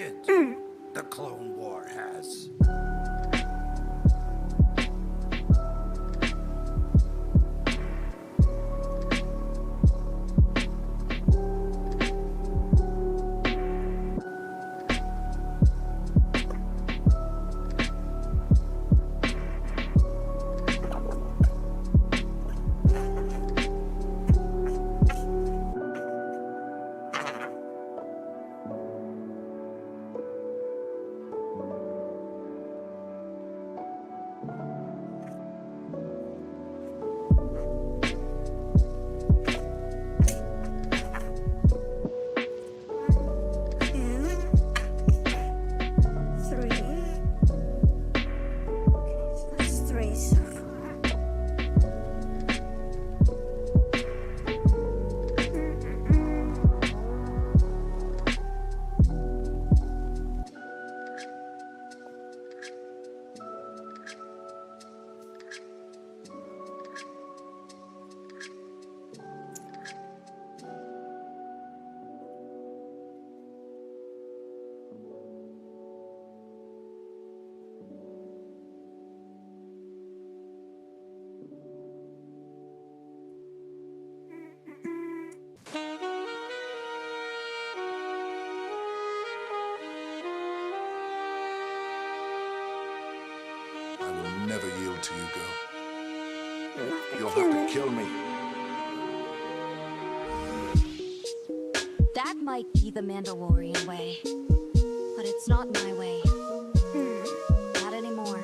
significance the Clone War has. I will never yield to you, girl. You'll have to kill me. That might be the Mandalorian way, but it's not my way. Not anymore.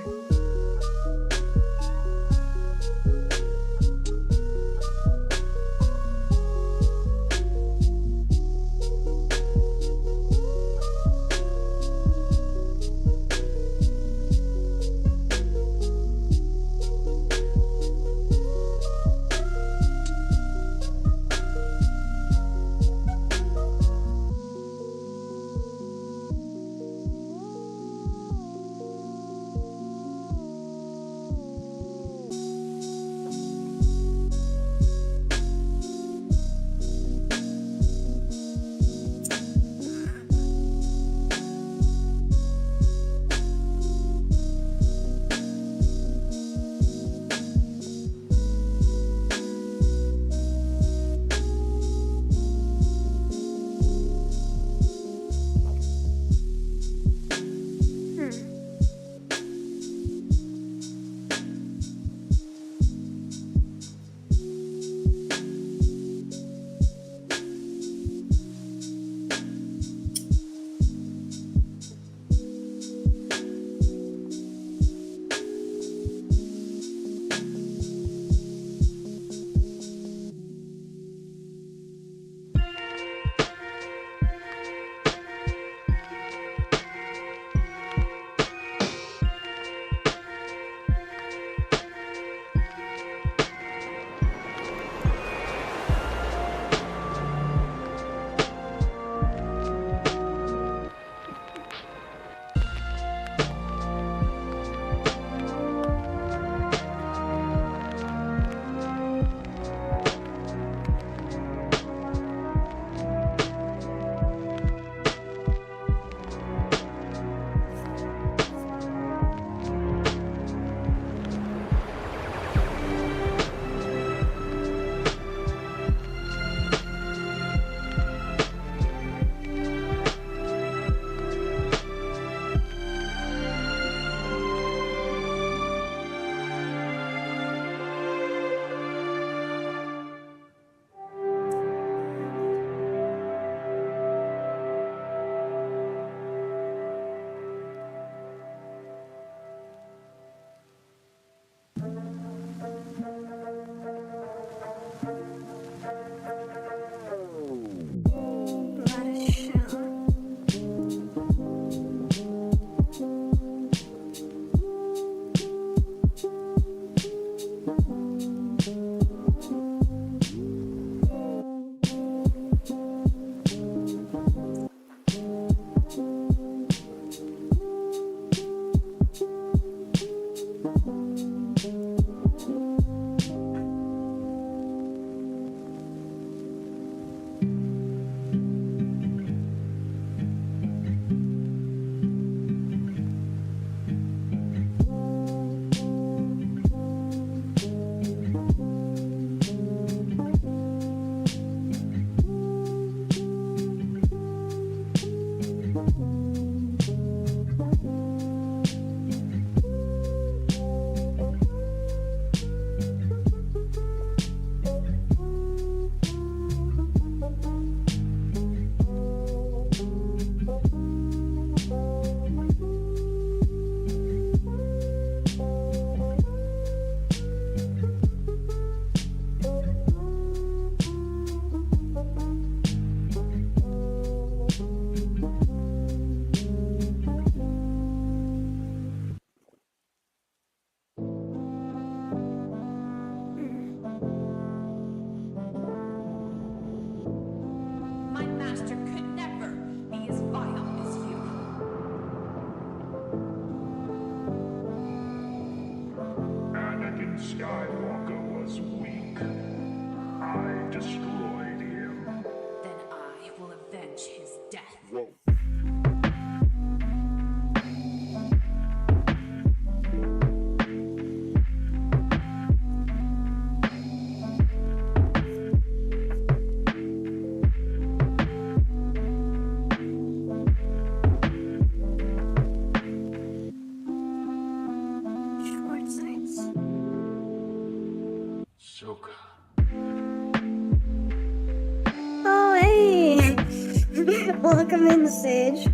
Welcome in, Sage.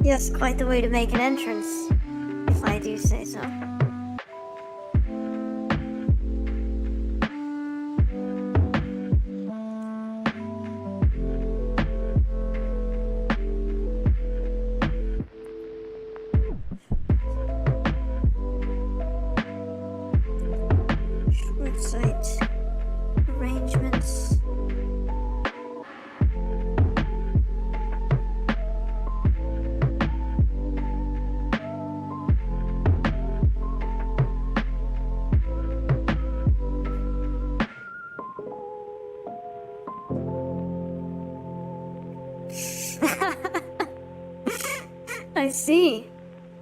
Yes, quite the way to make an entrance, if I do say so. Short sight arrangements. I see.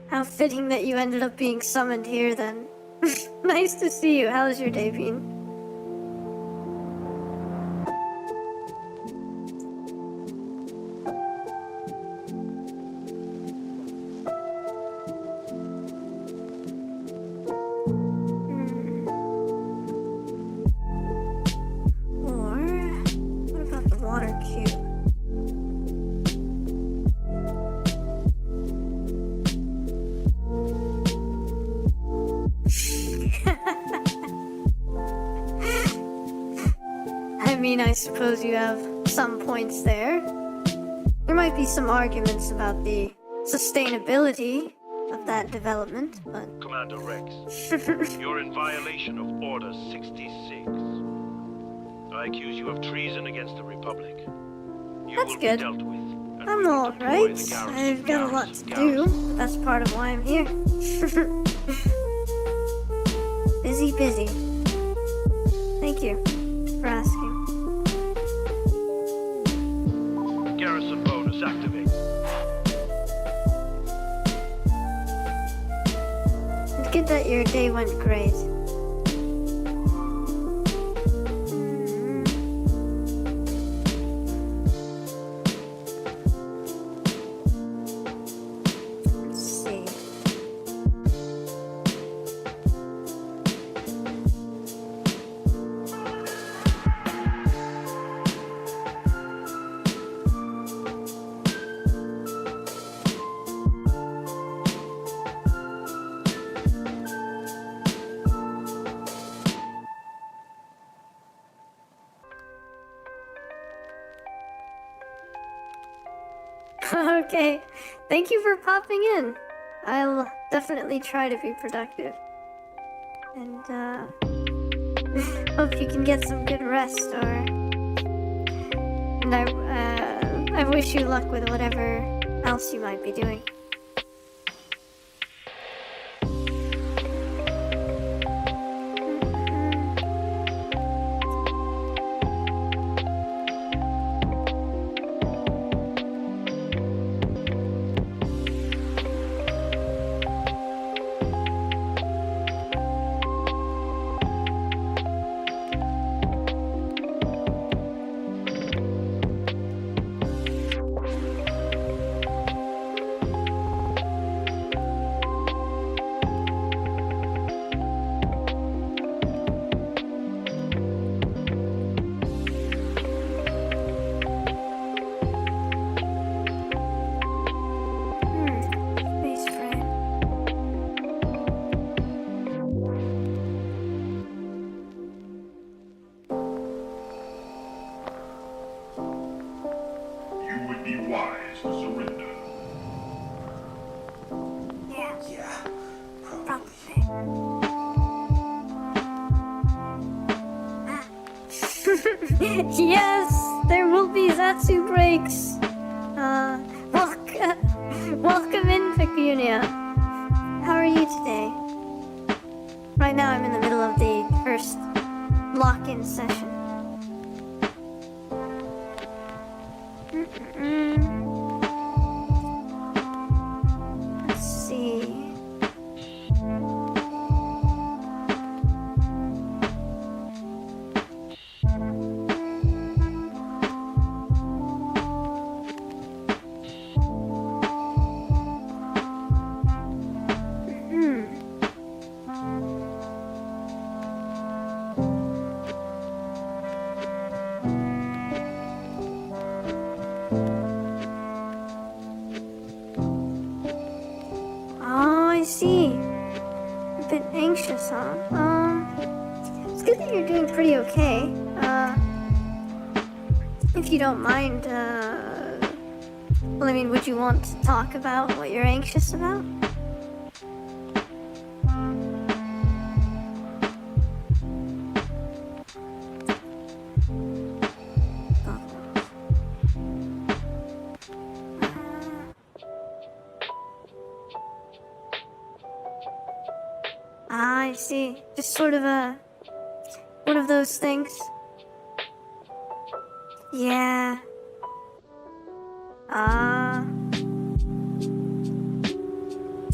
How fitting that you ended up being summoned here then. Nice to see you. How's your day been? Or what about the water cube? I mean, I suppose you have some points there. There might be some arguments about the sustainability of that development, but... Commander Rex, you're in violation of Order 66. I accuse you of treason against the Republic. You That's will good. be dealt with. and I'm we will alright. deploy the garrison. I've got a lot to do, but that's part of why I'm here. Busy. Thank you for asking. Garrison bonus activate. It's good that your day went great. Let's see. Okay, thank you for popping in. I'll definitely try to be productive. And, hope you can get some good rest, and I wish you luck with whatever else you might be doing. Space frame. You would be wise to surrender. Yeah, probably. Probably. Yes, there will be Zatsu breaks. Welcome in, Pecunia. How are you today? Right now I'm in the middle of the first lock-in session. Let's see. I see. A bit anxious, huh? It's good that you're doing pretty okay. If you don't mind, well, I mean, would you want to talk about what you're anxious about? I see. Just sort of one of those things. Yeah.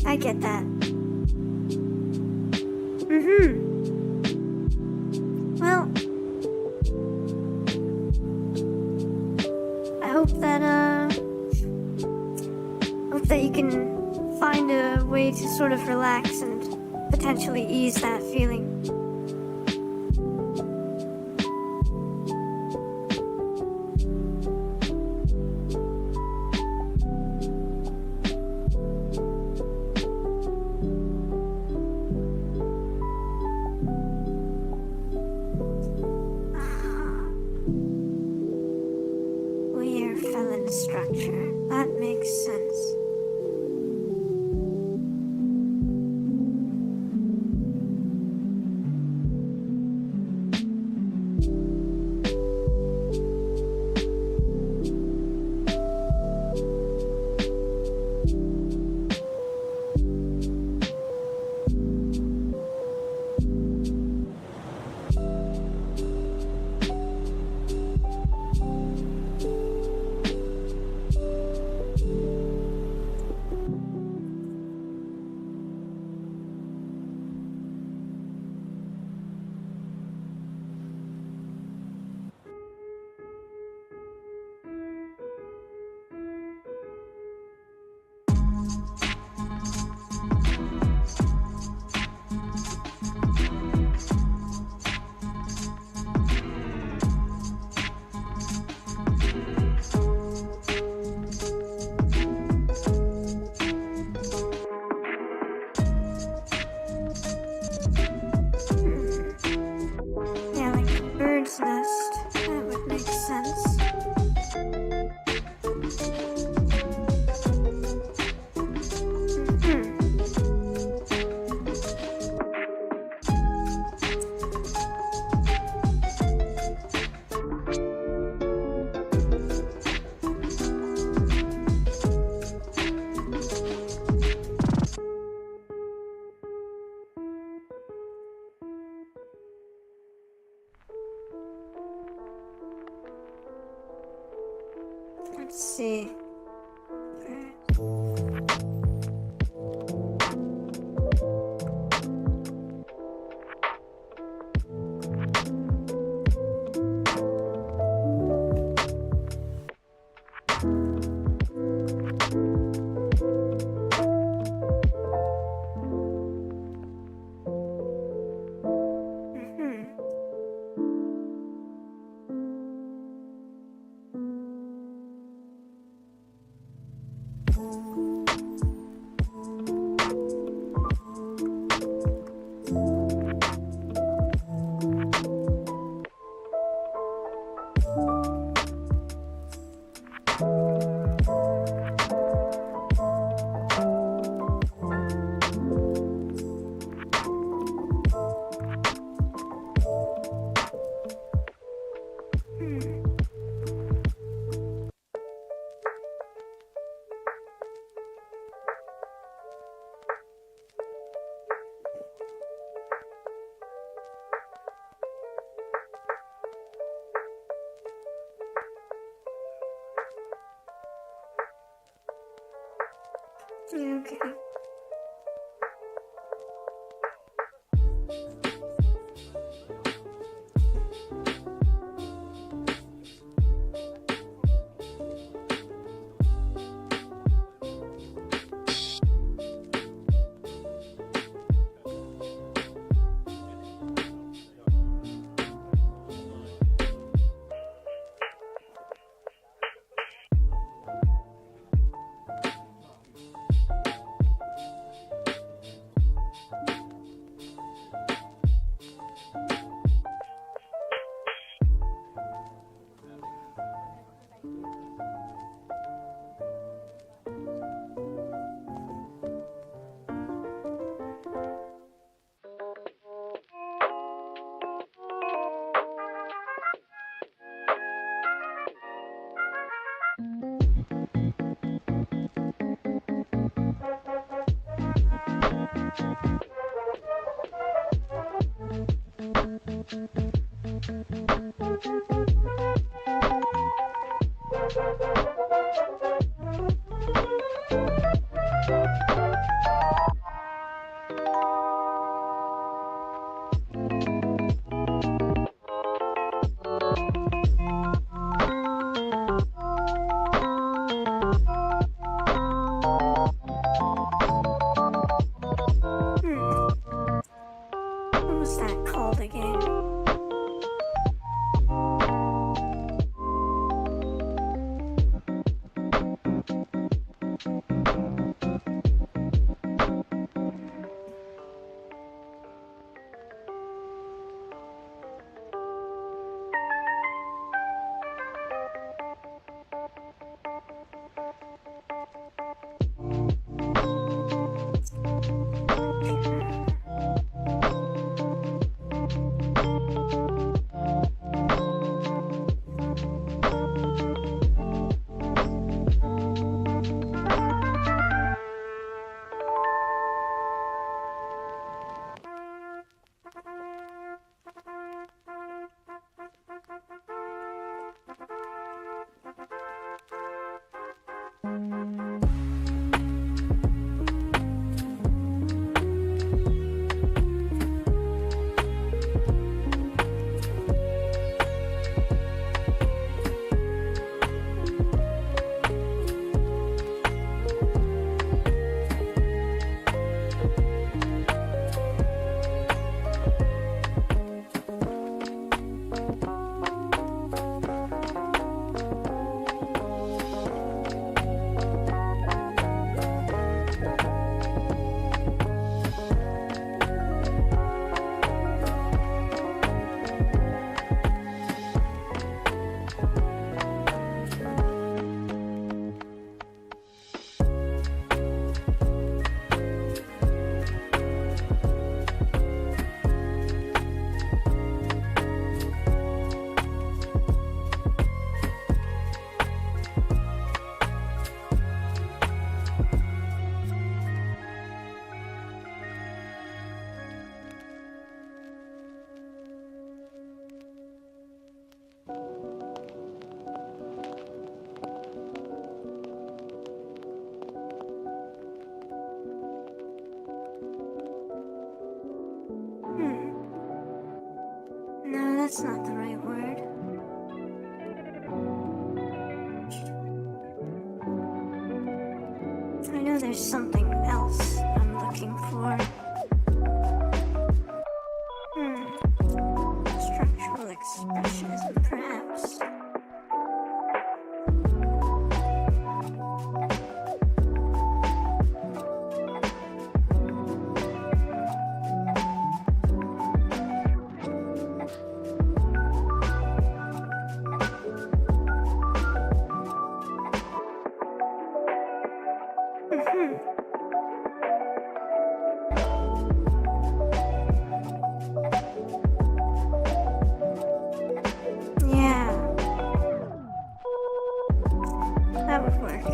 I get that. Well, I hope that you can find a way to sort of relax and potentially ease that feeling. Weird felon structure. That makes sense. Yeah, like a bird's nest. That would make sense. Let's see. Yeah, okay. called again. No, that's not the right word. I know there's something else I'm looking for. Structural expressionism, perhaps. Yeah. That would work.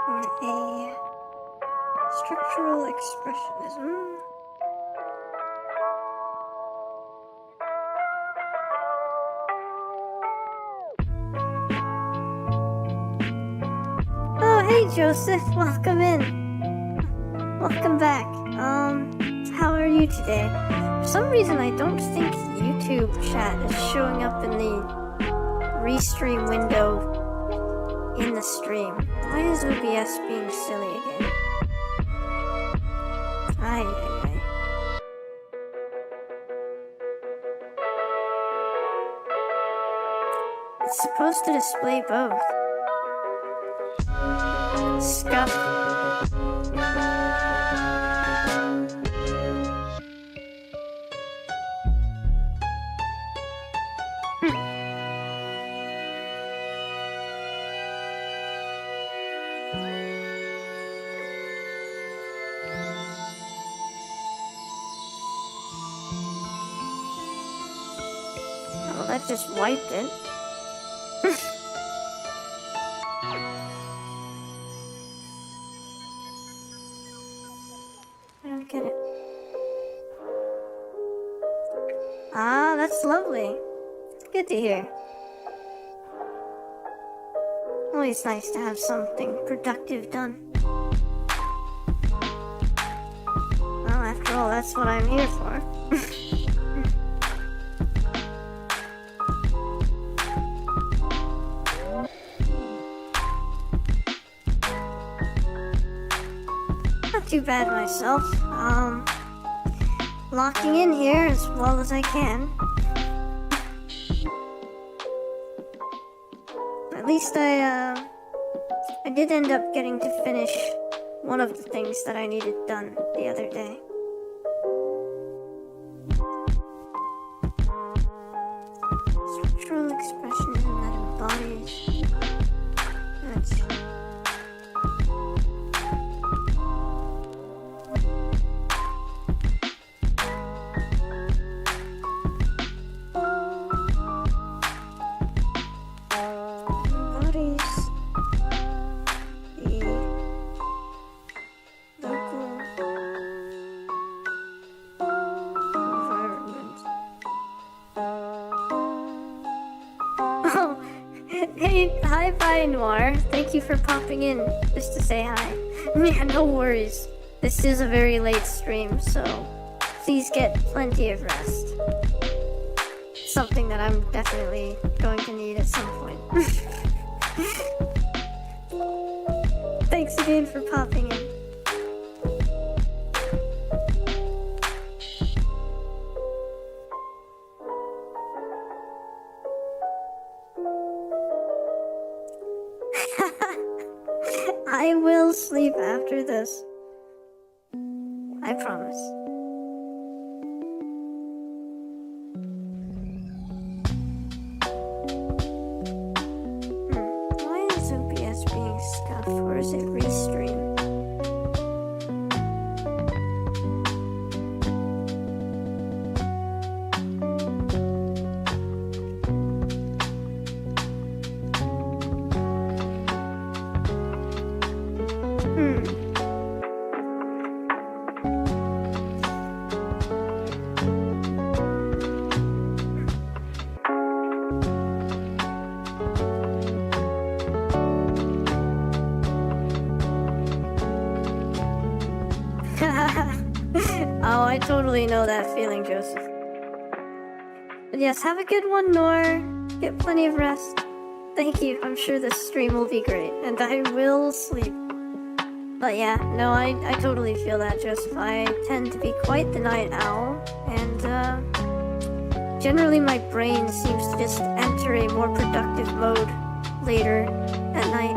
Or a structural expressionism. Oh, hey Joseph, welcome in. Welcome back. How are you today? For some reason, I don't think YouTube chat is showing up in the restream window in the stream. Why is OBS being silly again? Ay, ay, ay. It's supposed to display both. Scuff. Well, that just wiped it. I don't get it. Ah, that's lovely. Good to hear. Always nice to have something productive done. Well, after all, that's what I'm here for. too bad myself. Locking in here as well as I can. At least I did end up getting to finish one of the things that I needed done the other day. Structural expressionism that embodies... That's... Hi, Bye Noir. Thank you for popping in just to say hi. Yeah, no worries. This is a very late stream, so please get plenty of rest. Something that I'm definitely going to need at some point. Thanks again for popping in. I will sleep after this. I promise. Why is OBS being scuffed, or is it restream? Oh, I totally know that feeling, Joseph. But yes, have a good one, Nor. Get plenty of rest. Thank you. I'm sure this stream will be great, and I will sleep. But yeah, no, I totally feel that, Joseph. I tend to be quite the night owl, and generally my brain seems to just enter a more productive mode later at night.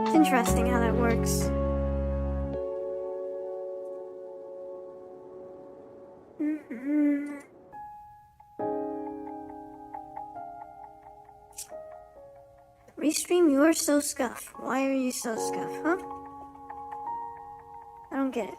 It's interesting how that works. Restream, you are so scuffed. Why are you so scuffed, huh? I don't get it.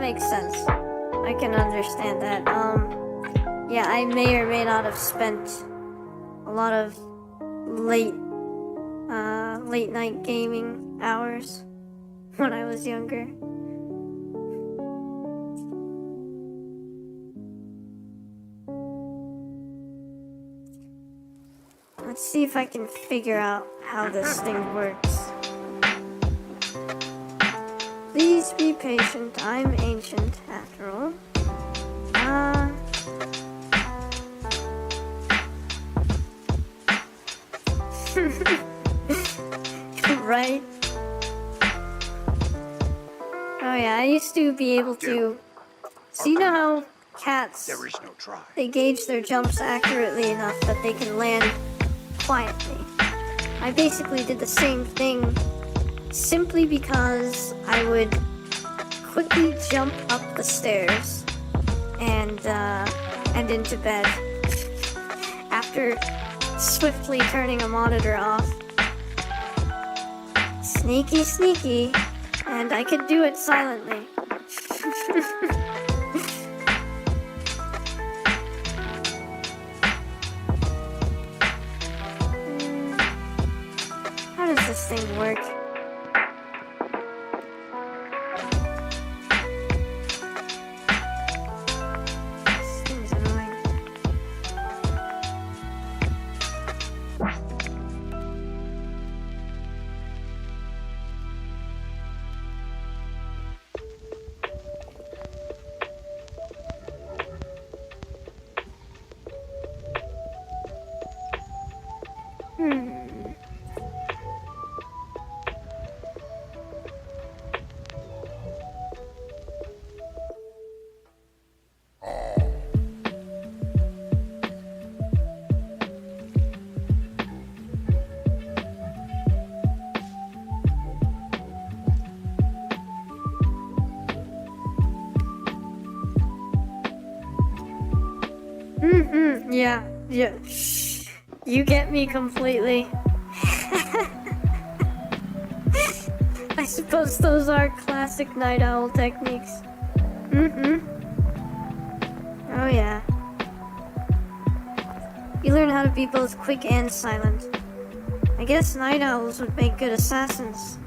Makes sense. I can understand that. Yeah, I may or may not have spent a lot of late night gaming hours when I was younger. Let's see if I can figure out how this thing works. Please be patient, I'm ancient, after all. Right? Oh yeah, I used to be able to... So you know how cats... There is no try. They gauge their jumps accurately enough that they can land quietly. I basically did the same thing simply because I would quickly jump up the stairs and into bed. After swiftly turning a monitor off. Sneaky, sneaky. And I could do it silently. How does this thing work? This thing's annoying. Yeah. You get me completely. I suppose those are classic night owl techniques. Oh yeah. You learn how to be both quick and silent. I guess night owls would make good assassins.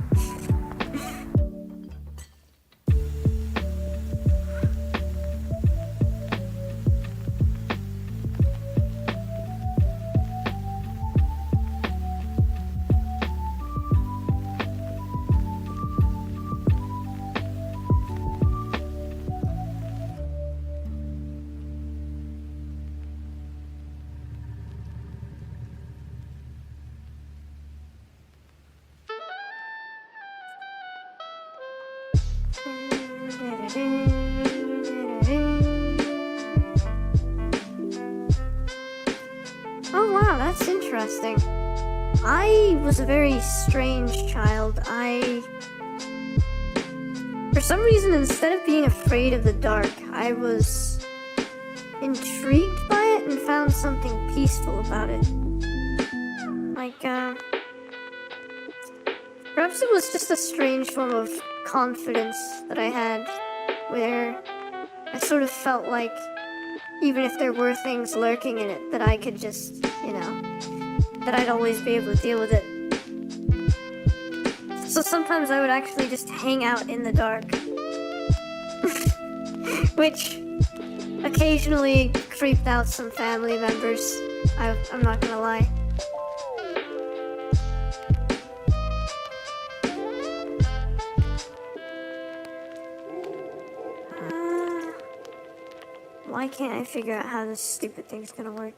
Oh wow, that's interesting. I was a very strange child. For some reason, instead of being afraid of the dark, I was intrigued by it and found something peaceful about it. Like, perhaps it was just a strange form of confidence that I had, where I sort of felt like even if there were things lurking in it, that I could just, that I'd always be able to deal with it. So sometimes I would actually just hang out in the dark. Which occasionally creeped out some family members. I'm not gonna lie. Why can't I figure out how this stupid thing's gonna work?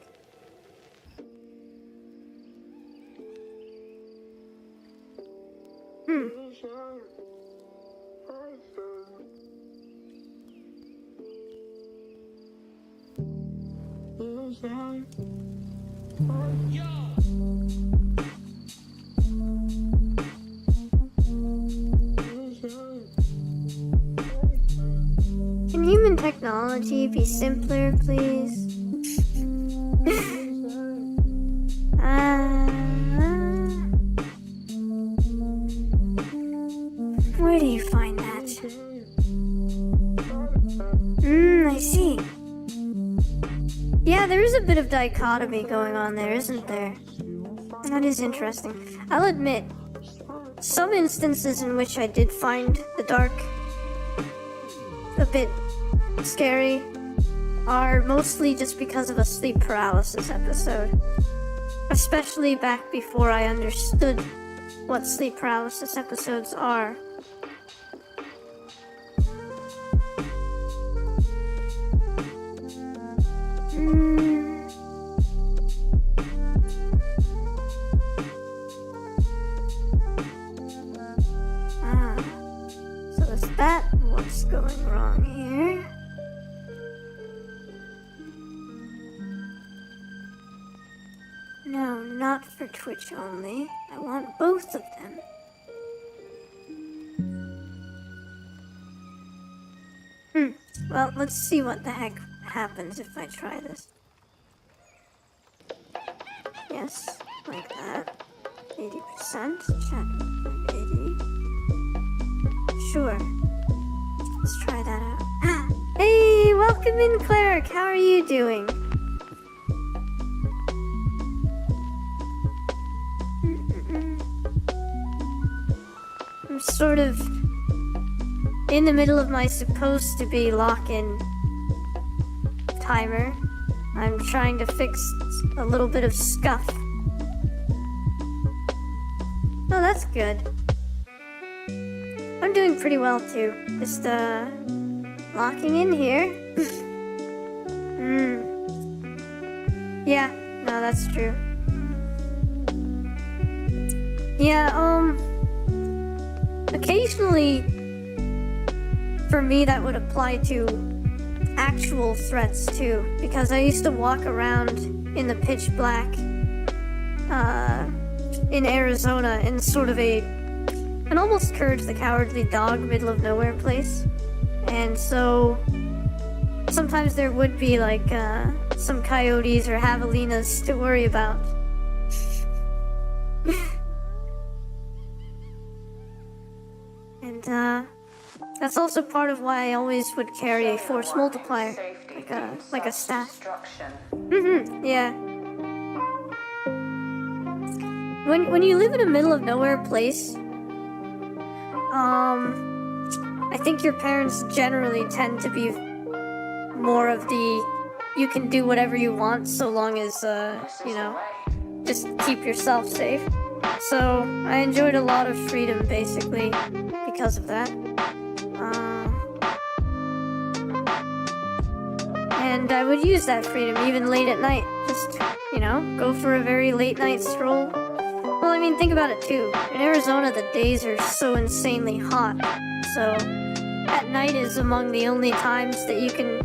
Can human technology be simpler, please? Where do you find that? I see. Yeah, there is a bit of dichotomy going on there, isn't there? That is interesting. I'll admit, some instances in which I did find the dark a bit scary are mostly just because of a sleep paralysis episode. Especially back before I understood what sleep paralysis episodes are. So is that what's going wrong here? No, not for Twitch only. I want both of them. Well, let's see what the heck happens if I try this. Yes, like that. 80%. Check. 80. Sure. Let's try that out. Hey, welcome in, Cleric. How are you doing? I'm sort of in the middle of my supposed to be lock-in timer. I'm trying to fix a little bit of scuff. Oh, that's good. I'm doing pretty well too. Just locking in here. Yeah, no, that's true. Yeah, occasionally for me that would apply to actual threats too, because I used to walk around in the pitch black in Arizona in sort of an almost Courage the Cowardly Dog middle of nowhere place, and so sometimes there would be like some coyotes or javelinas to worry about. And that's also part of why I always would carry a force multiplier, like a staff. Yeah. When you live in a middle of nowhere place, I think your parents generally tend to be more of the you can do whatever you want so long as you know, just keep yourself safe. So I enjoyed a lot of freedom basically because of that. And I would use that freedom even late at night. Just, you know, go for a very late night stroll. Well, I mean, think about it too. In Arizona, the days are so insanely hot. So at night is among the only times that you can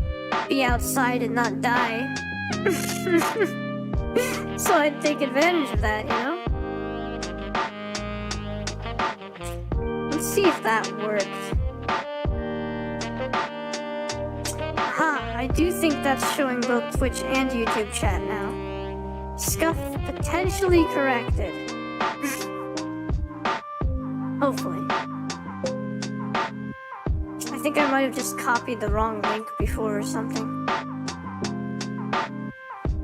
be outside and not die. So I'd take advantage of that, you know? Let's see if that worked. Aha, I do think that's showing both Twitch and YouTube chat now. Scuff potentially corrected. Hopefully. I think I might have just copied the wrong link before or something.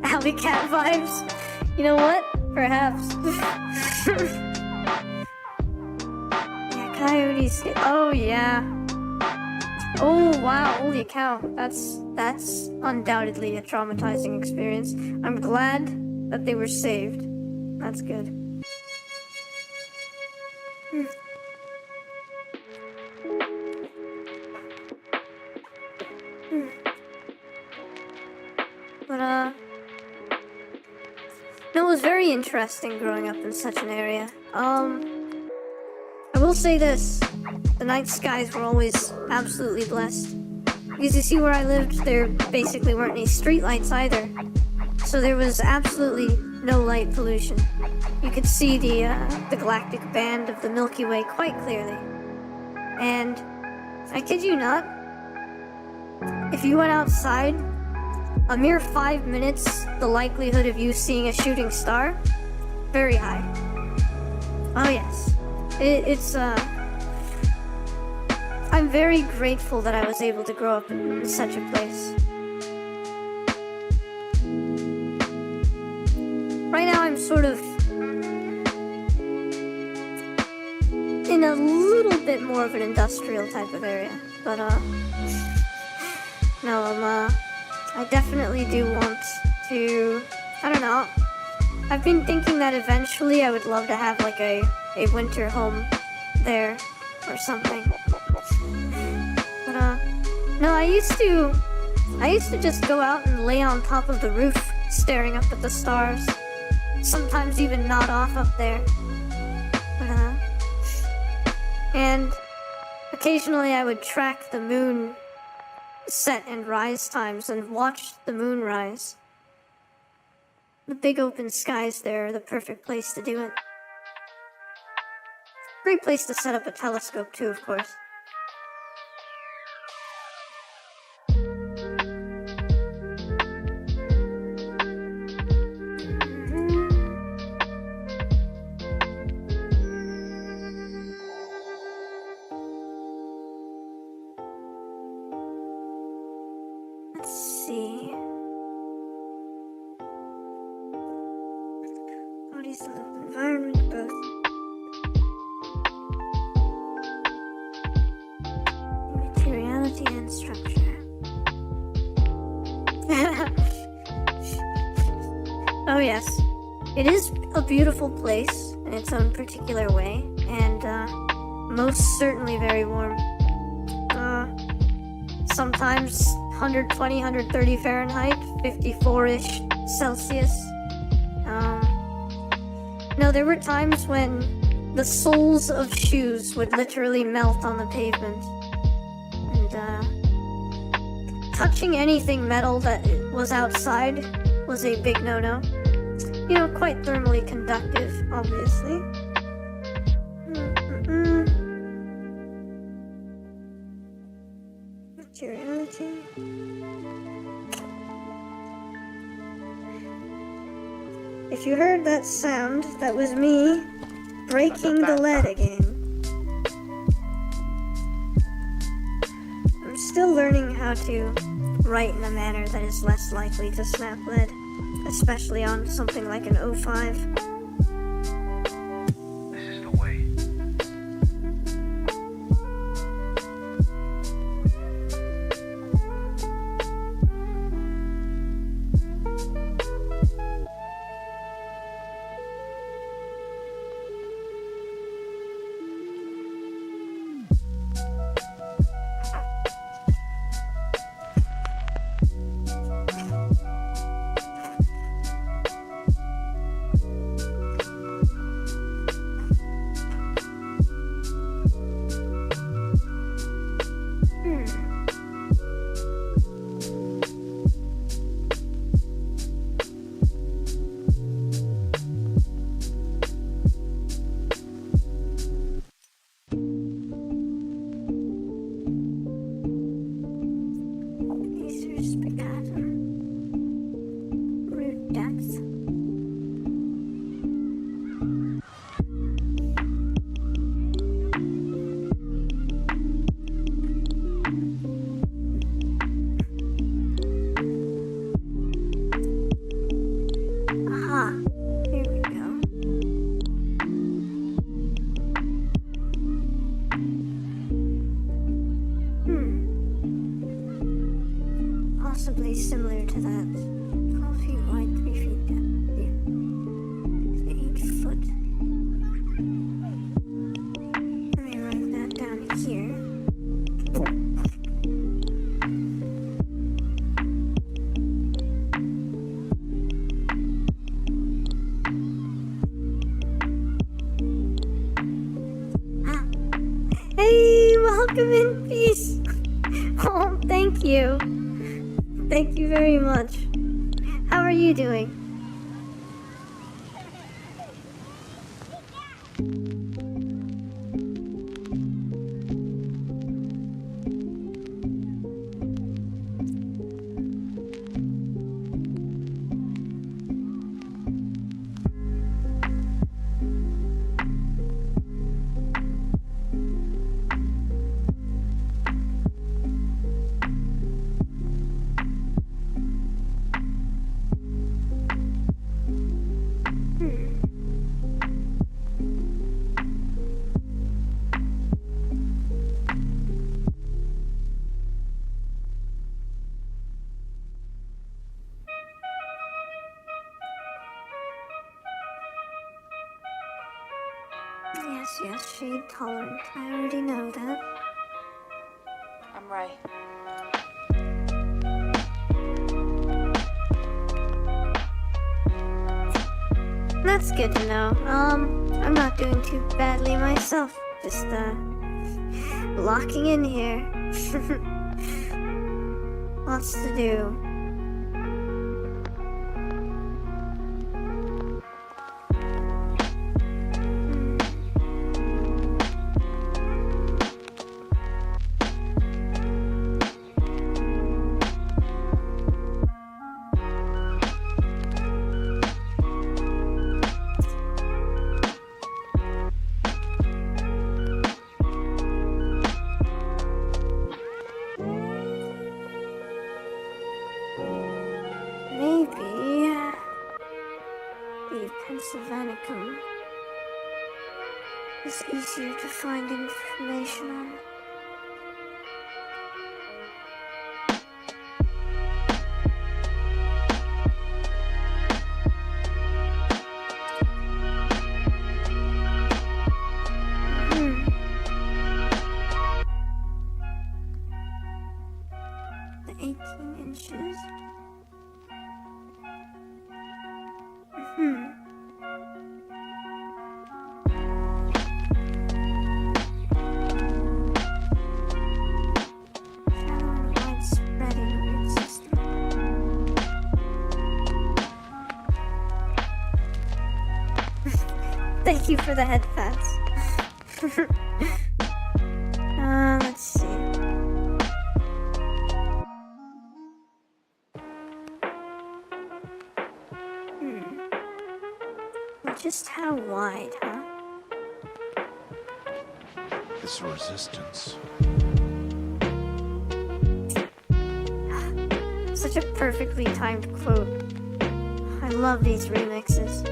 Alley cat vibes. You know what? Perhaps. Yeah, coyotes. Oh yeah. Oh wow, holy cow. That's undoubtedly a traumatizing experience. I'm glad that they were saved. That's good. But no, it was very interesting growing up in such an area. I will say this. The night skies were always absolutely blessed. Because you see where I lived, there basically weren't any streetlights either. So there was absolutely no light pollution. You could see the galactic band of the Milky Way quite clearly. And I kid you not, if you went outside, a mere 5 minutes, the likelihood of you seeing a shooting star, very high. Oh yes. It's I'm very grateful that I was able to grow up in such a place. Right now I'm sort of in a little bit more of an industrial type of area, but no, I definitely do want to, I don't know, I've been thinking that eventually I would love to have like a winter home there or something. But no, I used to just go out and lay on top of the roof staring up at the stars. Sometimes even nod off up there. But and occasionally I would track the moon set and rise times and watch the moon rise. The big open skies there are the perfect place to do it. Great place to set up a telescope too, of course. body's the environment, both materiality and structure. Oh yes, it is a beautiful place in its own particular way, and most certainly very warm. Sometimes 120, 130 Fahrenheit, 54-ish Celsius. No, there were times when the soles of shoes would literally melt on the pavement. And, touching anything metal that was outside was a big no-no. You know, quite thermally conductive, obviously. Materiality. If you heard that sound, that was me breaking the lead again. I'm still learning how to write in a manner that is less likely to snap lead, especially on something like an 05. This is the way. Possibly similar to that. 12 feet wide, 3 feet depth. Yeah. 8 foot. Let me write that down here. Hey, welcome in peace. Oh, thank you. Thank you very much. How are you doing? Yes, shade tolerant. I already know that. I'm right. That's good to know. I'm not doing too badly myself. Just, locking in here. Lots to do. the Pennsylvanicum is easier to find information on. The 18 inches. Widespreading root system. Thank you for the head pats. Let's see. Just how wide, huh? It's resistance. Such a perfectly timed quote. I love these remixes.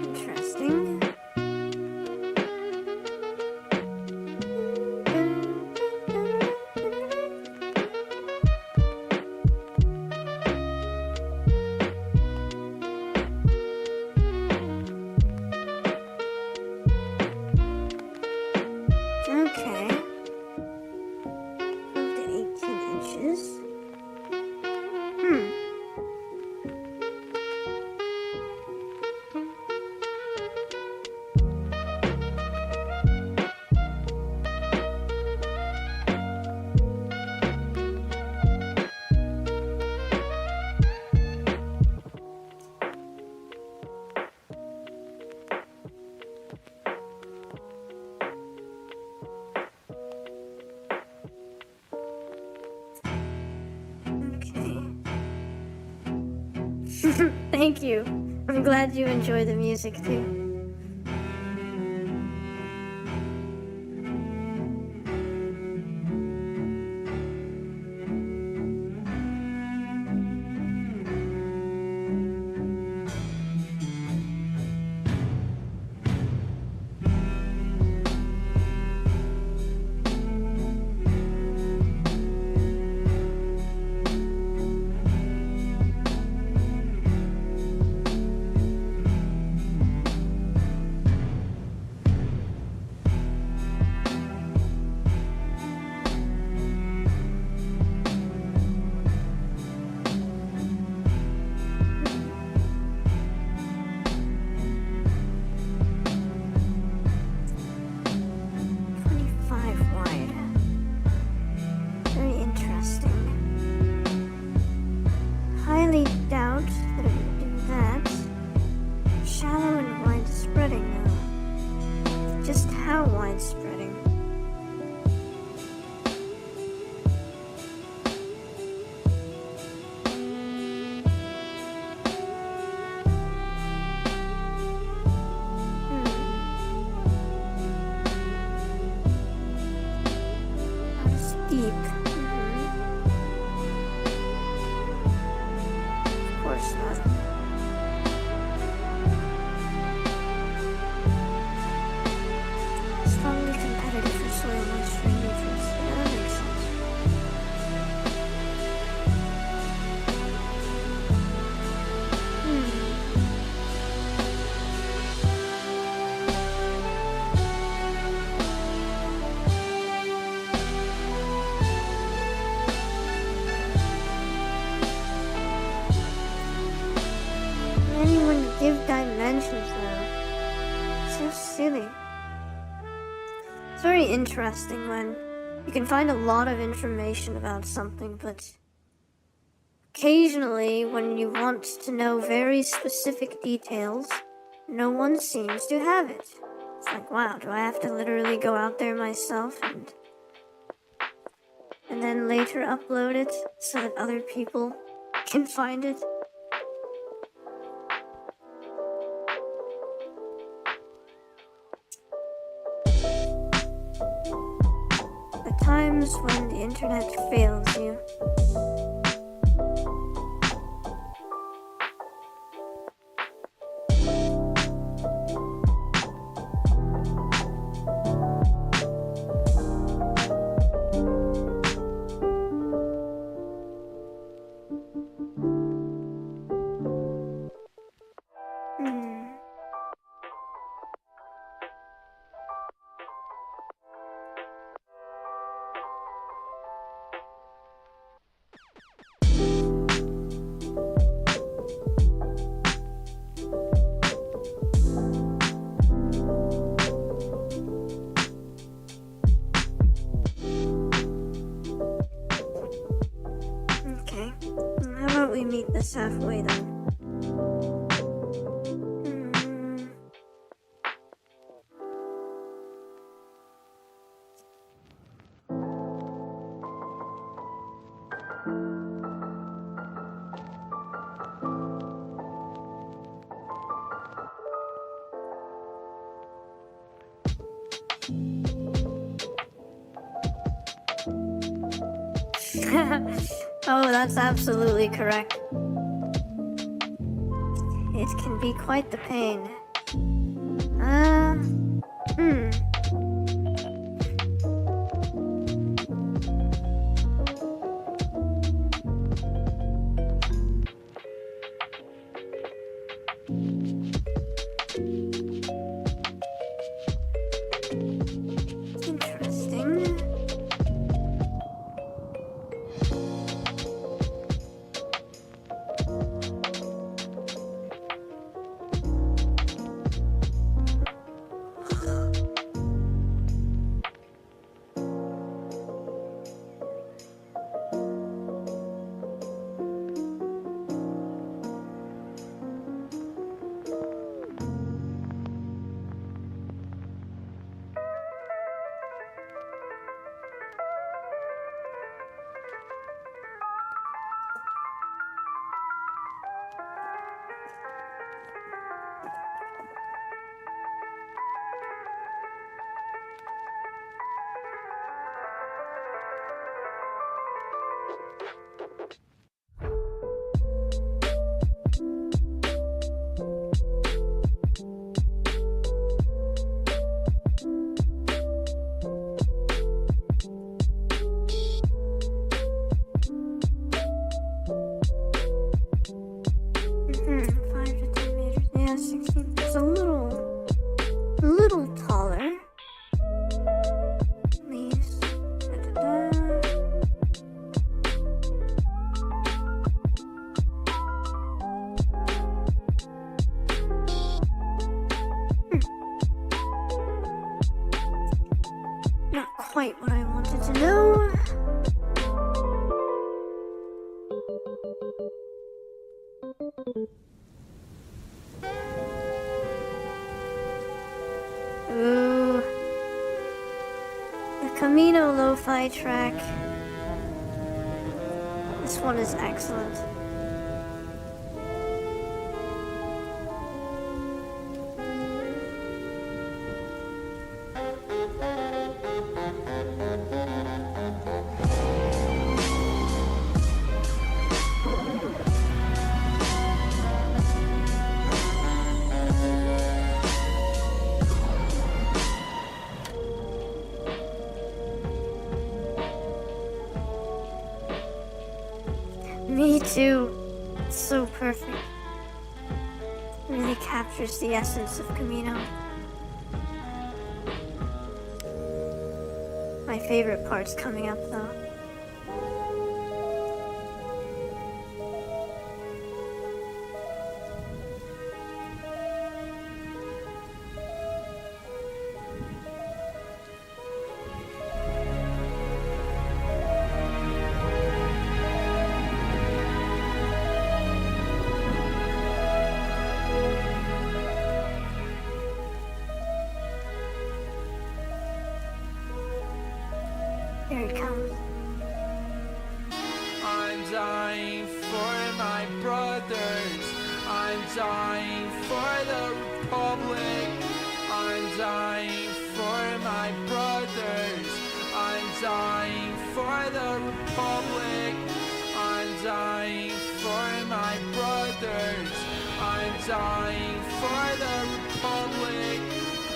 Interesting. Okay. Up to 18 inches. Thank you. I'm glad you enjoy the music too. Highly doubt that it would do that. Shallow and widespreading, though. Just how widespreading? Not as deep. Of course not. Strongly competitive for soil moisture and nutrients. Yeah, that makes sense. Anyone give dimensions though? So silly. It's very interesting when you can find a lot of information about something, but occasionally, when you want to know very specific details, no one seems to have it. It's like, wow, do I have to literally go out there myself and then later upload it so that other people can find it? The times when the internet fails you. Okay, how about we meet this halfway then? Oh, that's absolutely correct. It can be quite the pain. Interesting. It's a little taller. These. Not quite what I wanted to know. Ooh. The Camino lo-fi track. This one is excellent. Me too. It's so perfect. It really captures the essence of Camino. My favorite part's coming up though. I'm dying for my brothers. I'm dying for the Republic. I'm dying for my brothers. I'm dying for the Republic. I'm dying for my brothers. I'm dying for the Republic.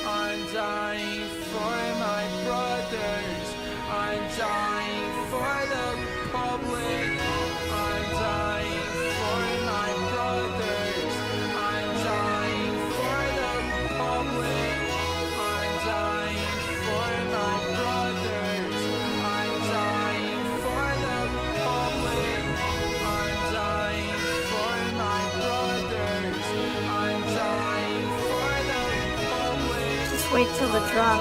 I'm dying for my brothers. I'm dying for the Republic. I'm dying for my brothers. I'm dying for the Republic. I'm dying for my brothers. I'm dying for the Republic. I'm dying for my brothers. I'm dying for the Republic. Just wait till the drop.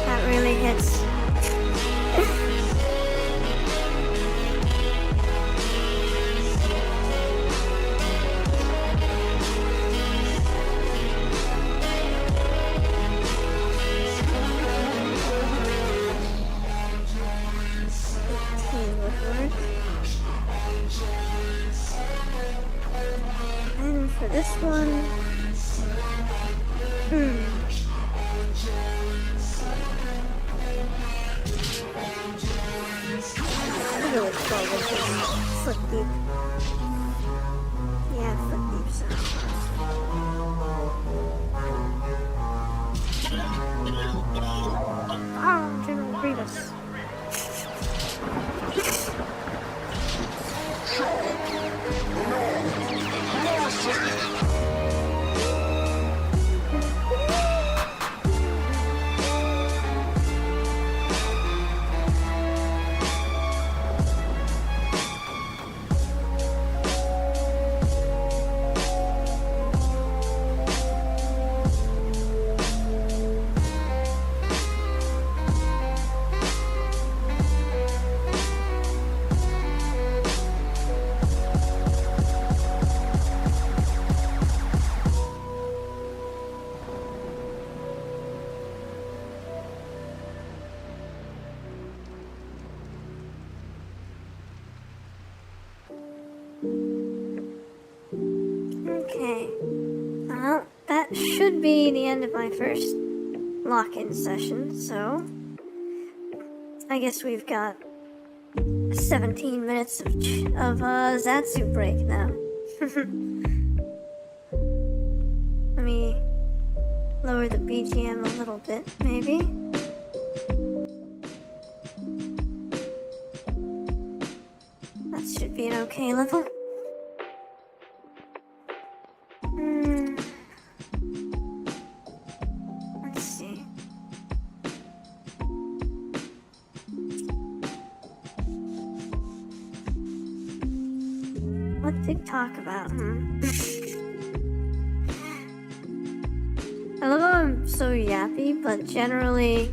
That really hits. And for this one, I really struggle with this. Foot deep. Yeah, foot deep sound. Oh, General Grievous. Okay. Well, that should be the end of my first lock-in session, so I guess we've got 17 minutes of Zatsu break now. Let me lower the BGM a little bit, maybe. That should be an okay level. Let's see. What to talk about, I love how I'm so yappy, but generally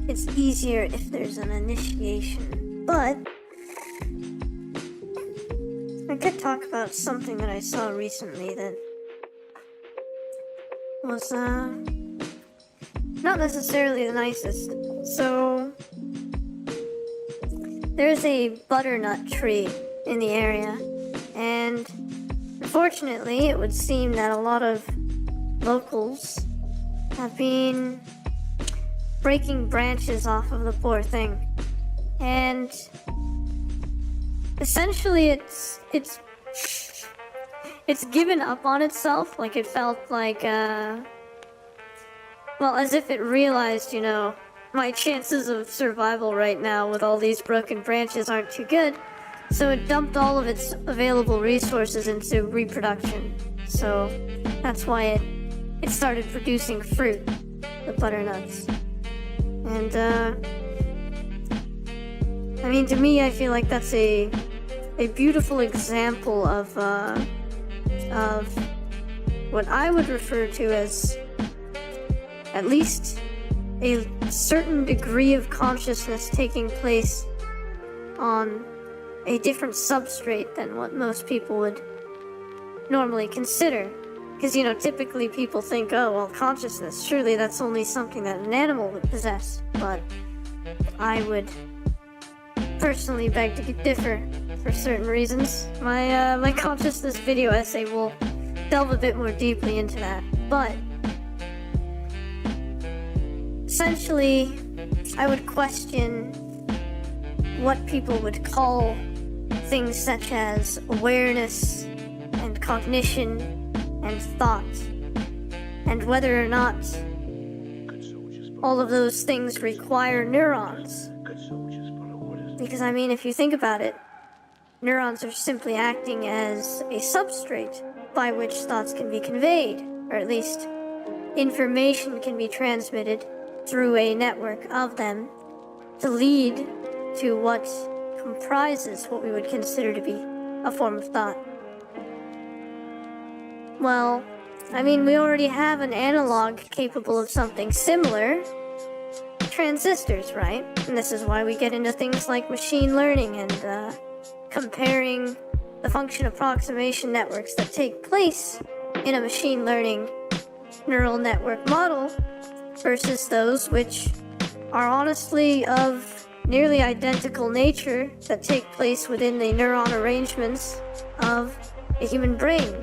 it's easier if there's an initiation. But I could talk about something that I saw recently that was not necessarily the nicest. So there's a butternut tree in the area, and unfortunately it would seem that a lot of locals have been breaking branches off of the poor thing, and essentially it's given up on itself. Like, it felt like well, as if it realized, you know, my chances of survival right now with all these broken branches aren't too good, so it dumped all of its available resources into reproduction. So that's why it started producing fruit, the butternuts. And I mean, to me, I feel like that's a beautiful example of what I would refer to as at least a certain degree of consciousness taking place on a different substrate than what most people would normally consider. Because, you know, typically people think, oh, well, consciousness, surely that's only something that an animal would possess. But I would personally beg to differ for certain reasons. My consciousness video essay will delve a bit more deeply into that. But essentially, I would question what people would call things such as awareness and cognition and thought, and whether or not all of those things require neurons. Because, I mean, if you think about it, neurons are simply acting as a substrate by which thoughts can be conveyed, or at least information can be transmitted through a network of them to lead to what comprises what we would consider to be a form of thought. Well, I mean, we already have an analog capable of something similar. Transistors, right? And this is why we get into things like machine learning and comparing the function approximation networks that take place in a machine learning neural network model versus those which are honestly of nearly identical nature that take place within the neuron arrangements of a human brain.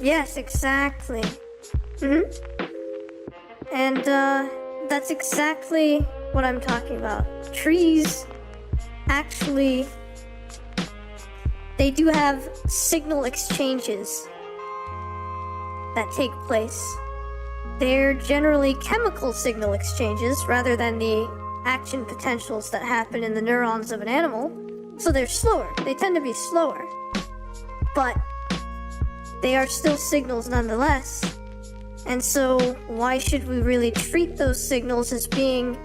Yes, exactly. And that's exactly what I'm talking about. Trees, actually, they do have signal exchanges that take place. They're generally chemical signal exchanges rather than the action potentials that happen in the neurons of an animal. So they're slower. They tend to be slower. But they are still signals nonetheless. And so why should we really treat those signals as being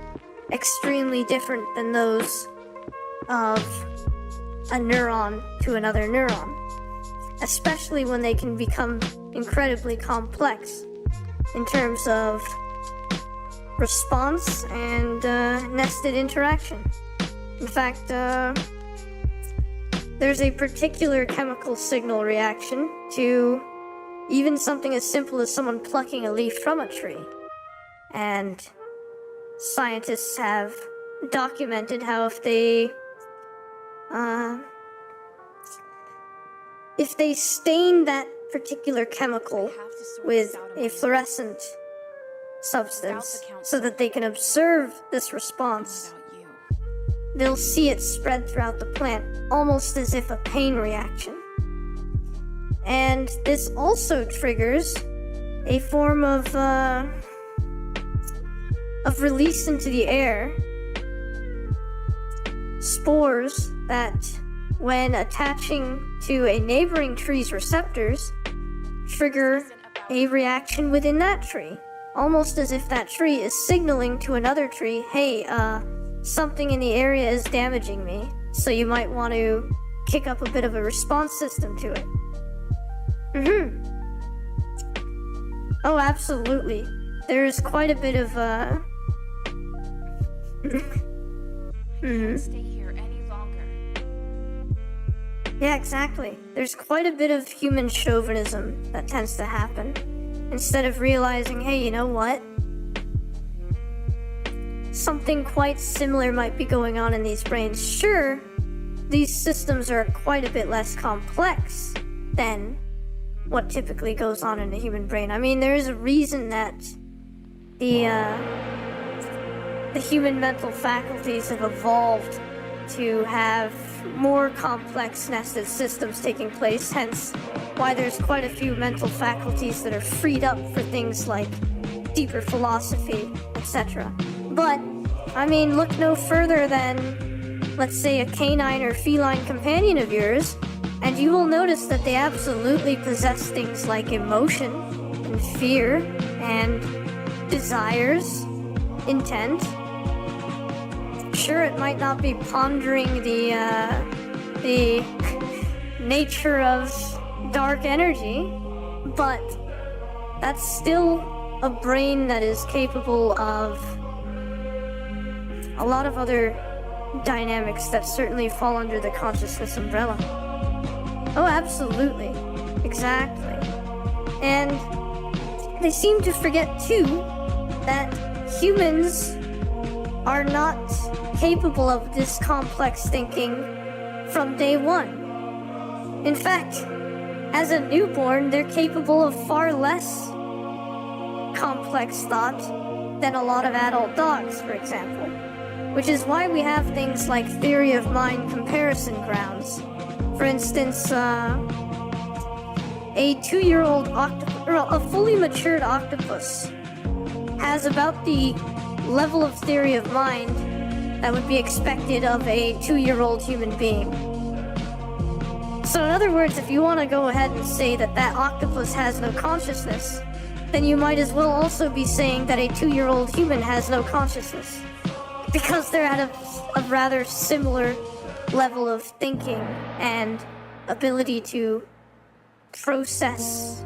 extremely different than those of a neuron to another neuron? Especially when they can become incredibly complex in terms of response and nested interaction. In fact, there's a particular chemical signal reaction to even something as simple as someone plucking a leaf from a tree. And scientists have documented how if they stain that particular chemical with a fluorescent substance so that they can observe this response, they'll see it spread throughout the plant, almost as if a pain reaction. And this also triggers a form of release into the air, spores that, when attaching to a neighboring tree's receptors, trigger a reaction within that tree, almost as if that tree is signaling to another tree, hey, something in the area is damaging me, so you might want to kick up a bit of a response system to it. Oh, absolutely. There's quite a bit of, Can't stay here any longer. Yeah, exactly. There's quite a bit of human chauvinism that tends to happen. Instead of realizing, hey, you know what? Something quite similar might be going on in these brains. Sure, these systems are quite a bit less complex than what typically goes on in a human brain. I mean, there is a reason that the human mental faculties have evolved to have more complex nested systems taking place, hence why there's quite a few mental faculties that are freed up for things like deeper philosophy, etc. But, I mean, look no further than, let's say, a canine or feline companion of yours, and you will notice that they absolutely possess things like emotion, and fear, and desires, intent, Sure, it might not be pondering the nature of dark energy, but that's still a brain that is capable of a lot of other dynamics that certainly fall under the consciousness umbrella. Oh, absolutely. Exactly. And they seem to forget, too, that humans are not capable of this complex thinking from day one. In fact, as a newborn, they're capable of far less complex thought than a lot of adult dogs, for example. Which is why we have things like theory of mind comparison grounds. For instance, a 2-year-old octopus, or a fully matured octopus, has about the level of theory of mind that would be expected of a 2-year-old human being. So in other words, if you want to go ahead and say that that octopus has no consciousness, then you might as well also be saying that a 2-year-old human has no consciousness. Because they're at a rather similar level of thinking and ability to process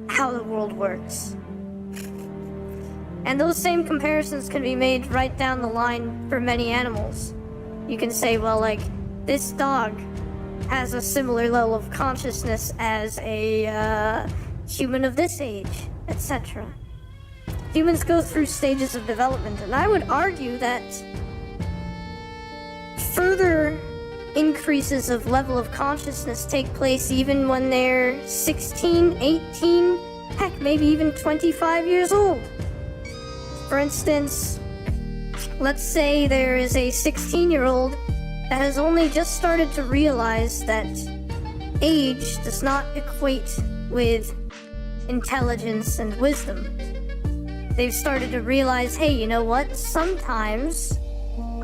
how the world works. And those same comparisons can be made right down the line for many animals. You can say, well, like, this dog has a similar level of consciousness as a human of this age, etc. Humans go through stages of development, and I would argue that further increases of level of consciousness take place even when they're 16, 18, heck, maybe even 25 years old. For instance, let's say there is a 16-year-old that has only just started to realize that age does not equate with intelligence and wisdom. They've started to realize, hey, you know what? Sometimes an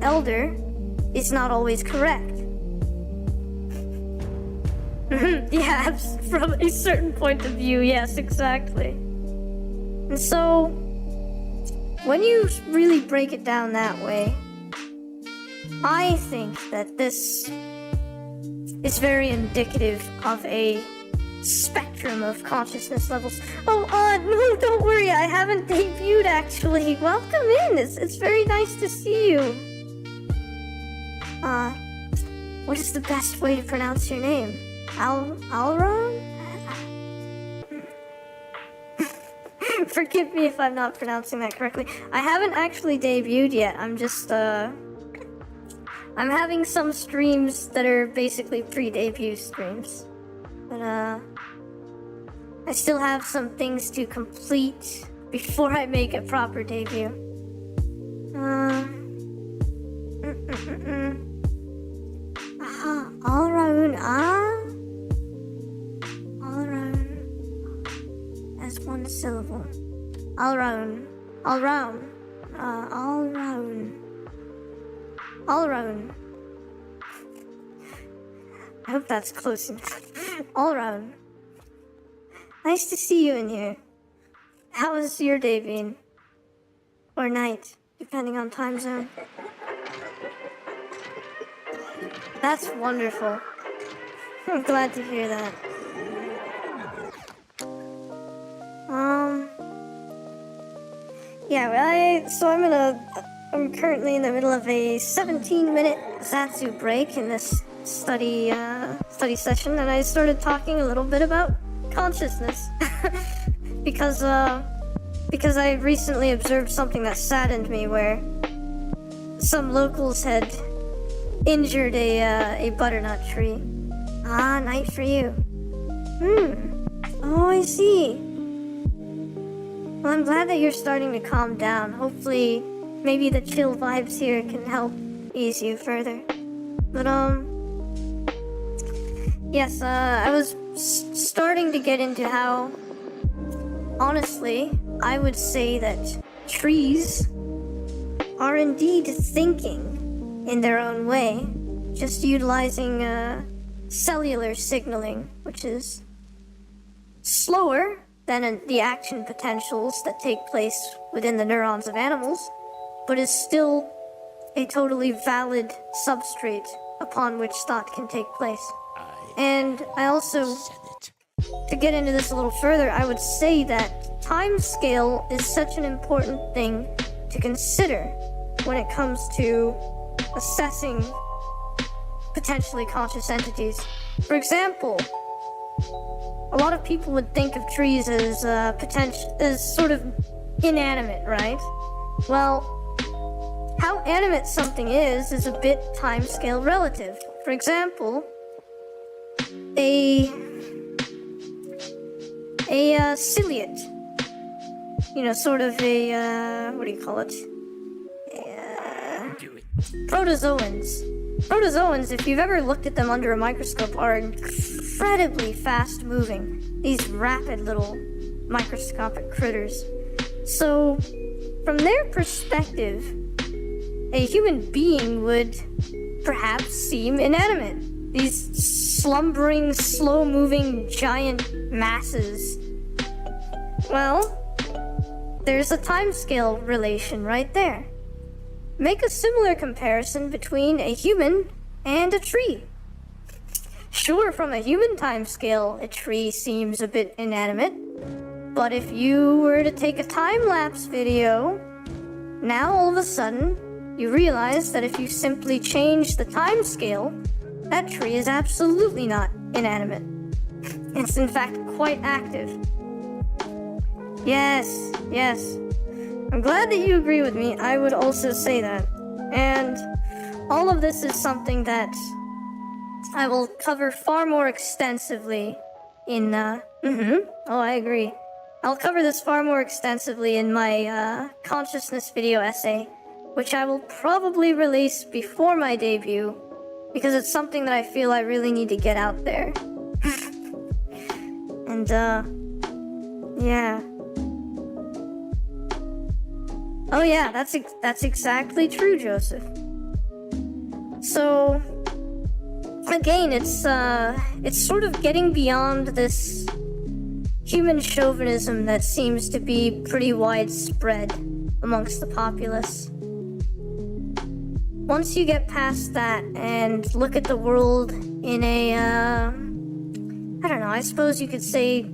elder is not always correct. Yeah, from a certain point of view, yes, exactly. And so, when you really break it down that way, I think that this is very indicative of a spectrum of consciousness levels. Oh, no, don't worry, I haven't debuted, actually. Welcome in, it's very nice to see you. What is the best way to pronounce your name? Alron? Forgive me if I'm not pronouncing that correctly. I haven't actually debuted yet, I'm just, I'm having some streams that are basically pre-debut streams. But, I still have some things to complete before I make a proper debut. All around, as one syllable. All round. I hope that's close enough. All around. Nice to see you in here. How has your day been? Or night, depending on time zone. That's wonderful. I'm glad to hear that. Yeah, I'm currently in the middle of a 17-minute Zatsu break in this study session, and I started talking a little bit about consciousness. because I recently observed something that saddened me, where some locals had injured a butternut tree. Night for you. Oh, I see. Well, I'm glad that you're starting to calm down. Hopefully, maybe the chill vibes here can help ease you further. But, yes, I was starting to get into how, honestly, I would say that trees are indeed thinking in their own way, just utilizing cellular signaling, which is slower than the action potentials that take place within the neurons of animals, but is still a totally valid substrate upon which thought can take place. And I also, to get into this a little further, I would say that time scale is such an important thing to consider when it comes to assessing potentially conscious entities. For example, a lot of people would think of trees as as sort of inanimate, right? Well, how animate something is a bit time-scale relative. For example, a ciliate, sort of a, what do you call it? Protozoans. Protozoans, if you've ever looked at them under a microscope, are incredibly fast-moving. These rapid little microscopic critters. So, from their perspective, a human being would perhaps seem inanimate. These slumbering, slow-moving giant masses. Well, there's a timescale relation right there. Make a similar comparison between a human and a tree. Sure, from a human timescale, a tree seems a bit inanimate, but if you were to take a time-lapse video, now all of a sudden, you realize that if you simply change the time scale, that tree is absolutely not inanimate. It's in fact quite active. Yes. I'm glad that you agree with me. I would also say that. And all of this is something that I will cover far more extensively in, Oh, I agree. I'll cover this far more extensively in my, consciousness video essay, which I will probably release before my debut, because it's something that I feel I really need to get out there. And, yeah. Oh yeah, that's exactly true, Joseph. So, again, it's sort of getting beyond this human chauvinism that seems to be pretty widespread amongst the populace. Once you get past that and look at the world in a, I don't know, I suppose you could say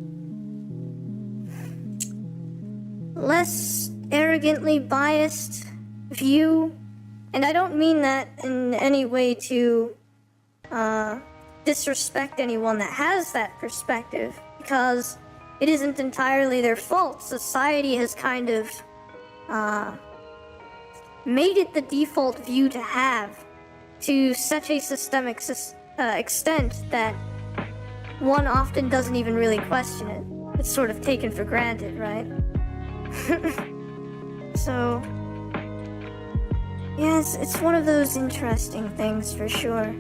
less arrogantly biased view, and I don't mean that in any way to disrespect anyone that has that perspective, because it isn't entirely their fault. Society has kind of made it the default view to have to such a systemic extent that one often doesn't even really question it. It's sort of taken for granted, right? So, yes, it's one of those interesting things for sure.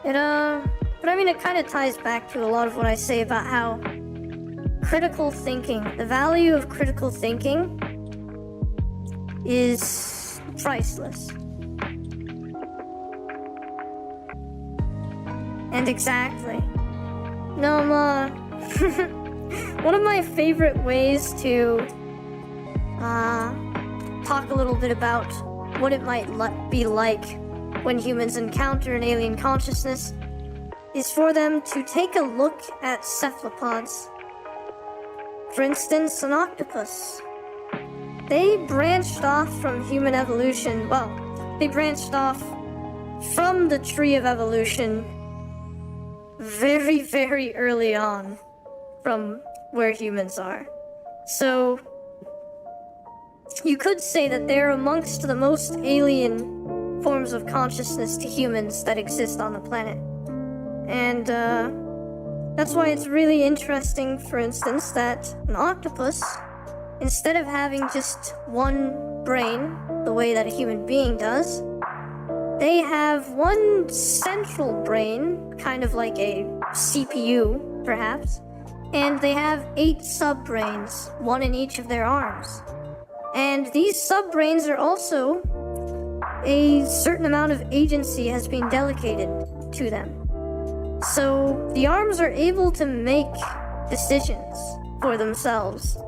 But I mean, it kind of ties back to a lot of what I say about how critical thinking, the value of critical thinking is priceless. And exactly. No, one of my favorite ways to talk a little bit about what it might be like when humans encounter an alien consciousness is for them to take a look at cephalopods. For instance, an octopus. They branched off from human evolution. Well, they branched off from the tree of evolution very, very early on from where humans are. So, you could say that they're amongst the most alien forms of consciousness to humans that exist on the planet. And, that's why it's really interesting, for instance, that an octopus, instead of having just one brain, the way that a human being does, they have one central brain, kind of like a CPU, perhaps, and they have 8 sub-brains, one in each of their arms. And these sub-brains are also, a certain amount of agency has been delegated to them. So the arms are able to make decisions for themselves.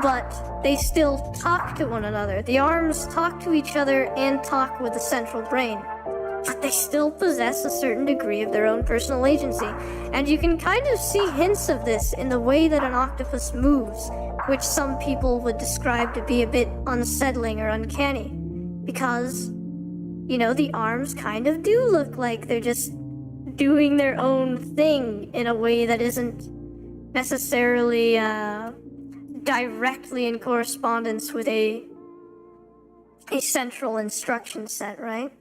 But they still talk to one another. The arms talk to each other and talk with the central brain. But they still possess a certain degree of their own personal agency. And you can kind of see hints of this in the way that an octopus moves, which some people would describe to be a bit unsettling or uncanny. Because, you know, the arms kind of do look like they're just doing their own thing in a way that isn't necessarily directly in correspondence with a central instruction set, right?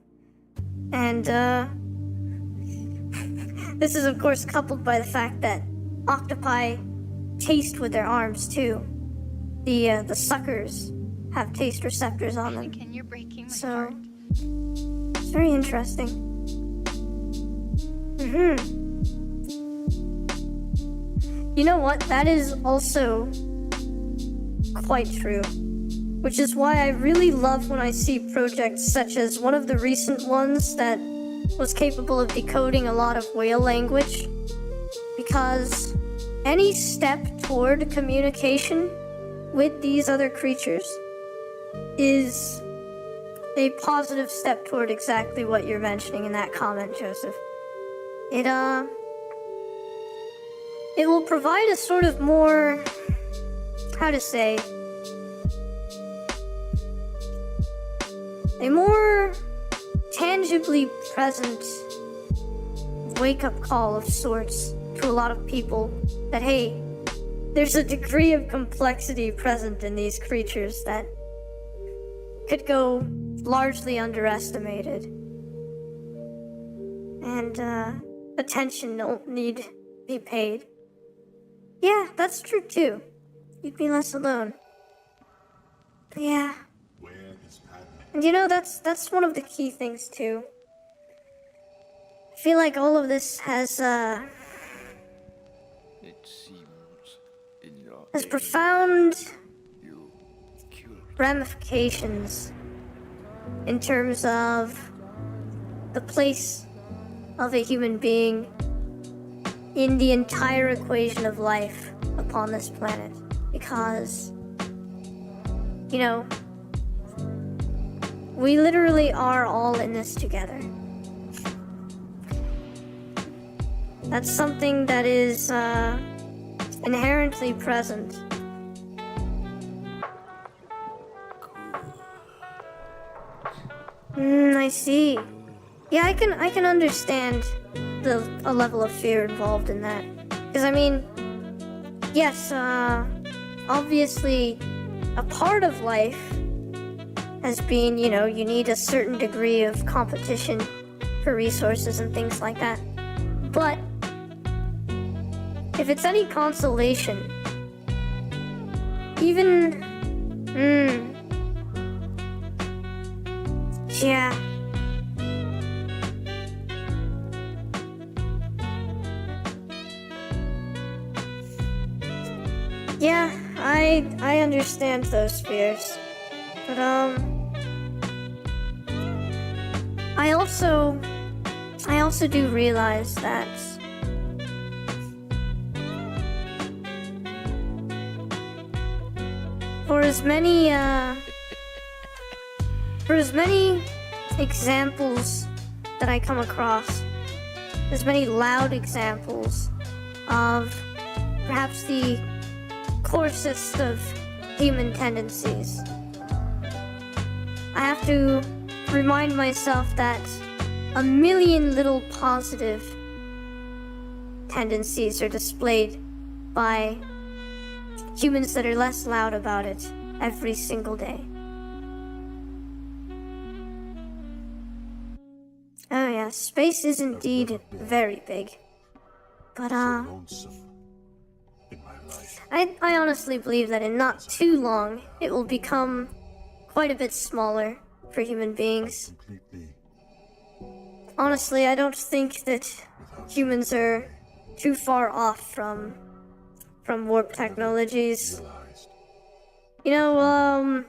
And this is of course coupled by the fact that octopi taste with their arms too. The suckers have taste receptors on them. Again, you're breaking my So heart. it's very interesting. You know what? That is also quite true. Which is why I really love when I see projects such as one of the recent ones that was capable of decoding a lot of whale language. Because any step toward communication with these other creatures is a positive step toward exactly what you're mentioning in that comment, Joseph. It will provide a sort of more, how to say, a more tangibly present wake-up call of sorts to a lot of people that, hey, there's a degree of complexity present in these creatures that could go largely underestimated. And attention don't need be paid. Yeah, that's true too. You'd be less alone. Yeah. And you know, that's one of the key things too. I feel like all of this has It seems in your profound you killed ramifications in terms of the place of a human being in the entire equation of life upon this planet. Because, you know, we literally are all in this together. That's something that is inherently present. I see. Yeah, I can understand a level of fear involved in that. Because I mean, yes, obviously a part of life has been, you know, you need a certain degree of competition for resources and things like that. But if it's any consolation, even, yeah. Yeah, I understand those fears. But I also do realize that for as many examples that I come across, as many loud examples of perhaps the coarsest of human tendencies, I have to remind myself that a million little positive tendencies are displayed by humans that are less loud about it every single day. Oh yeah, space is indeed very big. But I honestly believe that in not too long, it will become quite a bit smaller for human beings. Honestly, I don't think that humans are too far off from warp technologies. You know,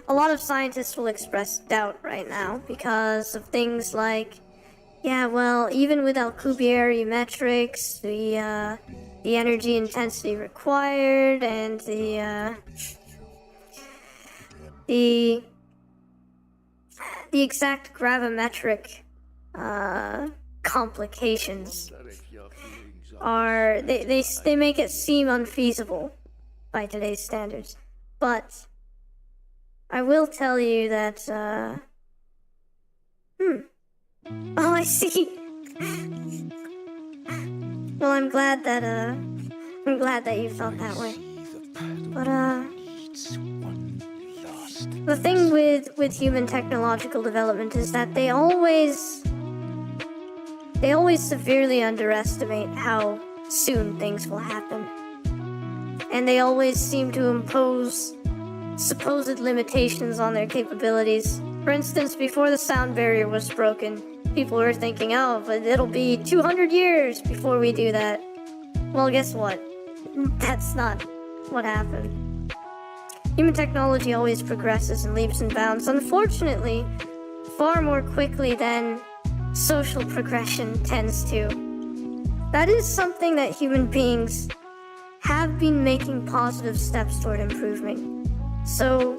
a lot of scientists will express doubt right now because of things like, yeah, well, even with Alcubierre metrics, the energy intensity required and the exact gravimetric complications are they make it seem unfeasible by today's standards. But I will tell you that oh, I see. Well, I'm glad that you felt that way. But the thing with human technological development is that they always severely underestimate how soon things will happen. And they always seem to impose supposed limitations on their capabilities. For instance, before the sound barrier was broken, people were thinking, oh, but it'll be 200 years before we do that. Well, guess what? That's not what happened. Human technology always progresses in leaps and bounds, unfortunately, far more quickly than social progression tends to. That is something that human beings have been making positive steps toward improving. So,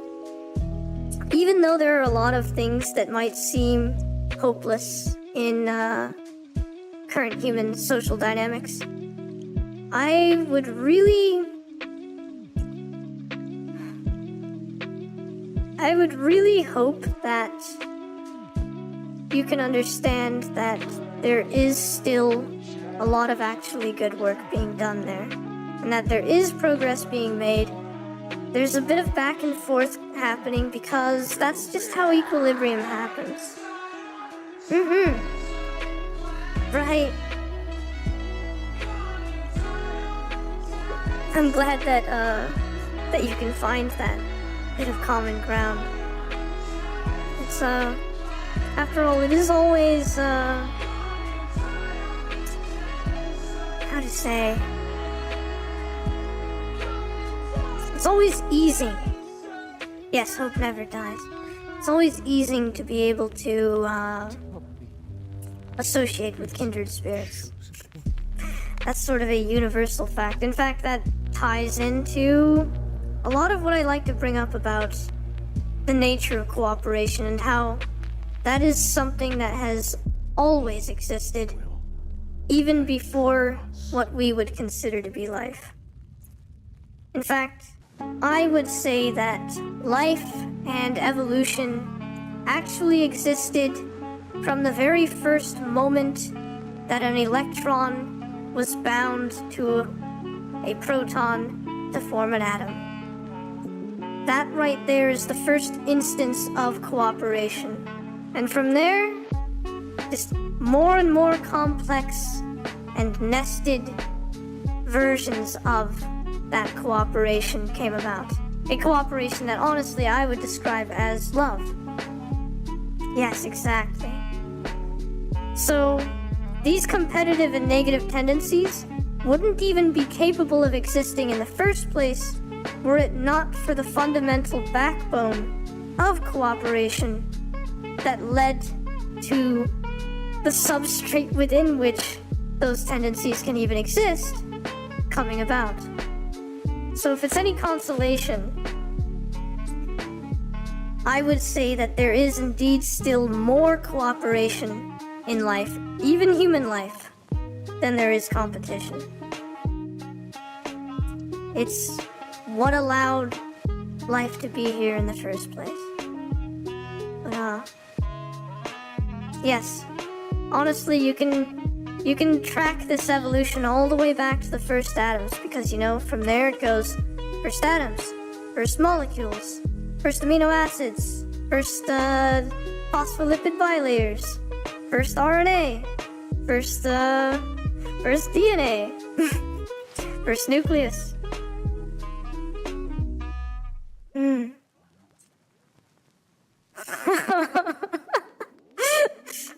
even though there are a lot of things that might seem hopeless in current human social dynamics, I would really hope that you can understand that there is still a lot of actually good work being done there, and that there is progress being made. There's a bit of back and forth happening because that's just how equilibrium happens. Right. I'm glad that you can find that bit of common ground. It's after all, it is always how to say, it's always easing. Yes, hope never dies. It's always easing to be able to associate with kindred spirits. That's sort of a universal fact. In fact, that ties into a lot of what I like to bring up about the nature of cooperation and how that is something that has always existed, even before what we would consider to be life. In fact, I would say that life and evolution actually existed from the very first moment that an electron was bound to a proton to form an atom. That right there is the first instance of cooperation. And from there, just more and more complex and nested versions of that cooperation came about. A cooperation that honestly I would describe as love. Yes, exactly. So, these competitive and negative tendencies wouldn't even be capable of existing in the first place were it not for the fundamental backbone of cooperation that led to the substrate within which those tendencies can even exist coming about. So if it's any consolation, I would say that there is indeed still more cooperation in life, even human life, than there is competition. It's what allowed life to be here in the first place. But, yes, honestly, you can track this evolution all the way back to the first atoms, because, you know, from there it goes first atoms, first molecules, first amino acids, first phospholipid bilayers, first RNA, first DNA, first nucleus.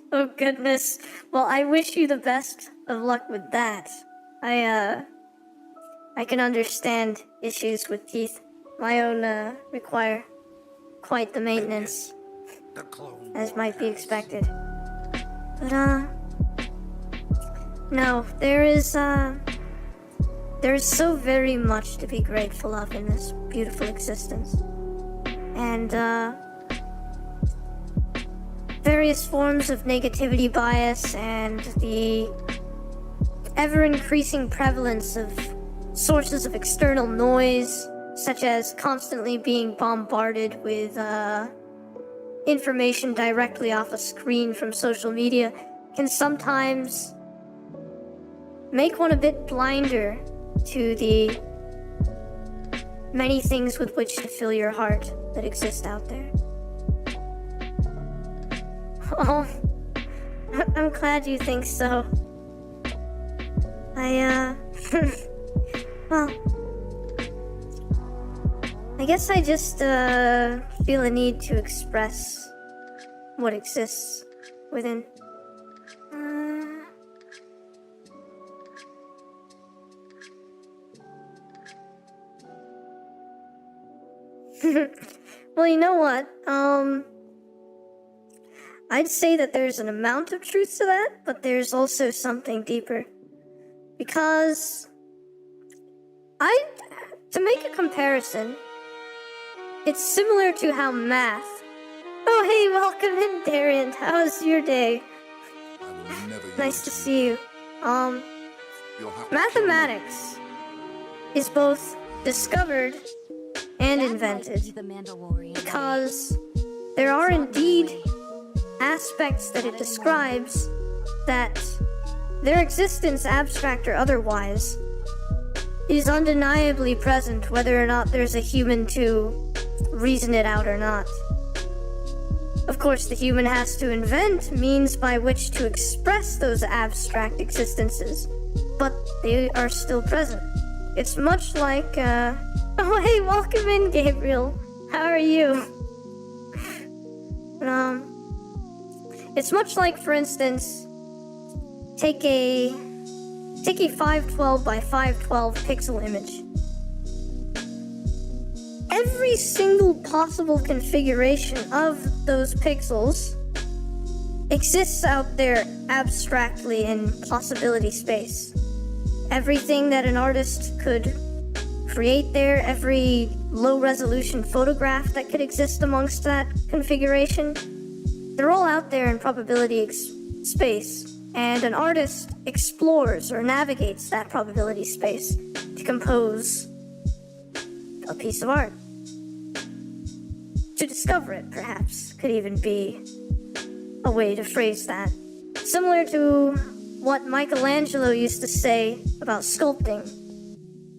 Oh goodness. Well, I wish you the best of luck with that. I can understand issues with teeth. My own require quite the maintenance, as might be expected. But no, there is There's so very much to be grateful of in this beautiful existence. And, various forms of negativity bias and the ever-increasing prevalence of sources of external noise, such as constantly being bombarded with, information directly off a screen from social media, can sometimes make one a bit blinder to the many things with which to fill your heart that exist out there. Oh, I'm glad you think so. Well, I guess I just, feel a need to express what exists within. Well, you know what? I'd say that there's an amount of truth to that, but there's also something deeper. Because to make a comparison, it's similar to how math. Oh, hey, welcome in, Darian. How's your day? I will never yield Nice to you. see you. You'll have to Mathematics is both discovered and That might invented be the Mandalorian way. because there are It's not my indeed way. aspects that it describes that their existence, abstract or otherwise, is undeniably present whether or not there's a human to reason it out or not. Of course, the human has to invent means by which to express those abstract existences, but they are still present. It's much like, oh hey, welcome in, Gabriel. How are you? It's much like, for instance, take a 512 by 512 pixel image. Every single possible configuration of those pixels exists out there abstractly in possibility space. Everything that an artist could create there, every low-resolution photograph that could exist amongst that configuration, they're all out there in probability space. And an artist explores or navigates that probability space to compose a piece of art. To discover it, perhaps, could even be a way to phrase that. Similar to what Michelangelo used to say about sculpting.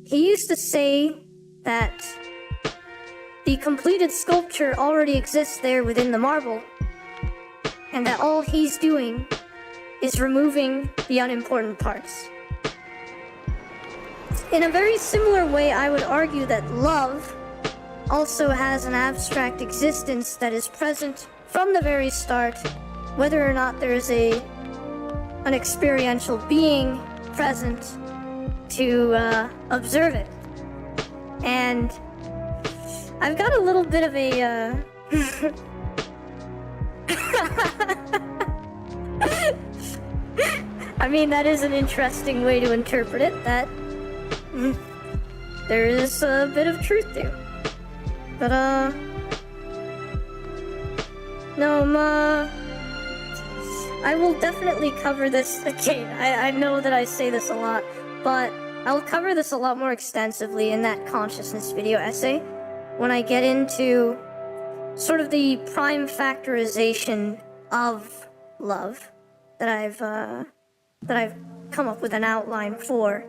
He used to say that the completed sculpture already exists there within the marble, and that all he's doing is removing the unimportant parts. In a very similar way, I would argue that love also has an abstract existence that is present from the very start, whether or not there is an experiential being present to observe it. And I've got a little bit of a I mean, that is an interesting way to interpret it, that there is a bit of truth there. But, no, I will definitely cover this again. I know that I say this a lot, but I'll cover this a lot more extensively in that consciousness video essay when I get into sort of the prime factorization of love that I've come up with an outline for.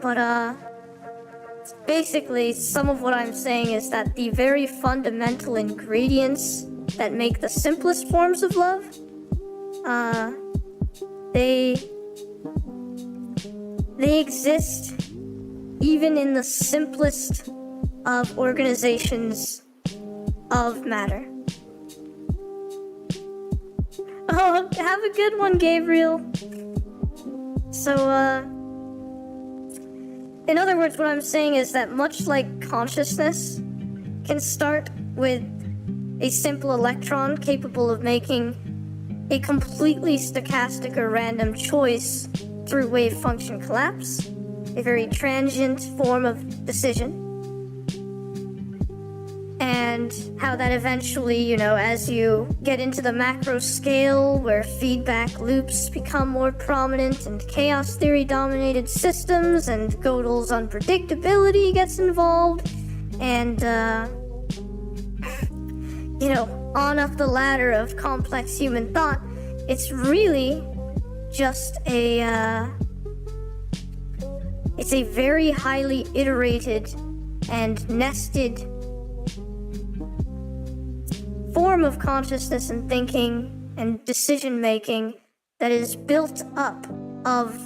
But, basically, some of what I'm saying is that the very fundamental ingredients that make the simplest forms of love, they exist even in the simplest of organizations of matter. Oh, have a good one, Gabriel. So, in other words, what I'm saying is that much like consciousness can start with a simple electron capable of making a completely stochastic or random choice through wave function collapse, a very transient form of decision. And how that eventually, as you get into the macro scale where feedback loops become more prominent and chaos theory dominated systems and Gödel's unpredictability gets involved, and, on up the ladder of complex human thought, it's really just it's a very highly iterated and nested form of consciousness and thinking and decision making that is built up of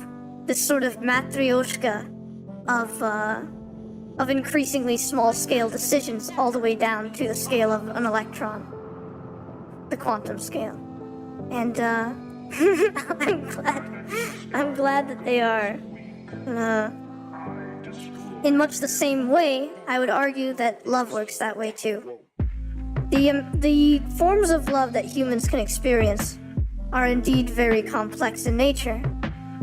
this sort of matryoshka of increasingly small scale decisions all the way down to the scale of an electron, the quantum scale. And I'm glad that they are in much the same way. I would argue that love works that way too. The forms of love that humans can experience are indeed very complex in nature,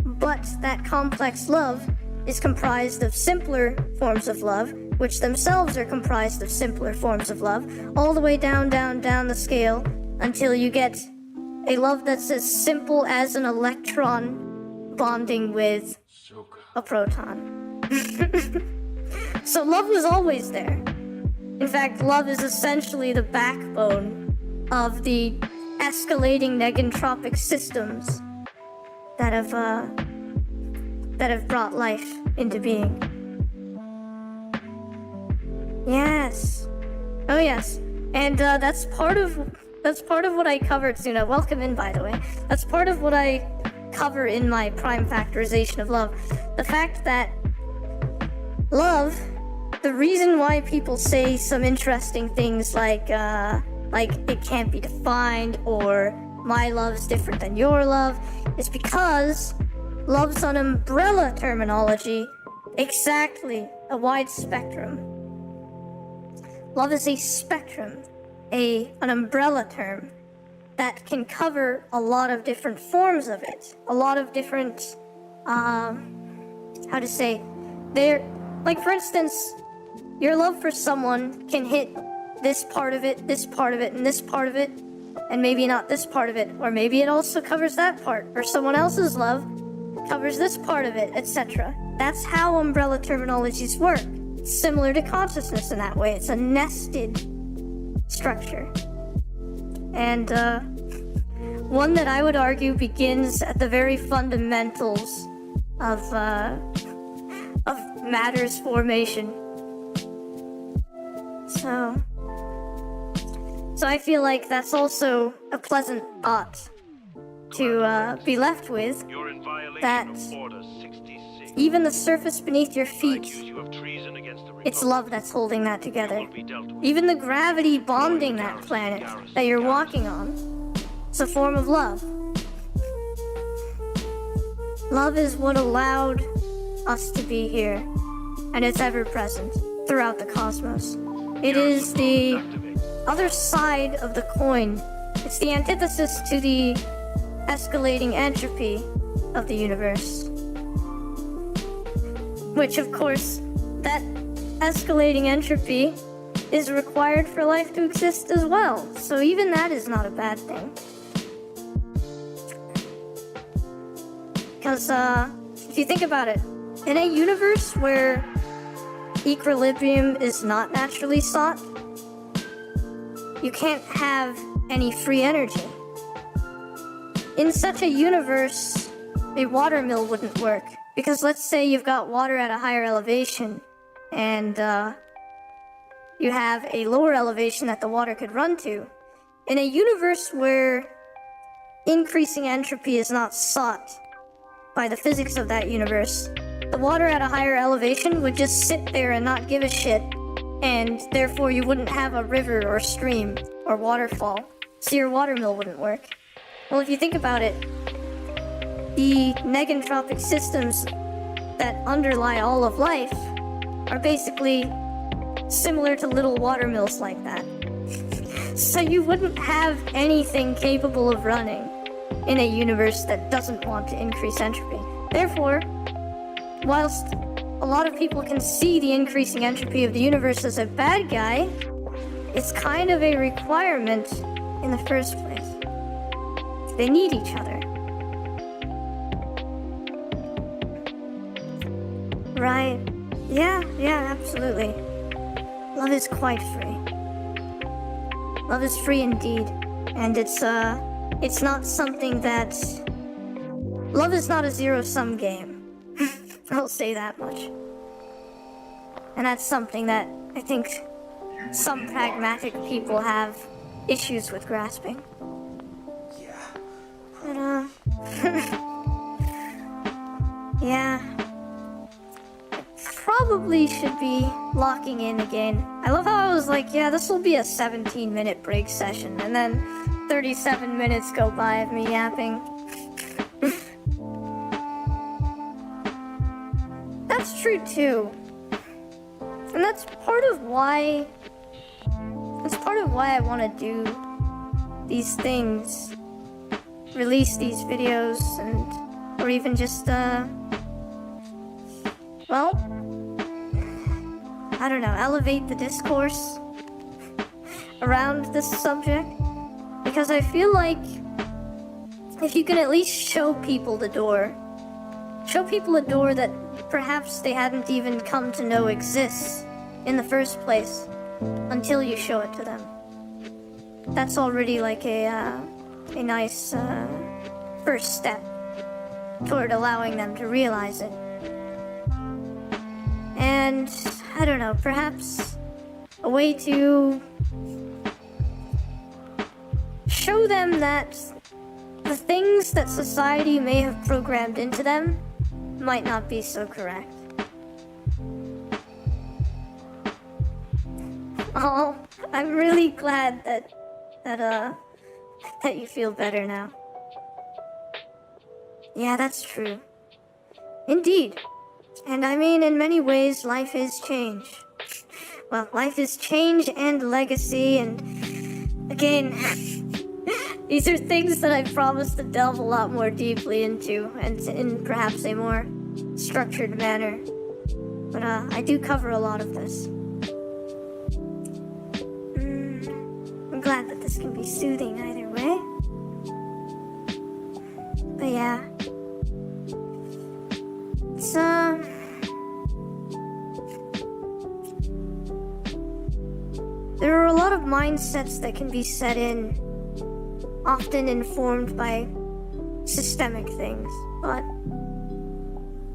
but that complex love is comprised of simpler forms of love, which themselves are comprised of simpler forms of love, all the way down the scale until you get a love that's as simple as an electron bonding with a proton. So love was always there. In fact, love is essentially the backbone of the escalating negentropic systems that have brought life into being. Yes. Oh yes. And that's part of what I covered, Suna. Welcome in, by the way. That's part of what I cover in my prime factorization of love. The fact that love, the reason why people say some interesting things like it can't be defined or my love's different than your love is because love's an umbrella terminology, exactly, a wide spectrum. Love is a spectrum, an umbrella term that can cover a lot of different forms of it, a lot of different, like for instance, your love for someone can hit this part of it, and this part of it, and maybe not this part of it, or maybe it also covers that part, or someone else's love covers this part of it, etc. That's how umbrella terminologies work. It's similar to consciousness in that way. It's a nested structure. And one that I would argue begins at the very fundamentals of matter's formation. So I feel like that's also a pleasant thought to be left with, that even the surface beneath your feet, it's love that's holding that together. Even the gravity bonding that planet that you're walking on, it's a form of love. Love is what allowed us to be here, and it's ever present throughout the cosmos. It is the other side of the coin. It's the antithesis to the escalating entropy of the universe. Which, of course, that escalating entropy is required for life to exist as well. So even that is not a bad thing. Because, if you think about it, in a universe where equilibrium is not naturally sought, you can't have any free energy. In such a universe, a water mill wouldn't work. Because let's say you've got water at a higher elevation, and you have a lower elevation that the water could run to. In a universe where increasing entropy is not sought by the physics of that universe, the water at a higher elevation would just sit there and not give a shit, and therefore you wouldn't have a river or stream or waterfall, so your water mill wouldn't work. Well, if you think about it, the negentropic systems that underlie all of life are basically similar to little water mills like that. So you wouldn't have anything capable of running in a universe that doesn't want to increase entropy. Therefore, whilst a lot of people can see the increasing entropy of the universe as a bad guy, it's kind of a requirement in the first place. They need each other. Right. Yeah, absolutely. Love is quite free. Love is free indeed. And it's not something that... Love is not a zero-sum game. I'll say that much. And that's something that I think some pragmatic people have issues with grasping. Yeah. But, yeah. Probably should be locking in again. I love how I was like, yeah, this will be a 17-minute break session, and then 37 minutes go by of me yapping. That's true too. And that's part of why I want to do these things. Release these videos or even just well, I don't know, elevate the discourse around this subject. Because I feel like if you can at least show people a door that perhaps they hadn't even come to know exists in the first place until you show it to them. That's already like a nice first step toward allowing them to realize it. And, I don't know, perhaps a way to show them that the things that society may have programmed into them might not be so correct. Oh, I'm really glad that you feel better now. Yeah, that's true. Indeed. And I mean, in many ways, life is change. Well, life is change and legacy, and again, these are things that I promise to delve a lot more deeply into, and in perhaps a more structured manner. But I do cover a lot of this. I'm glad that this can be soothing either way. But yeah. It's, there are a lot of mindsets that can be set in, often informed by systemic things, but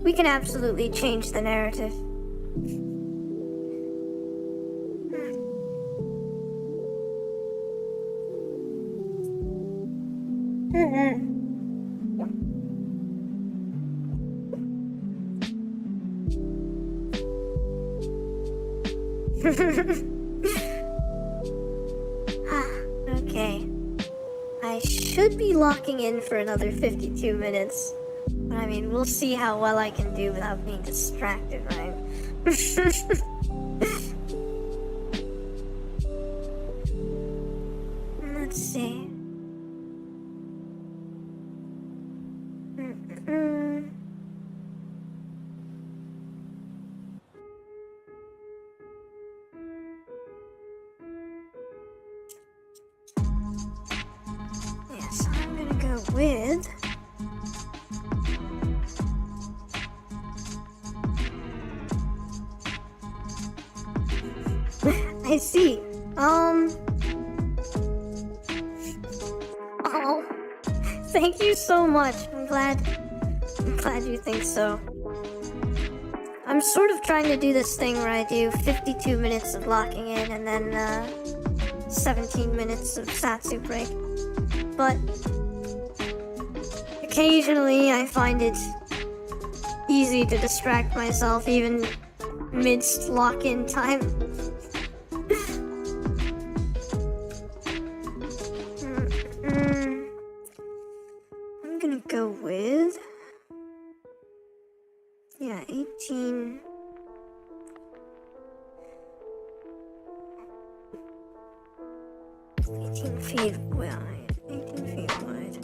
we can absolutely change the narrative. Okay. I should be locking in for another 52 minutes. But I mean, we'll see how well I can do without being distracted, right? Let's see. Yes, I'm gonna go with... I see. Oh, thank you so much. I'm glad you think so. I'm sort of trying to do this thing where I do 52 minutes of locking in and then 17 minutes of Zatsu break. But occasionally I find it easy to distract myself even midst lock-in time. I'm gonna go with... yeah, 18... 18 feet wide. 18 feet wide.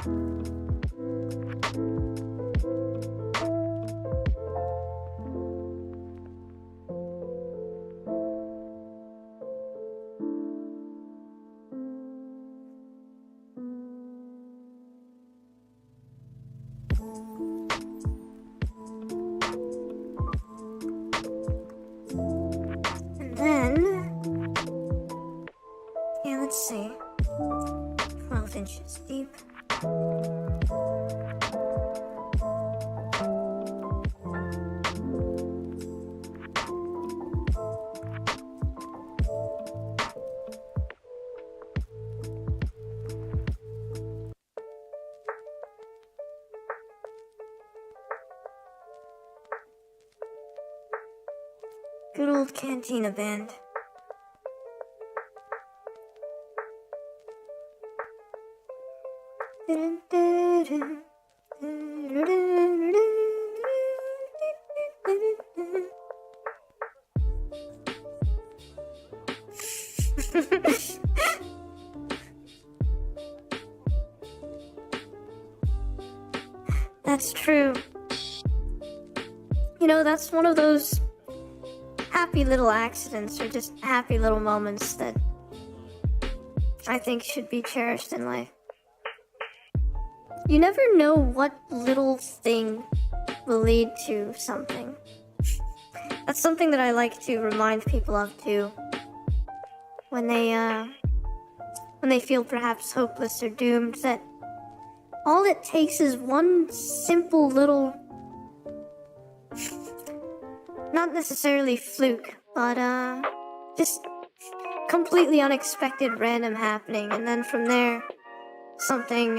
And then, yeah, let's see. 12 inches deep. Good old Cantina Band. That's true. You know, that's one of those happy little accidents or just happy little moments that I think should be cherished in life. You never know what little thing will lead to something. That's something that I like to remind people of too. When they feel perhaps hopeless or doomed, that all it takes is one simple little, not necessarily fluke, but just completely unexpected random happening, and then from there, something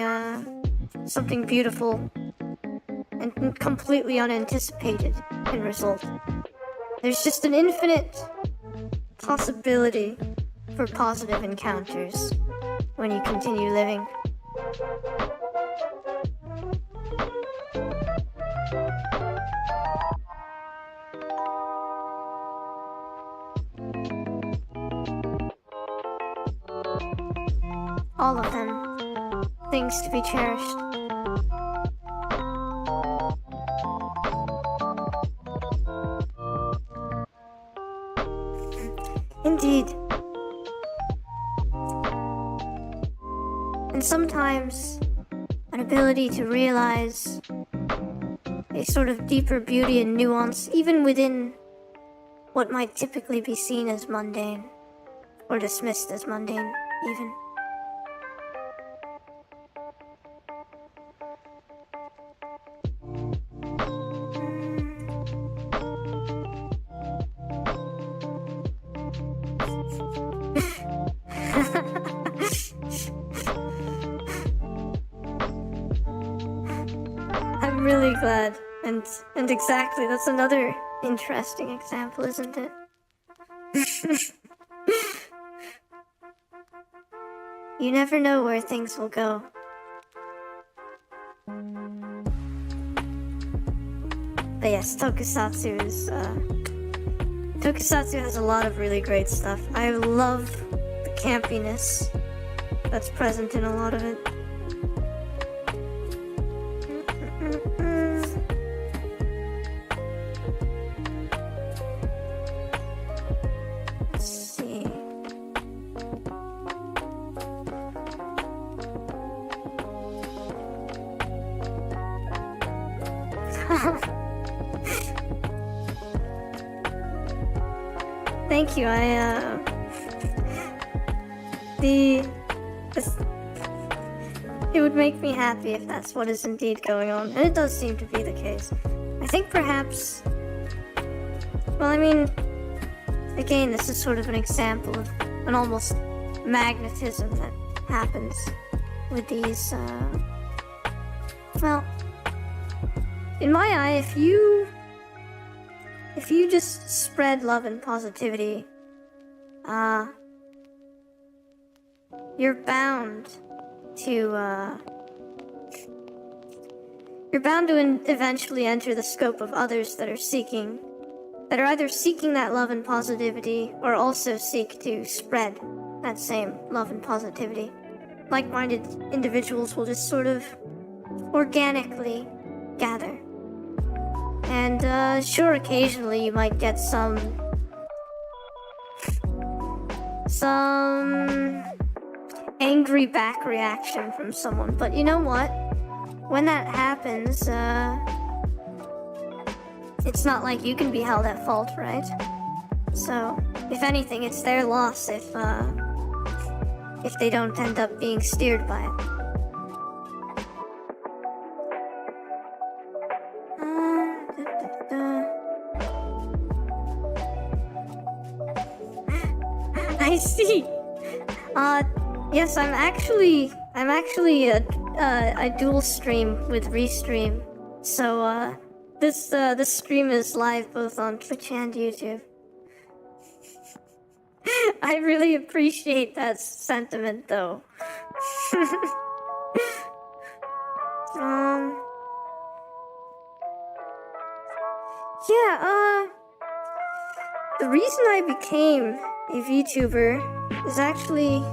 beautiful and completely unanticipated can result. There's just an infinite possibility for positive encounters when you continue living. All of them, things to be cherished. Indeed. And sometimes an ability to realize a sort of deeper beauty and nuance, even within what might typically be seen as mundane, or dismissed as mundane, even. I'm really glad, and exactly, that's another interesting example, isn't it? You never know where things will go. But yes, Tokusatsu is, Tokusatsu has a lot of really great stuff. I love the campiness that's present in a lot of it. Let's see. Thank you. It would make me happy if that's what is indeed going on, and it does seem to be the case. I think perhaps, well, I mean, again, this is sort of an example of an almost magnetism that happens with these, well, in my eye, if you just spread love and positivity, you're bound to eventually enter the scope of others that are either seeking that love and positivity or also seek to spread that same love and positivity. like-minded individuals will just sort of organically gather. And sure, occasionally you might get some angry back reaction from someone, but you know what? When that happens, it's not like you can be held at fault, right? So, if anything, it's their loss if they don't end up being steered by it. I see. Yes, I'm actually I dual stream with Restream, so this stream is live both on Twitch and YouTube. I really appreciate that sentiment, though. Yeah, the reason I became a VTuber is actually...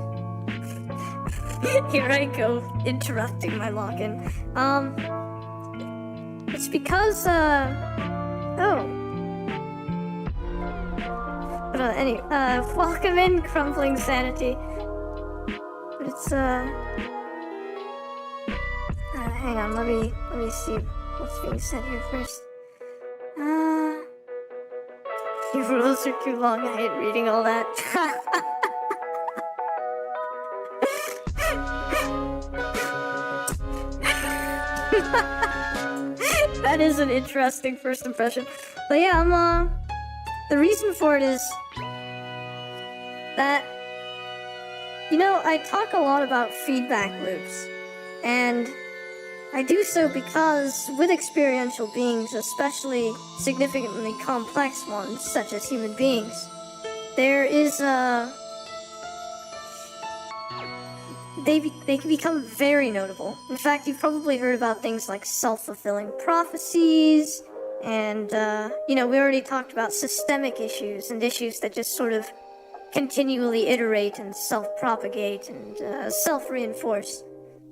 Here I go, interrupting my login. It's because, But anyway, welcome in, Crumbling Sanity. But it's, hang on, let me see what's being said here first. Your rules are too long, I hate reading all that. That is an interesting first impression. But yeah, the reason for it is that, you know, I talk a lot about feedback loops, and I do so because with experiential beings, especially significantly complex ones, such as human beings, there is they can become very notable. In fact, you've probably heard about things like self-fulfilling prophecies, and, you know, we already talked about systemic issues and issues that just sort of continually iterate and self-propagate and self-reinforce.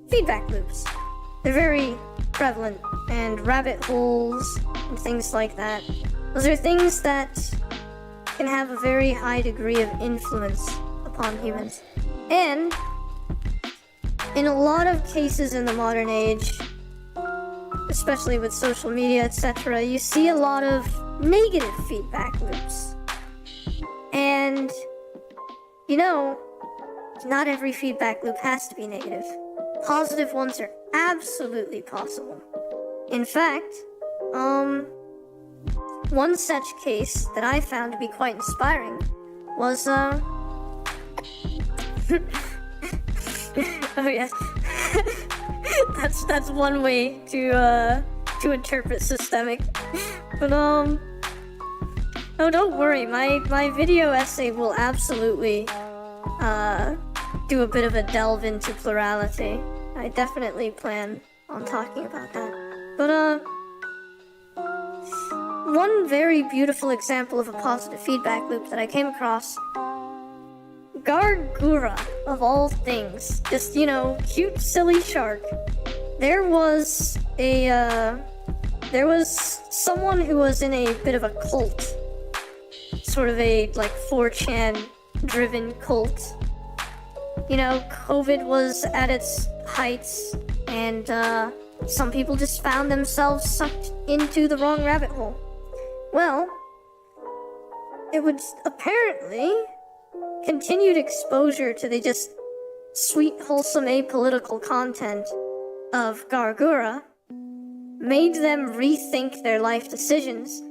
Feedback loops. They're very prevalent, and rabbit holes and things like that. Those are things that can have a very high degree of influence upon humans. And in a lot of cases in the modern age, especially with social media, etc., you see a lot of negative feedback loops. And, you know, not every feedback loop has to be negative. Positive ones are absolutely possible. In fact, one such case that I found to be quite inspiring was, oh yeah, that's one way to interpret systemic. But oh, don't worry, my video essay will absolutely do a bit of a delve into plurality. I definitely plan on talking about that. But one very beautiful example of a positive feedback loop that I came across, Gargura, of all things, just, you know, cute, silly shark. There was someone who was in a bit of a cult. Sort of a, like, 4chan-driven cult. You know, COVID was at its heights, and, some people just found themselves sucked into the wrong rabbit hole. Well, it would apparently continued exposure to the just sweet, wholesome, apolitical content of Gargura made them rethink their life decisions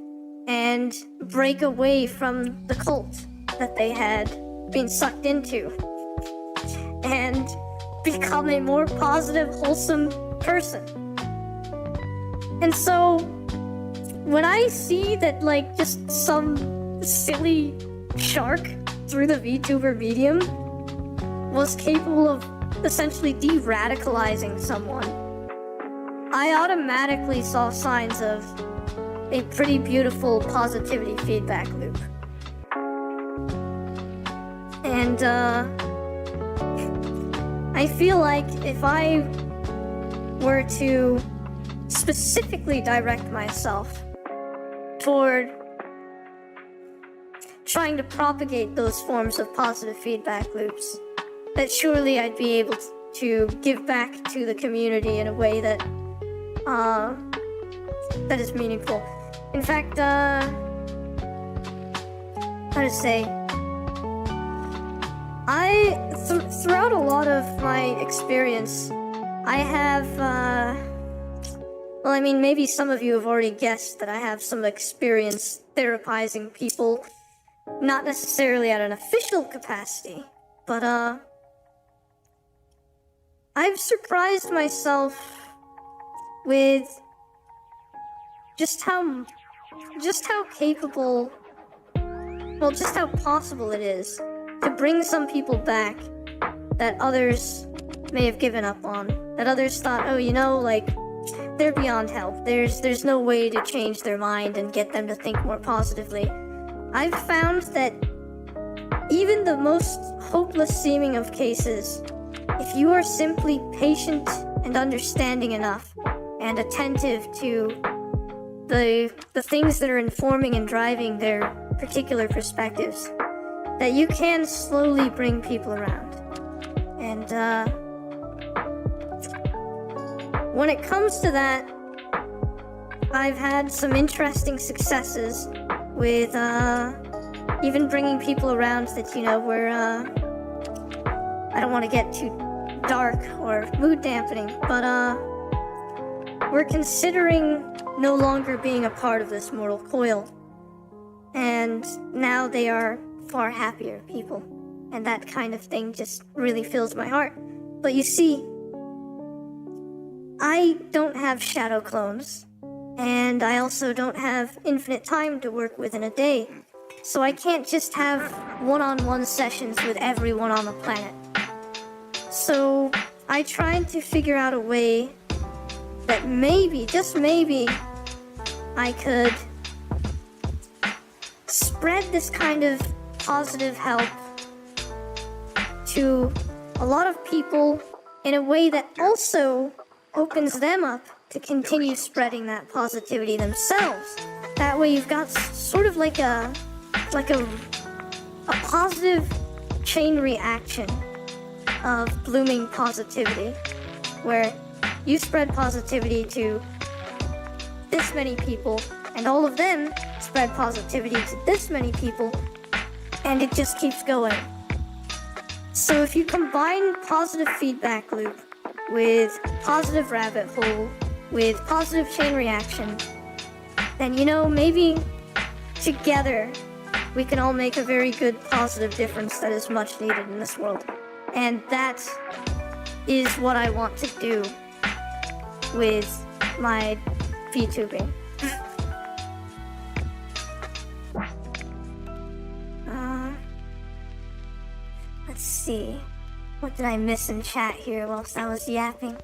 and break away from the cult that they had been sucked into and become a more positive, wholesome person. And so when I see that, like, just some silly shark through the VTuber medium was capable of essentially de-radicalizing someone, I automatically saw signs of a pretty beautiful positivity feedback loop. And, I feel like if I were to specifically direct myself toward trying to propagate those forms of positive feedback loops, that surely I'd be able to give back to the community in a way that that is meaningful. In fact, how to say, throughout a lot of my experience, I have, well, I mean, maybe some of you have already guessed that I have some experience therapizing people, not necessarily at an official capacity, but, I've surprised myself with just how capable, well, just how possible it is to bring some people back that others may have given up on, that others thought, oh, you know, like, they're beyond help. There's no way to change their mind and get them to think more positively. I've found that even the most hopeless seeming of cases, if you are simply patient and understanding enough and attentive to the things that are informing and driving their particular perspectives, that you can slowly bring people around. And when it comes to that, I've had some interesting successes with even bringing people around that, you know, were, I don't want to get too dark or mood dampening, but we're considering no longer being a part of this mortal coil. And now they are far happier people. And that kind of thing just really fills my heart. But you see, I don't have shadow clones, and I also don't have infinite time to work with in a day. So I can't just have one-on-one sessions with everyone on the planet. So I tried to figure out a way that maybe, just maybe, I could spread this kind of positive help to a lot of people in a way that also opens them up to continue spreading that positivity themselves. That way you've got sort of like a positive chain reaction of blooming positivity, where you spread positivity to this many people, and all of them spread positivity to this many people, and it just keeps going. So if you combine positive feedback loop with positive rabbit hole, with positive chain reaction, then, you know, maybe together we can all make a very good positive difference that is much needed in this world. And that is what I want to do with my VTubing. Let's see. What did I miss in chat here whilst I was yapping?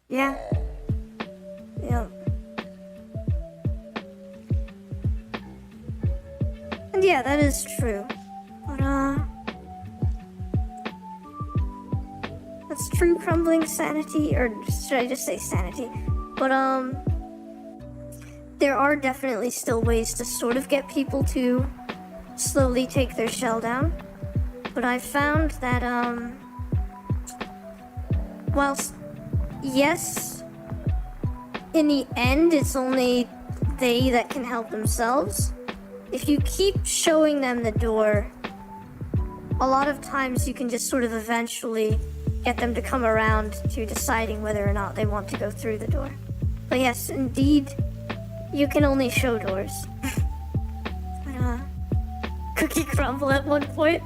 Yeah. Yep. And yeah, that is true. But, that's true crumbling sanity, or should I just say sanity? But, there are definitely still ways to sort of get people to slowly take their shell down. But I found that, whilst, yes, in the end, it's only they that can help themselves. If you keep showing them the door, a lot of times you can just sort of eventually get them to come around to deciding whether or not they want to go through the door. But yes, indeed, you can only show doors. But, cookie crumble at one point.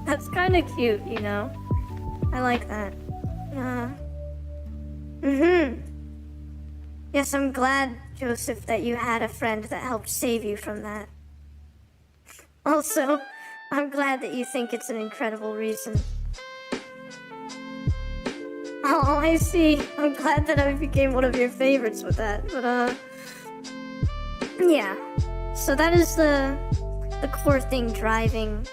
That's kind of cute, you know? I like that. Yes, I'm glad, Joseph, that you had a friend that helped save you from that. Also, I'm glad that you think it's an incredible reason. Oh, I see. I'm glad that I became one of your favorites with that. But, yeah. So that is the core thing driving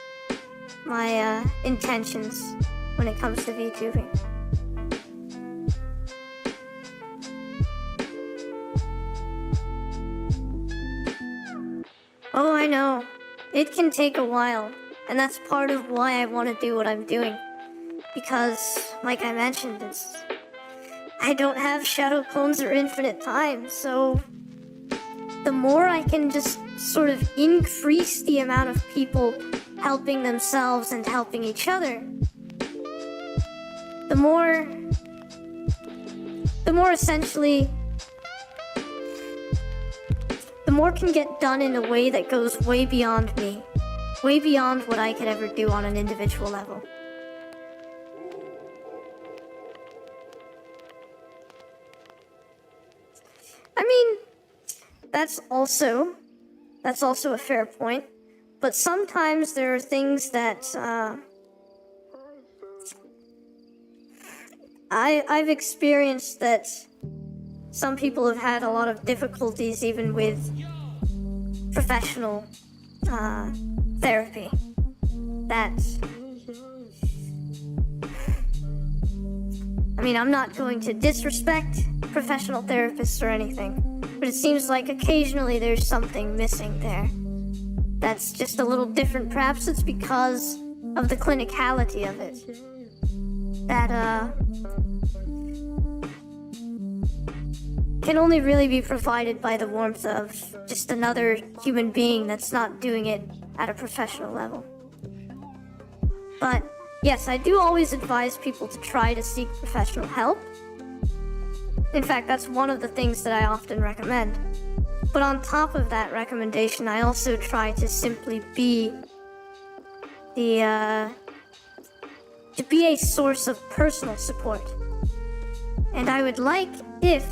my, intentions when it comes to VTubing. Oh, I know. It can take a while, and that's part of why I want to do what I'm doing. Because, like I mentioned, I don't have shadow clones or infinite time, so the more I can just sort of increase the amount of people helping themselves and helping each other, the more essentially, the more can get done in a way that goes way beyond me, way beyond what I could ever do on an individual level. I mean, that's also a fair point, but sometimes there are things that, I've experienced that some people have had a lot of difficulties even with professional, therapy. I mean, I'm not going to disrespect professional therapists or anything, but it seems like occasionally there's something missing there. That's just a little different. Perhaps it's because of the clinicality of it. That, can only really be provided by the warmth of just another human being that's not doing it at a professional level. But yes, I do always advise people to try to seek professional help. In fact, that's one of the things that I often recommend. But on top of that recommendation, I also try to simply be to be a source of personal support. And I would like if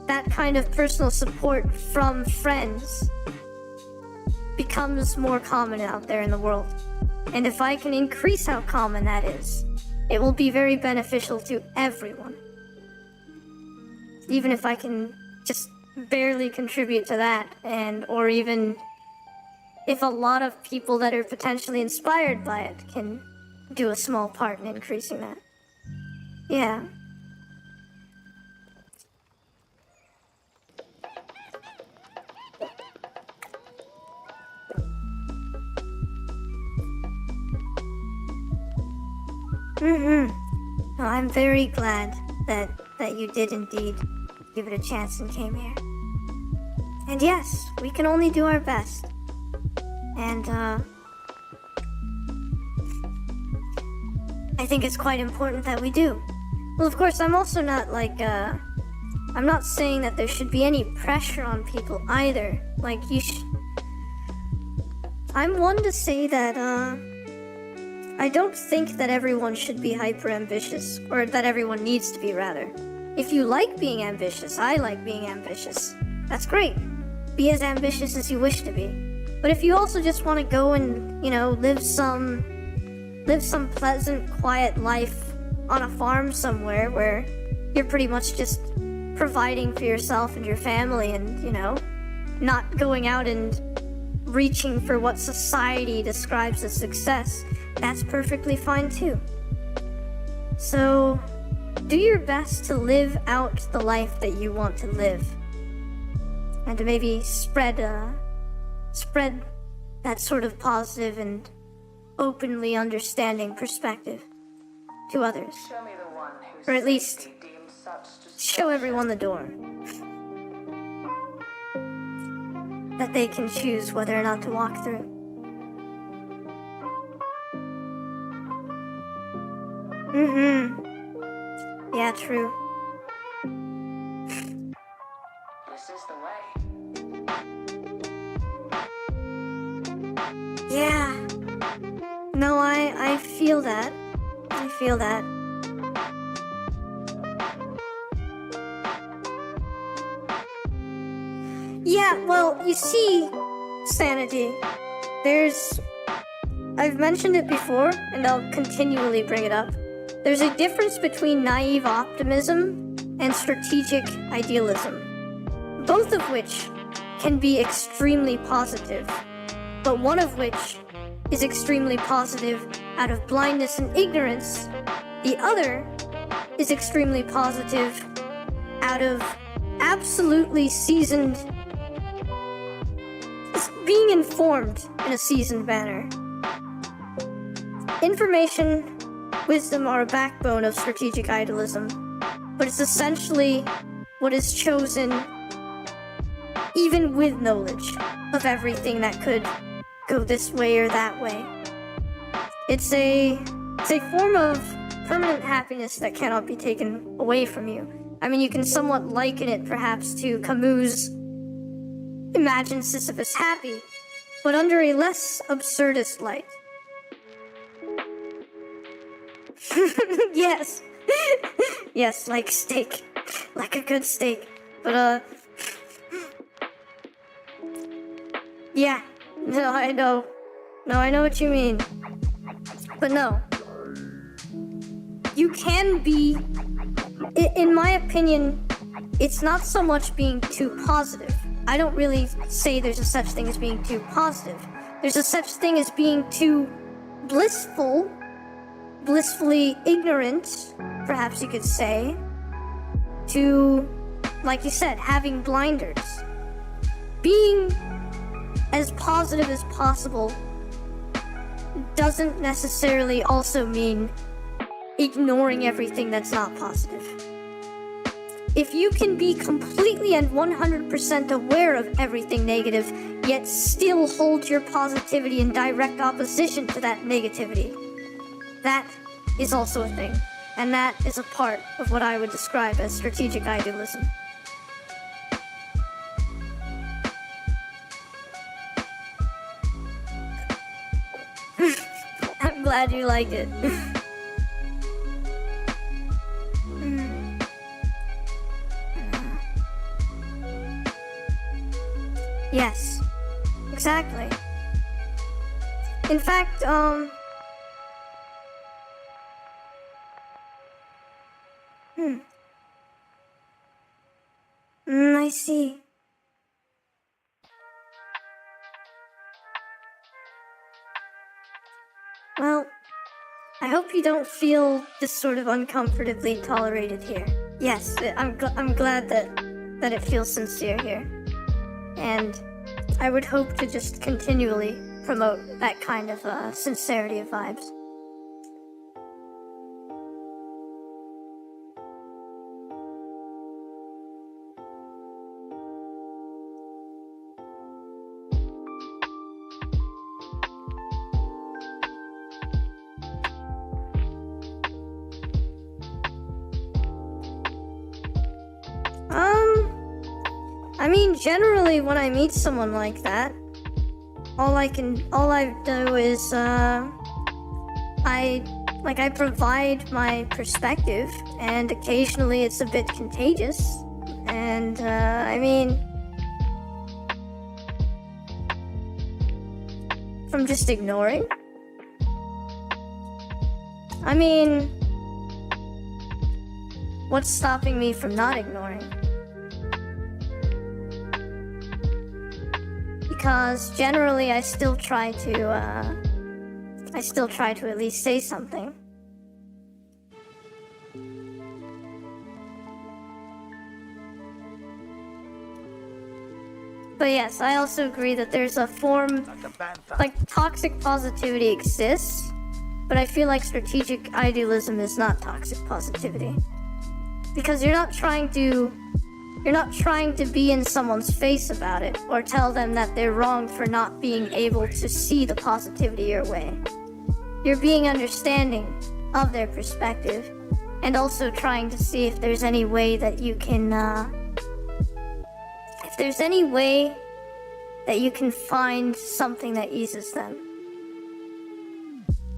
that kind of personal support from friends becomes more common out there in the world. And if I can increase how common that is, it will be very beneficial to everyone. Even if I can just barely contribute to that, or even if a lot of people that are potentially inspired by it can do a small part in increasing that. Yeah. Well, I'm very glad that you did indeed give it a chance and came here. And yes, we can only do our best. And, I think it's quite important that we do. Well, of course, I'm also not like, I'm not saying that there should be any pressure on people either. Like, I'm one to say that, I don't think that everyone should be hyper ambitious, or that everyone needs to be, rather. If you like being ambitious, I like being ambitious. That's great. Be as ambitious as you wish to be. But if you also just want to go and, live some pleasant, quiet life on a farm somewhere where you're pretty much just providing for yourself and your family and, not going out and reaching for what society describes as success, that's perfectly fine too. So, do your best to live out the life that you want to live. And to maybe spread that sort of positive and openly understanding perspective to others. Or at least, show everyone the door. That they can choose whether or not to walk through. Yeah, true. This is the way. Yeah. No, I feel that. I feel that. Yeah, well, you see, Sanity, I've mentioned it before, and I'll continually bring it up. There's a difference between naive optimism and strategic idealism, both of which can be extremely positive, but one of which is extremely positive out of blindness and ignorance. The other is extremely positive out of absolutely seasoned, being informed in a seasoned manner. Information, wisdom are a backbone of strategic idealism, but it's essentially what is chosen even with knowledge of everything that could go this way or that way. It's a form of permanent happiness that cannot be taken away from you. I mean, you can somewhat liken it perhaps to Camus' Imagine Sisyphus happy, but under a less absurdist light. Yes. Yes, like steak. Like a good steak. But, yeah. No, I know. No, I know what you mean. But no. You can be... In my opinion, it's not so much being too positive. I don't really say there's a such thing as being too positive. There's a such thing as being too blissful, blissfully ignorant, perhaps you could say, to, like you said, having blinders. Being as positive as possible doesn't necessarily also mean ignoring everything that's not positive. If you can be completely and 100% aware of everything negative, yet still hold your positivity in direct opposition to that negativity, that is also a thing. And that is a part of what I would describe as strategic idealism. I'm glad you like it. Yes, exactly. In fact, I see. Well, I hope you don't feel this sort of uncomfortably tolerated here. Yes, I'm glad that it feels sincere here. And I would hope to just continually promote that kind of sincerity of vibes. I mean, generally when I meet someone like that, all I do is, I provide my perspective, and occasionally it's a bit contagious, and, I mean, from just ignoring? I mean, what's stopping me from not ignoring? Because generally I still try to at least say something. But yes, I also agree that there's a form, like toxic positivity exists, but I feel like strategic idealism is not toxic positivity. Because you're not trying to be in someone's face about it, or tell them that they're wrong for not being able to see the positivity your way. You're being understanding of their perspective, and also trying to see if there's any way that you can, find something that eases them.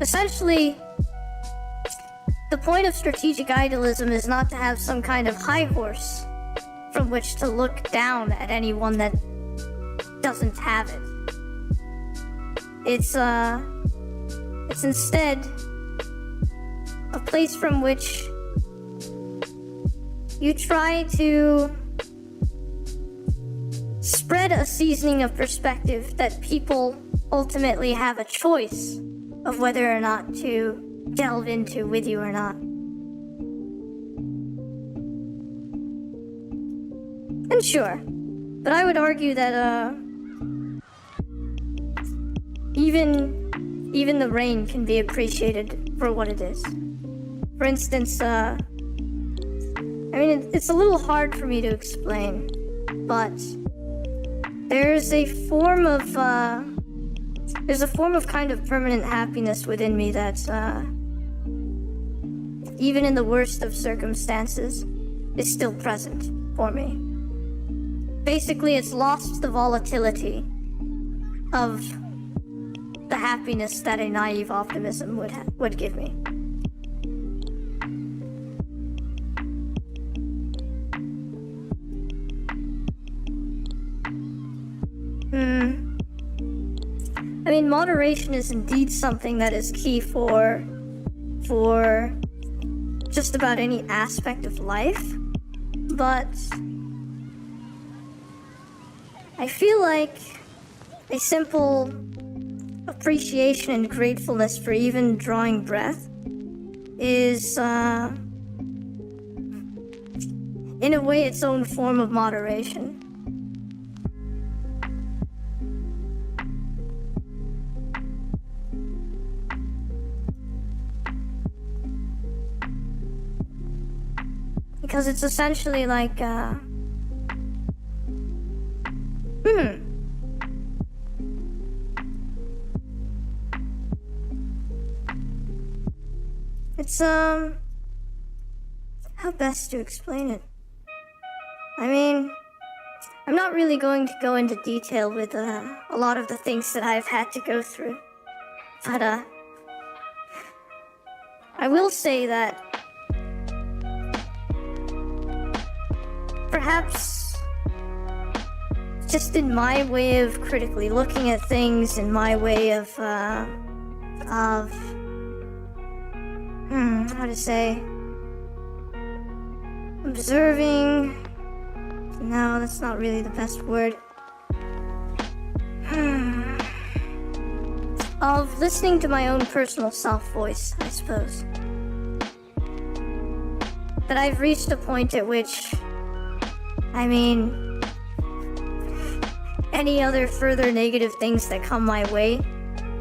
Essentially, the point of strategic idealism is not to have some kind of high horse from which to look down at anyone that doesn't have it. It's instead a place from which you try to spread a seasoning of perspective that people ultimately have a choice of whether or not to delve into with you or not. And sure, but I would argue that even the rain can be appreciated for what it is. For instance, I mean, it's a little hard for me to explain, but there's a form of kind of permanent happiness within me that's even in the worst of circumstances is still present for me. Basically, it's lost the volatility of the happiness that a naive optimism would give me. I mean, moderation is indeed something that is key for just about any aspect of life, but I feel like a simple appreciation and gratefulness for even drawing breath is, in a way, its own form of moderation. Because it's essentially like, It's, how best to explain it? I mean, I'm not really going to go into detail with, a lot of the things that I've had to go through. But, I will say that perhaps just in my way of critically looking at things, in my way of how to say, observing, no, that's not really the best word, of listening to my own personal self-voice, I suppose, that I've reached a point at which, I mean, any other further negative things that come my way,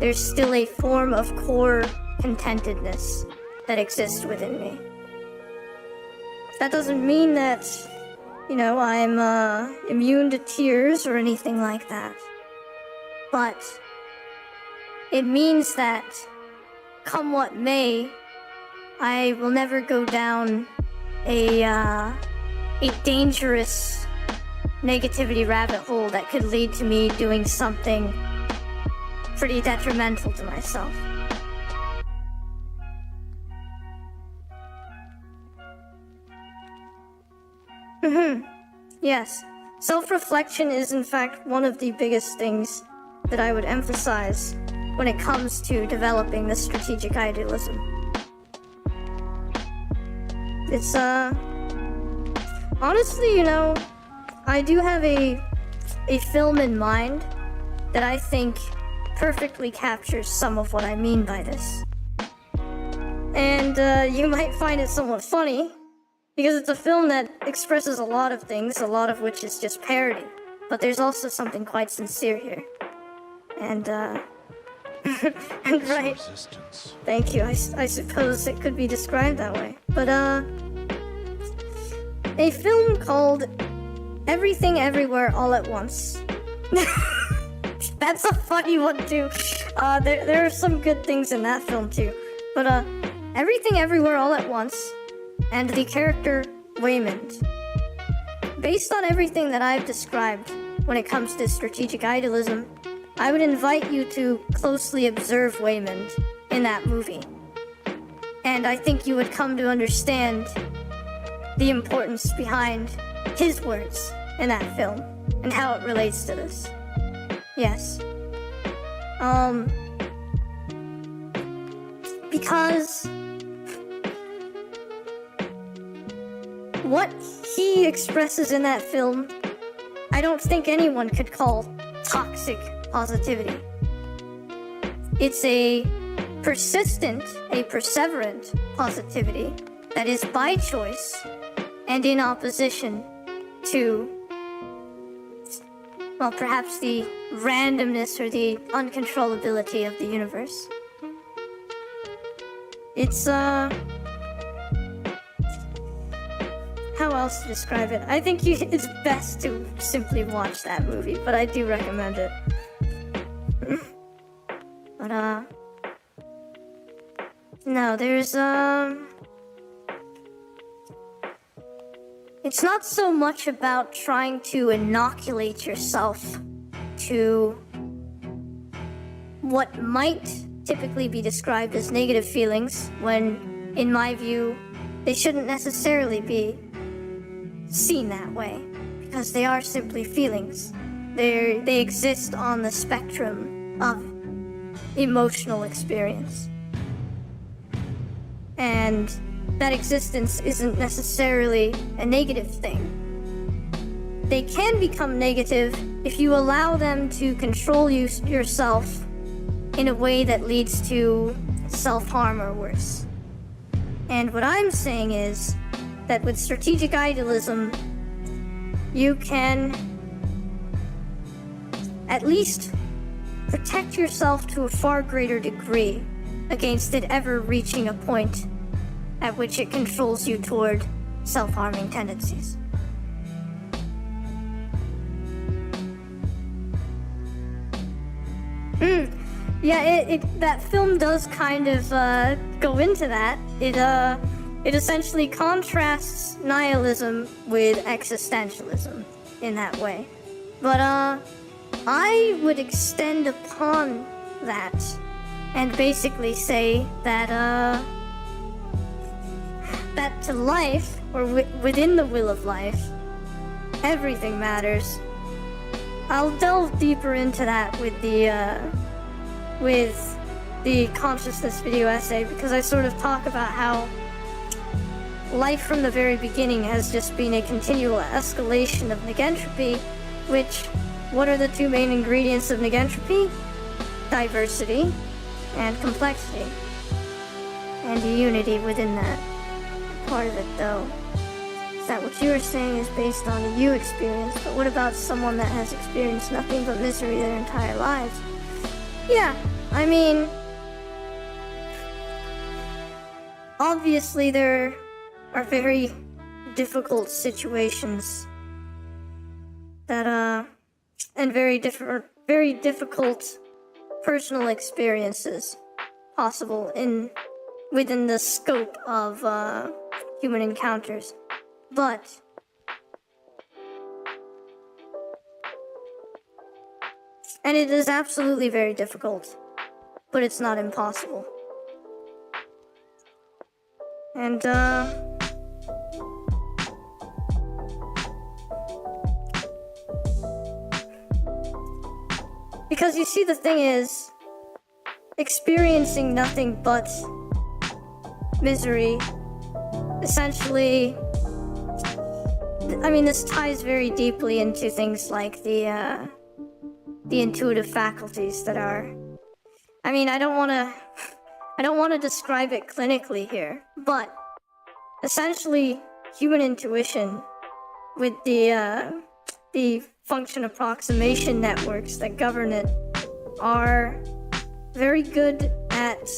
there's still a form of core contentedness that exists within me. That doesn't mean that, you know, I'm immune to tears or anything like that. But it means that, come what may, I will never go down a dangerous negativity rabbit hole that could lead to me doing something pretty detrimental to myself. Yes, self-reflection is in fact one of the biggest things that I would emphasize when it comes to developing this strategic idealism. It's, honestly, you know, I do have a film in mind that I think perfectly captures some of what I mean by this. And, you might find it somewhat funny, because it's a film that expresses a lot of things, a lot of which is just parody. But there's also something quite sincere here. And, and right. Resistance. Thank you, I suppose it could be described that way. But, a film called Everything Everywhere All at Once. That's a funny one, too. There are some good things in that film, too. But, Everything Everywhere All at Once, and the character Waymond. Based on everything that I've described when it comes to strategic idealism, I would invite you to closely observe Waymond in that movie. And I think you would come to understand the importance behind his words in that film and how it relates to this. Yes. Because what he expresses in that film, I don't think anyone could call toxic positivity. It's a persistent, a perseverant positivity that is by choice and in opposition to, well, perhaps the randomness or the uncontrollability of the universe. It's, how else to describe it? I think it's best to simply watch that movie, but I do recommend it. But, no, there's, it's not so much about trying to inoculate yourself to what might typically be described as negative feelings, when, in my view, they shouldn't necessarily be seen that way, because they are simply feelings. They exist on the spectrum of emotional experience. And that existence isn't necessarily a negative thing. They can become negative if you allow them to control yourself in a way that leads to self-harm or worse. And what I'm saying is that with strategic idealism, you can at least protect yourself to a far greater degree against it ever reaching a point at which it controls you toward self-harming tendencies. Yeah, that film does kind of go into that. It essentially contrasts nihilism with existentialism in that way. But I would extend upon that and basically say that that to life, or within the will of life, everything matters. I'll delve deeper into that with the consciousness video essay, because I sort of talk about how life from the very beginning has just been a continual escalation of negentropy, which, what are the two main ingredients of negentropy? Diversity and complexity, and unity within that. Part of it, though, is that what you were saying is based on a you experience, but what about someone that has experienced nothing but misery their entire lives? Yeah, I mean, obviously there are very difficult situations that, and very difficult personal experiences possible within the scope of, human encounters. But and it is absolutely very difficult, but it's not impossible. And because you see, the thing is, experiencing nothing but misery, essentially, I mean, this ties very deeply into things like the intuitive faculties that are, I mean, I don't want to describe it clinically here, but essentially human intuition with the function approximation networks that govern it are very good at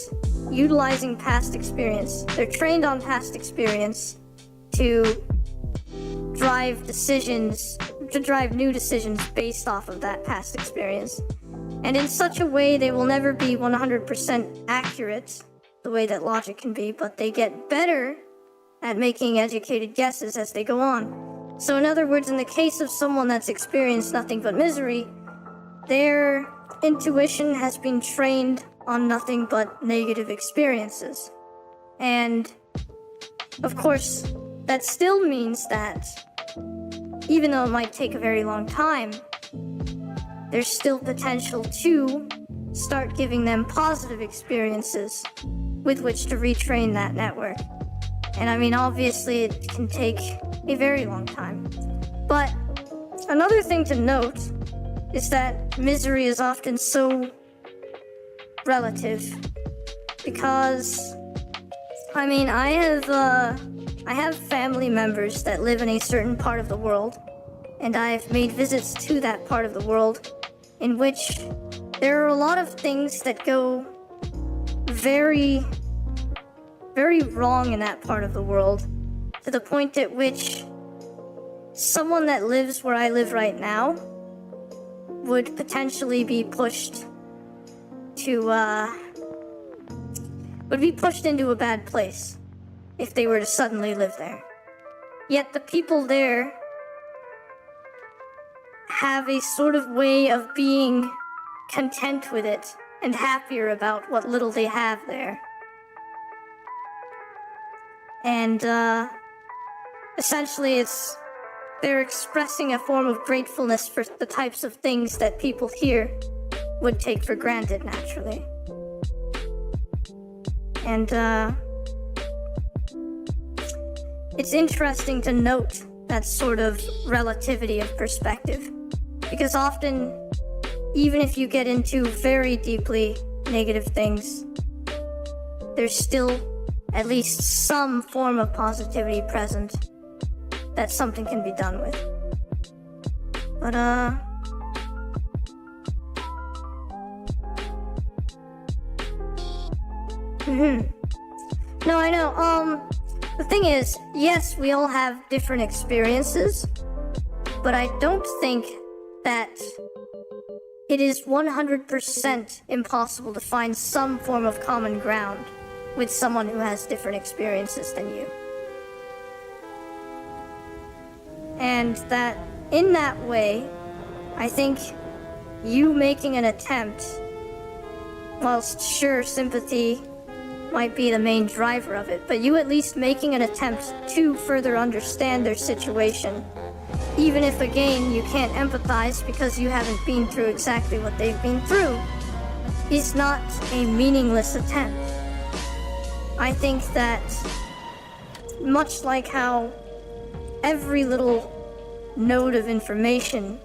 utilizing past experience. They're trained on past experience to drive new decisions based off of that past experience. And in such a way, they will never be 100% accurate, the way that logic can be, but they get better at making educated guesses as they go on. So in other words, in the case of someone that's experienced nothing but misery, their intuition has been trained on nothing but negative experiences. And of course, that still means that even though it might take a very long time, there's still potential to start giving them positive experiences with which to retrain that network. And I mean, obviously it a very long time. But another thing to note is that misery is often so relative, because I mean, I have family members that live in a certain part of the world, and I've made visits to that part of the world in which there are a lot of things that go very, very wrong in that part of the world, to the point at which someone that lives where I live right now would potentially be pushed to, would be pushed into a bad place if they were to suddenly live there. Yet the people there have a sort of way of being content with it and happier about what little they have there. And, essentially they're expressing a form of gratefulness for the types of things that people here would take for granted naturally. And, it's interesting to note that sort of relativity of perspective, because often, even if you get into very deeply negative things, there's still at least some form of positivity present that something can be done with. But, No, I know, the thing is, yes, we all have different experiences, but I don't think that it is 100% impossible to find some form of common ground with someone who has different experiences than you. And that, in that way, I think you making an attempt, whilst sure sympathy might be the main driver of it, but you at least making an attempt to further understand their situation, even if again you can't empathize because you haven't been through exactly what they've been through, is not a meaningless attempt. I think that, much like how every little node of information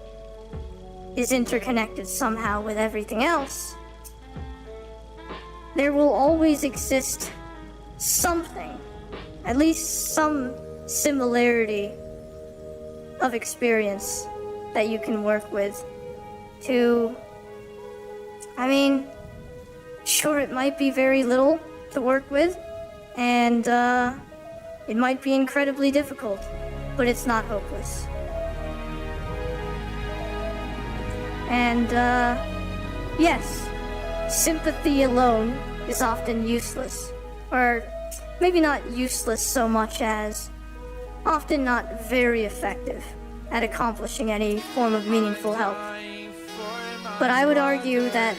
is interconnected somehow with everything else, there will always exist something, at least some similarity of experience that you can work with to, I mean, sure, it might be very little to work with, and it might be incredibly difficult, but it's not hopeless. And, yes, sympathy alone is often useless, or maybe not useless so much as often not very effective at accomplishing any form of meaningful help. But I would argue that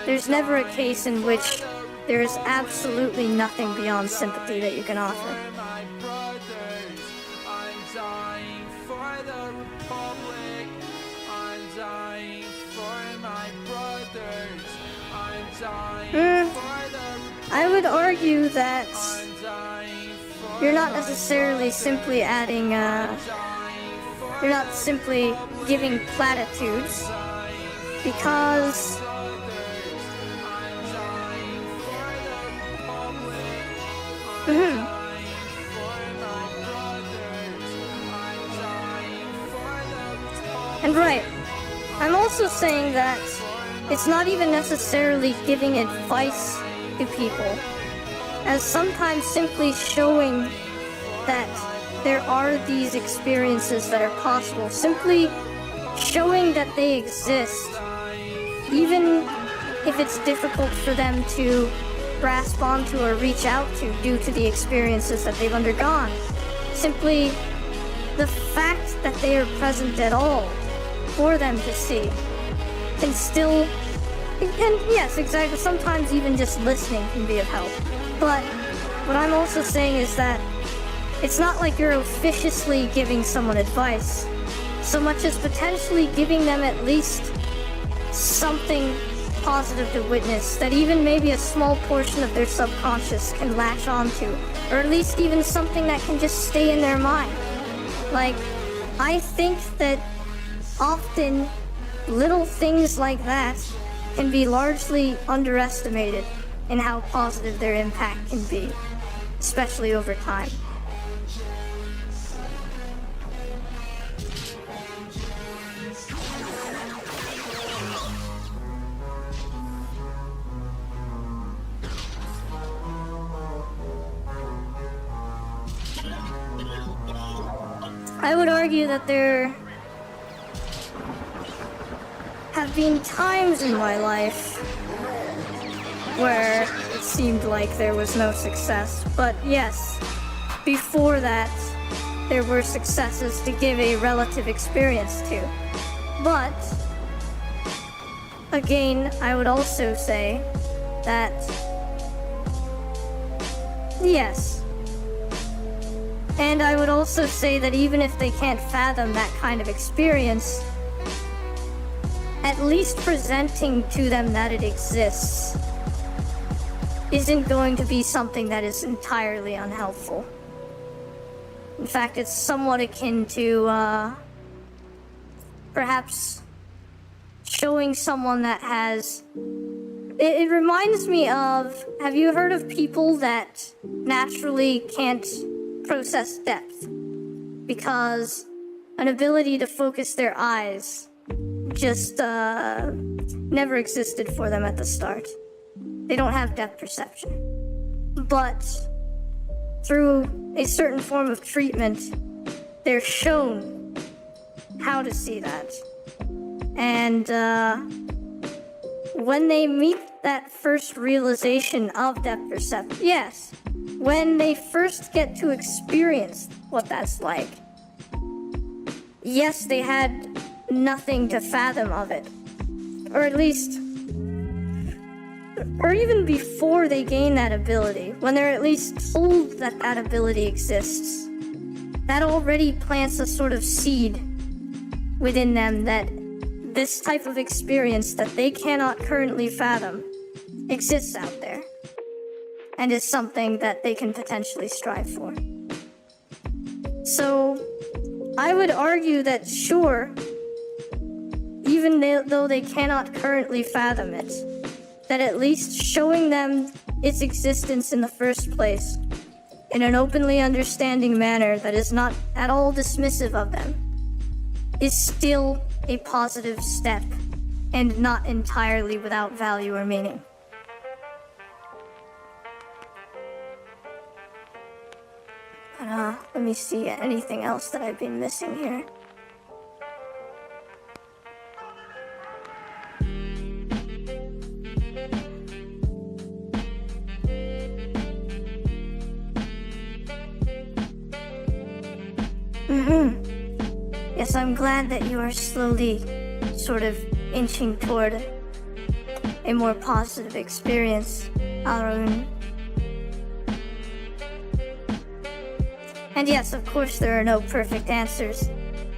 there's never a case in which there is absolutely nothing beyond sympathy that you can offer. I would argue that you're not necessarily simply adding, you're not simply giving platitudes, because And right, I'm also saying that it's not even necessarily giving advice to people, as sometimes simply showing that there are these experiences that are possible, simply showing that they exist, even if it's difficult for them to grasp onto or reach out to due to the experiences that they've undergone. Simply the fact that they are present at all for them to see can still, and yes, exactly, sometimes even just listening can be of help. But what I'm also saying is that it's not like you're officiously giving someone advice, so much as potentially giving them at least something positive to witness, that even maybe a small portion of their subconscious can latch onto, or at least even something that can just stay in their mind. Like, I think that often little things like that can be largely underestimated in how positive their impact can be, especially over time. I would argue that there have been times in my life where it seemed like there was no success, but yes, before that, there were successes to give a relative experience to. But, again, I would also say that, yes. And I would also say that even if they can't fathom that kind of experience, at least presenting to them that it exists isn't going to be something that is entirely unhelpful. In fact, it's somewhat akin to, perhaps showing someone that has... It reminds me of, have you heard of people that naturally can't process depth because an ability to focus their eyes just never existed for them at the start? They don't have depth perception. But through a certain form of treatment, they're shown how to see that. And when they meet that first realization of depth perception, yes, when they first get to experience what that's like, yes, they had nothing to fathom of it. Or at least, or even before they gain that ability, when they're at least told that that ability exists, that already plants a sort of seed within them that this type of experience that they cannot currently fathom exists out there and is something that they can potentially strive for. So I would argue that sure, even though they cannot currently fathom it, that at least showing them its existence in the first place in an openly understanding manner that is not at all dismissive of them is still a positive step and not entirely without value or meaning. But let me see anything else that I've been missing here. Yes, I'm glad that you are slowly sort of inching toward a more positive experience, Arun. And yes, of course there are no perfect answers,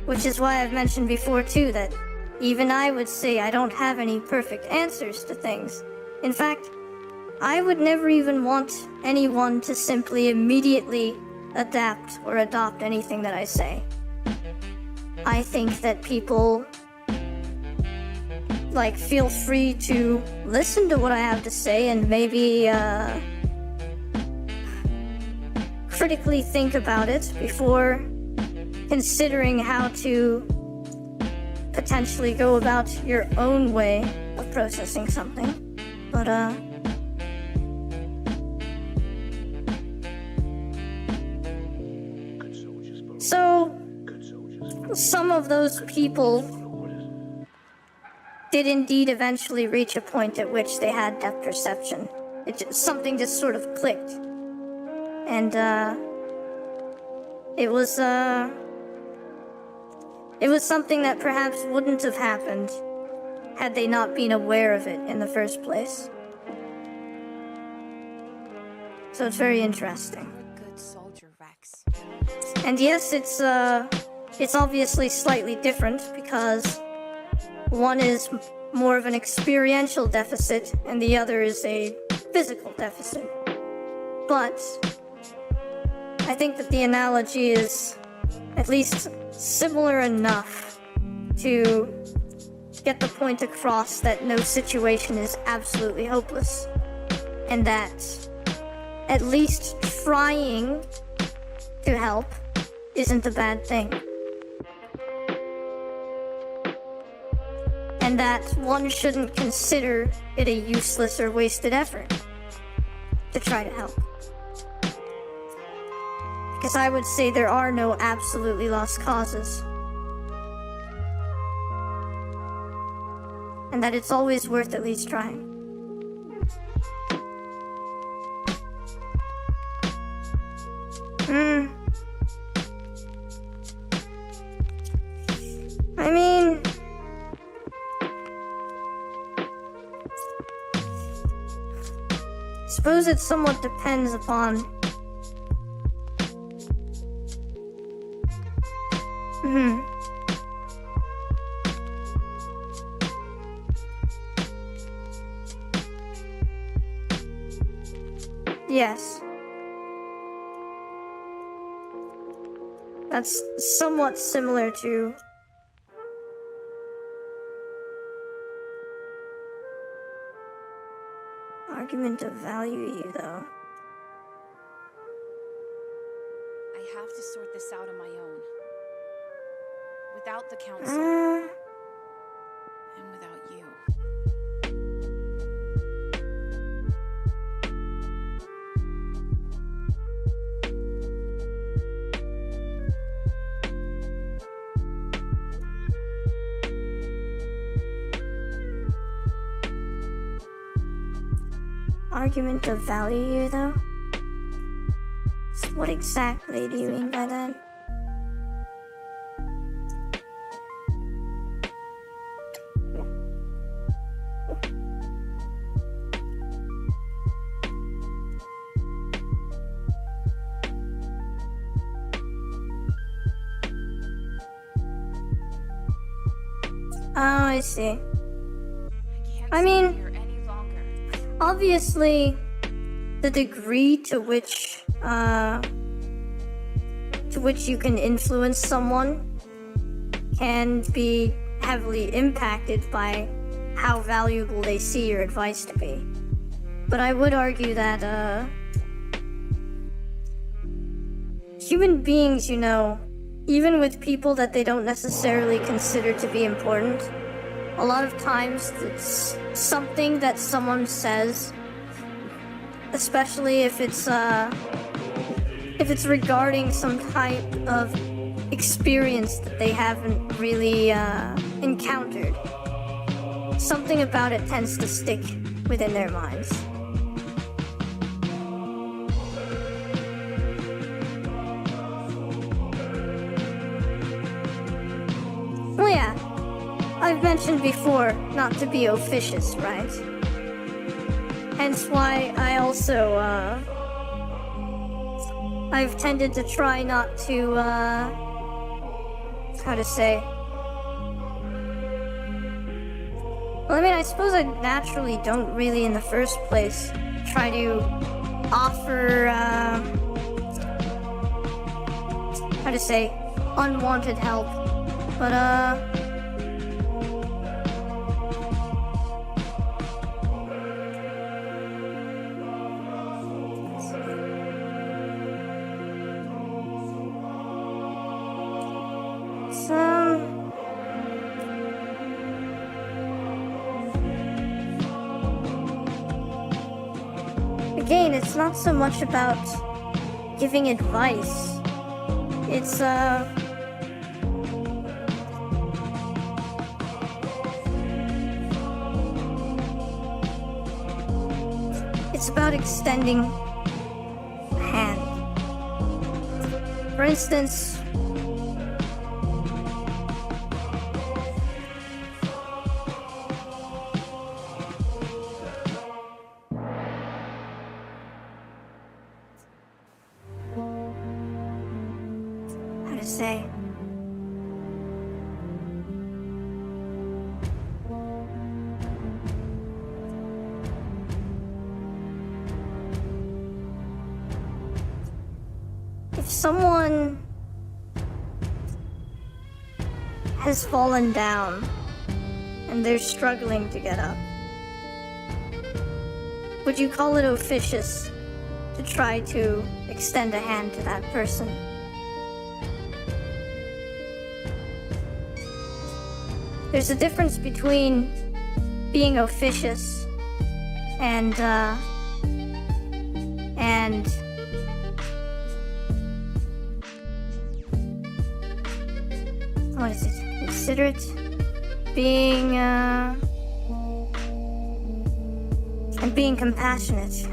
which is why I've mentioned before too that even I would say I don't have any perfect answers to things. In fact, I would never even want anyone to simply immediately adapt or adopt anything that I say. I think that people, feel free to listen to what I have to say and maybe, critically think about it before considering how to potentially go about your own way of processing something. But, so, some of those people did indeed eventually reach a point at which they had depth perception. Something just sort of clicked. And, it was something that perhaps wouldn't have happened had they not been aware of it in the first place. So it's very interesting. Good soldier, Rex. And yes, it's obviously slightly different because one is more of an experiential deficit and the other is a physical deficit. But I think that the analogy is at least similar enough to get the point across that no situation is absolutely hopeless, and that at least trying to help isn't a bad thing. And that one shouldn't consider it a useless or wasted effort to try to help. Because I would say there are no absolutely lost causes. And that it's always worth at least trying. I mean, I suppose it somewhat depends upon Yes. That's somewhat similar to argument of value you, though. I have to sort this out on my own. Without the council. And without you. Argument of value you, though? So what exactly do you mean by that? Oh, I see. I mean, obviously, the degree to which you can influence someone can be heavily impacted by how valuable they see your advice to be. But I would argue that human beings, you know, even with people that they don't necessarily consider to be important, a lot of times it's something that someone says, especially if it's regarding some type of experience that they haven't really encountered. Something about it tends to stick within their minds. Well, yeah, I've mentioned before not to be officious, right? Hence why I also, I've tended to try not to, how to say? Well, I mean, I suppose I naturally don't really in the first place try to offer, how to say, unwanted help. But, again, it's not so much about giving advice. It's, it's about extending a hand. For instance, how to say? If someone has fallen down and they're struggling to get up. Would you call it officious to try to extend a hand to that person? There's a difference between being officious and what is it? Considerate? Being, and being compassionate.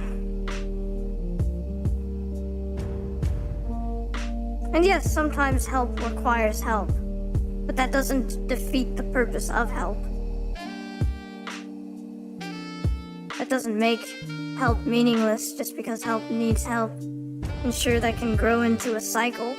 And yes, sometimes help requires help, but that doesn't defeat the purpose of help. That doesn't make help meaningless just because help needs help. And sure, that can grow into a cycle.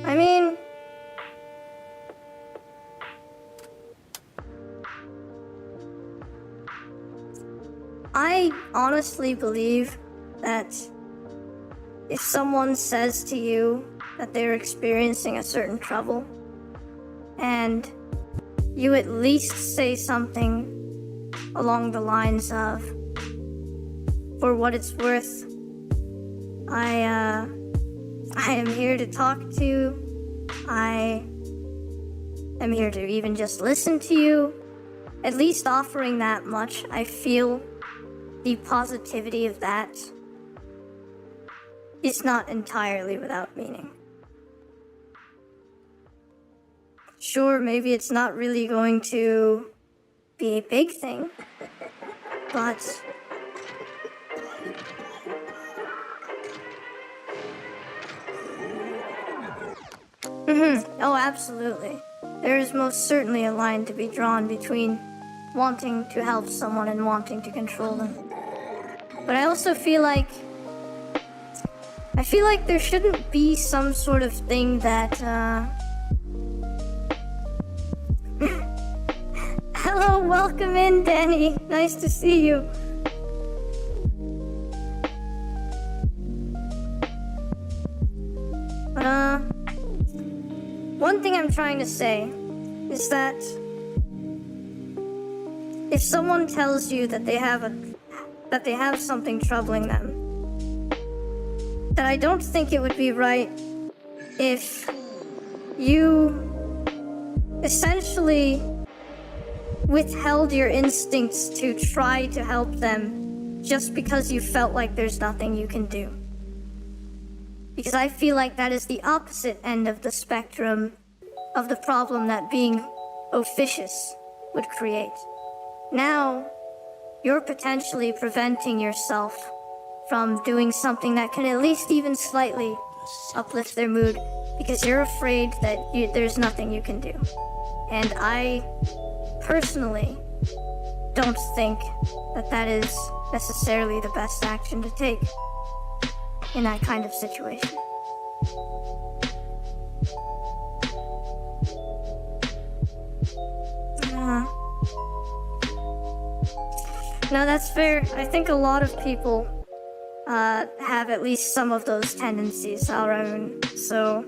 I mean, I honestly believe that if someone says to you that they're experiencing a certain trouble, and you at least say something along the lines of, for what it's worth, I am here to talk to you. I am here to even just listen to you. At least offering that much, I feel the positivity of that is not entirely without meaning. Sure, maybe it's not really going to be a big thing, but oh, absolutely. There is most certainly a line to be drawn between wanting to help someone and wanting to control them. But I also feel like there shouldn't be some sort of thing that, Hello, welcome in, Danny. Nice to see you. But, one thing I'm trying to say is that if someone tells you that they have something troubling them, that I don't think it would be right if you essentially withheld your instincts to try to help them just because you felt like there's nothing you can do. Because I feel like that is the opposite end of the spectrum of the problem that being officious would create. Now, you're potentially preventing yourself from doing something that can at least even slightly uplift their mood because you're afraid that there's nothing you can do. And I personally don't think that that is necessarily the best action to take in that kind of situation. No, that's fair. I think a lot of people have at least some of those tendencies, Alraun. So,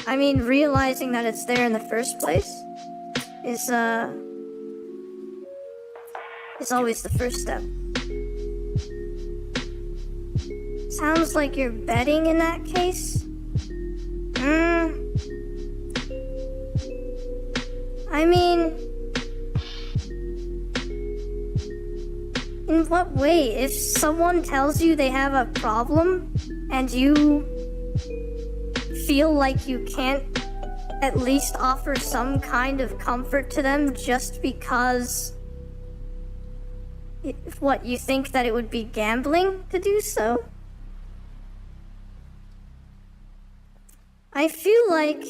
I mean, realizing that it's there in the first place is always the first step. Sounds like you're betting in that case? I mean, in what way? If someone tells you they have a problem and you feel like you can't at least offer some kind of comfort to them just because you think that it would be gambling to do so? I feel like,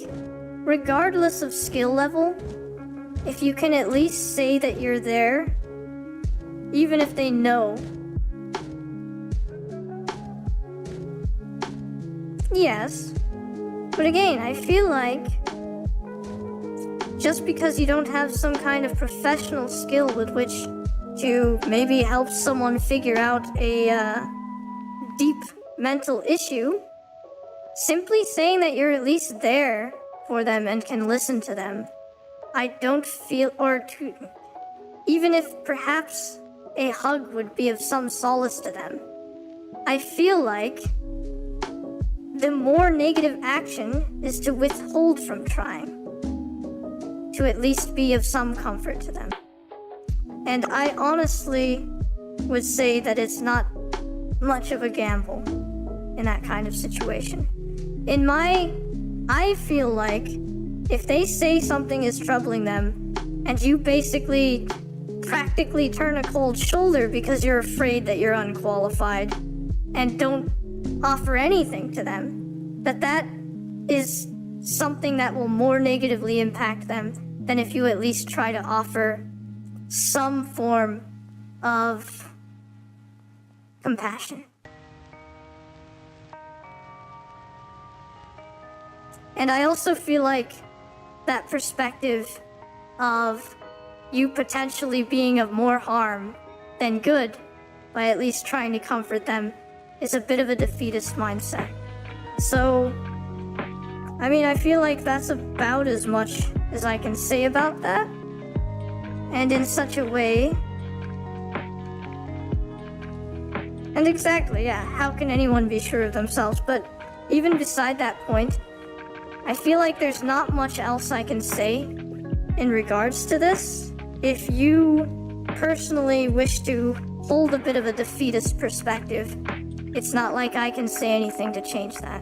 regardless of skill level, if you can at least say that you're there, even if they know. Yes. But again, I feel like just because you don't have some kind of professional skill with which to maybe help someone figure out a deep mental issue, simply saying that you're at least there for them and can listen to them, I don't feel, even if perhaps a hug would be of some solace to them, I feel like the more negative action is to withhold from trying, to at least be of some comfort to them. And I honestly would say that it's not much of a gamble in that kind of situation. I feel like if they say something is troubling them and you basically practically turn a cold shoulder because you're afraid that you're unqualified and don't offer anything to them, that is something that will more negatively impact them than if you at least try to offer some form of compassion. And I also feel like that perspective of you potentially being of more harm than good by at least trying to comfort them is a bit of a defeatist mindset. So, I mean, I feel like that's about as much as I can say about that. And in such a way... And exactly, yeah, how can anyone be sure of themselves? But even beside that point, I feel like there's not much else I can say in regards to this. If you personally wish to hold a bit of a defeatist perspective, it's not like I can say anything to change that.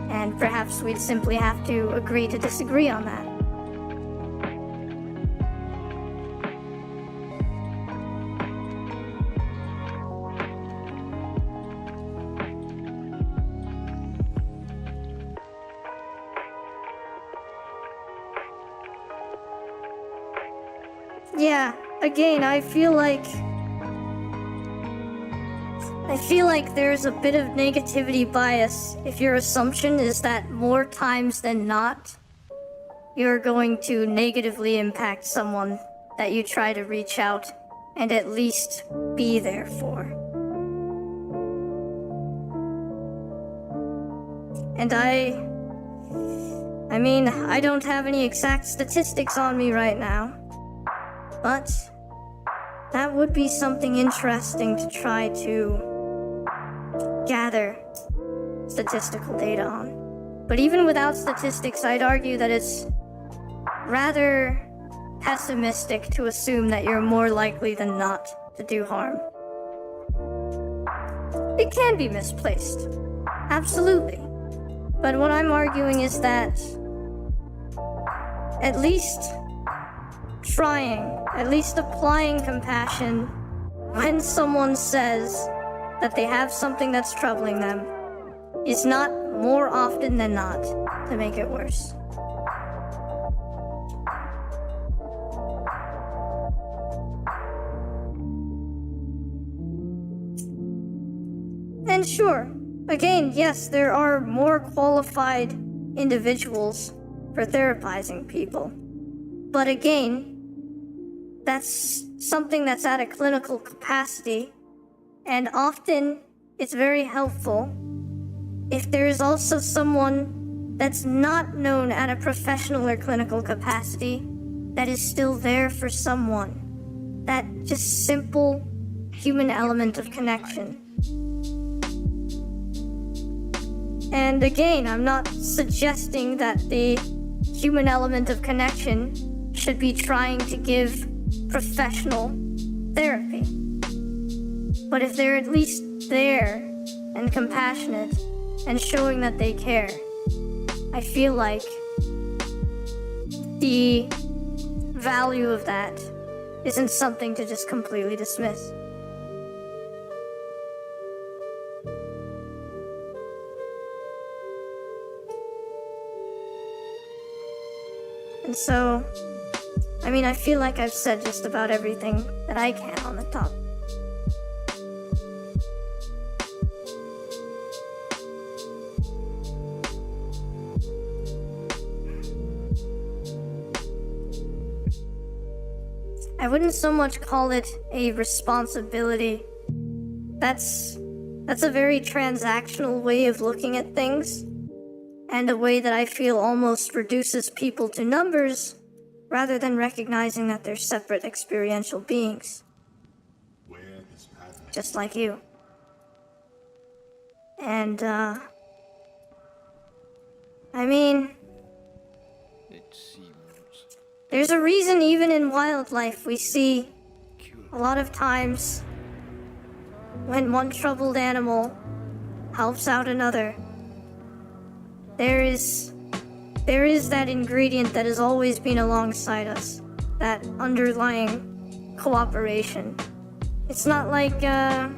And perhaps we'd simply have to agree to disagree on that. Yeah, again, I feel like there's a bit of negativity bias if your assumption is that more times than not, you're going to negatively impact someone that you try to reach out and at least be there for. And I mean, I don't have any exact statistics on me right now, but that would be something interesting to try to gather statistical data on. But even without statistics, I'd argue that it's rather pessimistic to assume that you're more likely than not to do harm. It can be misplaced, absolutely. But what I'm arguing is that at least trying, at least applying compassion when someone says that they have something that's troubling them is not more often than not to make it worse. And sure, again, yes, there are more qualified individuals for therapizing people. But again, that's something that's at a clinical capacity, and often it's very helpful if there is also someone that's not known at a professional or clinical capacity that is still there for someone. That just simple human element of connection. And again, I'm not suggesting that the human element of connection should be trying to give professional therapy. But if they're at least there and compassionate and showing that they care, I feel like the value of that isn't something to just completely dismiss. And so, I mean, I feel like I've said just about everything that I can on the topic. I wouldn't so much call it a responsibility. That's a very transactional way of looking at things, and a way that I feel almost reduces people to numbers rather than recognizing that they're separate experiential beings. Just like you. And, I mean, It seems there's a reason even in wildlife we see a lot of times when one troubled animal helps out another, there is that ingredient that has always been alongside us, that underlying cooperation. It's not like, I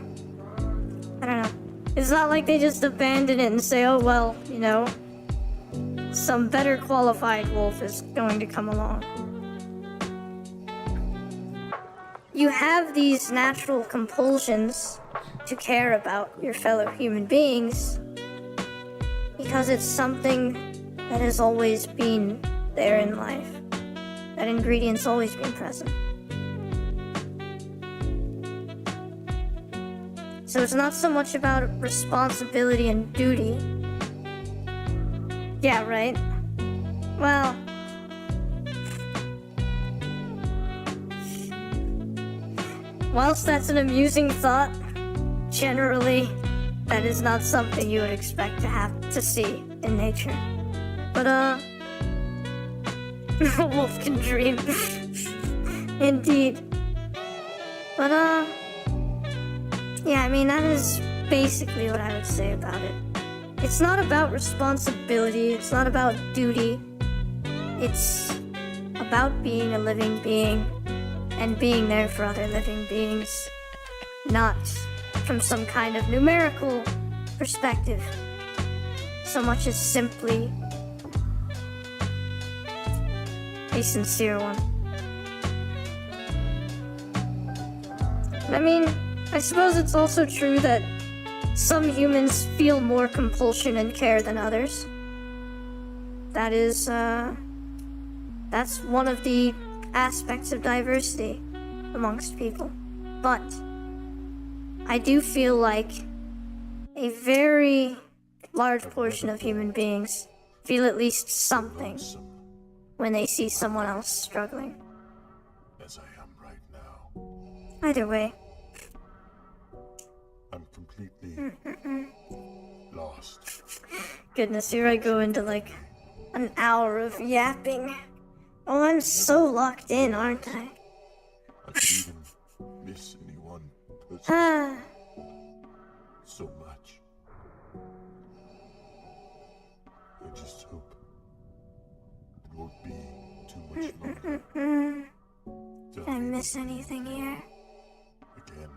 don't know, it's not like they just abandon it and say, oh well, you know, some better qualified wolf is going to come along. You have these natural compulsions to care about your fellow human beings because it's something that has always been there in life. That ingredient's always been present. So it's not so much about responsibility and duty. Yeah, right? Well, whilst that's an amusing thought, generally, that is not something you would expect to have to see in nature. But, a wolf can dream. Indeed. But, yeah, I mean, that is basically what I would say about it. It's not about responsibility, it's not about duty. It's about being a living being and being there for other living beings, not from some kind of numerical perspective, so much as simply a sincere one. I mean, I suppose it's also true that some humans feel more compulsion and care than others. That is, that's one of the aspects of diversity amongst people. But I do feel like a very large portion of human beings feel at least something when they see someone else struggling. As I am right now. Either way. I'm completely lost. Goodness, here I go into like an hour of yapping. Oh, I'm so locked in, aren't I? I could even miss anyone Ah. so much. I just hope it won't be too much longer. Did I miss anything here? Again.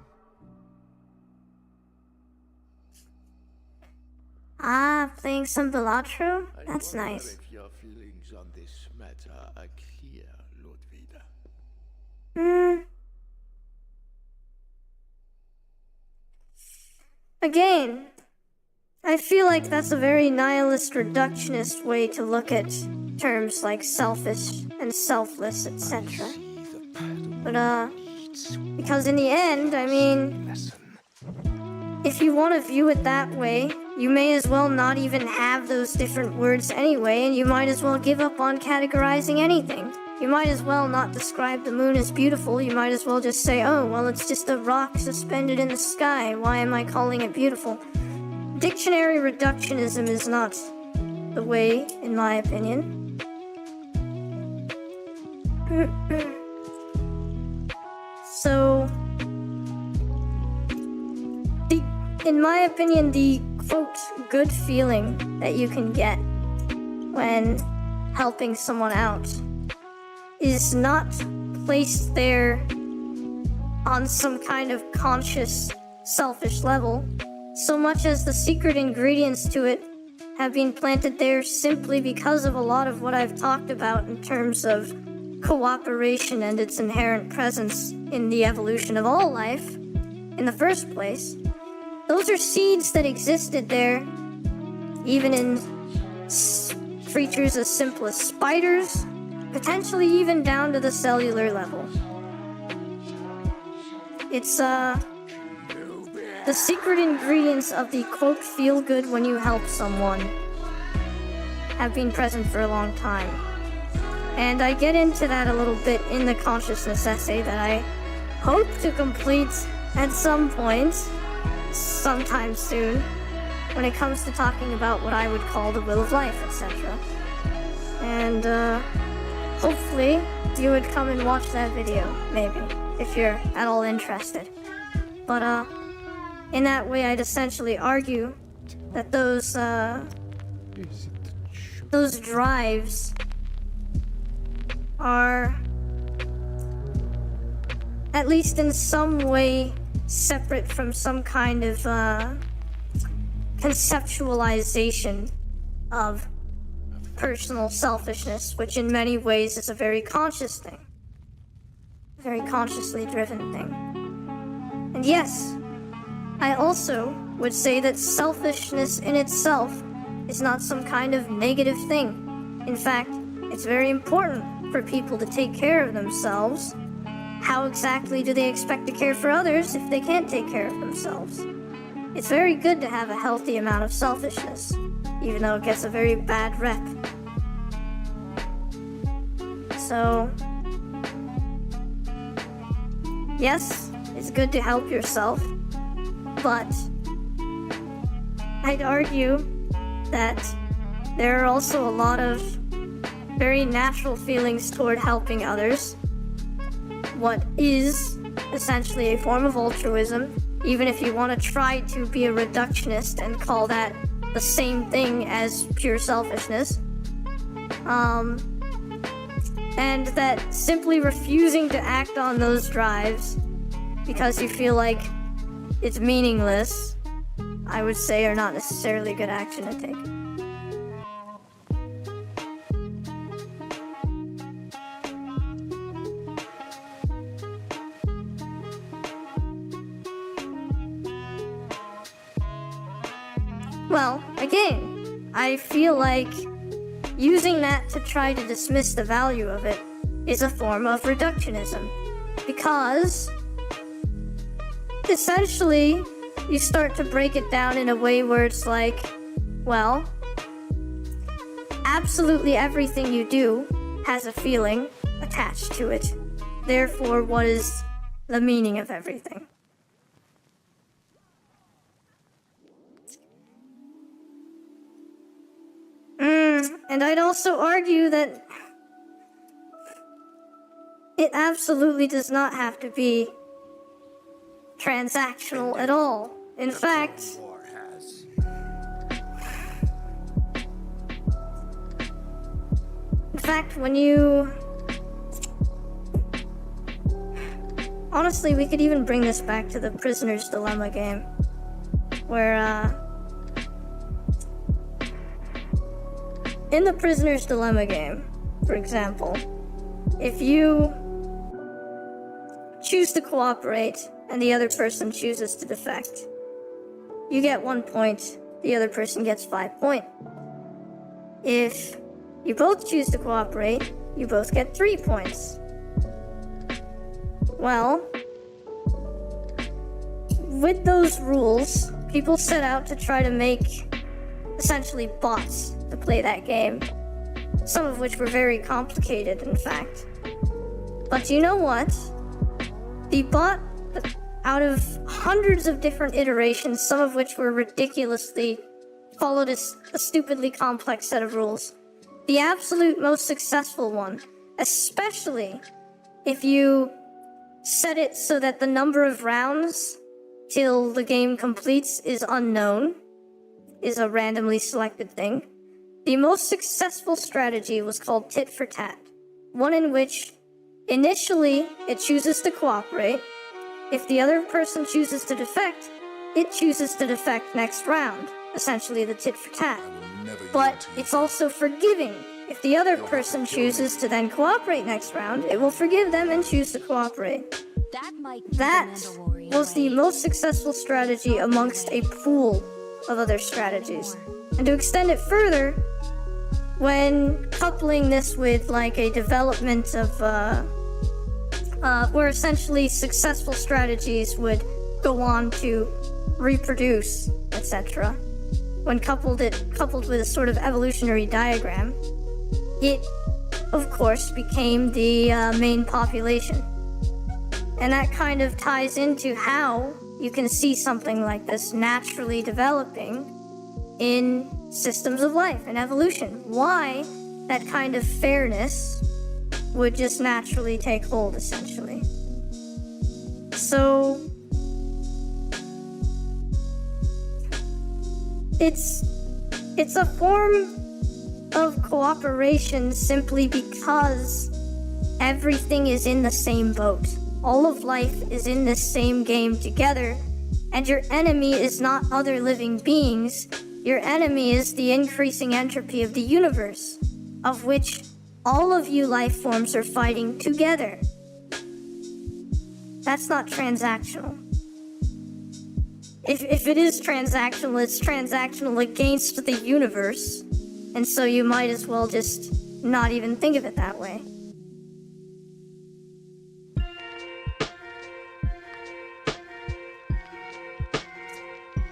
Ah, playing some Balatro? That's nice. if your feelings on this matter are clear, Ludwig. Again, I feel like that's a very nihilist, reductionist way to look at terms like selfish and selfless, etc. But, because in the end, I mean, if you want to view it that way, you may as well not even have those different words anyway, and you might as well give up on categorizing anything. You might as well not describe the moon as beautiful, you might as well just say, oh, well, it's just a rock suspended in the sky, why am I calling it beautiful? Dictionary reductionism is not the way, in my opinion. So, in my opinion, the, quote, good feeling that you can get when helping someone out is not placed there on some kind of conscious, selfish level, so much as the secret ingredients to it have been planted there simply because of a lot of what I've talked about in terms of cooperation and its inherent presence in the evolution of all life in the first place. Those are seeds that existed there, even in creatures as simple as spiders, potentially even down to the cellular level. It's, the secret ingredients of the quote feel good when you help someone have been present for a long time. And I get into that a little bit in the consciousness essay that I hope to complete at some point, sometime soon, when it comes to talking about what I would call the will of life, etc. And hopefully you would come and watch that video, maybe, if you're at all interested. But in that way I'd essentially argue that those drives are at least in some way separate from some kind of conceptualization of personal selfishness, which in many ways is a very conscious thing, a very consciously driven thing. And yes, I also would say that selfishness in itself is not some kind of negative thing. In fact, it's very important for people to take care of themselves. How exactly do they expect to care for others if they can't take care of themselves? It's very good to have a healthy amount of selfishness, even though it gets a very bad rep. So, yes, it's good to help yourself, but I'd argue that there are also a lot of very natural feelings toward helping others. What is essentially a form of altruism, even if you want to try to be a reductionist and call that the same thing as pure selfishness. And that simply refusing to act on those drives because you feel like it's meaningless, I would say, are not necessarily a good action to take. Well, again, I feel like using that to try to dismiss the value of it is a form of reductionism, because essentially you start to break it down in a way where it's like, well, absolutely everything you do has a feeling attached to it. Therefore, what is the meaning of everything? And I'd also argue that it absolutely does not have to be transactional at all. In fact, when you... Honestly, we could even bring this back to the Prisoner's Dilemma game, where, in the Prisoner's Dilemma game, for example, if you choose to cooperate and the other person chooses to defect, you get 1 point, the other person gets 5 points. If you both choose to cooperate, you both get 3 points. Well, with those rules, people set out to try to make essentially bots to play that game, some of which were very complicated, in fact. But you know what? The bot, out of hundreds of different iterations, some of which were ridiculously followed a stupidly complex set of rules, the absolute most successful one, especially if you set it so that the number of rounds till the game completes is unknown, is a randomly selected thing. The most successful strategy was called tit for tat, one in which initially it chooses to cooperate. If the other person chooses to defect, it chooses to defect next round, essentially the tit for tat. But it's also forgiving. If the other person chooses to then cooperate next round, it will forgive them and choose to cooperate. That was the most successful strategy amongst a pool of other strategies. And to extend it further, when coupling this with like a development of where essentially successful strategies would go on to reproduce, etc. When coupled with a sort of evolutionary diagram, it, of course, became the main population. And that kind of ties into how you can see something like this naturally developing in systems of life and evolution. Why that kind of fairness would just naturally take hold, essentially. So it's a form of cooperation simply because everything is in the same boat. All of life is in this same game together, and your enemy is not other living beings. Your enemy is the increasing entropy of the universe, of which all of you life forms are fighting together. That's not transactional. If it is transactional, it's transactional against the universe, and so you might as well just not even think of it that way.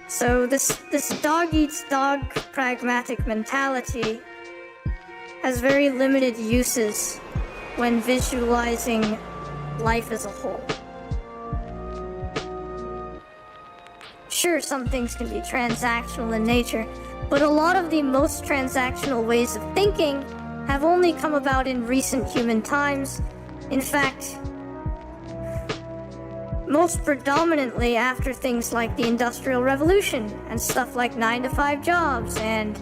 So this dog-eats-dog pragmatic mentality has very limited uses when visualizing life as a whole. Sure, some things can be transactional in nature, but a lot of the most transactional ways of thinking have only come about in recent human times. In fact, most predominantly after things like the Industrial Revolution and stuff like 9-to-5 jobs and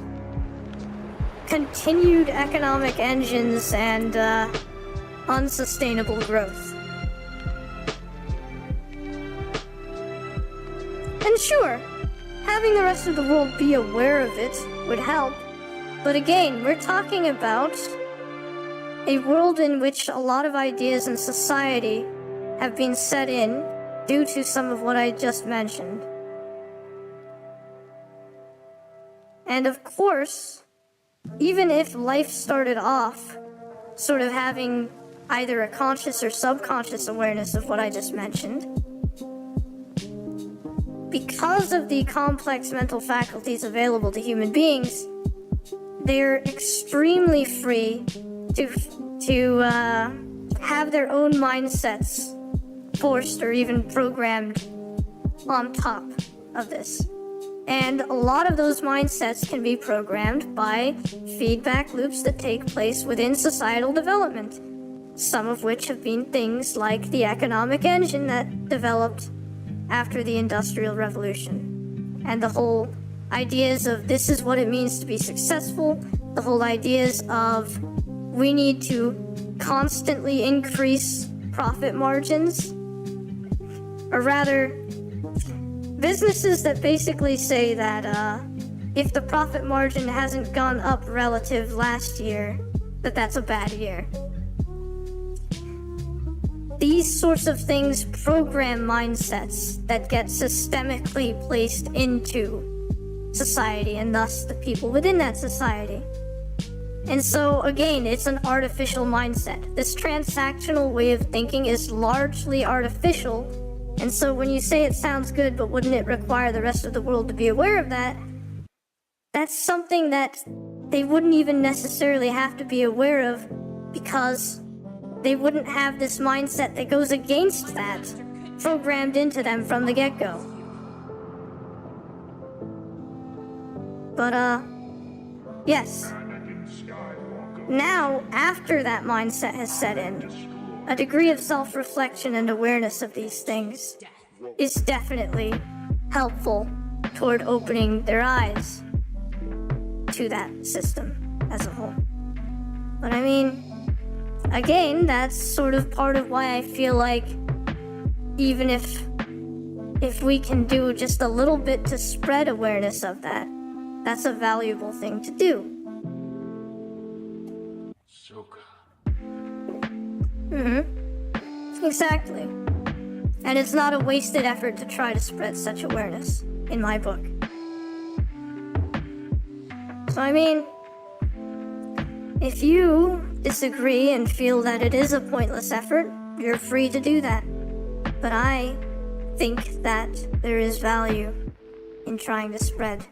continued economic engines and unsustainable growth. And sure, having the rest of the world be aware of it would help, but again, we're talking about a world in which a lot of ideas in society have been set in due to some of what I just mentioned. And of course, even if life started off sort of having either a conscious or subconscious awareness of what I just mentioned, because of the complex mental faculties available to human beings, they're extremely free to have their own mindsets forced or even programmed on top of this. And a lot of those mindsets can be programmed by feedback loops that take place within societal development, some of which have been things like the economic engine that developed after the Industrial Revolution, and the whole ideas of this is what it means to be successful, the whole ideas of we need to constantly increase profit margins, or rather, businesses that basically say that if the profit margin hasn't gone up relative last year, that's a bad year. These sorts of things program mindsets that get systemically placed into society and thus the people within that society. And so, again, it's an artificial mindset. This transactional way of thinking is largely artificial. And so when you say it sounds good, but wouldn't it require the rest of the world to be aware of that? That's something that they wouldn't even necessarily have to be aware of, because they wouldn't have this mindset that goes against that programmed into them from the get-go. But, yes. Now, after that mindset has set in, a degree of self-reflection and awareness of these things is definitely helpful toward opening their eyes to that system as a whole. But I mean, again, that's sort of part of why I feel like even if we can do just a little bit to spread awareness of that, that's a valuable thing to do. Exactly. And it's not a wasted effort to try to spread such awareness, in my book. So I mean, if you disagree and feel that it is a pointless effort, you're free to do that. But I think that there is value in trying to spread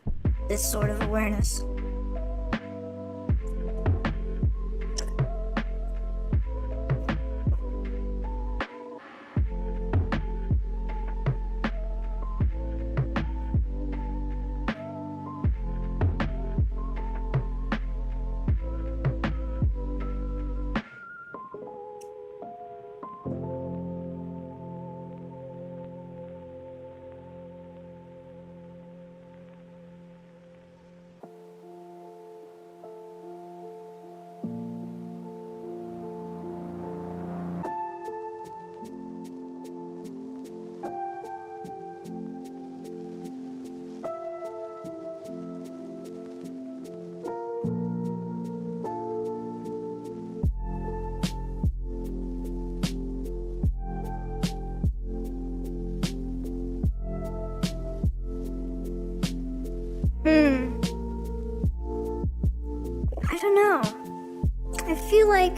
this sort of awareness. I don't know. I feel like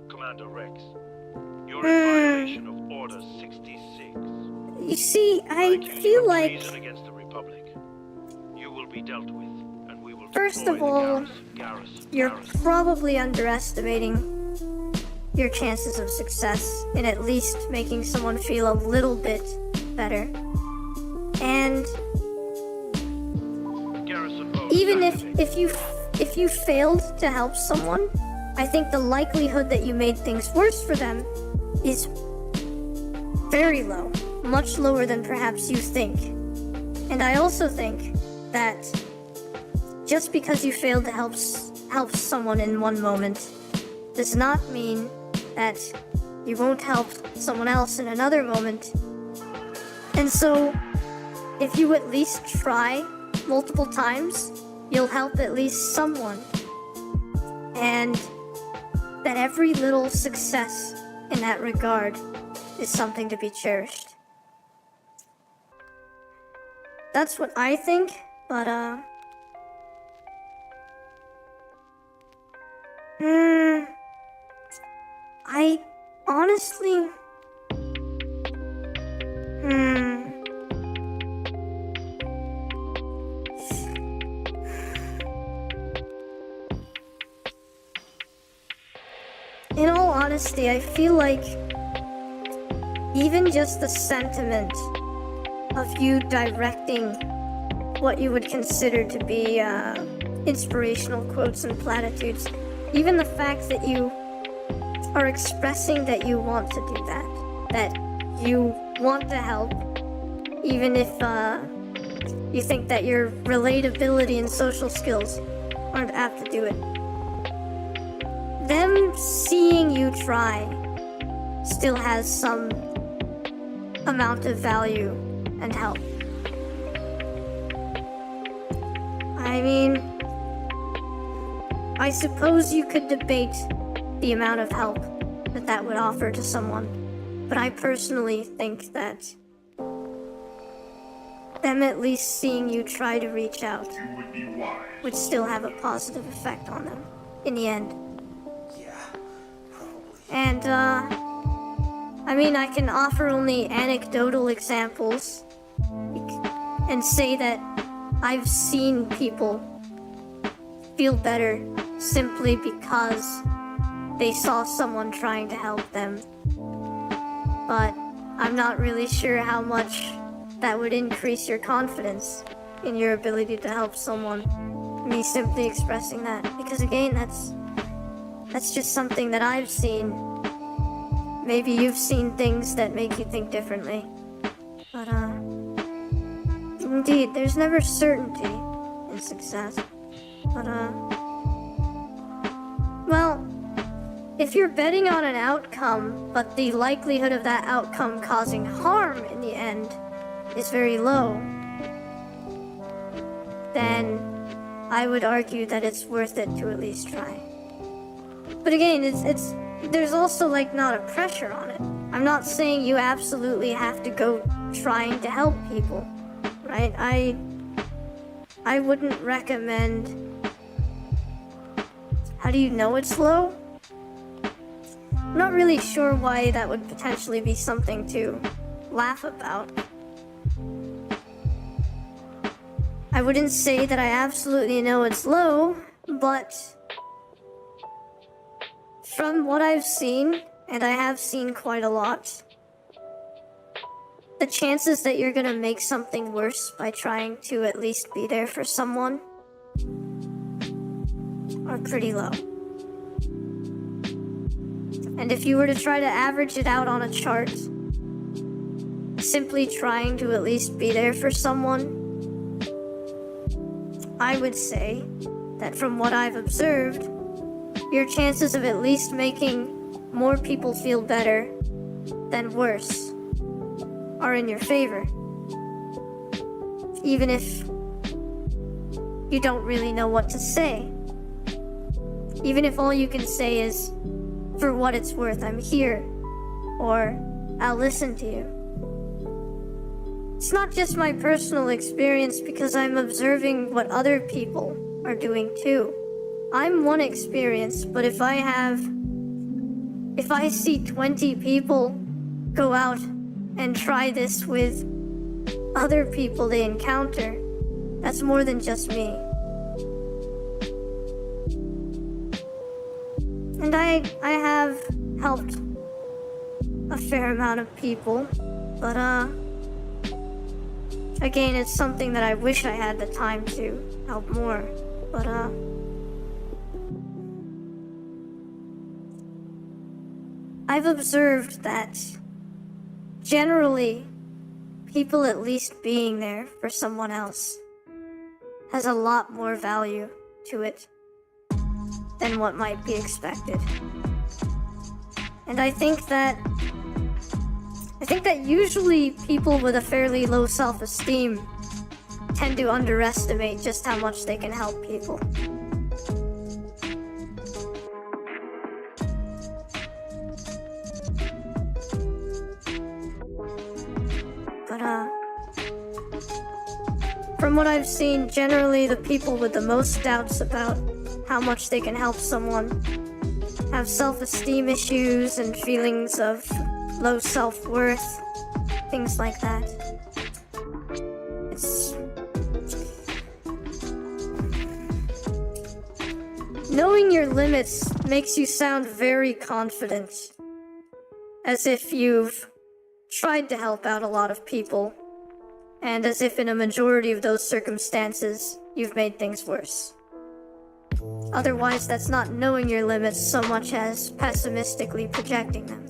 Commander Rex, you're in violation of Order 66. you see, I accuse you feel of like treason against the Republic. You will be dealt with, and we will First deploy of all, the garrison. you're probably underestimating your chances of success in at least making someone feel a little bit better. And Garrison mode even activated. if you failed to help someone, I think the likelihood that you made things worse for them is very low, much lower than perhaps you think. And I also think that just because you failed to help someone in one moment does not mean that you won't help someone else in another moment. And so, if you at least try multiple times, you'll help at least someone. And that every little success in that regard is something to be cherished. That's what I think, but I honestly in all honesty, I feel like even just the sentiment of you directing what you would consider to be inspirational quotes and platitudes, even the fact that you are expressing that you want to do that you want to help, even if you think that your relatability and social skills aren't apt to do it. Them seeing you try still has some amount of value and help. I mean, I suppose you could debate the amount of help that would offer to someone, but I personally think that them at least seeing you try to reach out would still have a positive effect on them in the end. Yeah, probably. And, I mean, I can offer only anecdotal examples and say that I've seen people feel better simply because they saw someone trying to help them. But I'm not really sure how much that would increase your confidence in your ability to help someone, me simply expressing that. Because again, that's just something that I've seen. Maybe you've seen things that make you think differently. But, indeed, there's never certainty in success. But, well, if you're betting on an outcome, but the likelihood of that outcome causing harm in the end is very low, then I would argue that it's worth it to at least try. But again, there's also like not a pressure on it. I'm not saying you absolutely have to go trying to help people right? I wouldn't recommend... How do you know it's low? I'm not really sure why that would potentially be something to laugh about. I wouldn't say that I absolutely know it's low, but from what I've seen, and I have seen quite a lot, the chances that you're gonna make something worse by trying to at least be there for someone are pretty low. And if you were to try to average it out on a chart, simply trying to at least be there for someone, I would say that from what I've observed, your chances of at least making more people feel better than worse are in your favor. Even if you don't really know what to say. Even if all you can say is, for what it's worth, I'm here, or I'll listen to you. It's not just my personal experience because I'm observing what other people are doing too. I'm one experience, but if I see 20 people go out and try this with other people they encounter, that's more than just me. And I have helped a fair amount of people, but again, it's something that I wish I had the time to help more, but I've observed that generally people at least being there for someone else has a lot more value to it than what might be expected. And I think that usually people with a fairly low self-esteem tend to underestimate just how much they can help people. But from what I've seen, generally the people with the most doubts about how much they can help someone have self-esteem issues and feelings of low self-worth, things like that. Knowing your limits makes you sound very confident, as if you've tried to help out a lot of people, and as if in a majority of those circumstances, you've made things worse. Otherwise, that's not knowing your limits so much as pessimistically projecting them.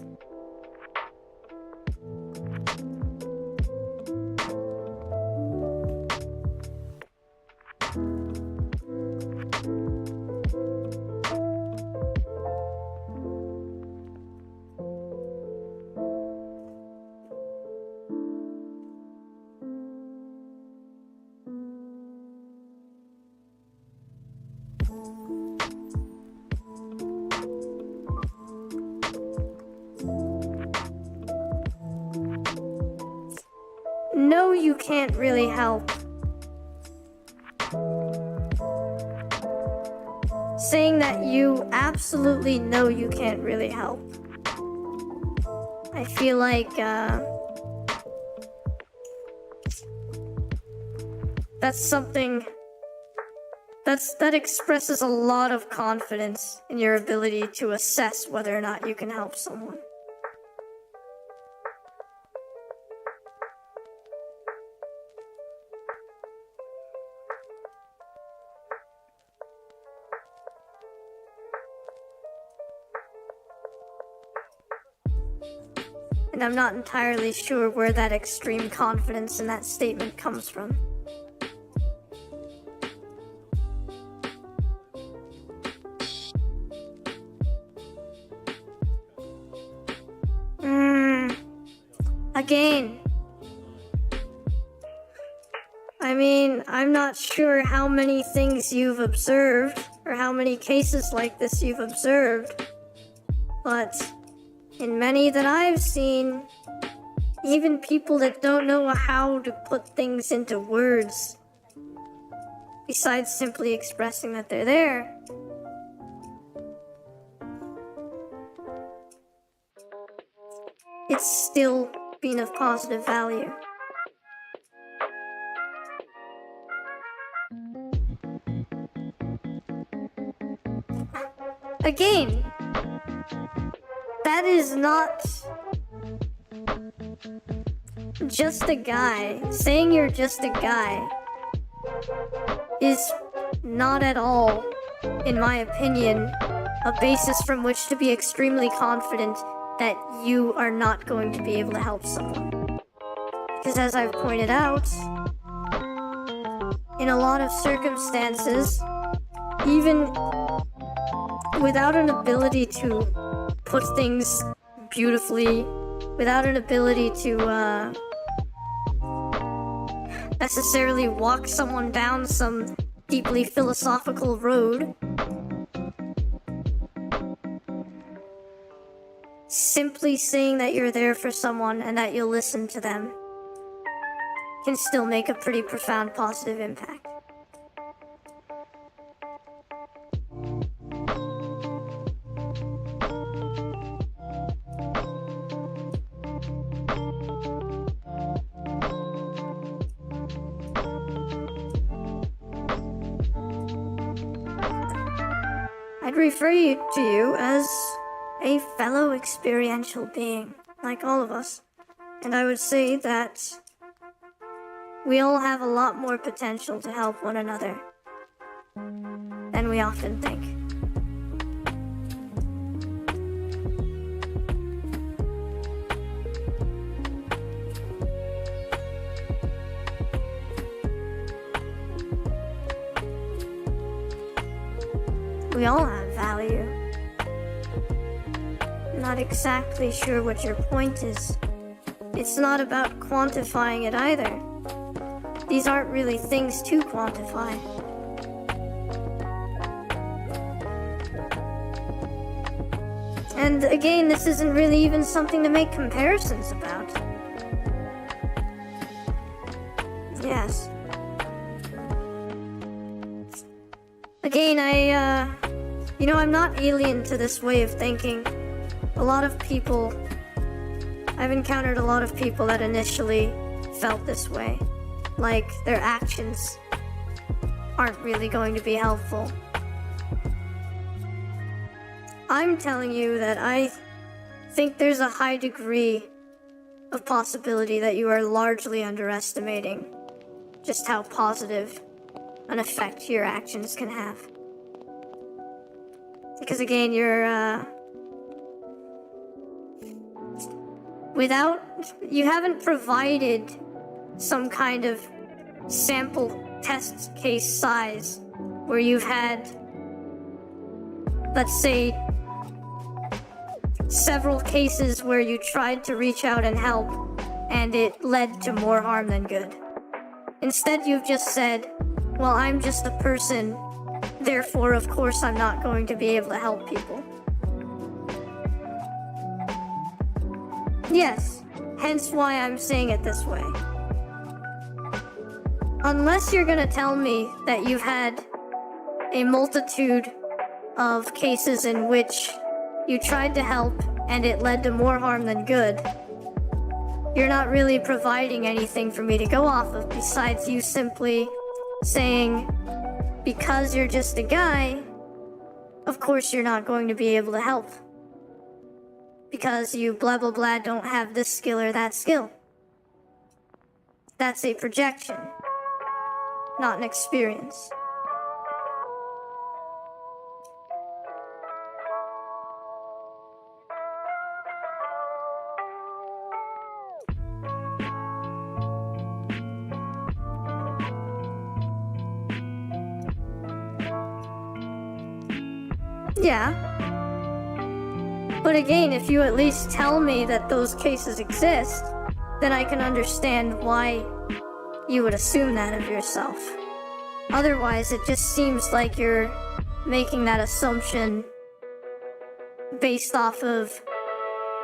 No, you can't really help. Saying that you absolutely know you can't really help. I feel like, that's something that expresses a lot of confidence in your ability to assess whether or not you can help someone. And I'm not entirely sure where that extreme confidence in that statement comes from. Again, I mean, I'm not sure how many things you've observed, or how many cases like this you've observed, but in many that I've seen, even people that don't know how to put things into words, besides simply expressing that they're there, it's still been of positive value. Again, that is not just a guy. Saying you're just a guy is not at all, in my opinion, a basis from which to be extremely confident that you are not going to be able to help someone. Because as I've pointed out, in a lot of circumstances, even without an ability to put things beautifully, without an ability to necessarily walk someone down some deeply philosophical road, simply saying that you're there for someone and that you'll listen to them can still make a pretty profound positive impact. I'd refer to you as a fellow experiential being, like all of us. And I would say that we all have a lot more potential to help one another than we often think. We all have value. Not exactly sure what your point is. It's not about quantifying it either. These aren't really things to quantify. And again, this isn't really even something to make comparisons about. Yes. Again, I'm not alien to this way of thinking. A lot of people, I've encountered a lot of people that initially felt this way. Like their actions aren't really going to be helpful. I'm telling you that I think there's a high degree of possibility that you are largely underestimating just how positive an effect your actions can have. Because again, you haven't provided some kind of sample test case size where you've had, let's say, several cases where you tried to reach out and help and it led to more harm than good. Instead, you've just said, well, I'm just a person, therefore, of course, I'm not going to be able to help people. Yes, hence why I'm saying it this way. Unless you're gonna tell me that you've had a multitude of cases in which you tried to help and it led to more harm than good, you're not really providing anything for me to go off of besides you simply saying, because you're just a guy, of course you're not going to be able to help. Because you blah blah blah don't have this skill or that skill. That's a projection, not an experience. Yeah. But again, if you at least tell me that those cases exist, then I can understand why you would assume that of yourself. Otherwise, it just seems like you're making that assumption based off of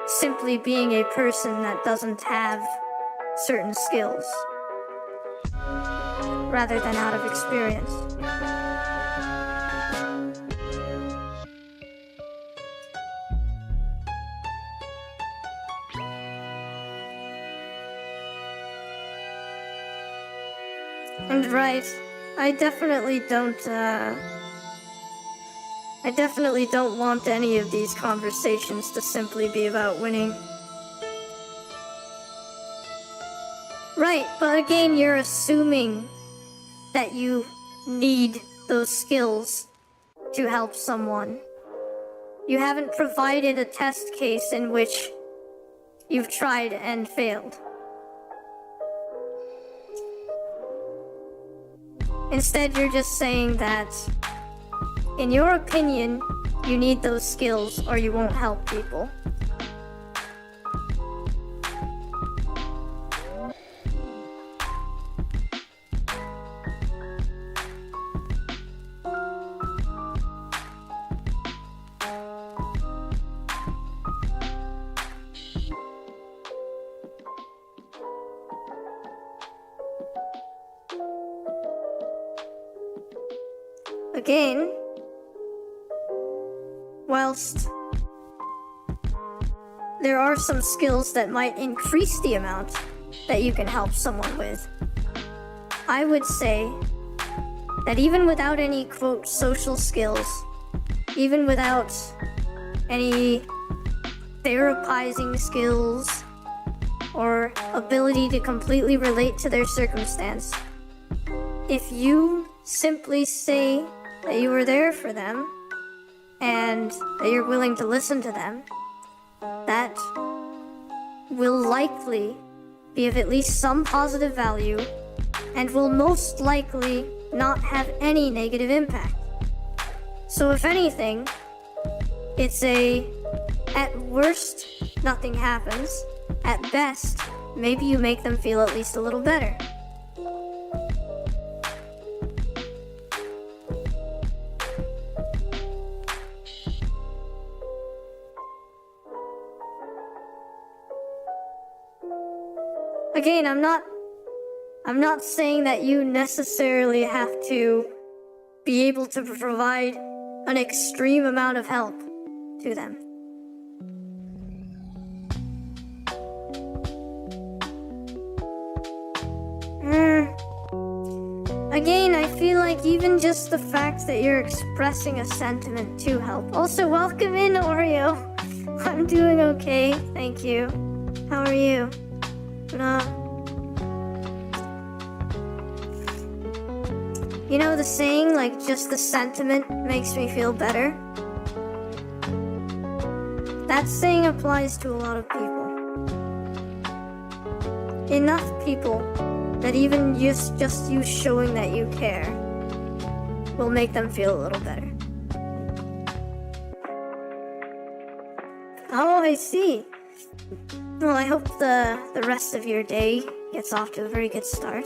simply being a person that doesn't have certain skills, rather than out of experience. And right, I definitely don't want any of these conversations to simply be about winning. Right, but again, you're assuming that you need those skills to help someone. You haven't provided a test case in which you've tried and failed. Instead, you're just saying that, in your opinion, you need those skills or you won't help people. Again, whilst there are some skills that might increase the amount that you can help someone with, I would say that even without any, quote, social skills, even without any therapizing skills or ability to completely relate to their circumstance, if you simply say that you were there for them and that you're willing to listen to them, that will likely be of at least some positive value and will most likely not have any negative impact. So if anything, it's at worst, nothing happens. At best, maybe you make them feel at least a little better. Again, I'm not saying that you necessarily have to be able to provide an extreme amount of help to them. Again, I feel like even just the fact that you're expressing a sentiment to help. Also, welcome in, Oreo. I'm doing okay, thank you. How are you? You know the saying, like, just the sentiment makes me feel better? That saying applies to a lot of people. Enough people that even just you showing that you care will make them feel a little better. Oh, I see. Well, I hope the rest of your day gets off to a very good start.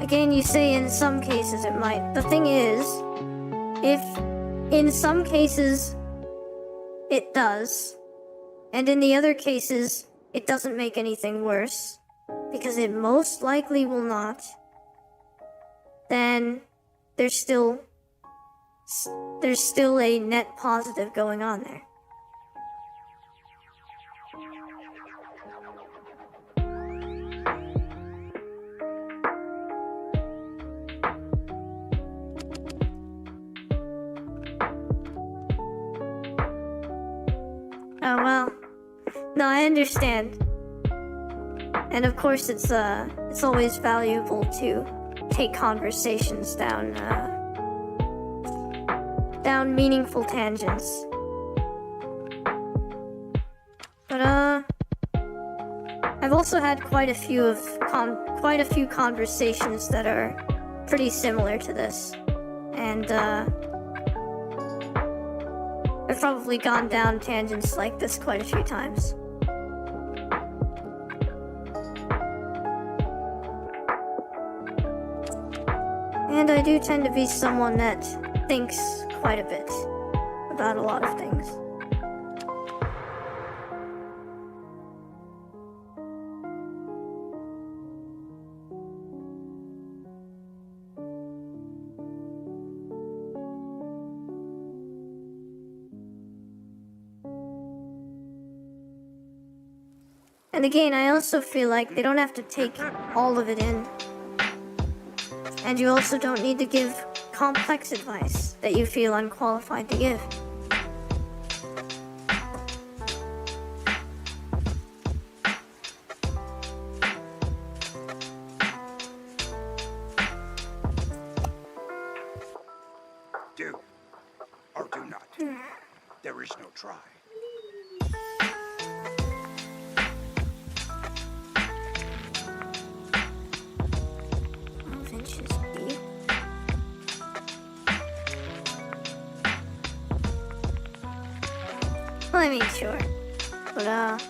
Again, you say in some cases it might. The thing is, if in some cases it does, and in the other cases it doesn't make anything worse, because it most likely will not, then there's still a net positive going on there. Oh well, no, I understand. And of course, it's always valuable to take conversations down meaningful tangents. But I've also had quite a few conversations that are pretty similar to this, and I've probably gone down tangents like this quite a few times. And I do tend to be someone that thinks quite a bit about a lot of things. And again, I also feel like they don't have to take all of it in. And you also don't need to give complex advice that you feel unqualified to give. Do or do not. There is no try. Well, I mean, sure. But,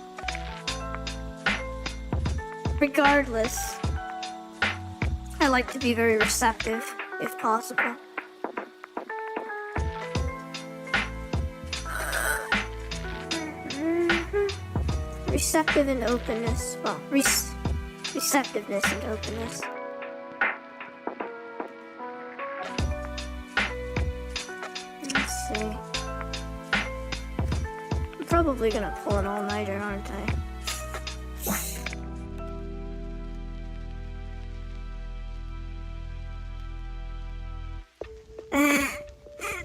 regardless, I like to be very receptive, if possible. Receptive and openness. Well, receptiveness and openness. Let's see. I'm probably gonna pull an all-nighter, aren't I?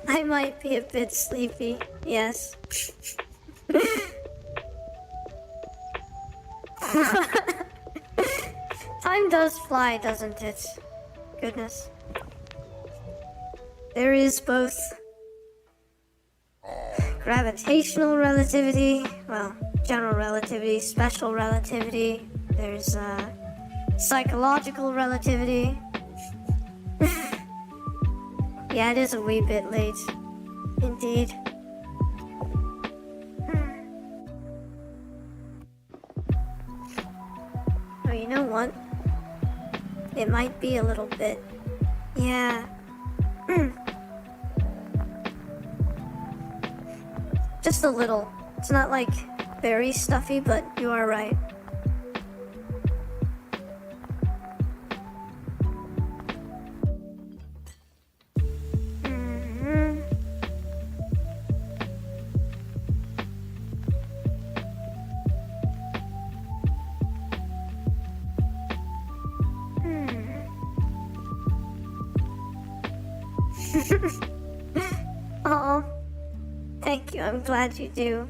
I might be a bit sleepy, yes. Time does fly, doesn't it? Goodness. There is both gravitational relativity, well, general relativity, special relativity, there's psychological relativity. Yeah, it is a wee bit late, indeed. Oh, you know what? It might be a little bit. Yeah. Just a little. It's not like very stuffy, but you are right. Oh, thank you. I'm glad you do.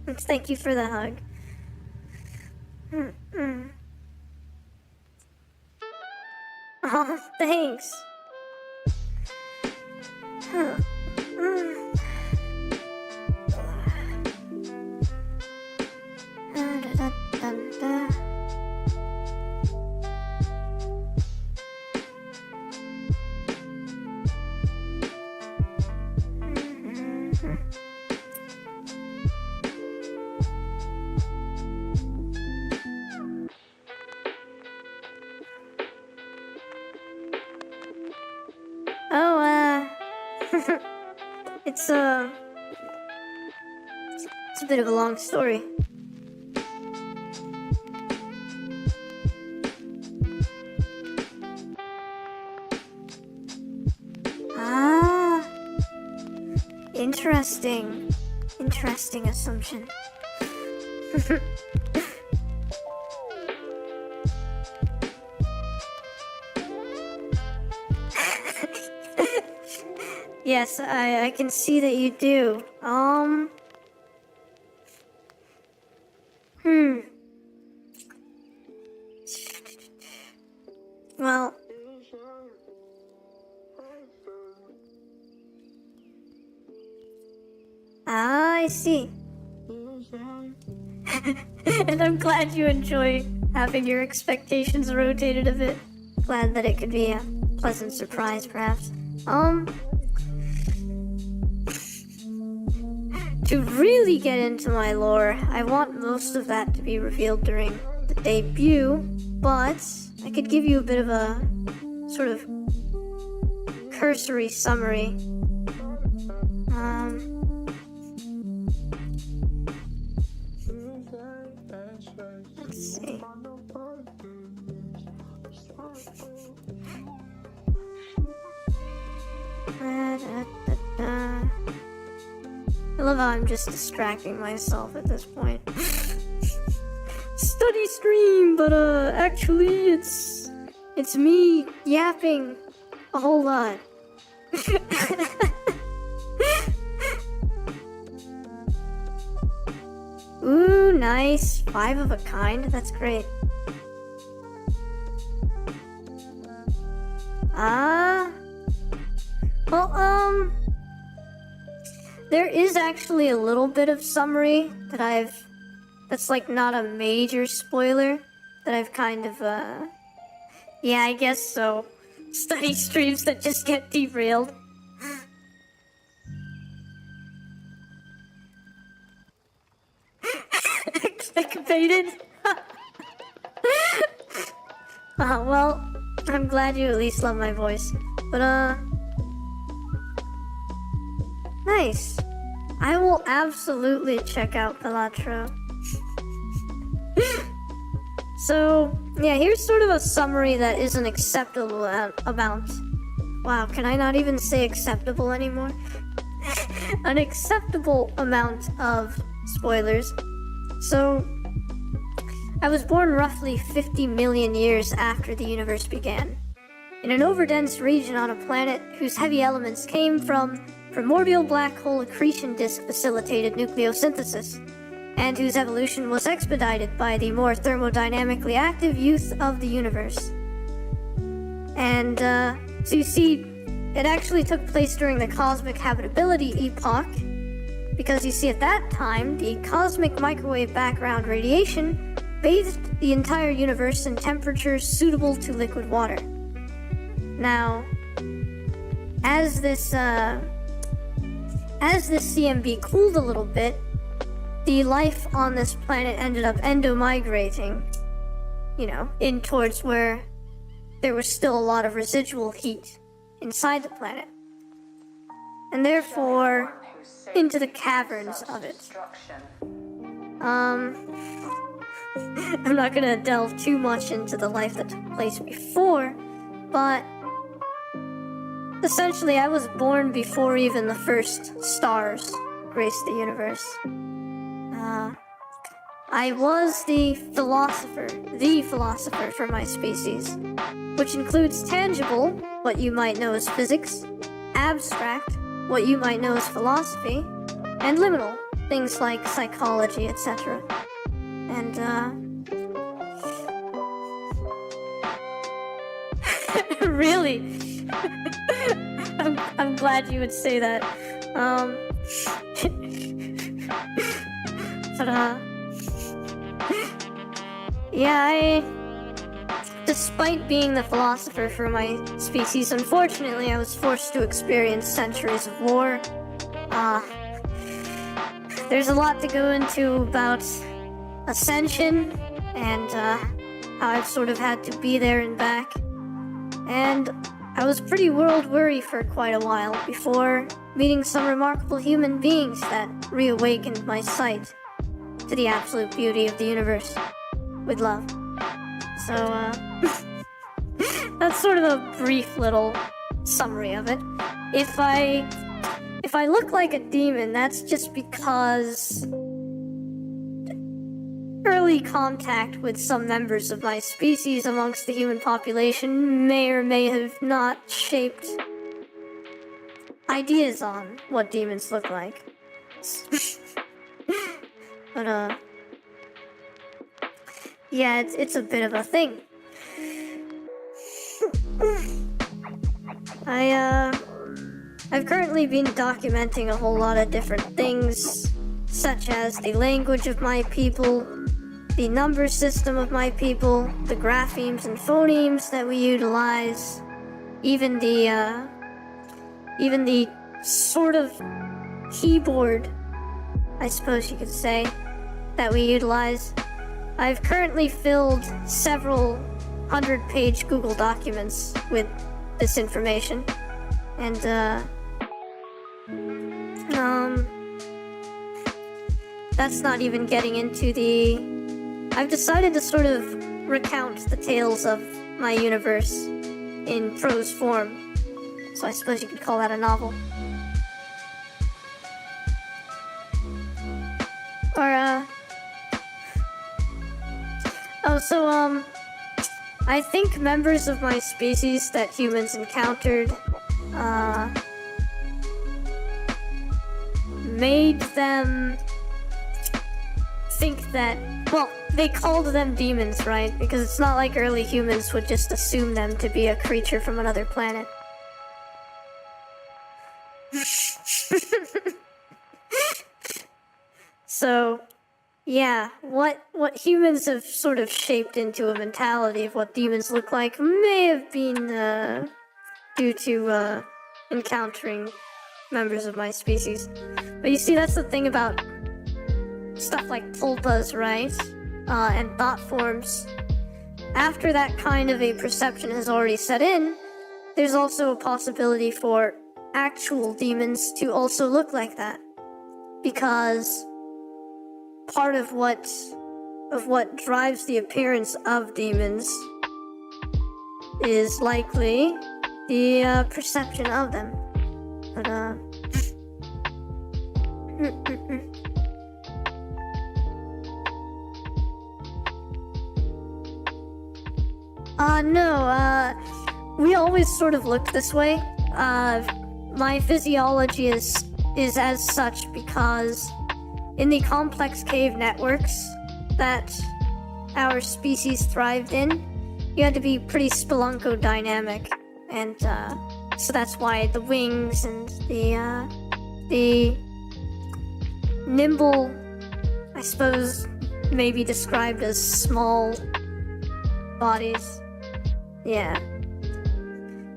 And thank you for the hug. Oh, thanks. It's a bit of a long story. Ah, interesting. Interesting assumption. Yes, I can see that you do. Well, I see. And I'm glad you enjoy having your expectations rotated a bit. Glad that it could be a pleasant surprise, perhaps. To really get into my lore, I want most of that to be revealed during the debut, but I could give you a bit of a sort of cursory summary. Let's see. I love how I'm just distracting myself at this point. Study stream, but actually it's me yapping a whole lot. Ooh, nice. 5 of a kind. That's great. Well, there is actually a little bit of summary that that's like not a major spoiler, that I've kind of, yeah, I guess so. Study streams that just get derailed. Clickbaited? Well, I'm glad you at least love my voice. But, nice. I will absolutely check out Pilatro. So, yeah, here's sort of a summary that is an acceptable amount. Wow, can I not even say acceptable anymore? An acceptable amount of spoilers. So, I was born roughly 50 million years after the universe began, in an overdense region on a planet whose heavy elements came from primordial black hole accretion disk facilitated nucleosynthesis, and whose evolution was expedited by the more thermodynamically active youth of the universe. And, so you see, it actually took place during the cosmic habitability epoch, because you see, at that time, the cosmic microwave background radiation bathed the entire universe in temperatures suitable to liquid water. Now, as this CMB cooled a little bit, the life on this planet ended up endomigrating, in towards where there was still a lot of residual heat inside the planet. And therefore, into the caverns of it. I'm not gonna delve too much into the life that took place before, but essentially I was born before even the first stars graced the universe. I was the philosopher for my species, which includes tangible, what you might know as physics, abstract, what you might know as philosophy, and liminal, things like psychology, etc. And, really? I'm glad you would say that. But, yeah, despite being the philosopher for my species, unfortunately, I was forced to experience centuries of war. There's a lot to go into about ascension, and how I've sort of had to be there and back. And I was pretty world-weary for quite a while before meeting some remarkable human beings that reawakened my sight to the absolute beauty of the universe with love. So, that's sort of a brief little summary of it. If I look like a demon, that's just because early contact with some members of my species amongst the human population may or may have not shaped ideas on what demons look like. But, yeah, it's a bit of a thing. I've currently been documenting a whole lot of different things, such as the language of my people, the number system of my people, the graphemes and phonemes that we utilize, even the sort of keyboard, I suppose you could say, that we utilize. I've currently filled several 100-page Google documents with this information, And, that's not even getting into I've decided to sort of recount the tales of my universe in prose form. So I suppose you could call that a novel. Or, oh, so, I think members of my species that humans encountered, made them think that, well, they called them demons, right? Because it's not like early humans would just assume them to be a creature from another planet. So, yeah, what humans have sort of shaped into a mentality of what demons look like may have been due to encountering members of my species. But you see, that's the thing about stuff like tulpas, right? And thought forms. After that kind of a perception has already set in, there's also a possibility for actual demons to also look like that. Because part of what drives the appearance of demons is likely the perception of them. But no, we always sort of looked this way. My physiology is as such because in the complex cave networks that our species thrived in, you had to be pretty spelunco-dynamic, and so that's why the wings and the nimble, I suppose, may be described as small bodies. Yeah.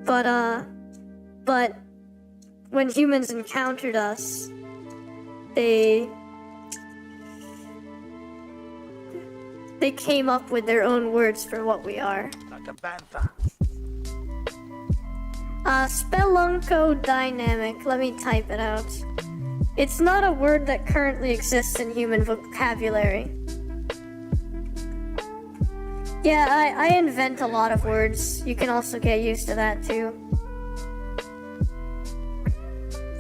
But when humans encountered us, they came up with their own words for what we are. Like a panther. Spelunco-dynamic. Let me type it out. It's not a word that currently exists in human vocabulary. Yeah, I invent a lot of words. You can also get used to that too.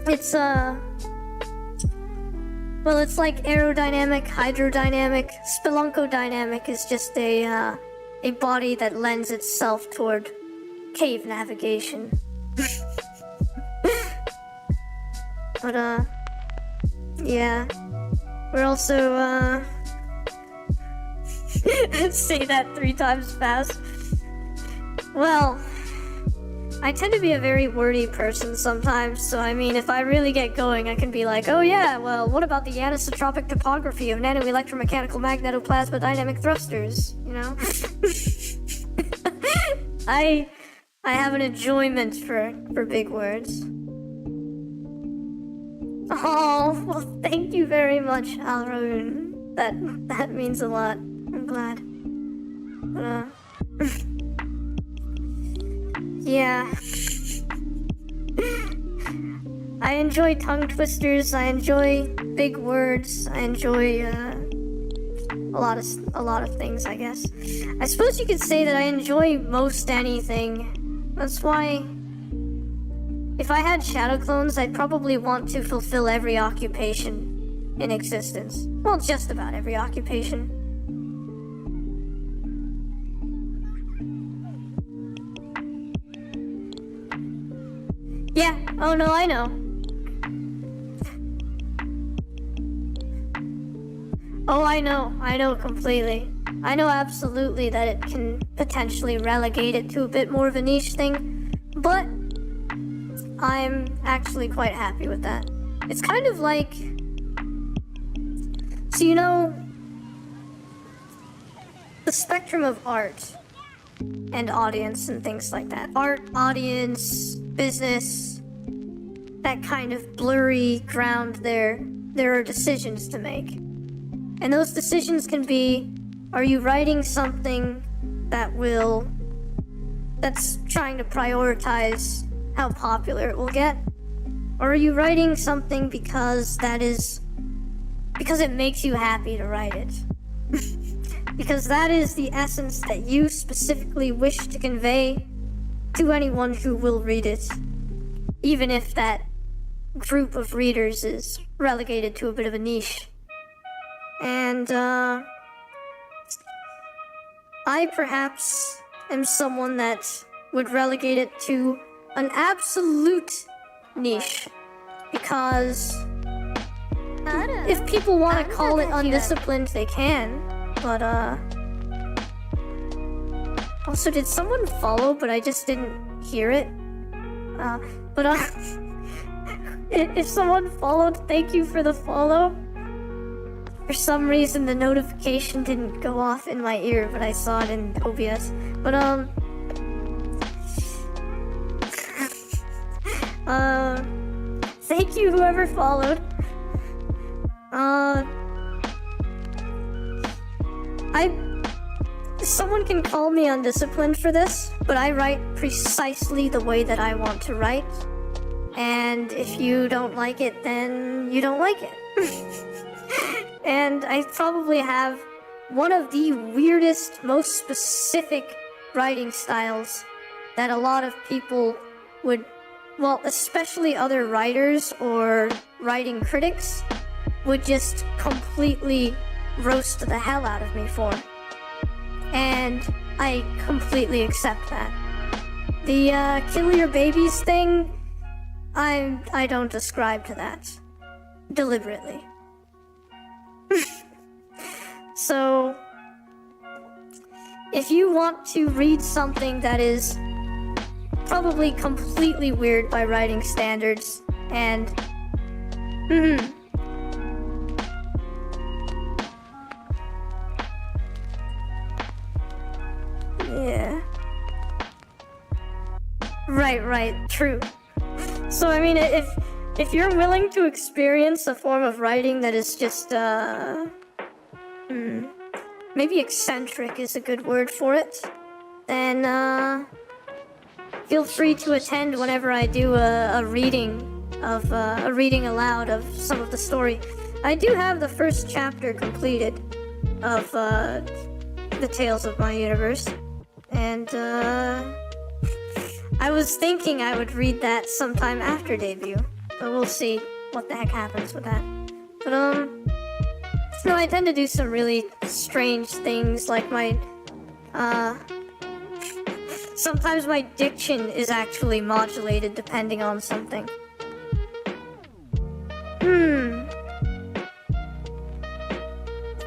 It's well, it's like aerodynamic, hydrodynamic. Spelunco-dynamic is just a body that lends itself toward cave navigation. But yeah, we're also say that 3 times fast. Well, I tend to be a very wordy person sometimes, so I mean, if I really get going, I can be like, oh yeah, well, what about the anisotropic topography of nanoelectromechanical magnetoplasma dynamic thrusters, you know? I have an enjoyment for big words. Oh, well, thank you very much, Alraun. That means a lot. I'm glad. Yeah. I enjoy tongue twisters, I enjoy big words, I enjoy a lot of things, I guess. I suppose you could say that I enjoy most anything. That's why if I had shadow clones, I'd probably want to fulfill every occupation in existence. Well, just about every occupation. Yeah, oh no, I know. Oh, I know completely. I know absolutely that it can potentially relegate it to a bit more of a niche thing, but I'm actually quite happy with that. It's kind of like, so you know, the spectrum of art and audience and things like that. Art, audience, business, that kind of blurry ground there are decisions to make. And those decisions can be, are you writing something that's trying to prioritize how popular it will get? Or are you writing something because it makes you happy to write it? Because that is the essence that you specifically wish to convey to anyone who will read it, even if that group of readers is relegated to a bit of a niche. And I perhaps am someone that would relegate it to an absolute niche, because if people want to call it undisciplined, they can, but also, did someone follow, but I just didn't hear it? If someone followed, thank you for the follow. For some reason, the notification didn't go off in my ear, but I saw it in OBS. But, thank you whoever followed. Someone can call me undisciplined for this, but I write precisely the way that I want to write. And if you don't like it, then you don't like it. And I probably have one of the weirdest, most specific writing styles that a lot of people would, well, especially other writers or writing critics, would just completely roast the hell out of me for. And I completely accept that. The kill your babies thing, I don't ascribe to that deliberately. So, if you want to read something that is probably completely weird by writing standards, and yeah. Right, true. So I mean, if you're willing to experience a form of writing that is just, maybe eccentric is a good word for it, then, feel free to attend whenever I do a reading aloud of some of the story. I do have the first chapter completed of, the Tales of My Universe, and, I was thinking I would read that sometime after debut, but we'll see what the heck happens with that. But, no, I tend to do some really strange things, like sometimes my diction is actually modulated depending on something.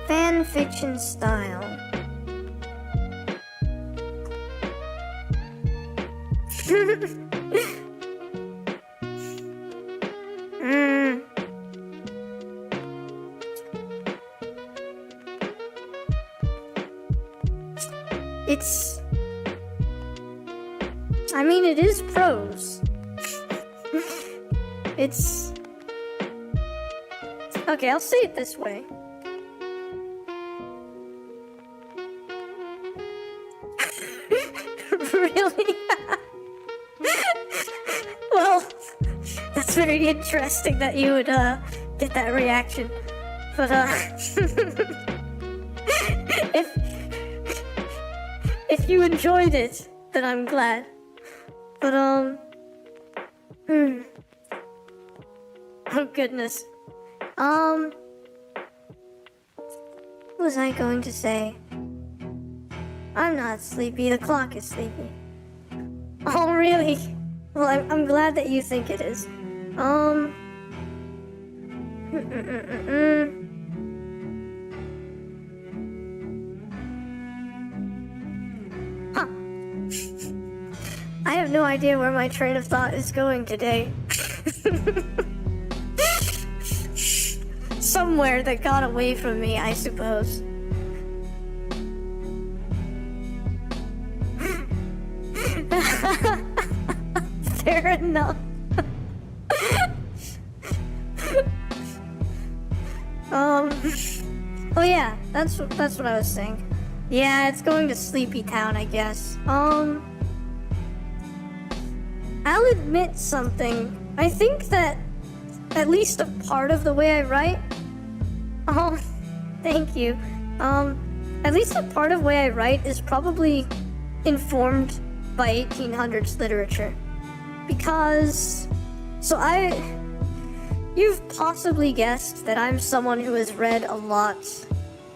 Fan fiction style. It is prose. Okay, I'll say it this way. Really? Well, that's very interesting that you would, get that reaction. But, if you enjoyed it, then I'm glad. But, oh goodness. What was I going to say? I'm not sleepy, the clock is sleepy. Oh, really? Well, I'm glad that you think it is. I have no idea where my train of thought is going today. Somewhere that got away from me, I suppose. Fair enough. Oh yeah, that's what I was saying. Yeah, it's going to Sleepy Town, I guess. I'll admit something. I think that at least a part of the way I write. Oh, thank you. At least a part of the way I write is probably informed by 1800s literature. Because, you've possibly guessed that I'm someone who has read a lot.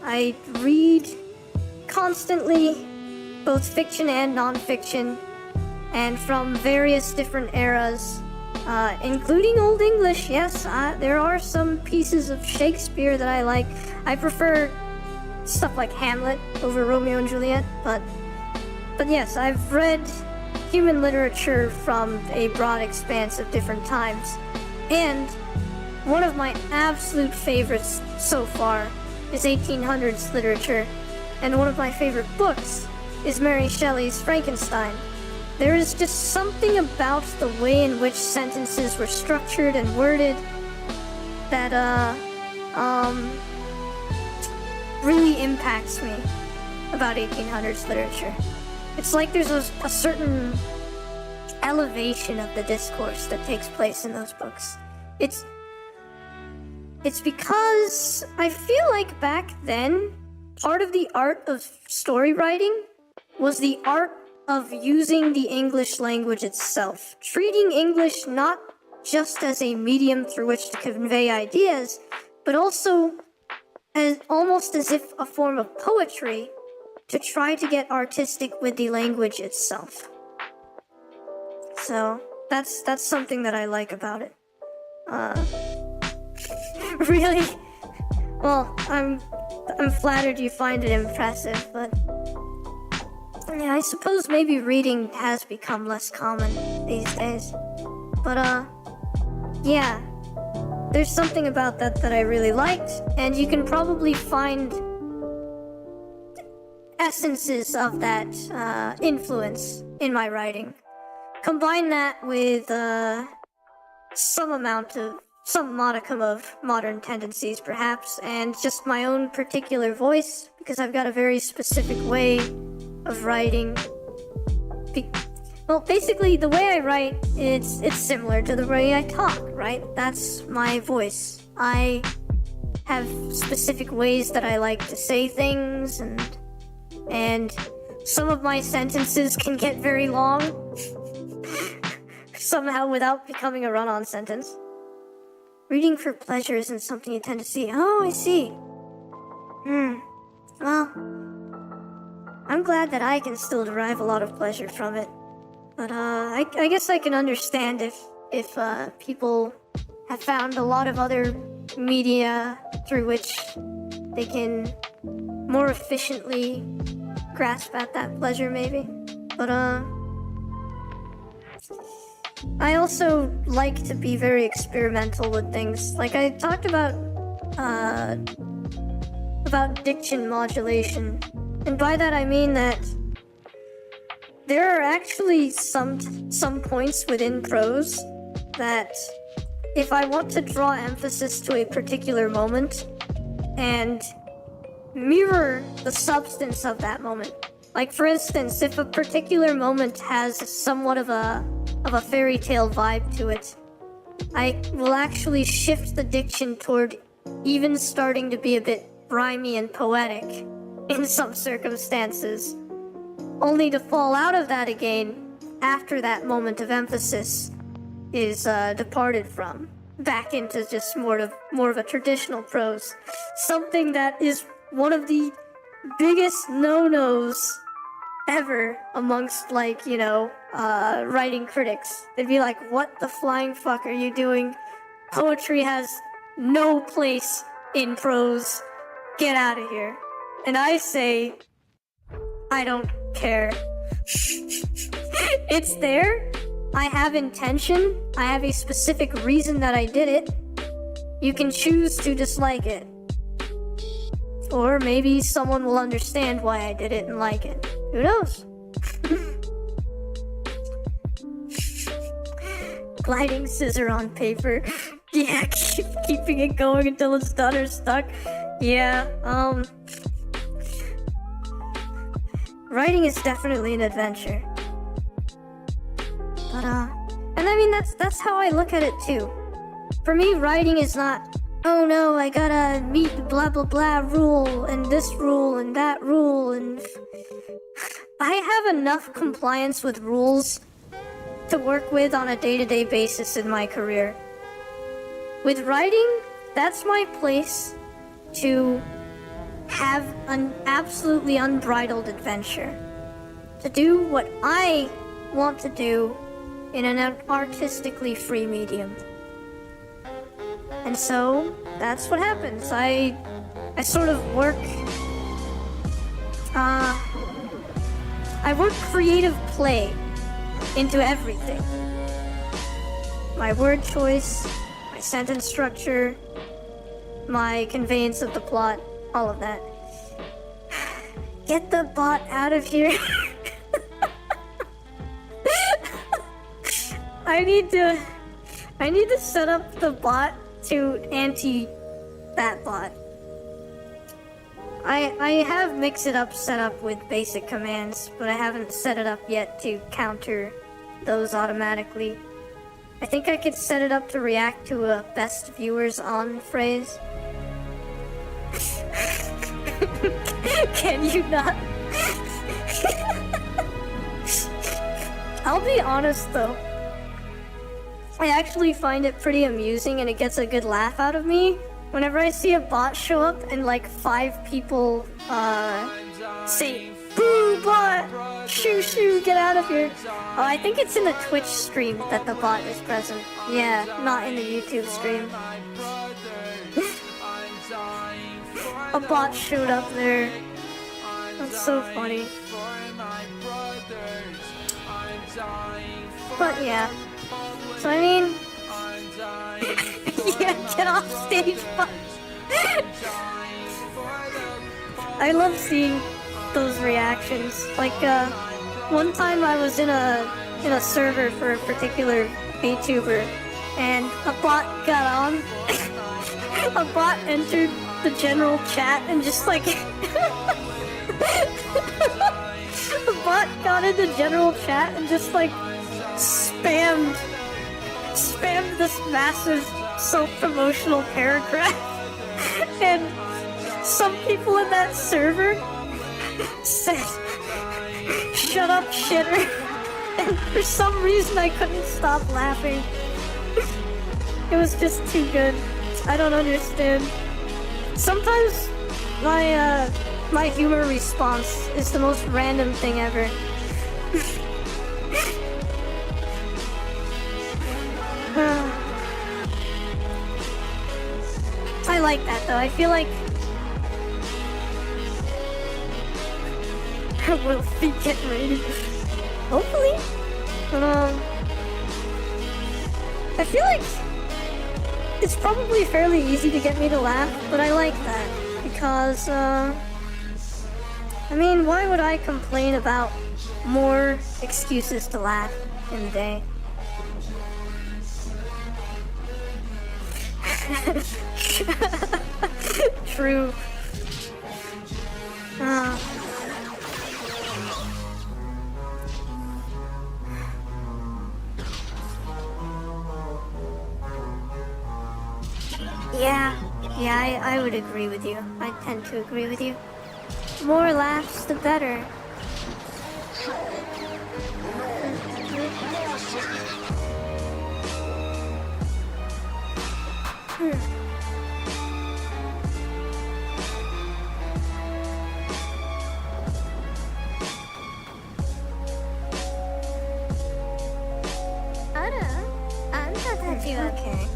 I read constantly, both fiction and non-fiction, and from various different eras, including Old English. Yes, there are some pieces of Shakespeare that I like. I prefer stuff like Hamlet over Romeo and Juliet, but yes, I've read human literature from a broad expanse of different times. And one of my absolute favorites so far is 1800s literature, and one of my favorite books is Mary Shelley's Frankenstein. There is just something about the way in which sentences were structured and worded that really impacts me about 1800s literature. It's like there's a certain elevation of the discourse that takes place in those books. It's because I feel like back then, part of the art of story writing was the art of using the English language itself, treating English not just as a medium through which to convey ideas, but also as almost as if a form of poetry to try to get artistic with the language itself. So that's something that I like about it. Really? Well, I'm flattered you find it impressive, but yeah, I suppose maybe reading has become less common these days. But yeah, there's something about that I really liked, and you can probably find essences of that influence in my writing. Combine that with some modicum of modern tendencies, perhaps, and just my own particular voice, because I've got a very specific way of writing. Well, basically, the way I write, it's similar to the way I talk, right? That's my voice. I have specific ways that I like to say things, and some of my sentences can get very long, somehow without becoming a run-on sentence. Reading for pleasure isn't something you tend to see. Oh, I see. Well, I'm glad that I can still derive a lot of pleasure from it. But I guess I can understand if people have found a lot of other media through which they can more efficiently grasp at that pleasure, maybe. But I also like to be very experimental with things. Like I talked about diction modulation, and by that I mean that there are actually some points within prose that if I want to draw emphasis to a particular moment and mirror the substance of that moment, like for instance, if a particular moment has somewhat of a fairy tale vibe to it, I will actually shift the diction toward even starting to be a bit rhymey and poetic in some circumstances, only to fall out of that again after that moment of emphasis is departed from, back into just more of a traditional prose. Something that is one of the biggest no-nos ever amongst, like, writing critics. They'd be like, what the flying fuck are you doing? Poetry has no place in prose. Get out of here. And I say, I don't care. It's there. I have intention. I have a specific reason that I did it. You can choose to dislike it. Or maybe someone will understand why I did it and like it. Who knows? Gliding scissor on paper. Yeah, keeping it going until it's done or stuck. Yeah, writing is definitely an adventure. But, And I mean, that's how I look at it too. For me, writing is not, oh no, I gotta meet the blah blah blah rule, and this rule, and that rule, and... I have enough compliance with rules to work with on a day-to-day basis in my career. With writing, that's my place to have an absolutely unbridled adventure. To do what I want to do in an artistically free medium. And so, that's what happens. I sort of work... I work creative play into everything. My word choice, my sentence structure, my conveyance of the plot, all of that. Get the bot out of here. I need to set up the bot to anti that bot. I have mix it up set up with basic commands, but I haven't set it up yet to counter those automatically. I think I could set it up to react to a best viewers on phrase. Can you not? I'll be honest though. I actually find it pretty amusing and it gets a good laugh out of me whenever I see a bot show up and like 5 people say, "Boo bot! Shoo shoo, get out of here!" Oh, I think it's in the Twitch stream that the bot is present. Yeah, not in the YouTube stream. A bot showed up there. That's so funny. But yeah. So I mean... yeah, get off stage, bot! I love seeing those reactions. Like, one time I was in a server for a particular VTuber, and a bot got on. A bot entered the general chat and just like... The bot got in the general chat and just like spammed this massive self-promotional paragraph. And some people in that server said, "Shut up, shitter." And for some reason I couldn't stop laughing. It was just too good. I don't understand. Sometimes my humor response is the most random thing ever. I like that though. I feel like we'll be getting ready. Hopefully. But I feel like it's probably fairly easy to get me to laugh, but I like that because I mean, why would I complain about more excuses to laugh in the day? True. Yeah, I would agree with you. I tend to agree with you. More laughs, the better. Okay.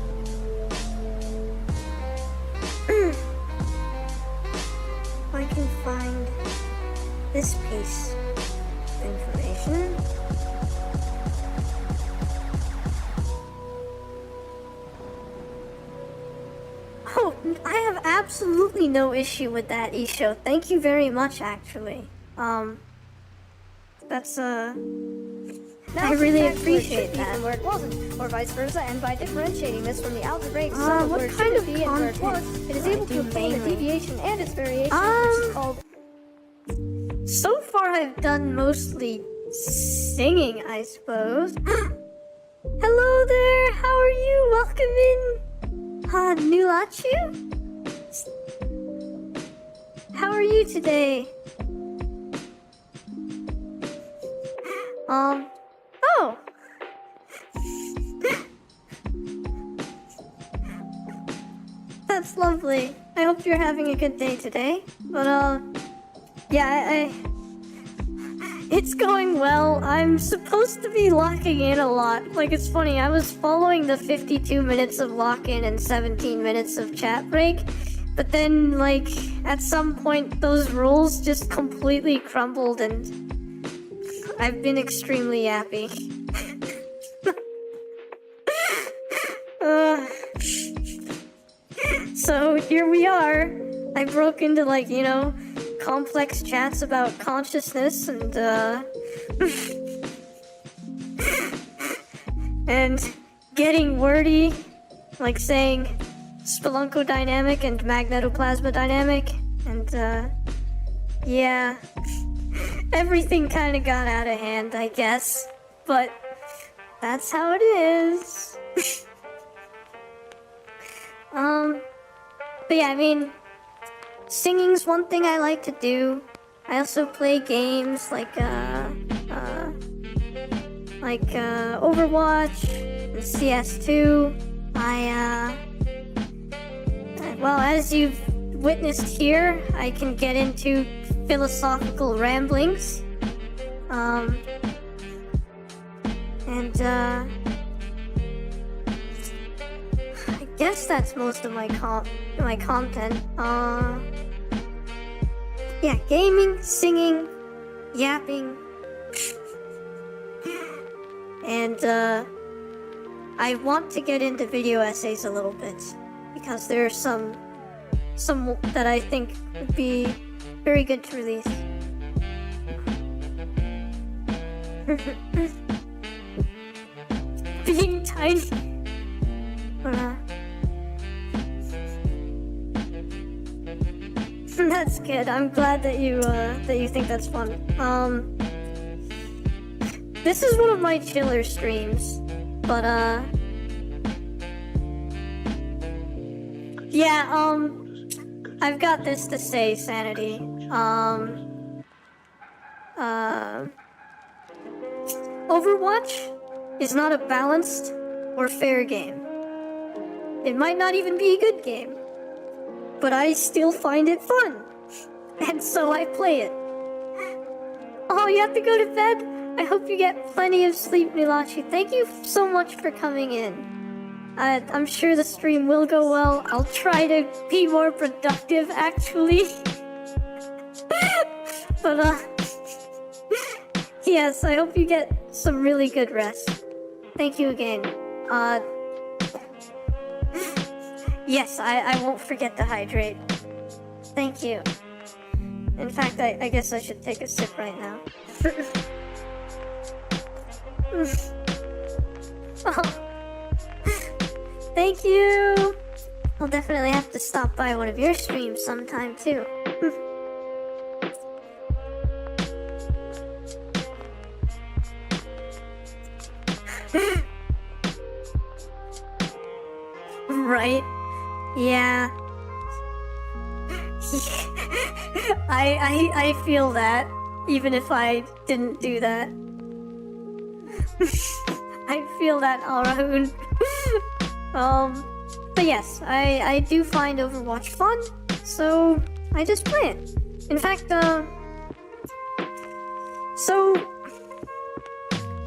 I can find this piece of information. Oh, I have absolutely no issue with that, Isho. Thank you very much, actually. That's, I really appreciate that. Where it wasn't, or vice versa, and by differentiating this from the algebraic sum what where it kind should of be and where it was, content it is do I able to do obtain the mainly? deviation and its variation, which is called... So far I've done mostly singing, I suppose. Hello, welcome in, Nulachu? How are you today? Oh. That's lovely. I hope you're having a good day today. But, yeah, it's going well. I'm supposed to be locking in a lot. Like, it's funny, I was following the 52 minutes of lock-in and 17 minutes of chat break, but then, like, at some point, those rules just completely crumbled, and I've been extremely happy. So, here we are. I broke into, like, you know, complex chats about consciousness and and getting wordy, like saying spelunkodynamic and magnetoplasma dynamic, and yeah, everything kind of got out of hand, I guess, but that's how it is. But yeah, I mean, singing's one thing I like to do. I also play games like Overwatch and CS2. Well, as you've witnessed here, I can get into philosophical ramblings. I guess that's most of my content. Yeah, gaming, singing, yapping, and I want to get into video essays a little bit because there are some that I think would be very good to release. Being tiny. That's good. I'm glad that you think that's fun. This is one of my chiller streams, but yeah, I've got this to say, Sanity. Overwatch is not a balanced or fair game. It might not even be a good game, but I still find it fun, and so I play it. Oh, you have to go to bed? I hope you get plenty of sleep, Nulachi. Thank you so much for coming in. I'm sure the stream will go well. I'll try to be more productive, actually. But, yes, I hope you get some really good rest. Thank you again. Yes, I won't forget to hydrate. Thank you. In fact, I guess I should take a sip right now. Oh. Thank you! I'll definitely have to stop by one of your streams sometime, too. Right? Yeah. I feel that, even if I didn't do that. I feel that, Arahun. But yes, I do find Overwatch fun, so I just play it. In fact, so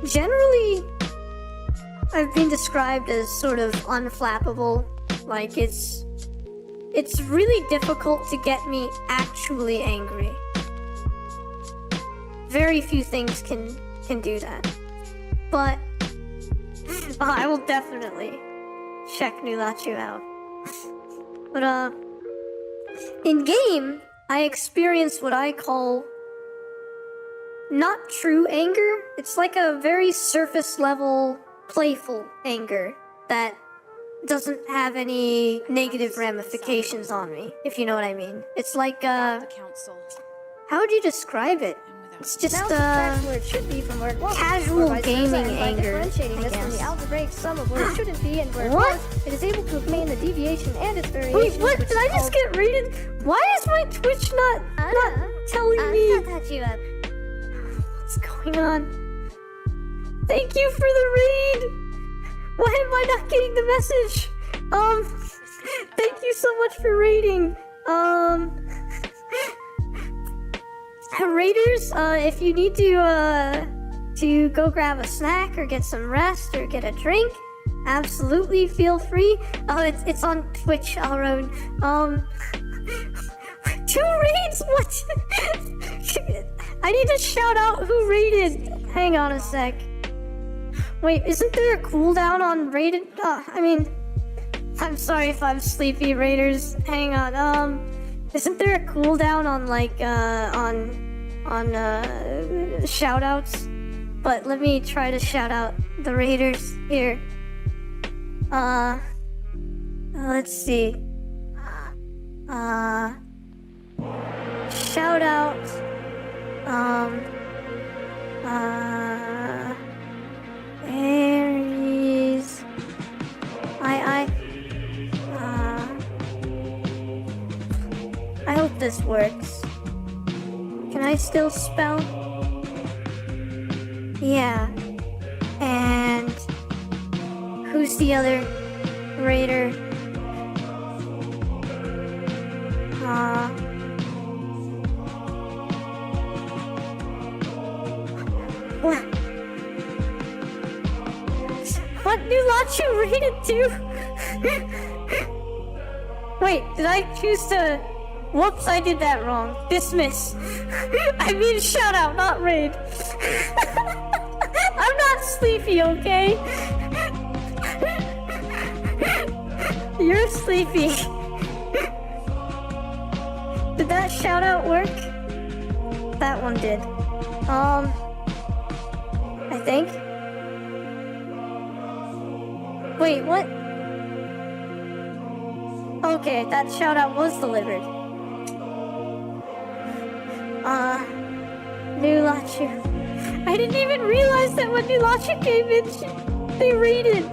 generally, I've been described as sort of unflappable. Like, it's really difficult to get me actually angry. Very few things can do that. But I will definitely check Nulachu out. But in game, I experience what I call not true anger. It's like a very surface level, playful anger that doesn't have any negative ramifications on me, if you know what I mean. It's like, how would you describe it? without It's you. just Now subtract where it should be from where it was. casual or vice versa, gaming and by anger, differentiating I this from the guess. algebraic sum of where it shouldn't be and where What? it was, it is able to obtain the deviation and its variation. Wait, what? which Did is I just called- get rated? Why is my Twitch not telling me what's going on? Thank you for the raid! Why am I not getting the message? Thank you so much for raiding. Raiders, if you need to go grab a snack or get some rest or get a drink, absolutely feel free. It's on Twitch, Alrone. 2 raids? What? I need to shout out who raided. Hang on a sec. Wait, isn't there a cooldown on raided? I'm sorry if I'm sleepy, raiders. Hang on. Isn't there a cooldown on shoutouts? But let me try to shout out the raiders here. Let's see. Shout out. Aries. I hope this works. Can I still spell? Yeah. And who's the other raider? What new lot you raided to? Wait, did I choose to? Whoops, I did that wrong. Dismiss. I mean shout out, not raid. I'm not sleepy, okay? You're sleepy. Did that shout out work? That one did. I think. Wait, what? Okay, that shout out was delivered. New Lachu. I didn't even realize that when New Lachu came in, they raided.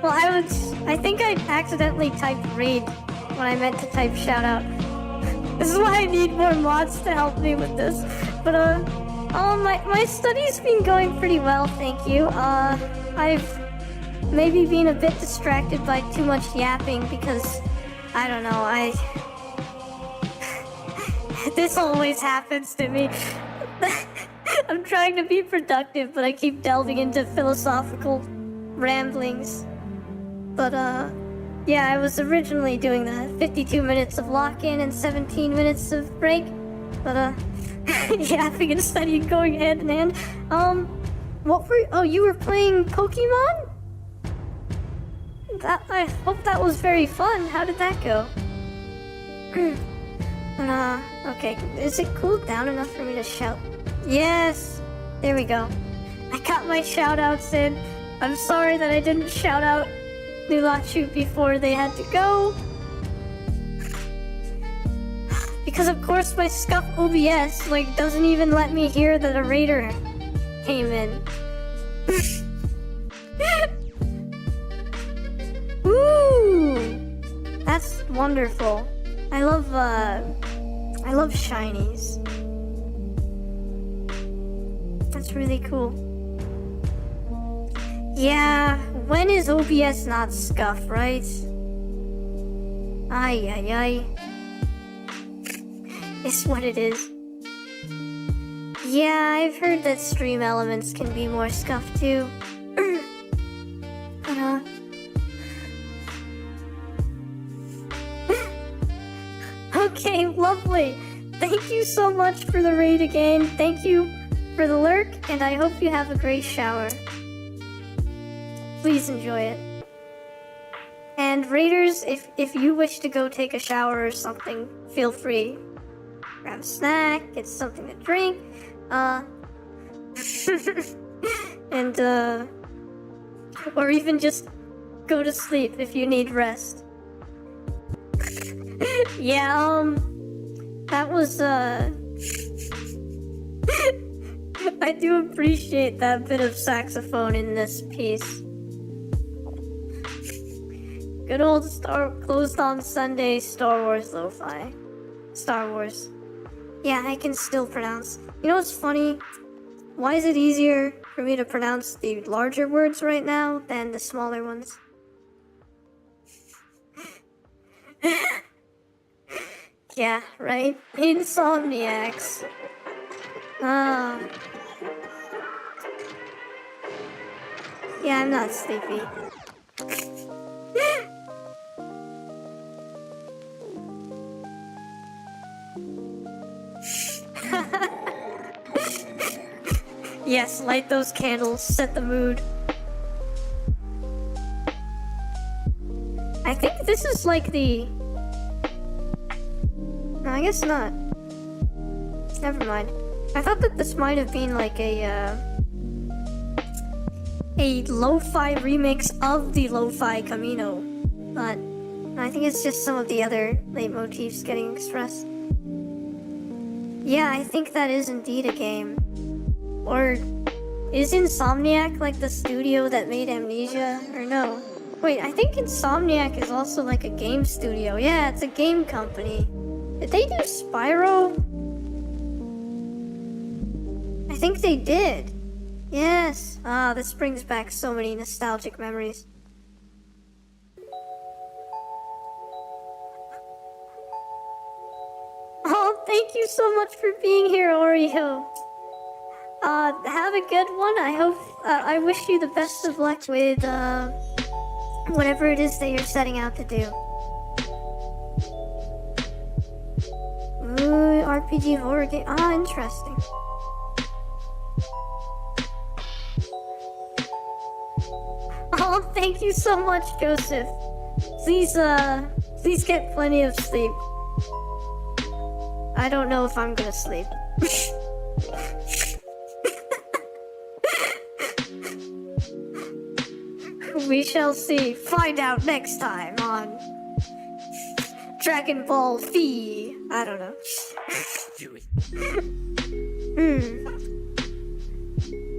Well, I think I accidentally typed raid when I meant to type shout out. This is why I need more mods to help me with this. But, my study's been going pretty well, thank you. I've maybe been a bit distracted by too much yapping because, I don't know, this always happens to me. I'm trying to be productive, but I keep delving into philosophical ramblings. But, yeah, I was originally doing the 52 minutes of lock-in and 17 minutes of break. But, yapping and studying going hand in hand. You were playing Pokemon? I hope that was very fun. How did that go? Okay. Is it cooled down enough for me to shout? Yes! There we go. I got my shout-outs in. I'm sorry that I didn't shout out Nulachu before they had to go. Because of course my scuff OBS, doesn't even let me hear that a raider came in. Ooh! That's wonderful. I love shinies. That's really cool. Yeah, when is OBS not scuff, right? Ay. It's what it is. Yeah, I've heard that stream elements can be more scuffed too. Okay, lovely. Thank you so much for the raid again. Thank you for the lurk, and I hope you have a great shower. Please enjoy it. And raiders, if you wish to go take a shower or something, feel free. Grab a snack, get something to drink, and or even just go to sleep if you need rest. Yeah, that was, I do appreciate that bit of saxophone in this piece. Good old closed on Sunday Star Wars lo-fi. Star Wars. Yeah, I can still pronounce. You know what's funny? Why is it easier for me to pronounce the larger words right now than the smaller ones? Yeah, right? Insomniacs. Yeah, I'm not sleepy. Yes, light those candles, set the mood. I think this is like the... No, I guess not. Never mind. I thought that this might have been like a lo-fi remix of the Lo-Fi Camino, but I think it's just some of the other leitmotifs getting expressed. Yeah, I think that is indeed a game. Or is Insomniac like the studio that made Amnesia? Or no? Wait, I think Insomniac is also like a game studio. Yeah, it's a game company. Did they do Spyro? I think they did. Yes. Ah, this brings back so many nostalgic memories. Oh, thank you so much for being here, Oreo. Have a good one. I hope, I wish you the best of luck with, whatever it is that you're setting out to do. Ooh, RPG horror game. Ah, interesting. Oh, thank you so much, Joseph. Please get plenty of sleep. I don't know if I'm gonna sleep. We shall see. Find out next time on Dragon Ball V. I don't know.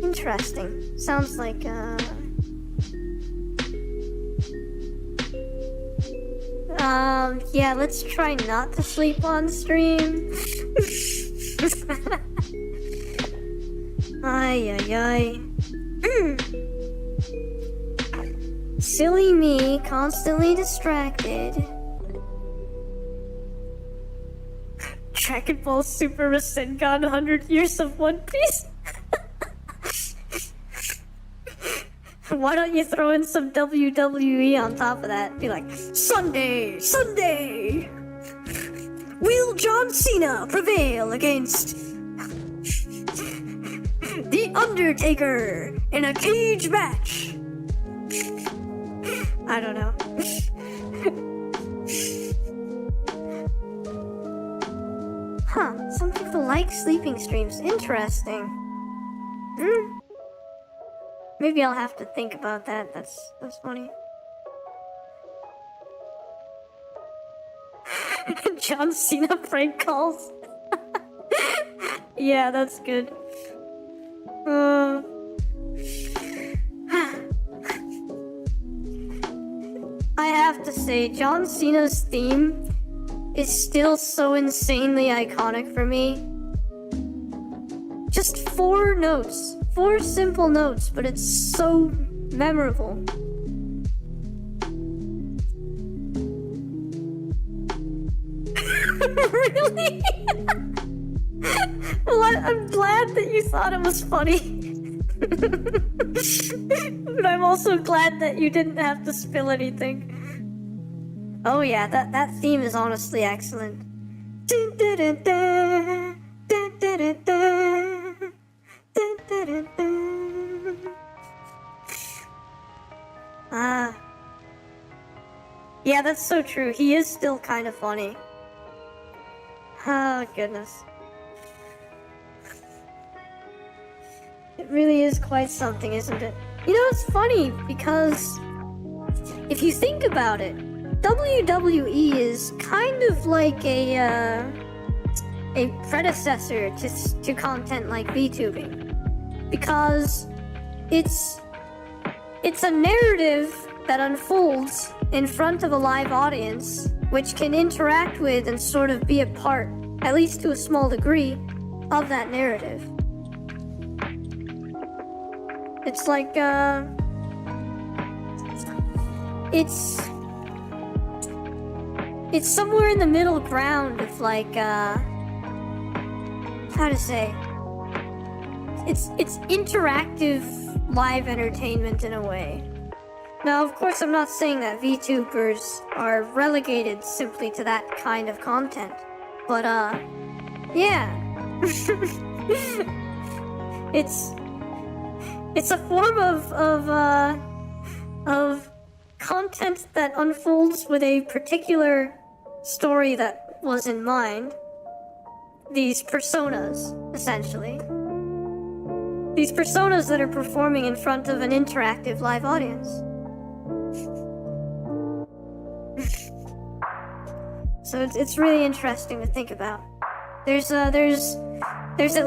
Interesting. Sounds like, yeah, let's try not to sleep on stream. Ay, ay, ay. Silly me, constantly distracted. Dragon Ball Super Rasengan 100 Years of One Piece? Why don't you throw in some WWE on top of that? Be like, Sunday! Sunday! Will John Cena prevail against The Undertaker in a cage match? I don't know. Huh, some people like sleeping streams. Interesting. Maybe I'll have to think about that. That's funny. John Cena prank calls. Yeah, that's good. I have to say, John Cena's theme is still so insanely iconic for me. Just 4 notes. 4 simple notes, but it's so memorable. Really? Well, I'm glad that you thought it was funny. But I'm also glad that you didn't have to spill anything. Oh yeah, that theme is honestly excellent. Yeah, that's so true. He is still kind of funny. Oh, goodness. It really is quite something, isn't it? You know, it's funny because if you think about it, WWE is kind of like a predecessor to content like VTubing, because it's a narrative that unfolds in front of a live audience, which can interact with and sort of be a part, at least to a small degree, of that narrative. It's like, it's somewhere in the middle ground of like, how to say, it's interactive live entertainment in a way. Now, of course, I'm not saying that VTubers are relegated simply to that kind of content, but yeah. It's a form of content that unfolds with a particular story that was in mind. These personas, essentially. These personas that are performing in front of an interactive live audience. So it's really interesting to think about. There's at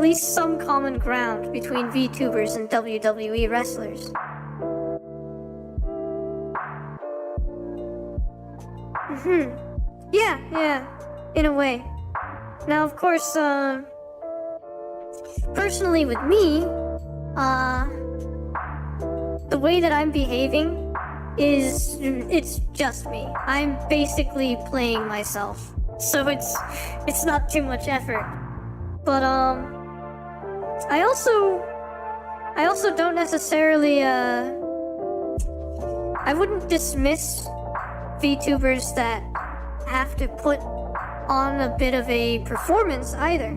least some common ground between VTubers and WWE wrestlers. Yeah, in a way. Now, of course, personally with me, the way that I'm behaving it's just me. I'm basically playing myself. So it's not too much effort. But I also don't necessarily I wouldn't dismiss VTubers that have to put on a bit of a performance either.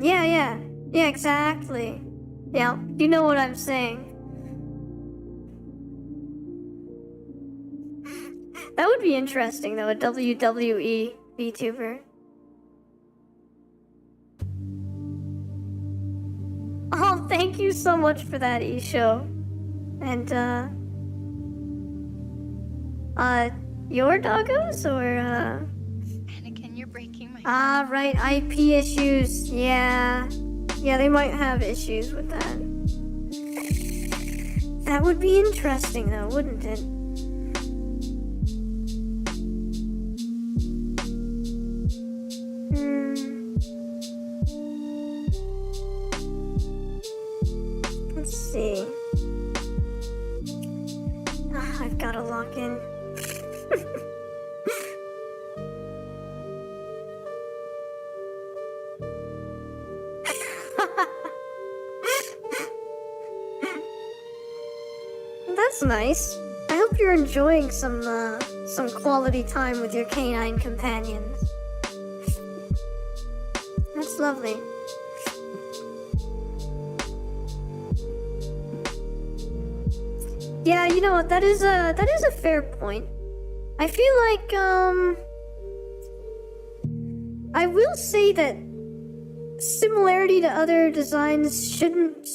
Yeah, exactly. Yeah, you know what I'm saying. That would be interesting, though, a WWE VTuber. Oh, thank you so much for that, Isho. And, your doggos, or, Anakin, you're breaking my... Ah, right, IP issues, yeah. Yeah, they might have issues with that. That would be interesting, though, wouldn't it? Let's see. I've got to lock in. That's nice. I hope you're enjoying some quality time with your canine companions. That's lovely. Yeah, you know what? That is a fair point. I feel like I will say that similarity to other designs shouldn't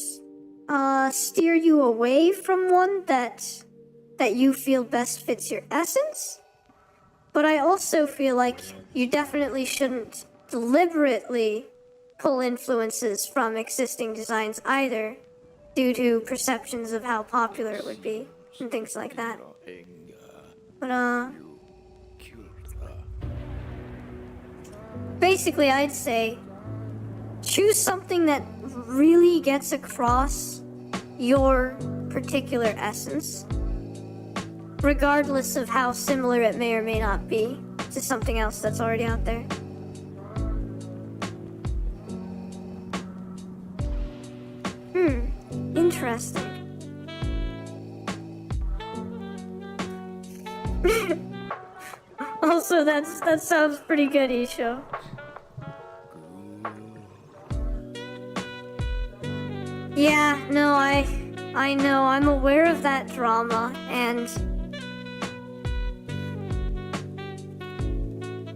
steer you away from one that you feel best fits your essence. But I also feel like you definitely shouldn't deliberately pull influences from existing designs either, due to perceptions of how popular it would be and things like that. But basically I'd say choose something that really gets across your particular essence, regardless of how similar it may or may not be to something else that's already out there. Interesting. Also, that sounds pretty good, Isho. Yeah, no, I know, I'm aware of that drama, and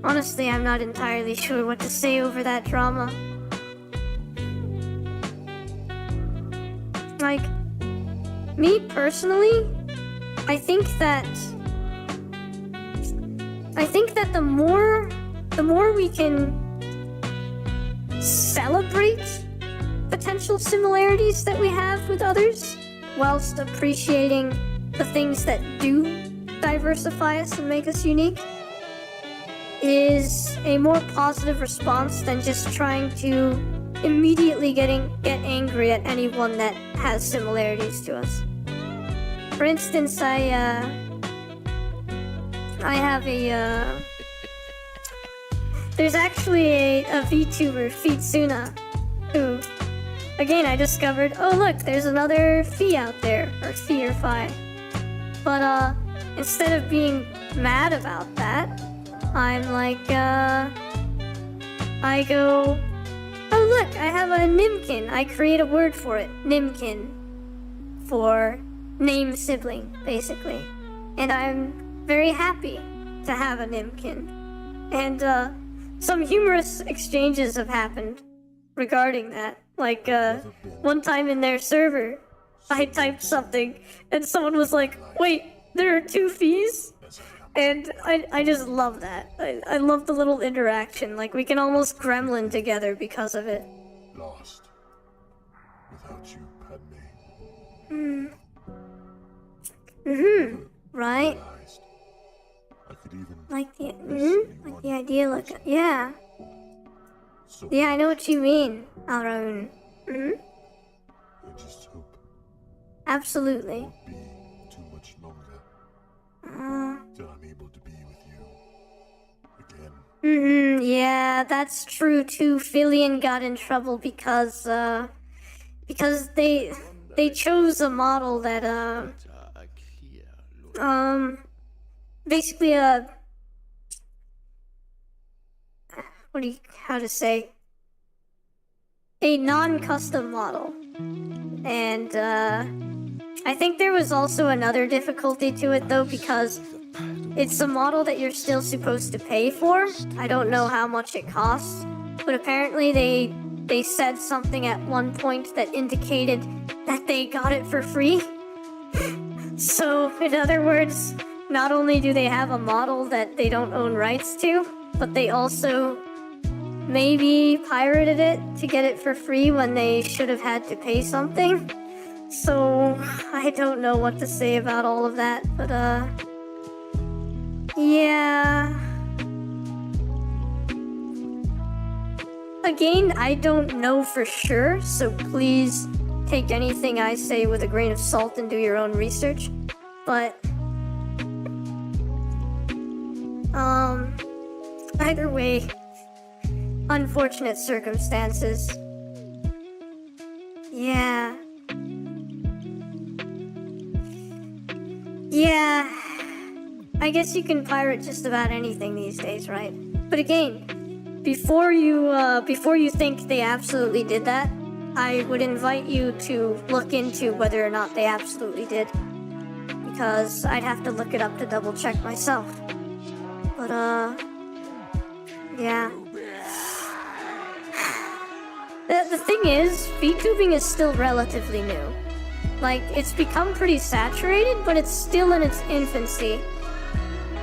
honestly, I'm not entirely sure what to say over that drama. Like, me personally, I think that the more we can celebrate potential similarities that we have with others, whilst appreciating the things that do diversify us and make us unique, is a more positive response than just trying to immediately get angry at anyone that has similarities to us. For instance, I have a there's actually a VTuber, Fitsuna, who, again, I discovered, oh look, there's another Fi out there, or Fi or Phi. But instead of being mad about that, I'm like, I go, oh look, I have a Nimkin. I create a word for it, Nimkin, for name sibling, basically. And I'm very happy to have a Nimkin. And some humorous exchanges have happened regarding that. Like, one time in their server, I typed something, and someone was like, wait, there are two Fis? And I just love that. I love the little interaction. Like, we can almost gremlin together because of it. Lost. Without you, Padme. Right? I could even Like the idea, like, yeah. Yeah, I know what you mean, Alraun. I just hope Absolutely. it won't be too much longer till I'm able to be with you again. Yeah, that's true too. Filion got in trouble because they chose a model that basically how to say, a non-custom model. And I think there was also another difficulty to it though, because it's a model that you're still supposed to pay for. I don't know how much it costs, but apparently they said something at one point that indicated that they got it for free. So, in other words, not only do they have a model that they don't own rights to, but they also maybe pirated it to get it for free when they should have had to pay something. So, I don't know what to say about all of that, but yeah. Again, I don't know for sure, so please take anything I say with a grain of salt and do your own research. But either way, unfortunate circumstances. Yeah. Yeah. I guess you can pirate just about anything these days, right? But again, before you think they absolutely did that, I would invite you to look into whether or not they absolutely did. Because I'd have to look it up to double check myself. But yeah. The thing is, VTubing is still relatively new. Like, it's become pretty saturated, but it's still in its infancy.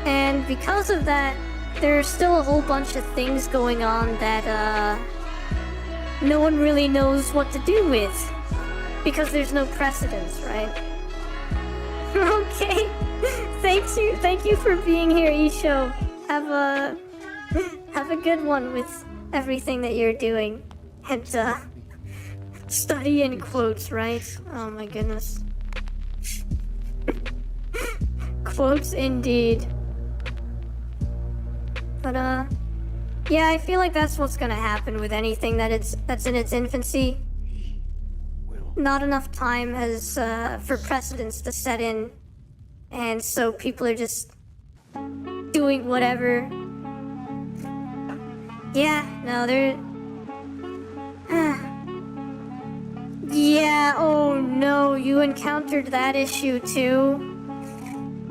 And because of that, there's still a whole bunch of things going on that, no one really knows what to do with. Because there's no precedence, right? Okay. Thank you for being here, Isho. Have a good one with everything that you're doing. And, study in quotes, right? Oh my goodness. Quotes indeed. But, yeah, I feel like that's what's gonna happen with anything that's in its infancy. Not enough time has, for precedence to set in, and so people are just doing whatever. Yeah, no, they're... Yeah, oh no, you encountered that issue too?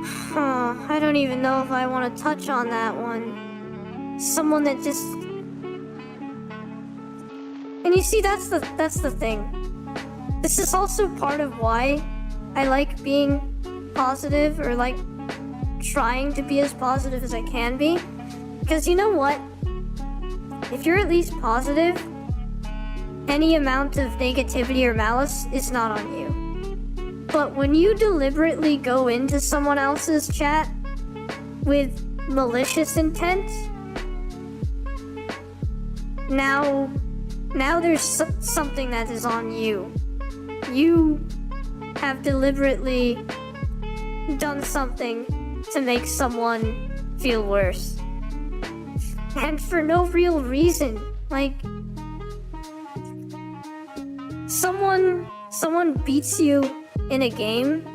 Huh, I don't even know if I want to touch on that one. Someone that just... And you see, that's the thing. This is also part of why I like being positive, or like trying to be as positive as I can be. Because you know what? If you're at least positive, any amount of negativity or malice is not on you. But when you deliberately go into someone else's chat with malicious intent, now there's something that is on you. You have deliberately done something to make someone feel worse. And for no real reason. Like, someone beats you in a game,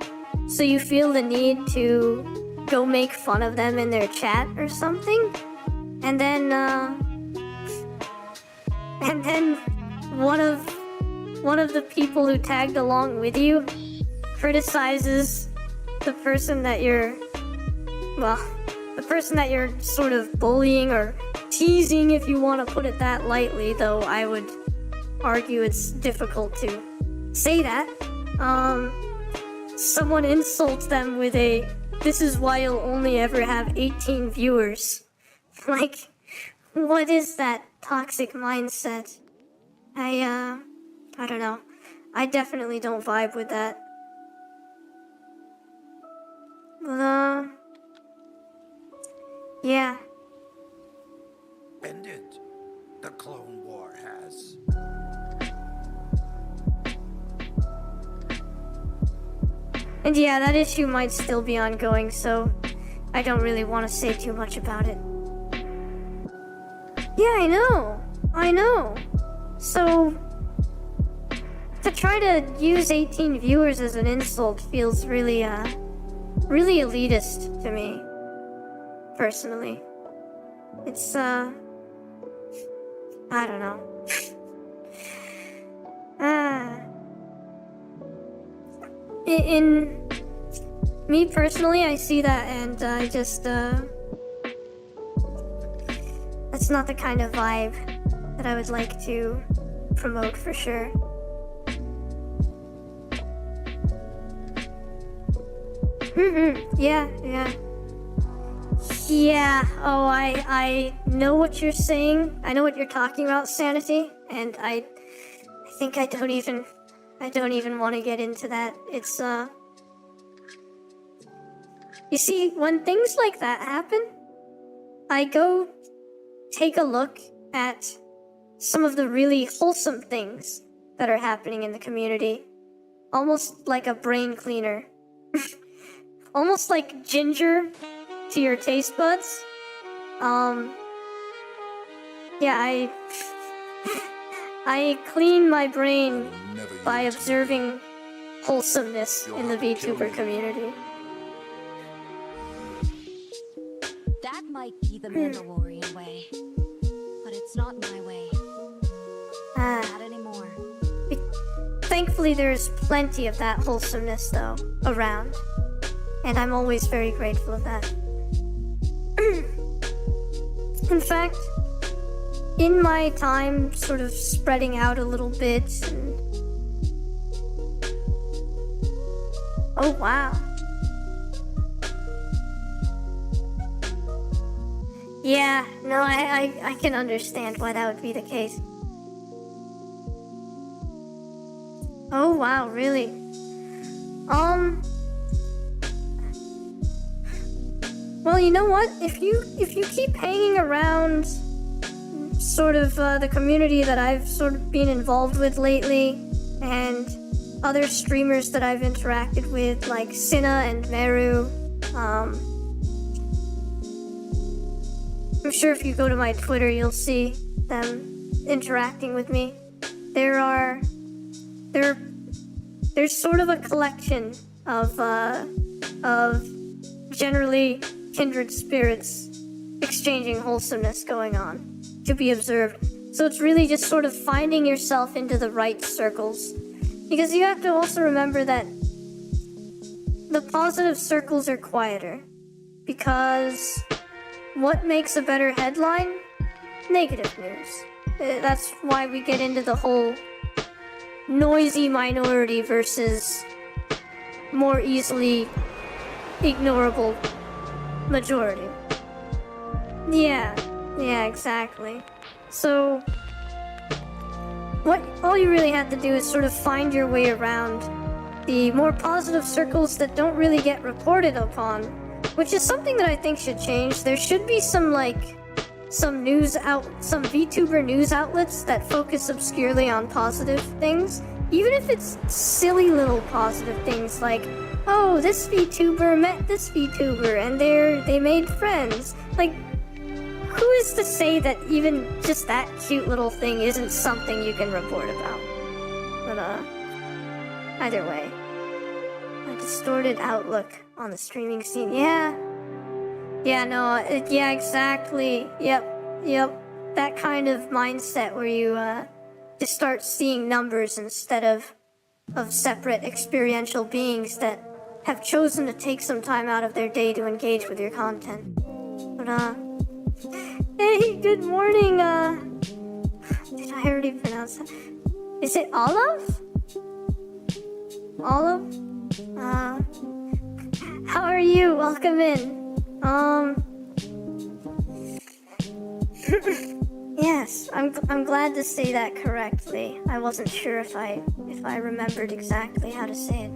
so you feel the need to go make fun of them in their chat or something, and then one of the people who tagged along with you criticizes the person that you're sort of bullying or teasing, if you want to put it that lightly, though I would argue it's difficult to say that. Someone insults them with a, "This is why you'll only ever have 18 viewers." Like, what is that toxic mindset? I don't know. I definitely don't vibe with that. But, yeah. Ended. The Clone War has. And yeah, that issue might still be ongoing, so I don't really want to say too much about it. Yeah, I know. So, to try to use 18 viewers as an insult feels really elitist to me, personally. It's, I don't know. In me personally, I see that, and I just, that's not the kind of vibe that I would like to promote for sure. Yeah. Oh, I know what you're saying. I know what you're talking about, Sanity, and I think I don't even want to get into that. It's, you see, when things like that happen, I go take a look at some of the really wholesome things that are happening in the community. Almost like a brain cleaner. Almost like ginger to your taste buds. Yeah, I clean my brain by observing wholesomeness in the VTuber community. That might be the Mandalorian way, but it's not my way. Not anymore. Thankfully, there's plenty of that wholesomeness, though, around. And I'm always very grateful of that. In fact, in my time sort of spreading out a little bit, and... Oh, wow. Yeah, no, I can understand why that would be the case. Oh, wow, really? Well, you know what? If you keep hanging around sort of the community that I've sort of been involved with lately, and other streamers that I've interacted with, like Cinna and Meru, I'm sure if you go to my Twitter, you'll see them interacting with me. There's sort of a collection of generally kindred spirits exchanging wholesomeness going on to be observed. So it's really just sort of finding yourself into the right circles. Because you have to also remember that the positive circles are quieter. Because what makes a better headline? Negative news. That's why we get into the whole noisy minority versus more easily ignorable majority. Yeah, exactly. So, all you really had to do is sort of find your way around the more positive circles that don't really get reported upon, which is something that I think should change. There should be some VTuber news outlets that focus obscurely on positive things, even if it's silly little positive things like, oh, this VTuber met this VTuber and they made friends. Like, who is to say that even just that cute little thing isn't something you can report about? But, either way. A distorted outlook on the streaming scene. Yeah, exactly. Yep. That kind of mindset where you, just start seeing numbers instead of separate experiential beings that have chosen to take some time out of their day to engage with your content. But, hey, good morning, did I already pronounce that? Is it Olive? Olive? How are you? Welcome in. Yes, I'm glad to say that correctly. I wasn't sure if I remembered exactly how to say it.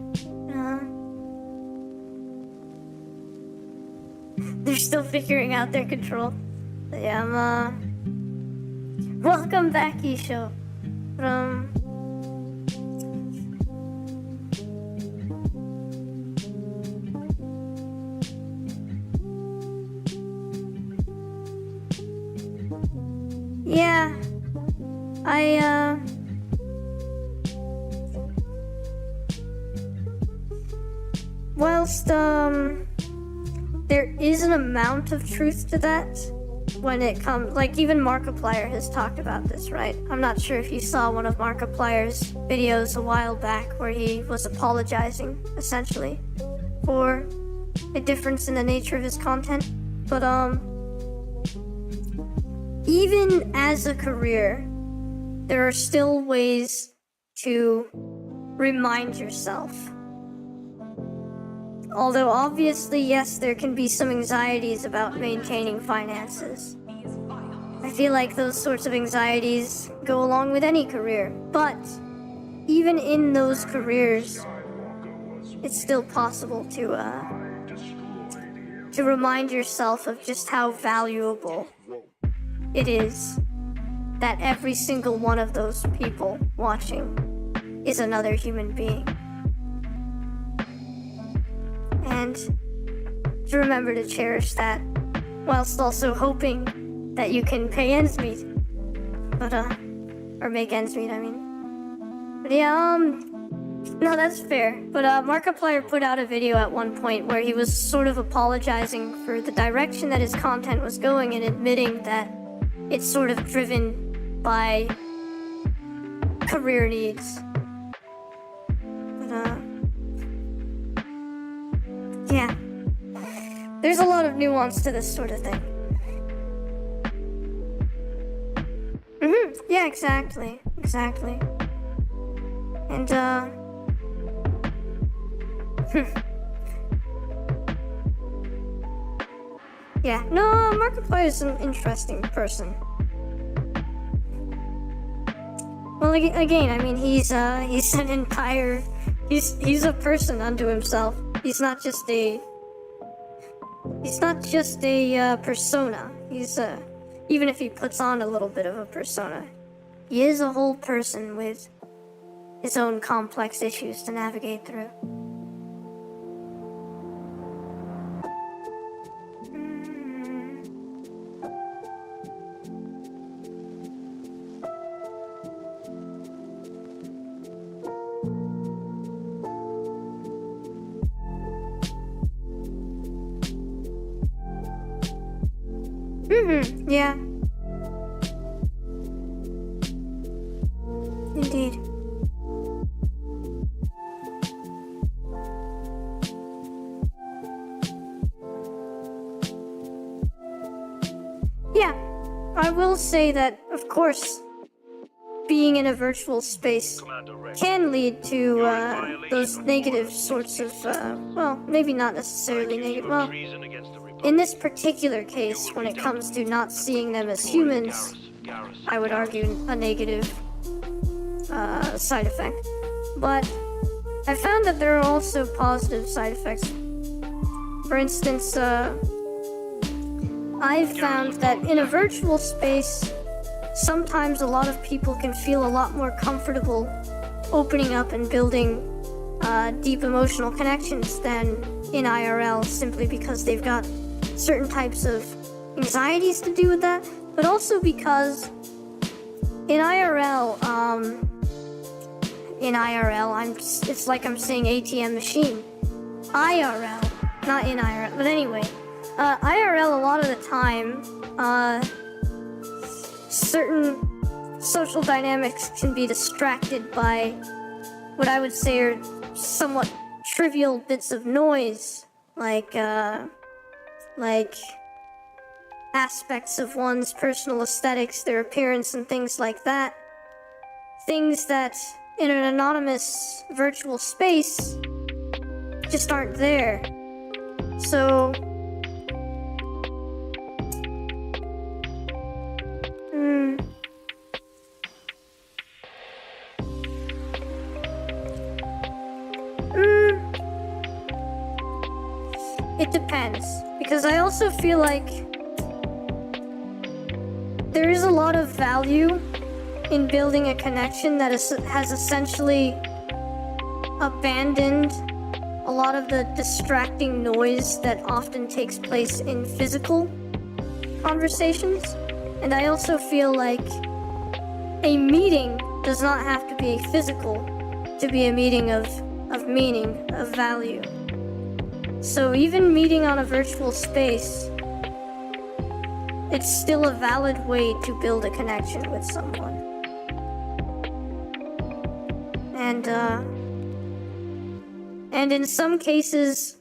They're still figuring out their control. But yeah, welcome back, Isho. Yeah, whilst, there is an amount of truth to that when it comes, like, even Markiplier has talked about this, right? I'm not sure if you saw one of Markiplier's videos a while back where he was apologizing, essentially, for a difference in the nature of his content, but, even as a career, there are still ways to remind yourself. Although obviously, yes, there can be some anxieties about maintaining finances. I feel like those sorts of anxieties go along with any career, but even in those careers, it's still possible to remind yourself of just how valuable it is that every single one of those people watching is another human being. And to remember to cherish that, whilst also hoping that you can pay ends meet. But, or make ends meet, I mean. But yeah, no, that's fair. But, Markiplier put out a video at one point where he was sort of apologizing for the direction that his content was going and admitting that it's sort of driven by career needs. But, yeah. There's a lot of nuance to this sort of thing. Yeah, exactly. And, yeah, no, Markiplier is an interesting person. Well, again, I mean, he's an entire, he's a person unto himself. He's not just a persona. He's even if he puts on a little bit of a persona, he is a whole person with his own complex issues to navigate through. Yeah. Indeed. Yeah, I will say that, of course, being in a virtual space Commander Rex. can lead to those negative sorts of, well, maybe not necessarily negative. Well, Treason against the Republic. in this particular case, when it comes to not seeing them as humans, I would argue a negative side effect. But I found that there are also positive side effects. For instance, I've found that in a virtual space, sometimes a lot of people can feel a lot more comfortable opening up and building deep emotional connections than in IRL, simply because they've got certain types of anxieties to do with that, but also because in IRL, it's like I'm saying ATM machine. IRL, not in IRL, but anyway, IRL a lot of the time, certain social dynamics can be distracted by what I would say are somewhat trivial bits of noise, like aspects of one's personal aesthetics, their appearance, and things like that. Things that in an anonymous virtual space just aren't there. So, it depends, because I also feel like there is a lot of value in building a connection that has essentially abandoned a lot of the distracting noise that often takes place in physical conversations. And I also feel like a meeting does not have to be physical to be a meeting of meaning, of value. So even meeting on a virtual space, it's still a valid way to build a connection with someone. And in some cases,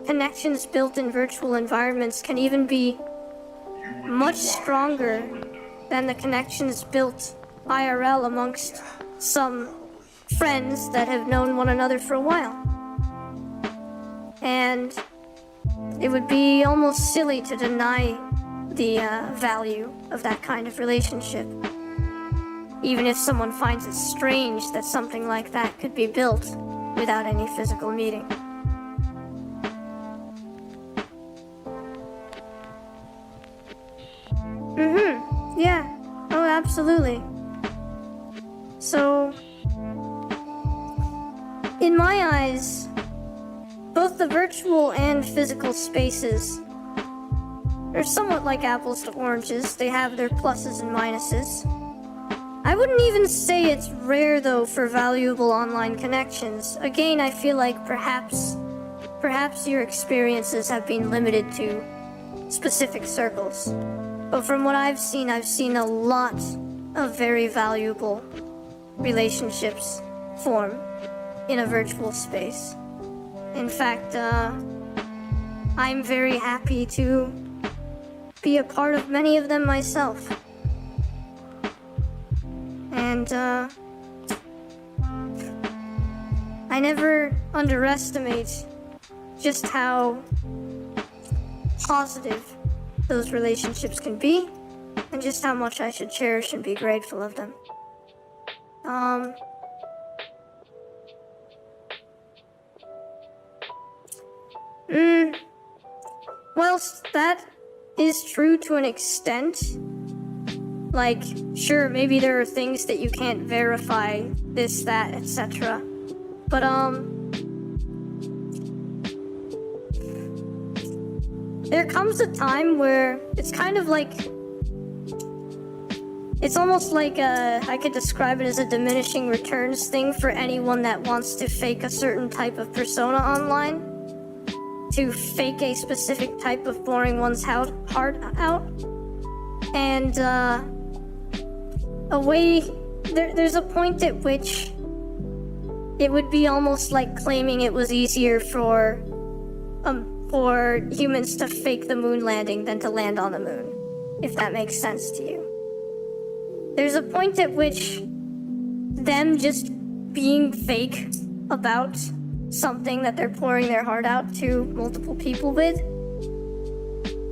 connections built in virtual environments can even be much stronger than the connections built IRL amongst some friends that have known one another for a while. And it would be almost silly to deny the value of that kind of relationship, even if someone finds it strange that something like that could be built without any physical meeting. Yeah. Oh, absolutely. So, in my eyes, both the virtual and physical spaces are somewhat like apples to oranges. They have their pluses and minuses. I wouldn't even say it's rare, though, for valuable online connections. Again, I feel like perhaps your experiences have been limited to specific circles. But from what I've seen a lot of very valuable relationships form in a virtual space. In fact, I'm very happy to be a part of many of them myself. And I never underestimate just how positive those relationships can be, and just how much I should cherish and be grateful of them. Well, that is true to an extent. Like, sure, maybe there are things that you can't verify, this, that, etc. But, there comes a time where it's kind of like, it's almost like I could describe it as a diminishing returns thing for anyone that wants to fake a certain type of persona online, to fake a specific type of boring one's heart out. And there's a point at which it would be almost like claiming it was easier for humans to fake the moon landing than to land on the moon, if that makes sense to you. There's a point at which them just being fake about something that they're pouring their heart out to multiple people with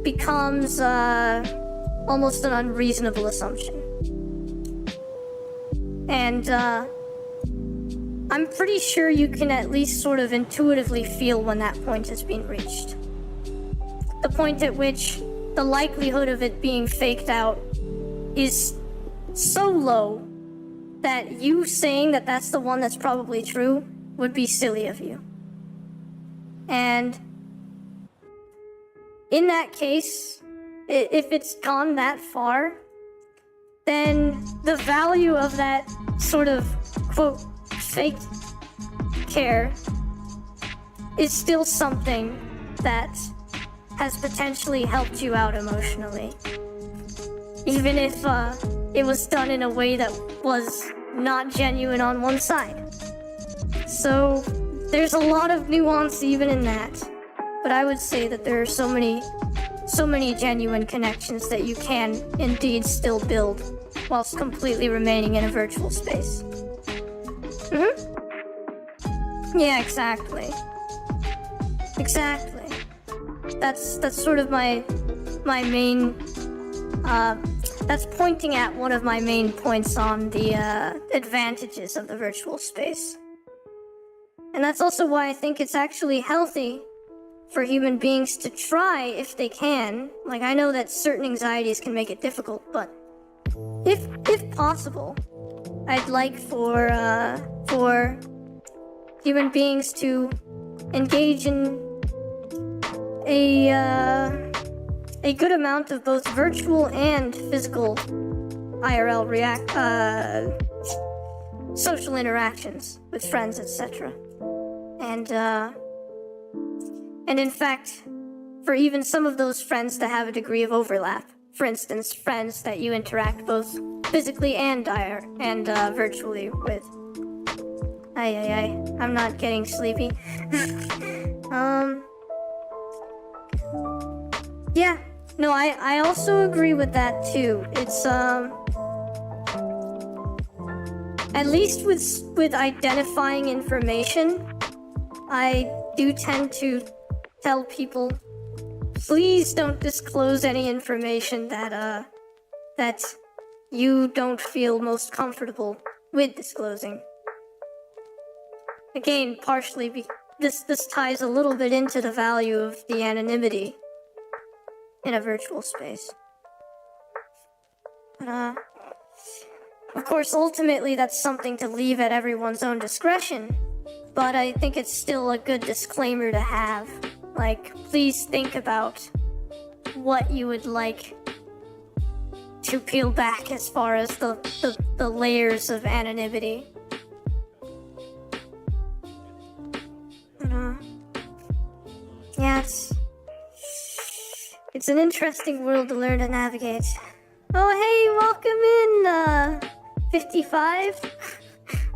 becomes almost an unreasonable assumption. And I'm pretty sure you can at least sort of intuitively feel when that point has been reached. The point at which the likelihood of it being faked out is so low that you saying that that's the one that's probably true would be silly of you. And in that case, if it's gone that far, then the value of that sort of, quote, fake care is still something that has potentially helped you out emotionally. Even if it was done in a way that was not genuine on one side. So there's a lot of nuance even in that. But I would say that there are so many genuine connections that you can indeed still build whilst completely remaining in a virtual space. Yeah, exactly. Exactly. That's sort of my main, that's pointing at one of my main points on the advantages of the virtual space. And that's also why I think it's actually healthy for human beings to try if they can. Like, I know that certain anxieties can make it difficult, but if possible, I'd like for human beings to engage in a good amount of both virtual and physical IRL social interactions with friends, etc. And in fact, for even some of those friends to have a degree of overlap. For instance, friends that you interact both physically and virtually with. I'm not getting sleepy. Yeah, no, I also agree with that too. It's at least with identifying information, I do tend to tell people, please don't disclose any information that you don't feel most comfortable with disclosing. Again, partially this ties a little bit into the value of the anonymity in a virtual space. But of course, ultimately that's something to leave at everyone's own discretion, but I think it's still a good disclaimer to have. Like, please think about what you would like to peel back as far as the layers of anonymity. Yeah, it's an interesting world to learn to navigate. Oh, hey, welcome in, 55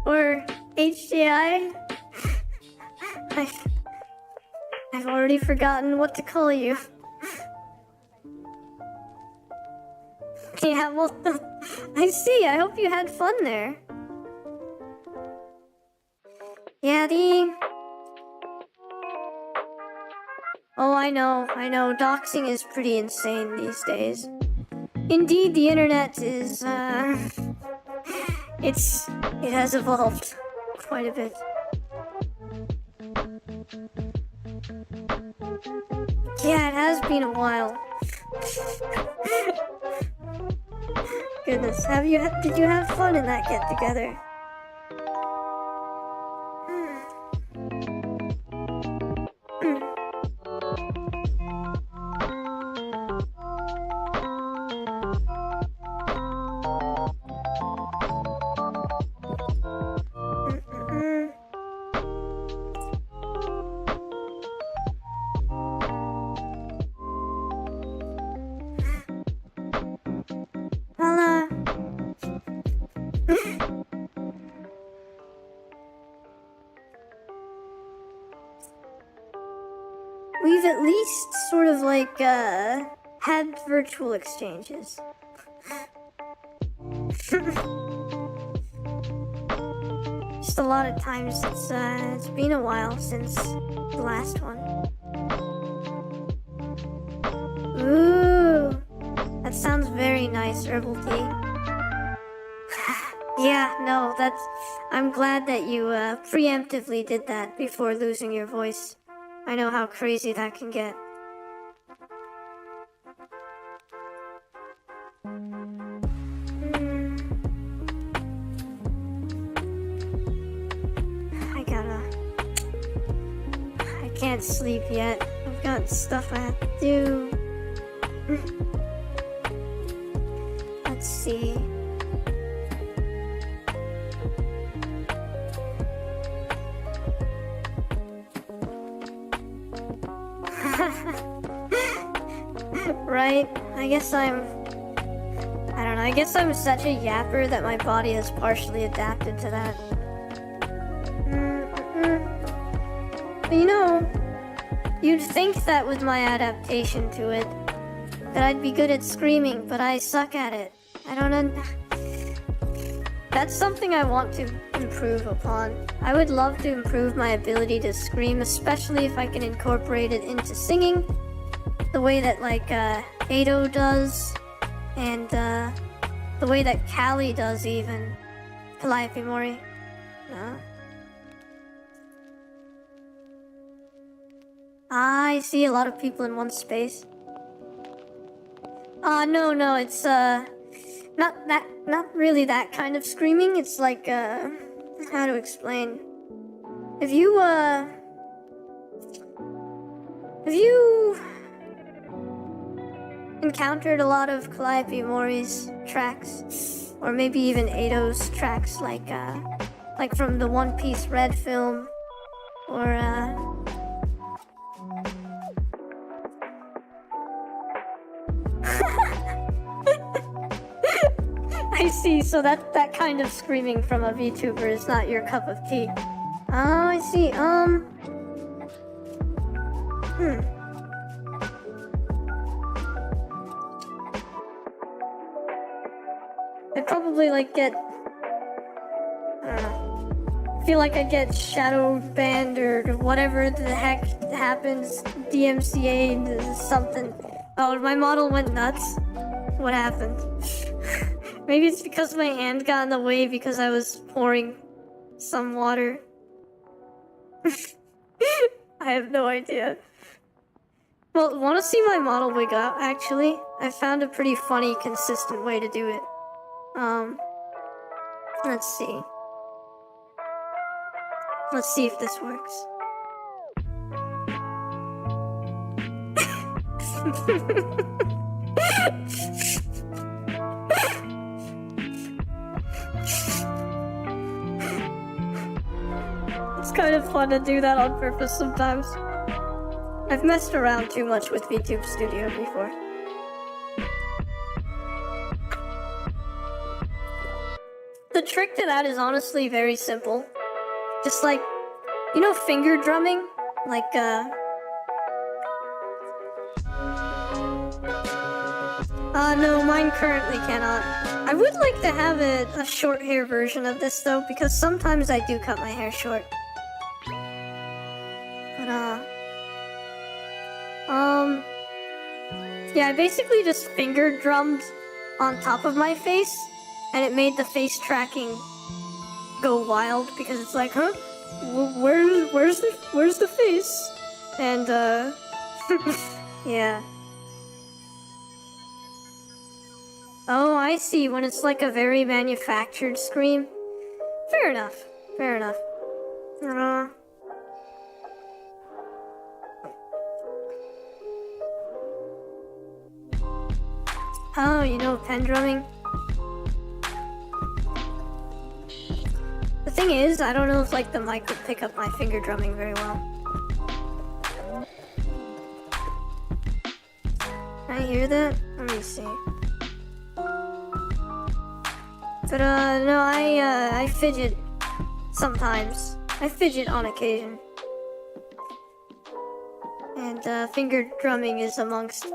or HJI. I've already forgotten what to call you. Yeah, well, I see. I hope you had fun there. Yeah, Oh, I know. Doxing is pretty insane these days. Indeed, the internet is, it has evolved quite a bit. Yeah, it has been a while. Goodness, did you have fun in that get-together? We've at least sort of like, had virtual exchanges. Just a lot of times it's been a while since the last one. Ooh, that sounds very nice, herbal tea. Yeah, no, I'm glad that you preemptively did that before losing your voice. I know how crazy that can get. I can't sleep yet. I've got stuff I have to do. Let's see. Right? I don't know, I guess I'm such a yapper that my body has partially adapted to that. But you know, you'd think that with my adaptation to it, that I'd be good at screaming, but I suck at it. I don't know. That's something I want to improve upon. I would love to improve my ability to scream, especially if I can incorporate it into singing, the way that like Ado does, and the way that Callie does even. Calliope Mori. No. I see a lot of people in one space. No, it's not really that kind of screaming. It's like how to explain? Have you encountered a lot of Calliope Mori's tracks, or maybe even Ado's tracks, like from the One Piece Red film, or I see, so that kind of screaming from a VTuber is not your cup of tea. Oh, I see, I'd probably like get, I don't know, feel like I'd get shadow banned or whatever the heck happens, DMCA'd something. Oh, my model went nuts. What happened? Maybe it's because my hand got in the way because I was pouring some water. I have no idea. Well, want to see my model wig up, actually? I found a pretty funny, consistent way to do it. Let's see. Let's see if this works. It's kind of fun to do that on purpose sometimes. I've messed around too much with VTube Studio before. The trick to that is honestly very simple. Just like, you know, finger drumming? Like, no, mine currently cannot. I would like to have a short hair version of this though, because sometimes I do cut my hair short. But, yeah, I basically just finger drummed on top of my face, and it made the face tracking go wild, because it's like, huh? Where's the face? And, yeah. Oh, I see, when it's like a very manufactured scream. Fair enough, fair enough. Oh, you know pen drumming? The thing is, I don't know if like the mic would pick up my finger drumming very well. Can I hear that? Let me see. But no, I fidget sometimes. I fidget on occasion. And finger drumming is amongst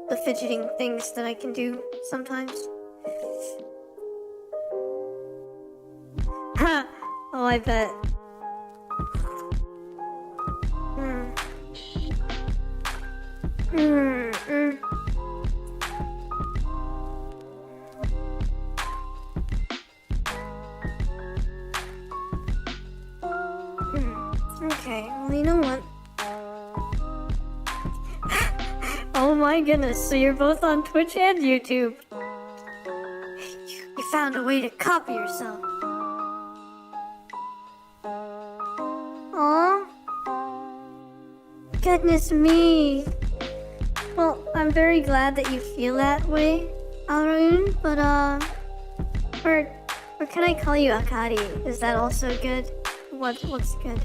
the fidgeting things that I can do sometimes. Oh, I bet. Okay, well, you know what? Oh my goodness, so you're both on Twitch and YouTube. You found a way to copy yourself. Aw. Goodness me. Well, I'm very glad that you feel that way, Arun, but or can I call you Akari? Is that also good? What's good?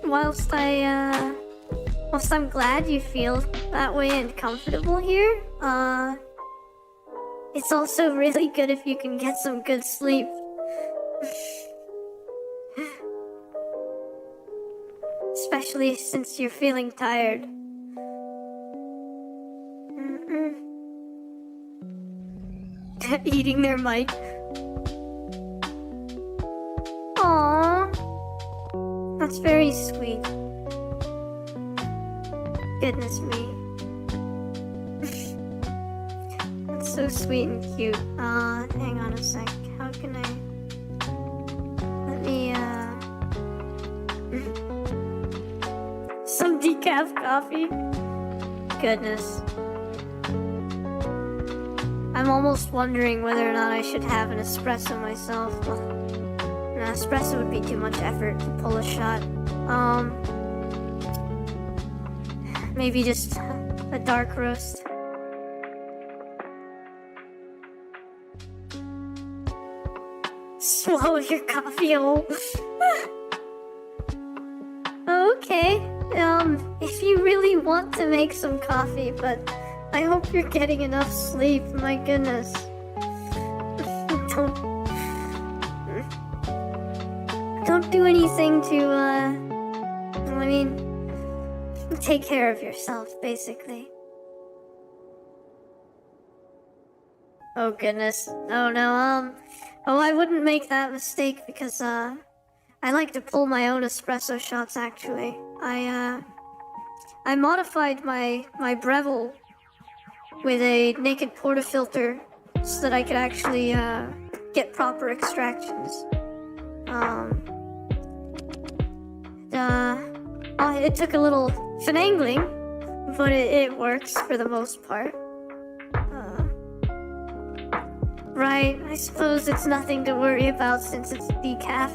Whilst I'm glad you feel that way and comfortable here, it's also really good if you can get some good sleep. Especially since you're feeling tired. Eating their mic. Aww. That's very sweet. Goodness me. That's so sweet and cute. Hang on a sec. How can I... Let me, some decaf coffee? Goodness. I'm almost wondering whether or not I should have an espresso myself. Well, an espresso would be too much effort to pull a shot. Maybe just a dark roast. Swallow your coffee hole. Okay, if you really want to make some coffee, but I hope you're getting enough sleep, my goodness. Don't do anything to, take care of yourself, basically. Oh goodness. Oh no, I wouldn't make that mistake because, I like to pull my own espresso shots, actually. I modified my Breville with a naked portafilter so that I could actually, get proper extractions. It took a little finagling, but it works for the most part. Right, I suppose it's nothing to worry about since it's decaf.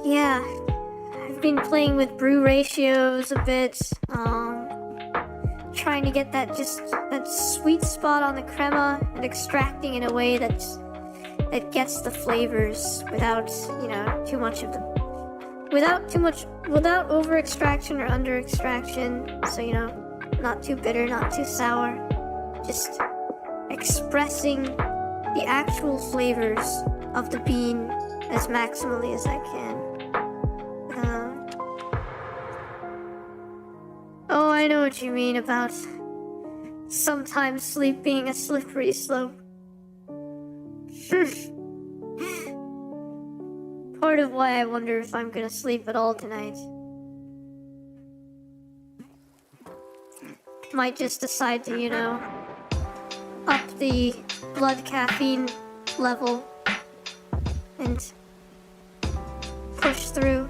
Yeah, I've been playing with brew ratios a bit, trying to get that sweet spot on the crema and extracting in a way that gets the flavors without, too much of the, without over extraction or under extraction, so, not too bitter, not too sour, just expressing the actual flavors of the bean as maximally as I can. Oh, I know what you mean about sometimes sleep being a slippery slope. Part of why I wonder if I'm gonna sleep at all tonight. Might just decide to, up the blood caffeine level and push through.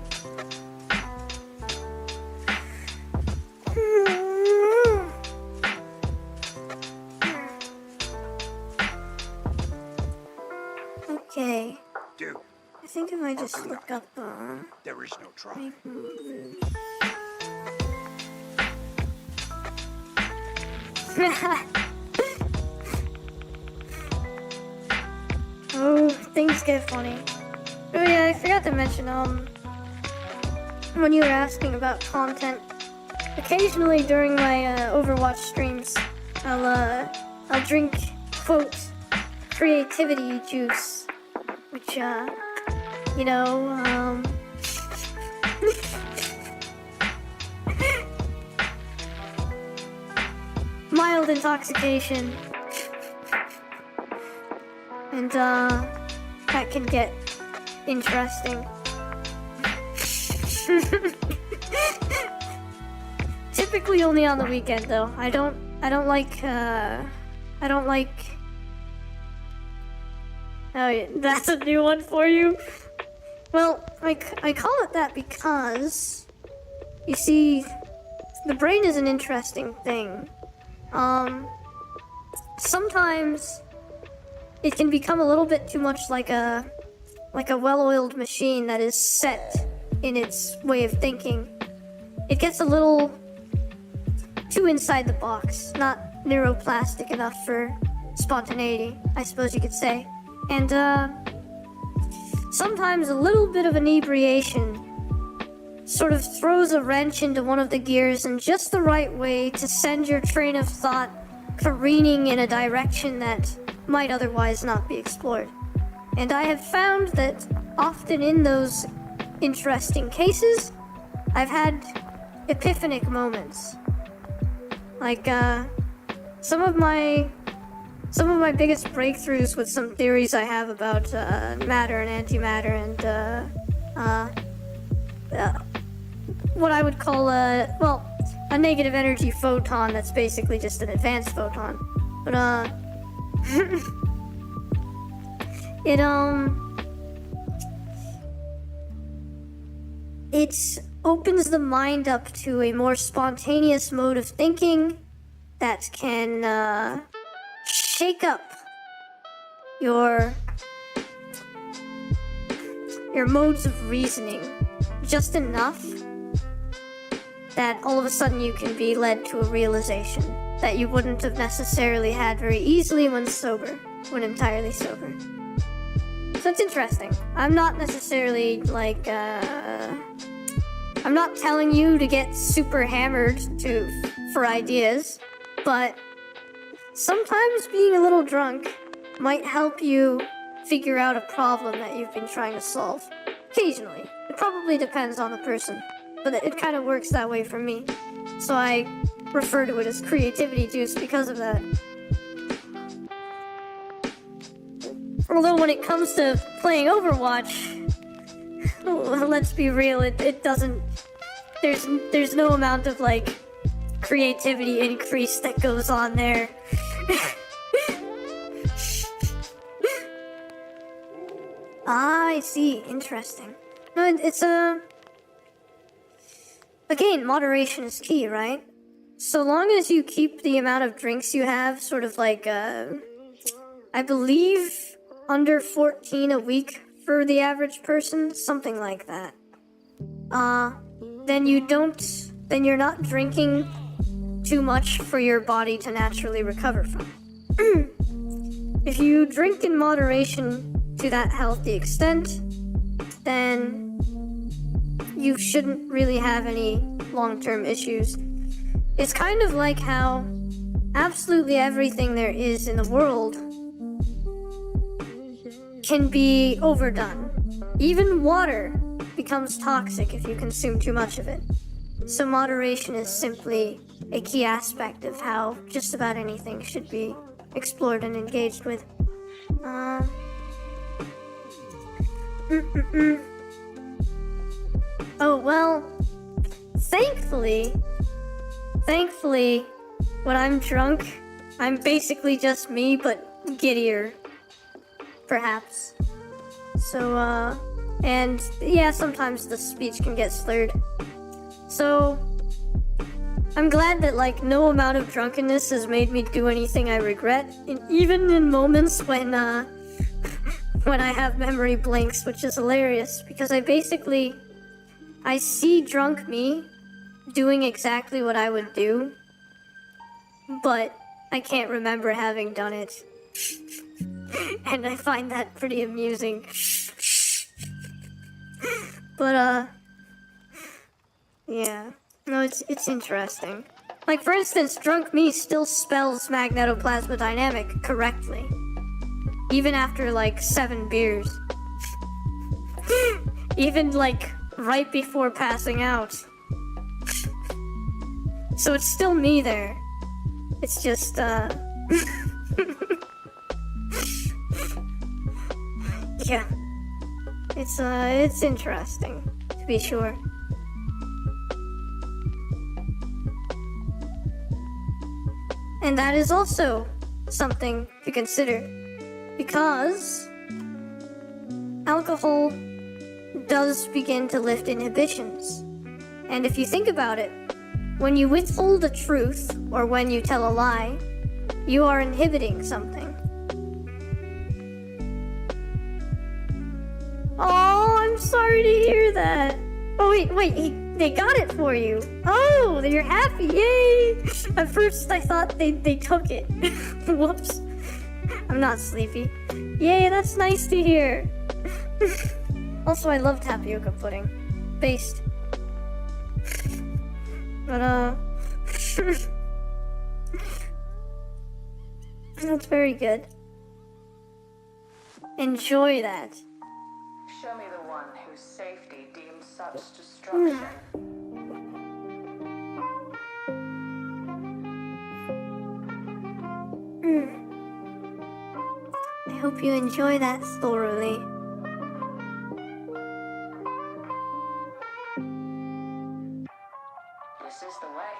Okay. Dude, I think I might just look up, there is no try. Oh, things get funny. Oh yeah, I forgot to mention, when you were asking about content, occasionally during my, Overwatch streams, I'll drink, quote, creativity juice, which, mild intoxication. And, that can get interesting. Typically only on the weekend, though. I don't like, oh, yeah, that's a new one for you? Well, I call it that because, you see, the brain is an interesting thing. Sometimes it can become a little bit too much like a well-oiled machine that is set in its way of thinking. It gets a little too inside the box, not neuroplastic enough for spontaneity, I suppose you could say. And, sometimes a little bit of inebriation sort of throws a wrench into one of the gears in just the right way to send your train of thought careening in a direction that might otherwise not be explored. And I have found that often in those interesting cases, I've had epiphanic moments. Like, some of my biggest breakthroughs with some theories I have about matter and antimatter and what I would call a negative energy photon that's basically just an advanced photon. But it opens the mind up to a more spontaneous mode of thinking that can shake up your modes of reasoning just enough that all of a sudden you can be led to a realization that you wouldn't have necessarily had very easily when entirely sober. So it's interesting. I'm not necessarily like, I'm not telling you to get super hammered for ideas, but sometimes being a little drunk might help you figure out a problem that you've been trying to solve. Occasionally. It probably depends on the person, but it kind of works that way for me. So I refer to it as creativity juice because of that. Although when it comes to playing Overwatch, let's be real, it doesn't... There's no amount of, like, creativity increase that goes on there. I see. Interesting. No, it's again, moderation is key, right? So long as you keep the amount of drinks you have sort of like, I believe under 14 a week for the average person, something like that. Then you're not drinking too much for your body to naturally recover from. If you drink in moderation to that healthy extent, then you shouldn't really have any long-term issues. It's kind of like how absolutely everything there is in the world can be overdone. Even water becomes toxic if you consume too much of it. So moderation is simply a key aspect of how just about anything should be explored and engaged with. Oh, well, thankfully, when I'm drunk, I'm basically just me, but giddier, perhaps. So, and yeah, sometimes the speech can get slurred. So, I'm glad that, like, no amount of drunkenness has made me do anything I regret, even in moments when I have memory blanks, which is hilarious, because I see drunk me doing exactly what I would do, but I can't remember having done it. And I find that pretty amusing. But, yeah. No, it's interesting. Like, for instance, drunk me still spells magnetoplasmodynamic correctly. Even after, like, 7 beers. Even, like, right before passing out. So it's still me there. It's just, yeah. It's interesting, to be sure. And that is also something to consider, because alcohol does begin to lift inhibitions. And if you think about it, when you withhold the truth, or when you tell a lie, you are inhibiting something. Oh, I'm sorry to hear that. Oh, wait, they got it for you. Oh, you're happy, yay! At first I thought they took it. Whoops. I'm not sleepy. Yay, that's nice to hear. Also, I love tapioca pudding. Based. But, that's very good. Enjoy that. Show me the one whose safety deems such destruction. I hope you enjoy that thoroughly. This is the way.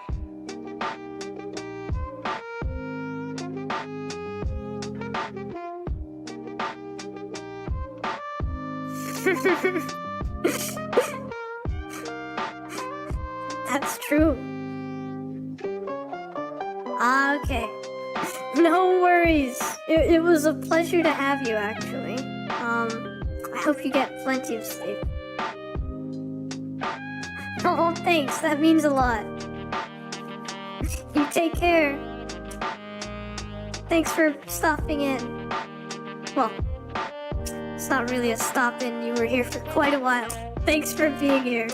That's true. Okay. No worries. It was a pleasure to have you, actually. I hope you get plenty of sleep. Oh, thanks. That means a lot. You take care. Thanks for stopping in. Well, it's not really a stop in. You were here for quite a while. Thanks for being here.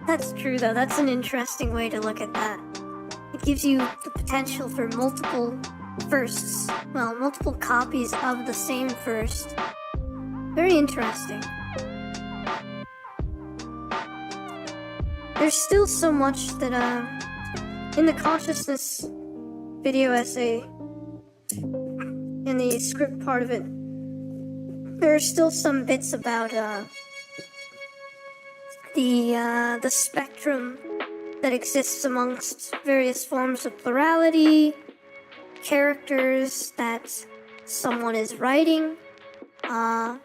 That's true, though. That's an interesting way to look at that. It gives you the potential for multiple firsts. Well, multiple copies of the same first. Very interesting. There's still so much that, in the consciousness video essay, in the script part of it, there are still some bits about, the spectrum that exists amongst various forms of plurality, characters that someone is writing, I'm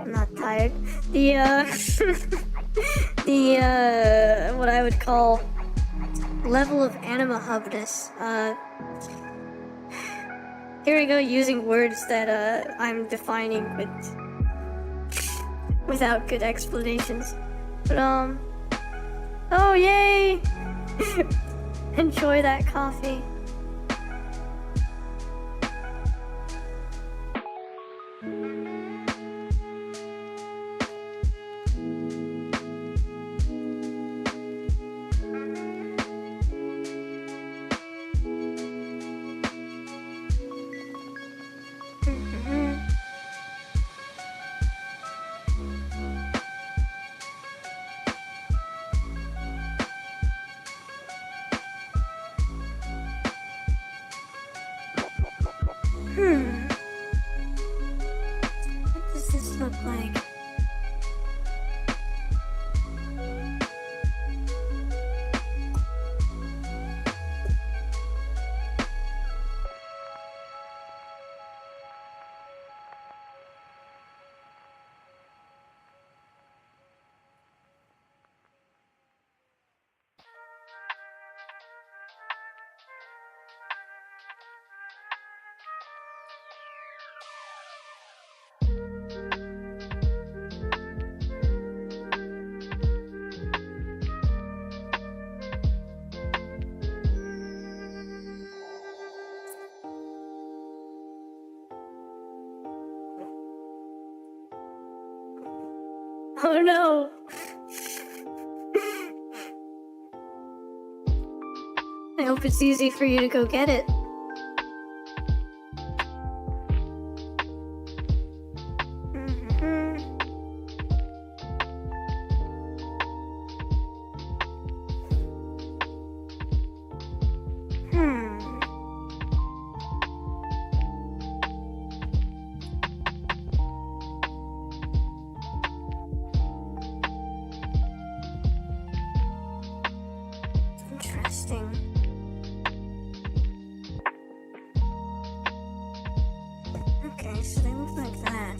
not tired. What I would call level of anima hubness. Here we go, using words that I'm defining without good explanations. But oh yay! Enjoy that coffee. What does this look like? Oh no! I hope it's easy for you to go get it. Interesting. Okay, so they look like that.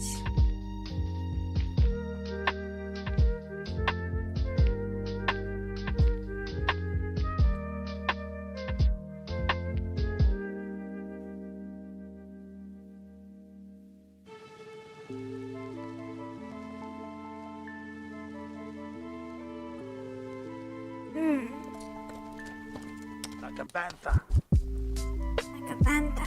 Like a panther. Like a panther.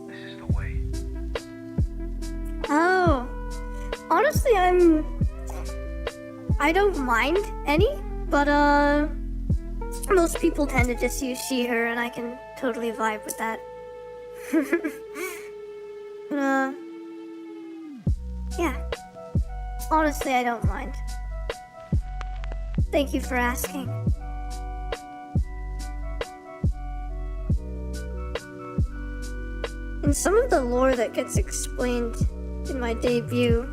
This is the way. Oh, honestly, I don't mind any, but most people tend to just use she, her, and I can totally vibe with that. Yeah. Honestly, I don't mind. Thank you for asking. In some of the lore that gets explained in my debut,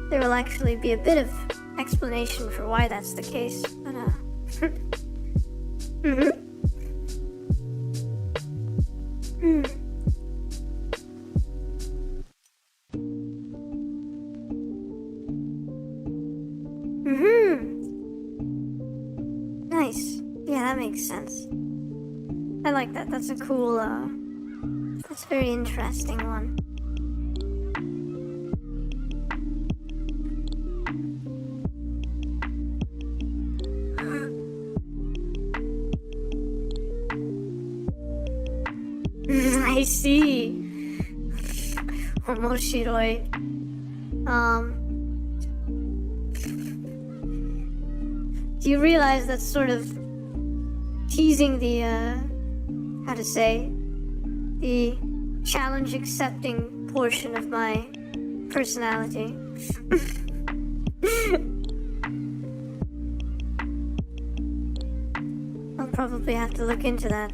there will actually be a bit of explanation for why that's the case. But, Nice. Yeah, that makes sense. I like that. That's a cool, that's a very interesting one. I see. Omoshiroi. Do you realize that's sort of teasing the, how to say, the challenge accepting portion of my personality? I'll probably have to look into that.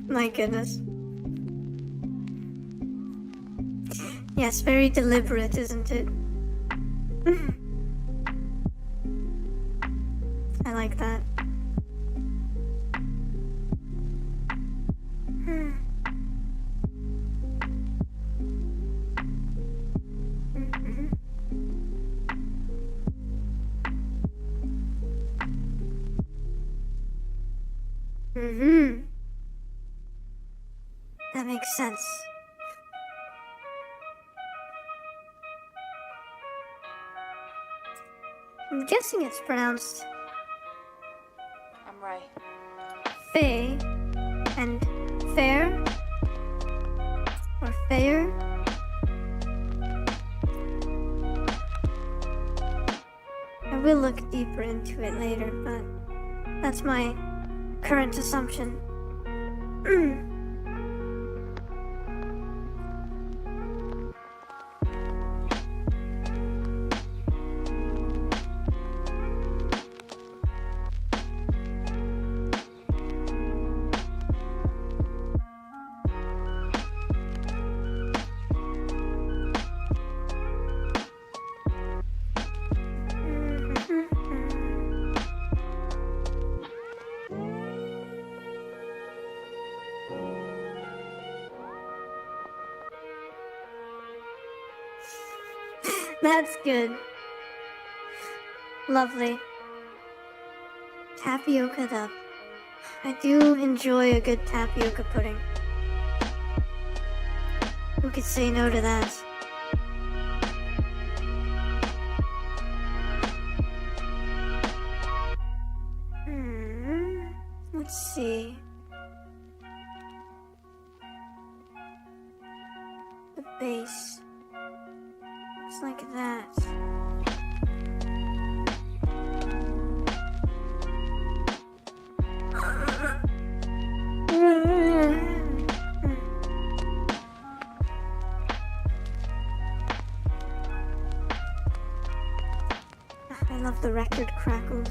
My goodness. Yes, very deliberate, isn't it? I like that. That makes sense. I'm guessing it's pronounced I'm right. Faye and fair or fair. I will look deeper into it later, but that's my current assumption. That's good. Lovely. Tapioca up. I do enjoy a good tapioca pudding. Who could say no to that? Let's see. The base. Looks like that. I love the record crackles.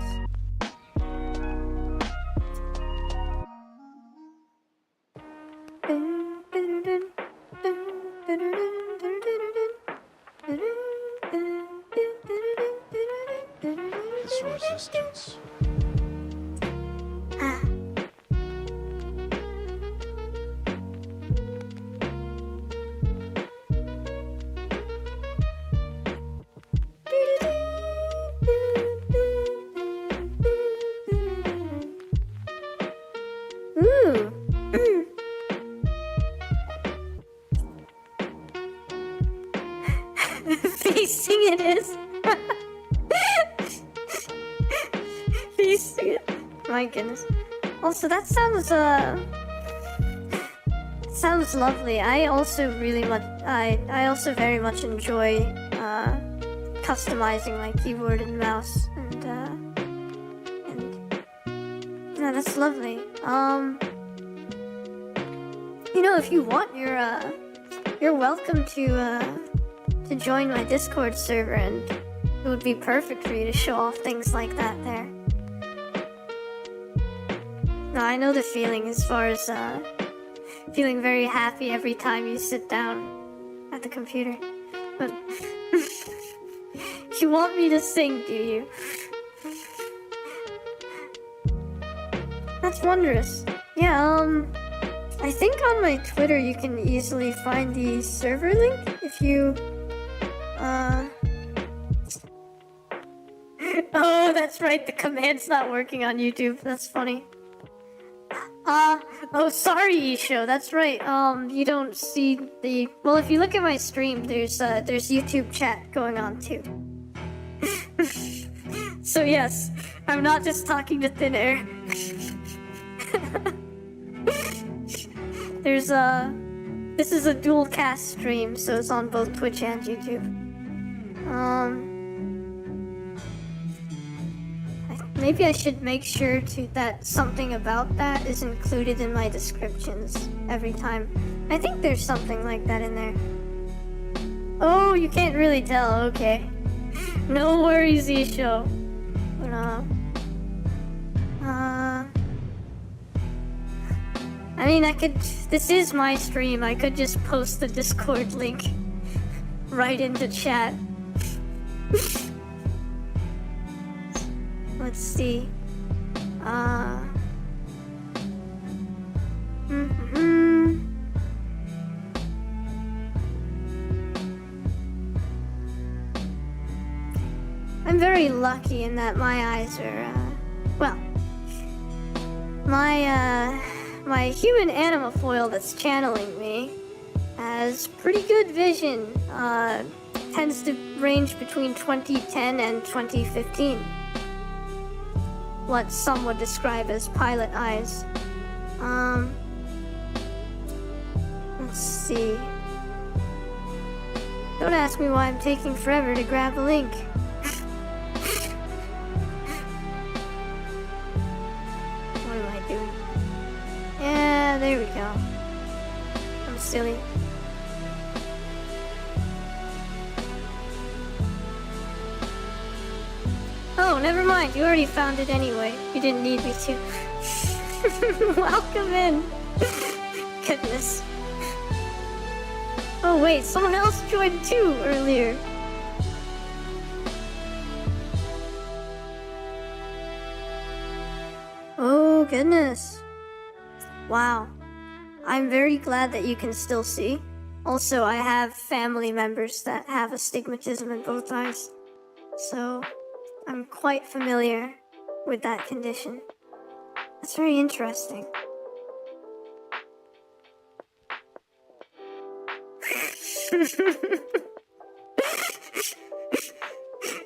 This resistance. Ooh. Facing it is. Facing it. My goodness. Also, that sounds lovely. I also very much enjoy customizing my keyboard and mouse, and yeah, that's lovely. You know, if you want, you're welcome to join my Discord server, and it would be perfect for you to show off things like that there. No, I know the feeling as far as feeling very happy every time you sit down at the computer. But you want me to sing, do you? That's wondrous. Yeah, I think on my Twitter you can easily find the server link if you, Oh, that's right, the command's not working on YouTube. That's funny. Oh, sorry, Isho, that's right. You don't see the... Well, if you look at my stream, there's YouTube chat going on, too. So yes, I'm not just talking to thin air. This is a dual cast stream, so it's on both Twitch and YouTube. Maybe I should make sure that something about that is included in my descriptions every time. I think there's something like that in there. Oh, you can't really tell, okay. No worries, Isho. But, I mean, this is my stream, I could just post the Discord link right into chat. Let's see. I'm very lucky in that my eyes are, well, my human animafoil that's channeling me has pretty good vision. Tends to range between 2010 and 2015. What some would describe as pilot eyes. Let's see. Don't ask me why I'm taking forever to grab a link. What am I doing? Yeah, there we go. I'm silly. Oh, never mind. You already found it anyway. You didn't need me to. Welcome in. Goodness. Oh wait, someone else joined too earlier. Oh goodness. Wow. I'm very glad that you can still see. Also, I have family members that have astigmatism in both eyes. So, I'm quite familiar with that condition. That's very interesting.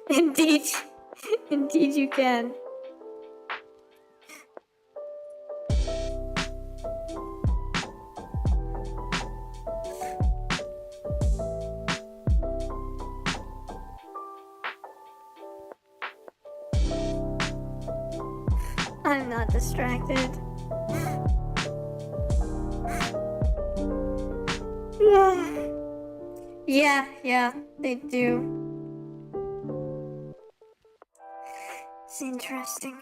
Indeed. Indeed you can. I'm not distracted. Yeah, they do. It's interesting.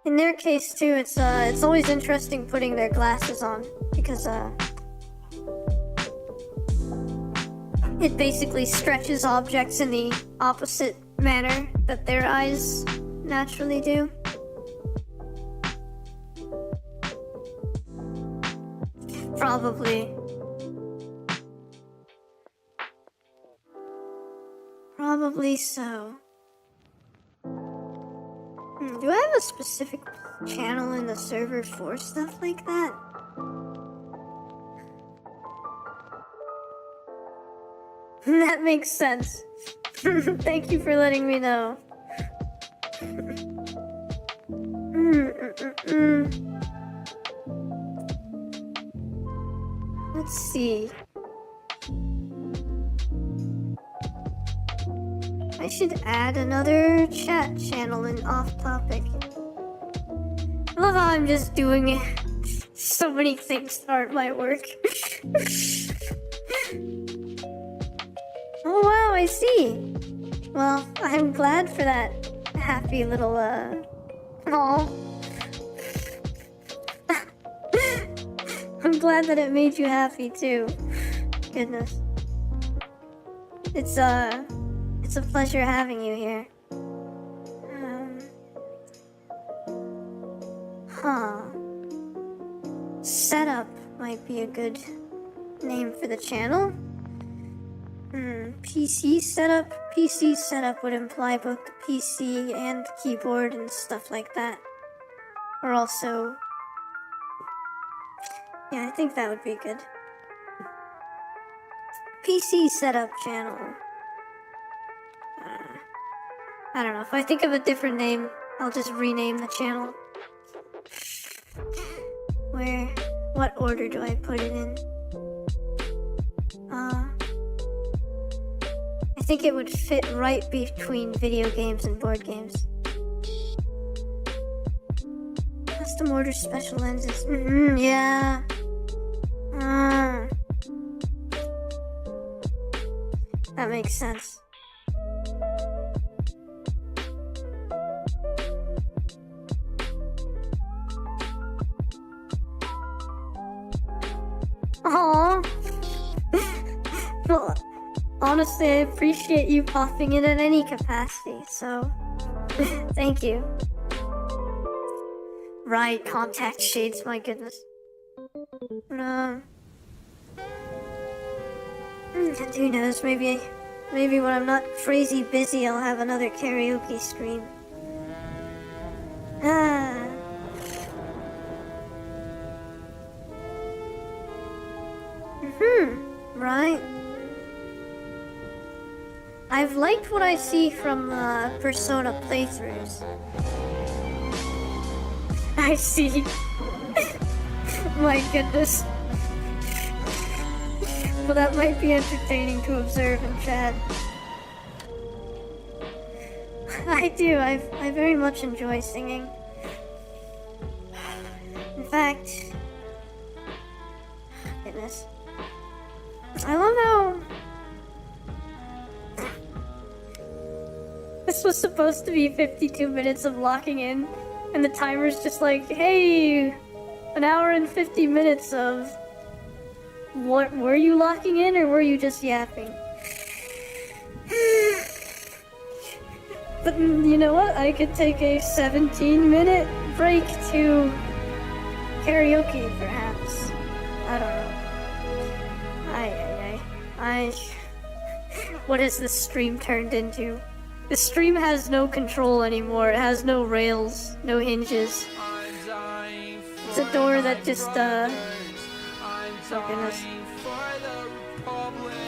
In their case too, it's always interesting putting their glasses on because it basically stretches objects in the opposite manner that their eyes naturally do. Probably so. Do I have a specific channel in the server for stuff like that? That makes sense. Thank you for letting me know. Let's see. I should add another chat channel in off topic. I love how I'm just doing so many things that aren't my work. Oh wow, I see. Well, I'm glad for that happy little, aw. I'm glad that it made you happy too. Goodness. It's a pleasure having you here. Setup might be a good name for the channel. PC setup? PC setup would imply both the PC and keyboard and stuff like that. Or also... yeah, I think that would be good. PC setup channel. I don't know, if I think of a different name, I'll just rename the channel. What order do I put it in? I think it would fit right between video games and board games. Custom order special lenses. Yeah. That makes sense. Aww. Well, honestly, I appreciate you popping in any capacity, so thank you. Right, contact shades, my goodness. And who knows, maybe when I'm not crazy busy, I'll have another karaoke stream. Right. I've liked what I see from Persona playthroughs. I see. My goodness. Well, that might be entertaining to observe in chat. I do. I very much enjoy singing. In fact, goodness, I love how this was supposed to be 52 minutes of locking in, and the timer's just like, hey, an hour and 50 minutes of... What, were you locking in, or were you just yapping? But you know what? I could take a 17-minute break to karaoke, perhaps. I don't know. What has this stream turned into? The stream has no control anymore. It has no rails, no hinges. It's a door that just, oh goodness.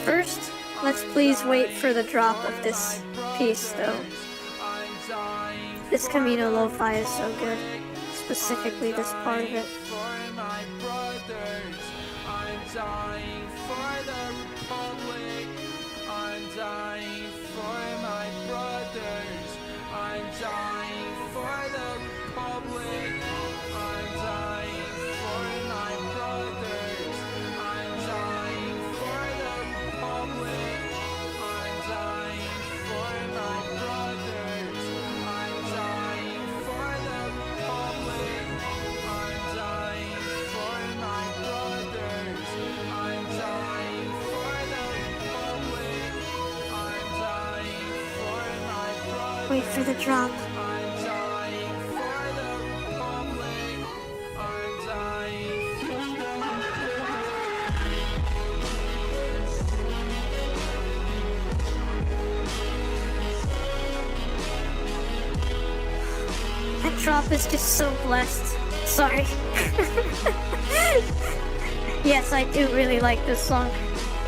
First, let's please wait for the drop of this piece, though. This Camino Lo-Fi is so good. Specifically this part of it. Wait for the drop. That drop is just so blessed. Sorry. Yes, I do really like this song.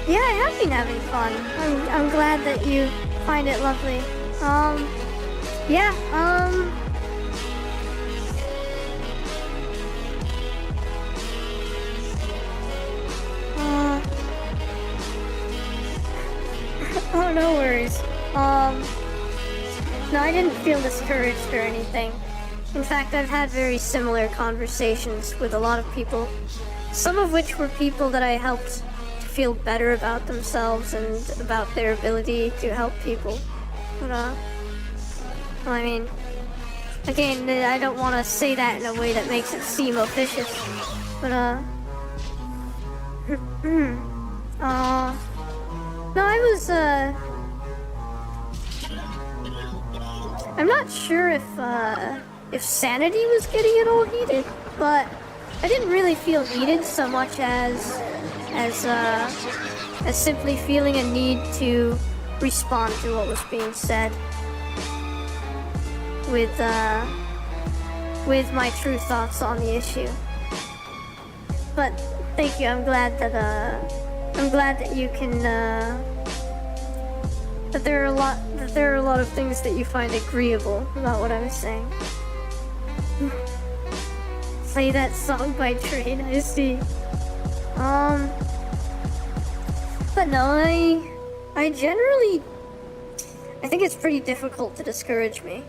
Yeah, I have been having fun. I'm glad that you find it lovely. Yeah, oh, no worries. No, I didn't feel discouraged or anything. In fact, I've had very similar conversations with a lot of people, some of which were people that I helped to feel better about themselves and about their ability to help people. But, well, I mean, again, I don't want to say that in a way that makes it seem officious, but, no, I was, I'm not sure if Sanity was getting it all heated, but I didn't really feel heated so much as simply feeling a need to respond to what was being said with my true thoughts on the issue. But thank you. I'm glad that you can that there are a lot of things that you find agreeable about what I was saying. Play that song by Train, I see. But no, I generally, I think it's pretty difficult to discourage me.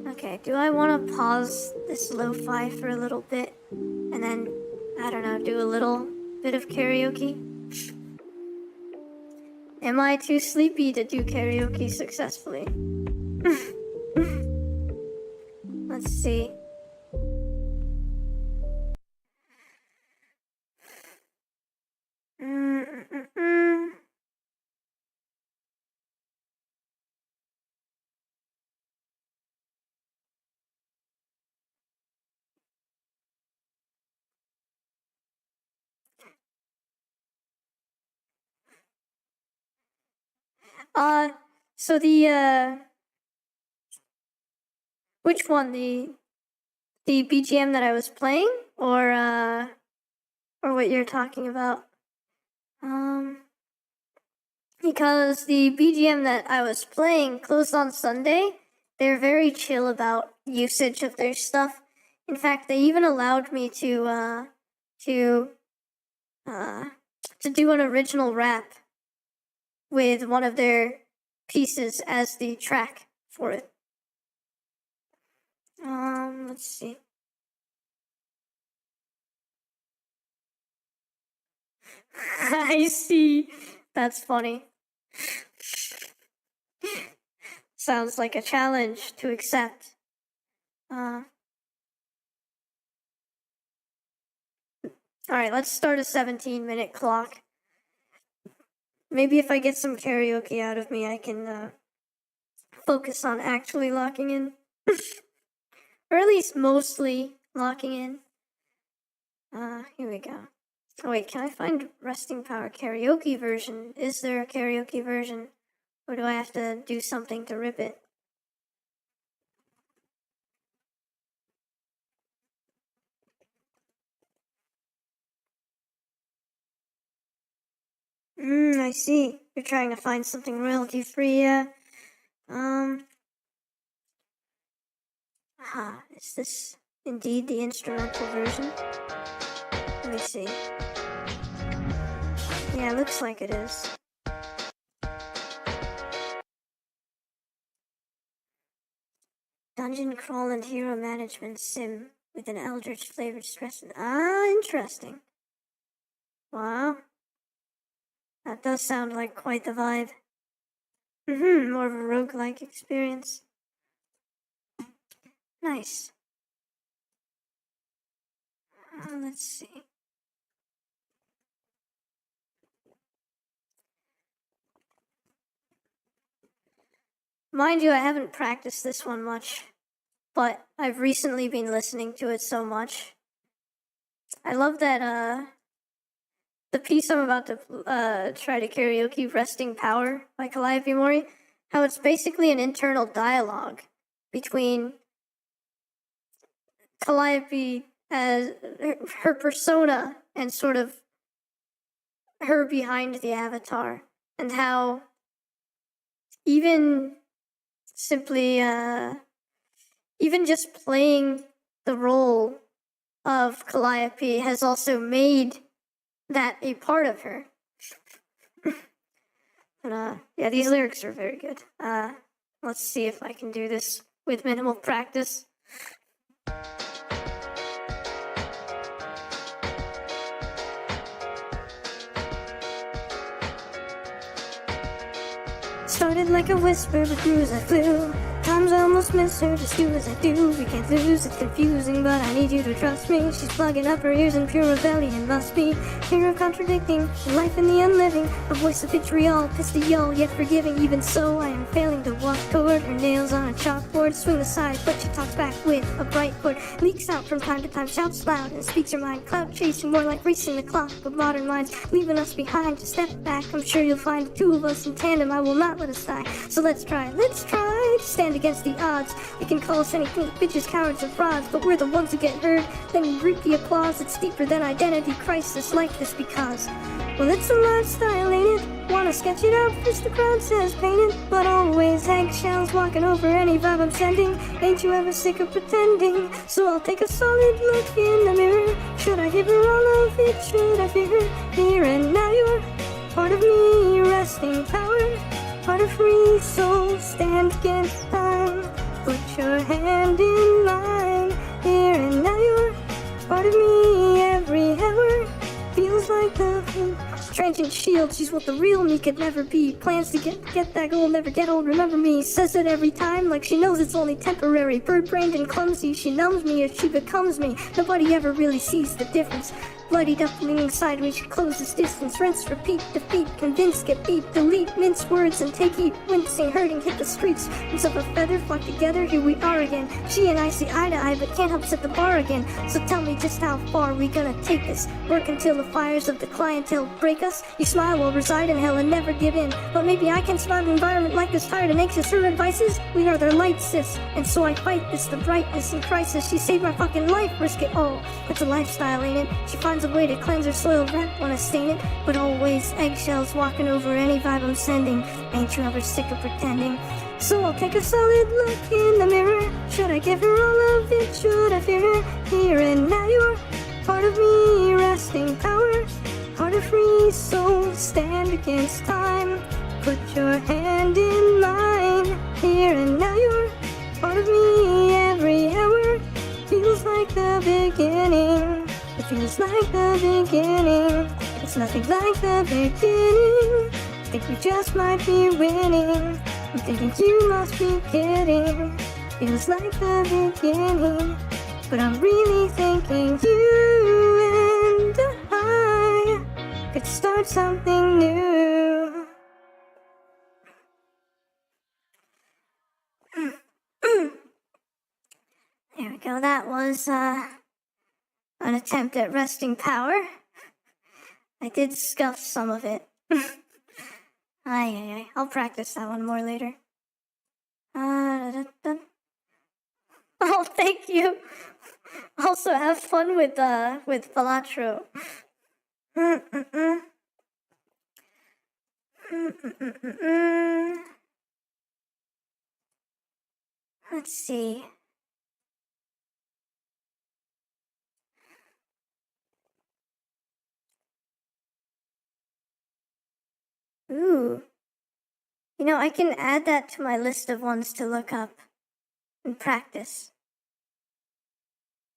Okay, do I want to pause this lo-fi for a little bit and then, I don't know, do a little bit of karaoke? Am I too sleepy to do karaoke successfully? Let's see. So which one? The BGM that I was playing, or what you're talking about? Because the BGM that I was playing closed on Sunday, they're very chill about usage of their stuff. In fact, they even allowed me to do an original rap with one of their pieces as the track for it. Let's see. I see. That's funny. Sounds like a challenge to accept. Alright, let's start a 17-minute clock. Maybe if I get some karaoke out of me, I can focus on actually locking in. Or at least mostly locking in. Here we go. Oh wait, can I find Resting Power karaoke version? Is there a karaoke version? Or do I have to do something to rip it? I see. You're trying to find something royalty free, is this indeed the instrumental version? Let me see. Yeah, looks like it is. Dungeon crawl and hero management sim with an eldritch flavored stress. Interesting. Wow. That does sound like quite the vibe. More of a roguelike experience. Nice. Let's see. Mind you, I haven't practiced this one much, but I've recently been listening to it so much. I love that, the piece I'm about to try to karaoke, Resting Power by Calliope Mori, how it's basically an internal dialogue between Calliope as her persona and sort of her behind the avatar, and how even simply, even just playing the role of Calliope has also made that a part of her. And, yeah, these lyrics are very good. Let's see if I can do this with minimal practice. Started like a whisper, but grew as I flew. Times I almost miss her, just do as I do. We can't lose, it's confusing, but I need you to trust me. She's plugging up her ears in pure rebellion, must be fear of contradicting, the life in the unliving. A voice of vitriol, pistol, yet forgiving. Even so, I am failing to walk toward her nails on a chalkboard. Swing aside, but she talks back with a bright chord. Leaks out from time to time, shouts loud, and speaks her mind. Cloud chasing, more like racing the clock of modern minds, leaving us behind. Just step back, I'm sure you'll find the two of us in tandem. I will not let us die. So let's try to stand against the odds. You can call us anything, bitches, cowards, and frauds, but we're the ones who get heard, then reap the applause. It's deeper than identity crisis like this because, well, it's a lifestyle, ain't it? Wanna sketch it out, first the crowd says paint it, but always eggshells walking over any vibe I'm sending. Ain't you ever sick of pretending? So I'll take a solid look in the mirror. Should I give her all of it? Should I fear her? Here and now you're part of me, resting power. Part of free soul, stand against time. Put your hand in mine. Here and now you're part of me. Every hour feels like the transient shield. She's what the real me could never be. Plans to get that goal, never get old. Remember me. Says it every time like she knows it's only temporary. Bird-brained and clumsy, she numbs me as she becomes me. Nobody ever really sees the difference. Bloodied up, leaning sideways, she closes distance. Rinse, repeat, defeat, convince, get beat, delete, mince words, and take heat. Wincing, hurting, hit the streets. Rings of a feather, flock together, here we are again. She and I see eye to eye, but can't help set the bar again. So tell me just how far we gonna take this. Work until the fires of the clientele break us. You smile while reside in hell and never give in. But maybe I can survive an environment like this, tired and anxious. Her advice is, we are their light, sis. And so I fight this, the brightness in crisis. She saved my fucking life, risk it all. It's a lifestyle, ain't it? She finds a way to cleanse her soiled rep, wanna stain it, but always eggshells walking over any vibe I'm sending. Ain't you ever sick of pretending? So I'll take a solid look in the mirror. Should I give her all of it? Should I fear her? Here and now you're part of me, resting power. Part of free soul, stand against time. Put your hand in mine. Here and now you're part of me. Every hour feels like the beginning. It feels like the beginning. It's nothing like the beginning. I think we just might be winning. I'm thinking you must be kidding. Feels like the beginning, but I'm really thinking you and I could start something new. There we go. That was, an attempt at wresting power. I did scuff some of it. I'll practice that one more later. Oh, thank you. Also, have fun with Philatro. Let's see. Ooh. You know, I can add that to my list of ones to look up and practice.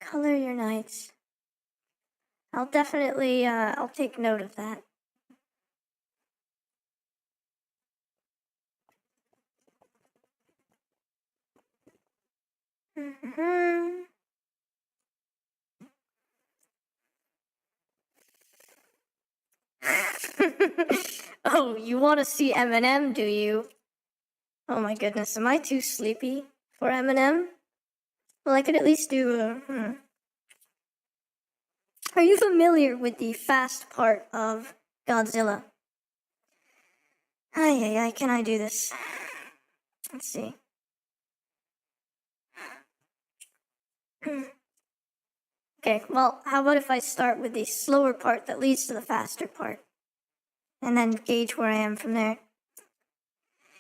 Color your nights. I'll definitely, I'll take note of that. Oh, you want to see Eminem, do you? Oh my goodness, am I too sleepy for Eminem? Well, I could at least do Are you familiar with the fast part of Godzilla? Can I do this? Let's see. Okay, well, how about if I start with the slower part that leads to the faster part? And then gauge where I am from there.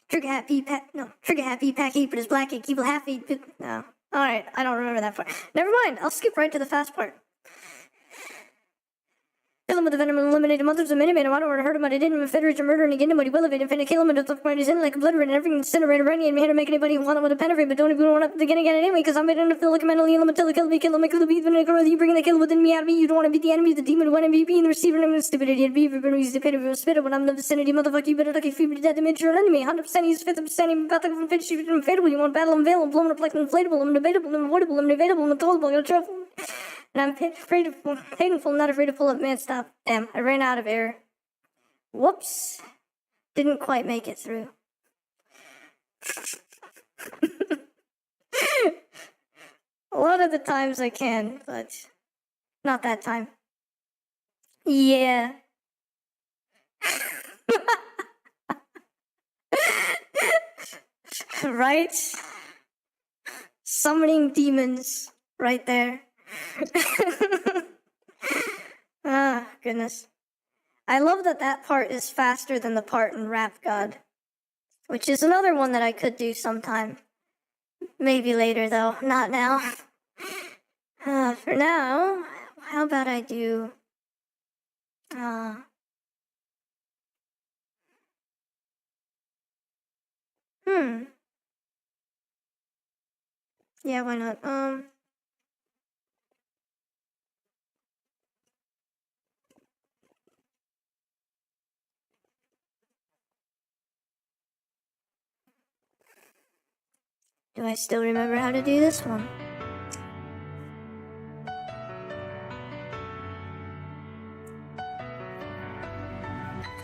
Trigger happy pack heat, but his black ink, evil half eat. No. Alright, I don't remember that part. Never mind, I'll skip right to the fast part. Kill him with the venom and eliminate him. Others a minute, man. I don't want to hurt him, but I didn't. If Federate or murder and again, but he will evade him. Finna kill him and it's like his in like a blood red and everything incinerated right and make anybody want him with a pen of it, but don't even want to again anyway, because I'm made enough to feel like a mentally ill until kill me, make the beat when I grow you bring the kill within me out of me. You don't want to be the enemy, the demon, when MVP and the receiver, and I'm stupid idiot, beaver, but he's the pit of a spitter when I'm in the vicinity, motherfucker, you better lucky fever to death to make sure enemy. 100% he's 50% even about to finish you from fatal. You want battle and veil, I'm blown up like an inflatable, I'm debatable, I'm avoidable, I'm debatable, I'm untoldable, I'm truthful. And I'm painful, not afraid to pull up. Man, stop. Damn, I ran out of air. Whoops. Didn't quite make it through. A lot of the times I can, but not that time. Yeah. Right? Summoning demons right there. Ah, goodness. I love that part is faster than the part in Rap God, which is another one that I could do sometime. Maybe later, though. Not now. For now, how about I do... Yeah, why not? Do I still remember how to do this one?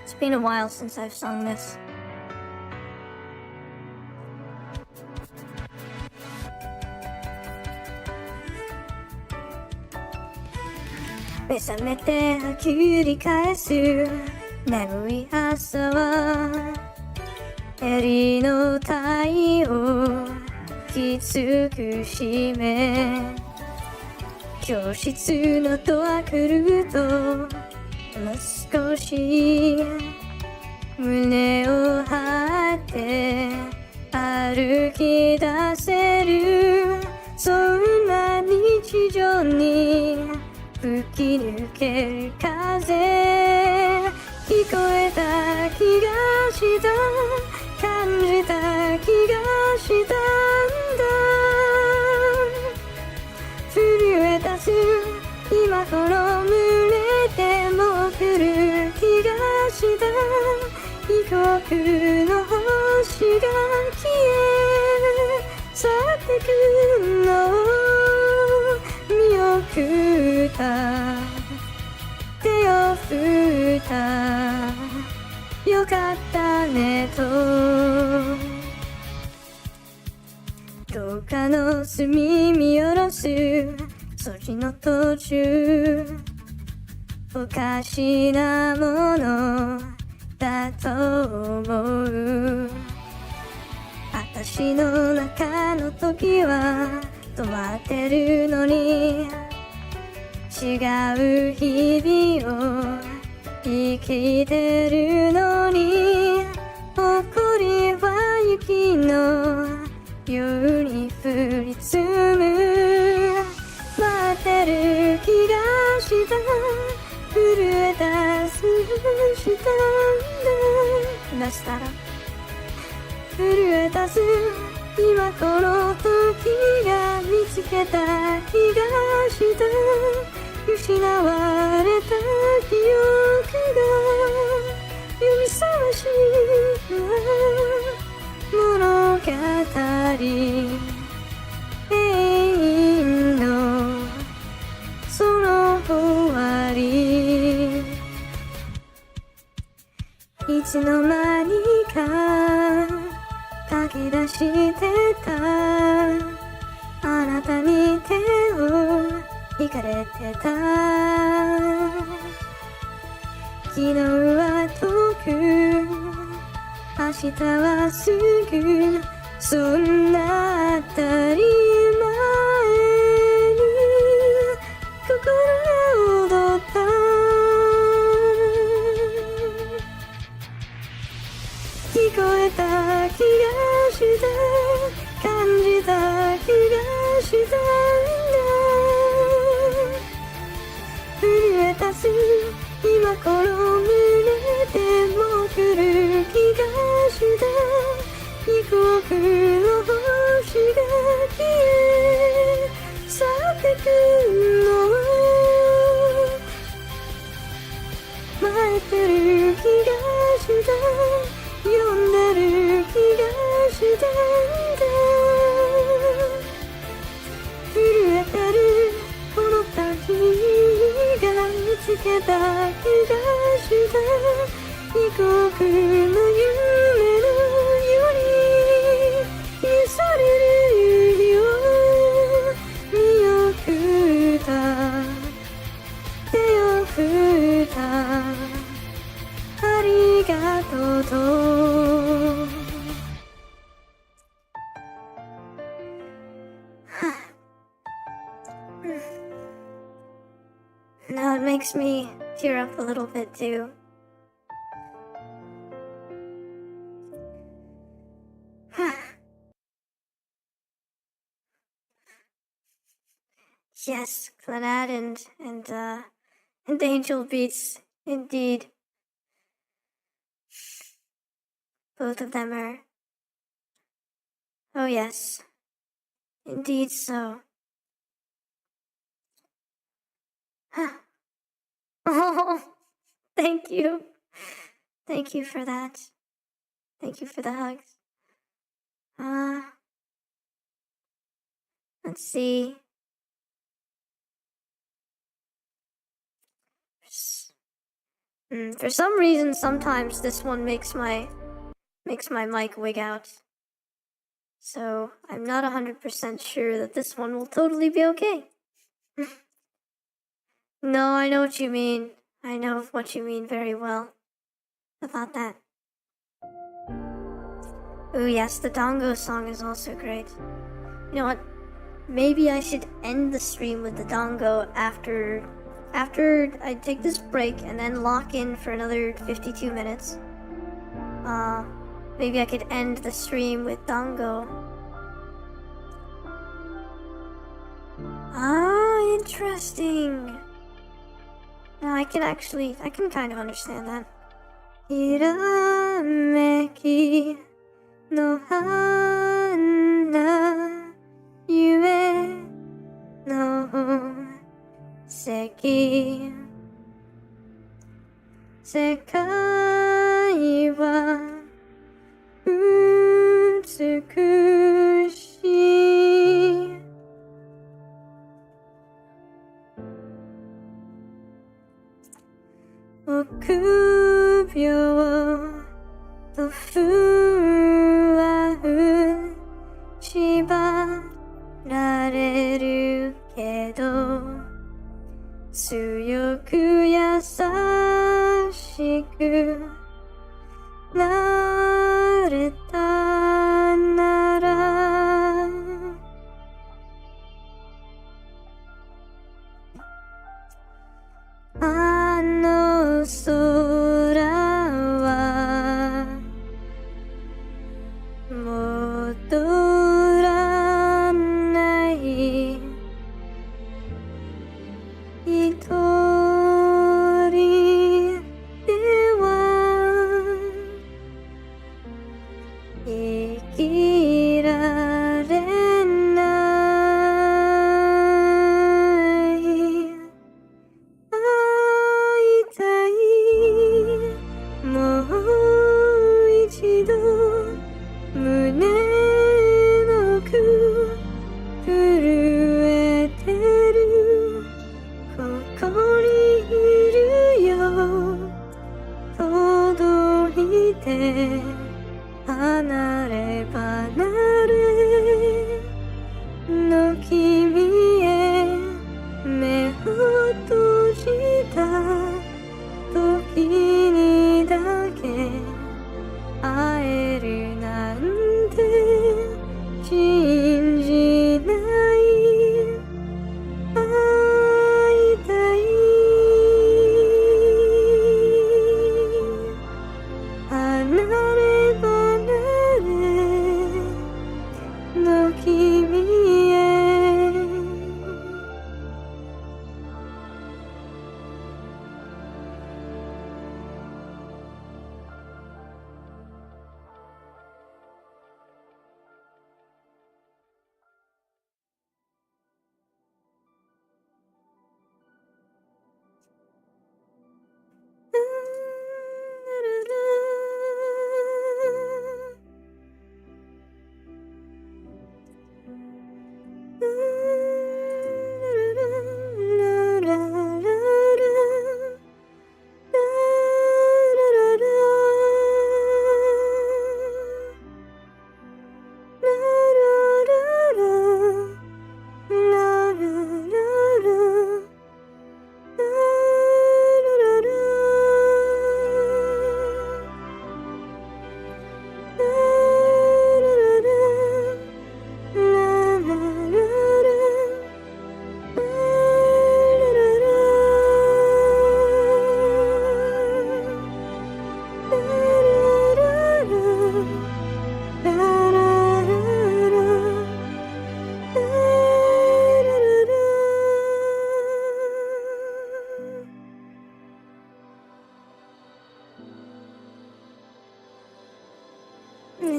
It's been a while since I've sung this.目覚めて繰り返す眠い朝は襟の体をきつく締め教室のドア来るともう少し胸を張って歩き出せるそんな日常に吹き抜ける風聞こえた気がした感じた気がしたんだ震え立つ今この群れでも来る気がした異国の星が消え去ってくのを見送った手を振ったよかったねとどうかの隅見下ろすそっちの途中おかしなものだと思う私の中の時は止まってるのに違う日々を生きてるのに誇りは雪のように降り積む待ってる気がした震え出すしたんだ出したら震え出す今この時が見つけた気がした失われた記憶が指さし物語永遠のその終わりいつの間にか書き出してたあなたに手を引かれてた昨日は遠く明日はすぐそんな当たり前に心が踊った聞こえた気がした感じた気がしたんだ震え立つ今この胸でも来る気がした異国の星が消え去ってくの待ってる気がした呼んでる気がしたんだ震えてるこの時が見つけた気がした異国の夢のように癒される日を見送った手を振ったありがとうとNow it makes me tear up a little bit too. Yes, Clannad and Angel Beats, indeed. Both of them are. Oh yes, indeed so. Oh, thank you. Thank you for that. Thank you for the hugs. Let's see. For some reason, sometimes this one makes my mic wig out. So I'm not 100% sure that this one will totally be okay. No, I know what you mean. I know what you mean very well about that. Ooh, yes, the Dongo song is also great. You know what? Maybe I should end the stream with the Dongo after I take this break and then lock in for another 52 minutes. Maybe I could end the stream with Dongo. Ah, interesting. Now I can kind of understand that. Hirameki no hana yume no seki sekai wa utsukushii Okubyo to fuau chiba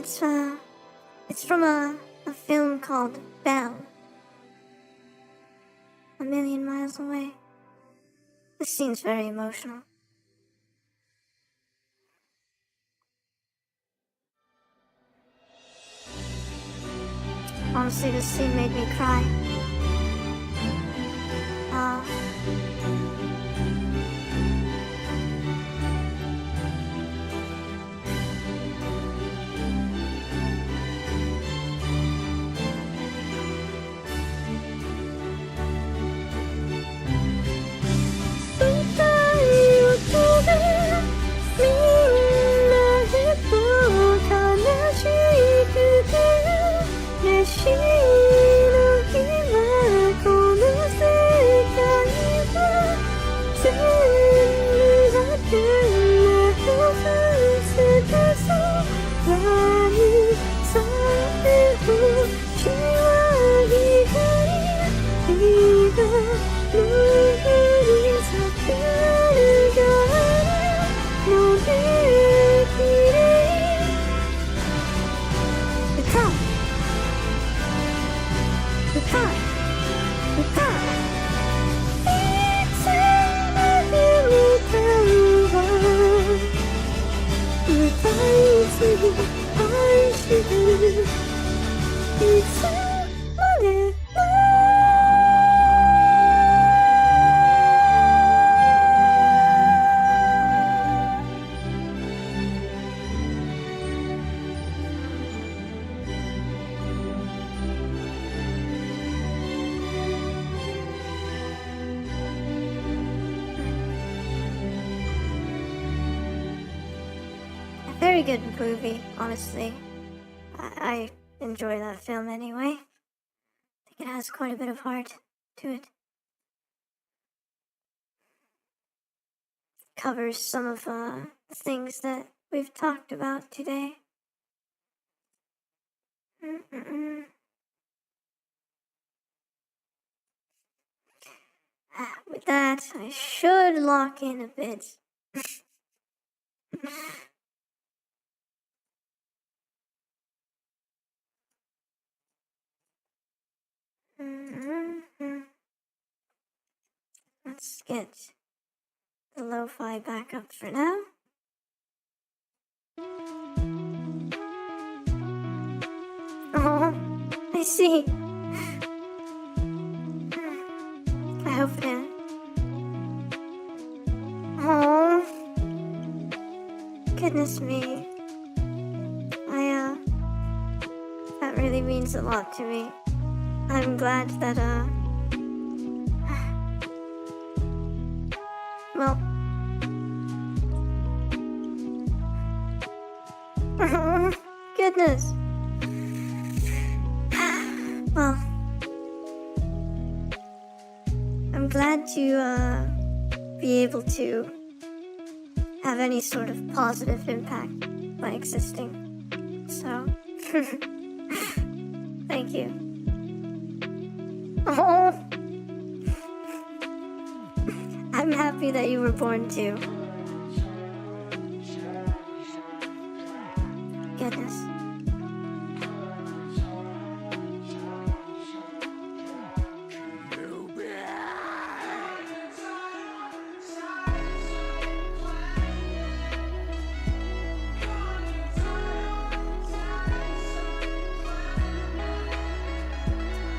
It's from a film called Belle. A Million Miles Away. This scene's very emotional. Honestly, this scene made me cry. Very good movie, honestly. I enjoy that film anyway. I think it has quite a bit of heart to it. Covers some of the things that we've talked about today. With that, I should lock in a bit. Let's get the lo-fi back up for now. Oh, I see. I hope that. Oh, goodness me. That really means a lot to me. I'm glad that, well, goodness. Well, I'm glad to, be able to have any sort of positive impact by existing. So, thank you. Oh, I'm happy that you were born too. Goodness.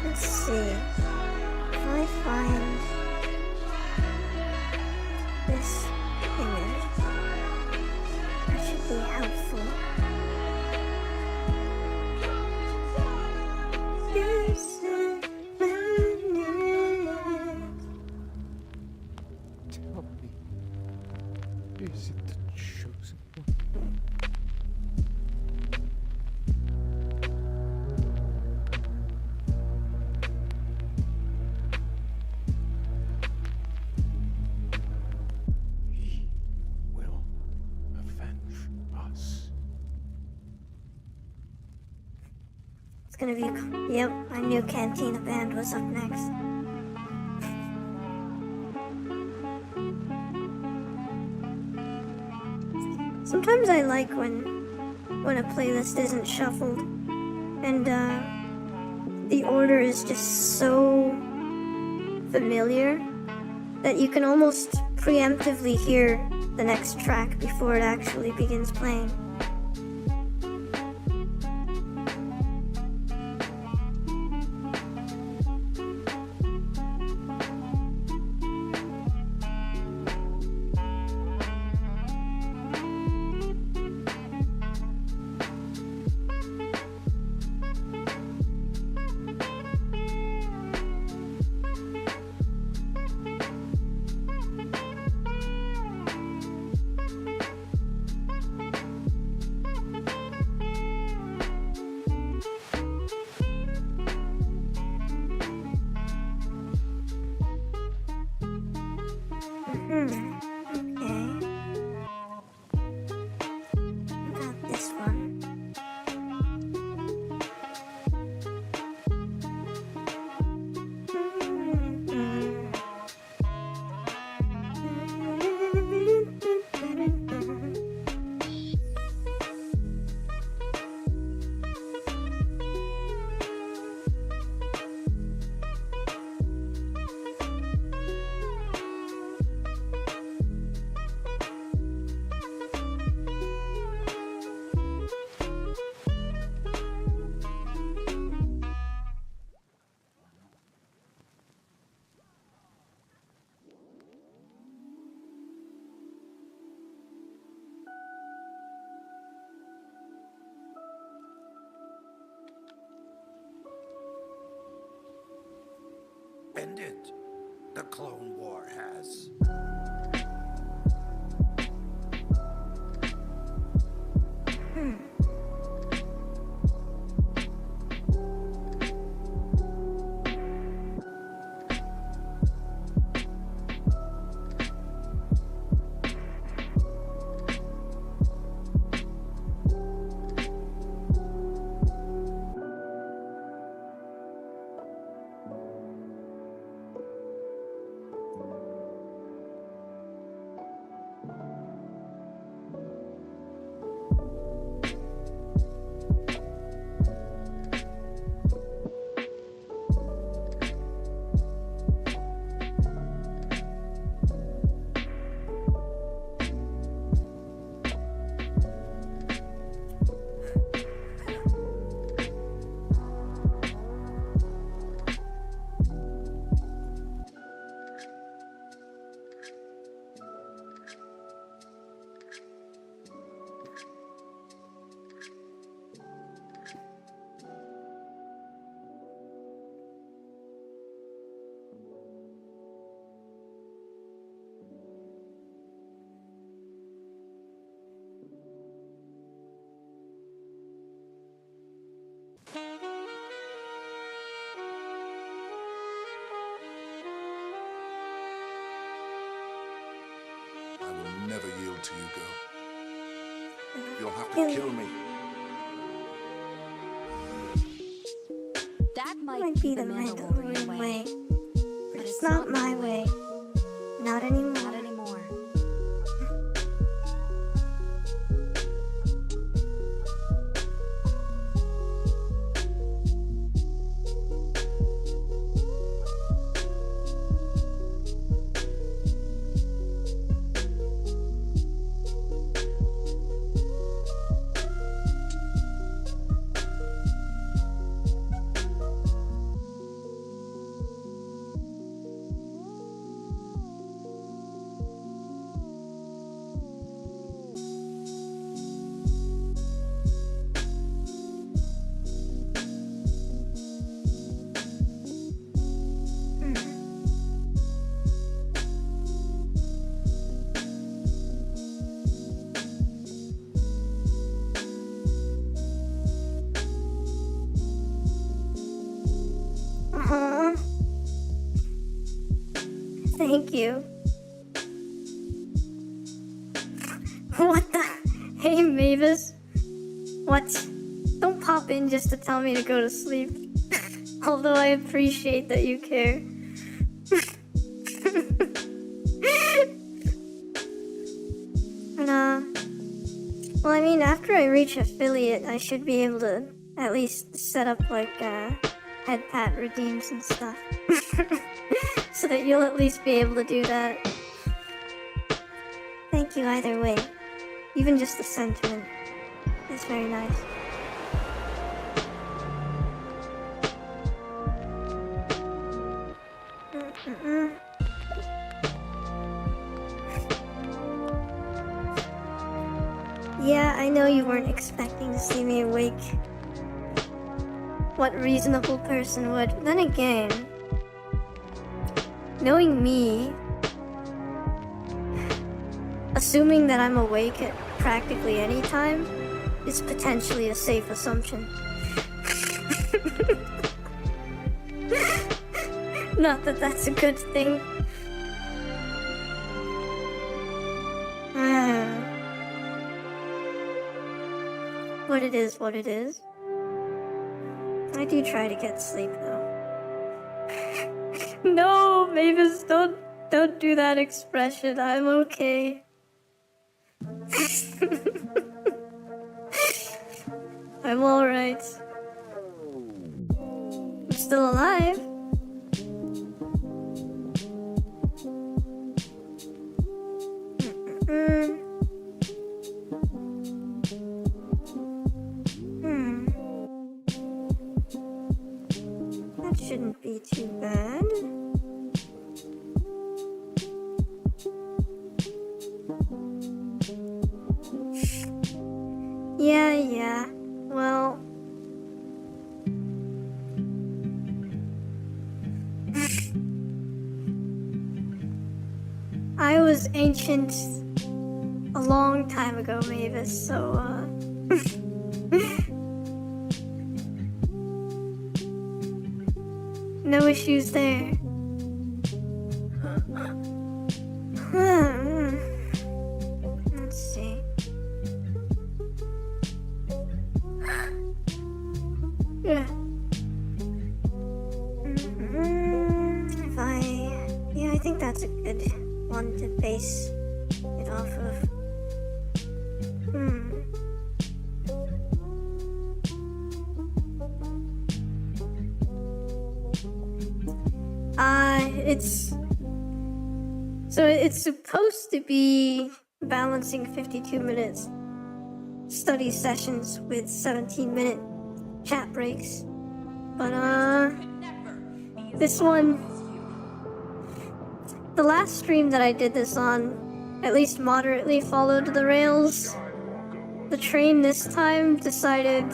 Let's see. If I find this image, that should be helpful. Yes, Tell me, is it the chosen one? He will avenge us. It's gonna be, yep, I knew Cantina Band was up next. Sometimes I like when when a playlist isn't shuffled. And the order is just so familiar that you can almost preemptively hear the next track before it actually begins playing. Okay. About this one. Ended. The Clone War has. I will never yield to you, girl. You'll have to kill me. That Might be the Mandalorian way, but it's not my way. Not anymore. Not anymore. Thank you. What the? Hey, Mavis. What? Don't pop in just to tell me to go to sleep. Although I appreciate that you care. And, Well, I mean, after I reach affiliate, I should be able to at least set up, like, head pat redeems and stuff. So that you'll at least be able to do that. Thank you either way. Even just the sentiment is very nice. Yeah, I know you weren't expecting to see me awake. What reasonable person would? Then again, knowing me, assuming that I'm awake at practically any time is potentially a safe assumption. Not that that's a good thing. What it is, what it is. I do try to get sleep though. No, Mavis, don't do that expression. I'm okay. I'm alright. I'm still alive. That shouldn't be too bad. Yeah. Well... I was ancient a long time ago, Mavis, so, no issues there. Let's see. Yeah. I think that's a good one to base it off of. It's supposed to be balancing 52 minutes study sessions with 17-minute chat breaks. But this one, the last stream that I did this on at least moderately followed the rails. The train this time decided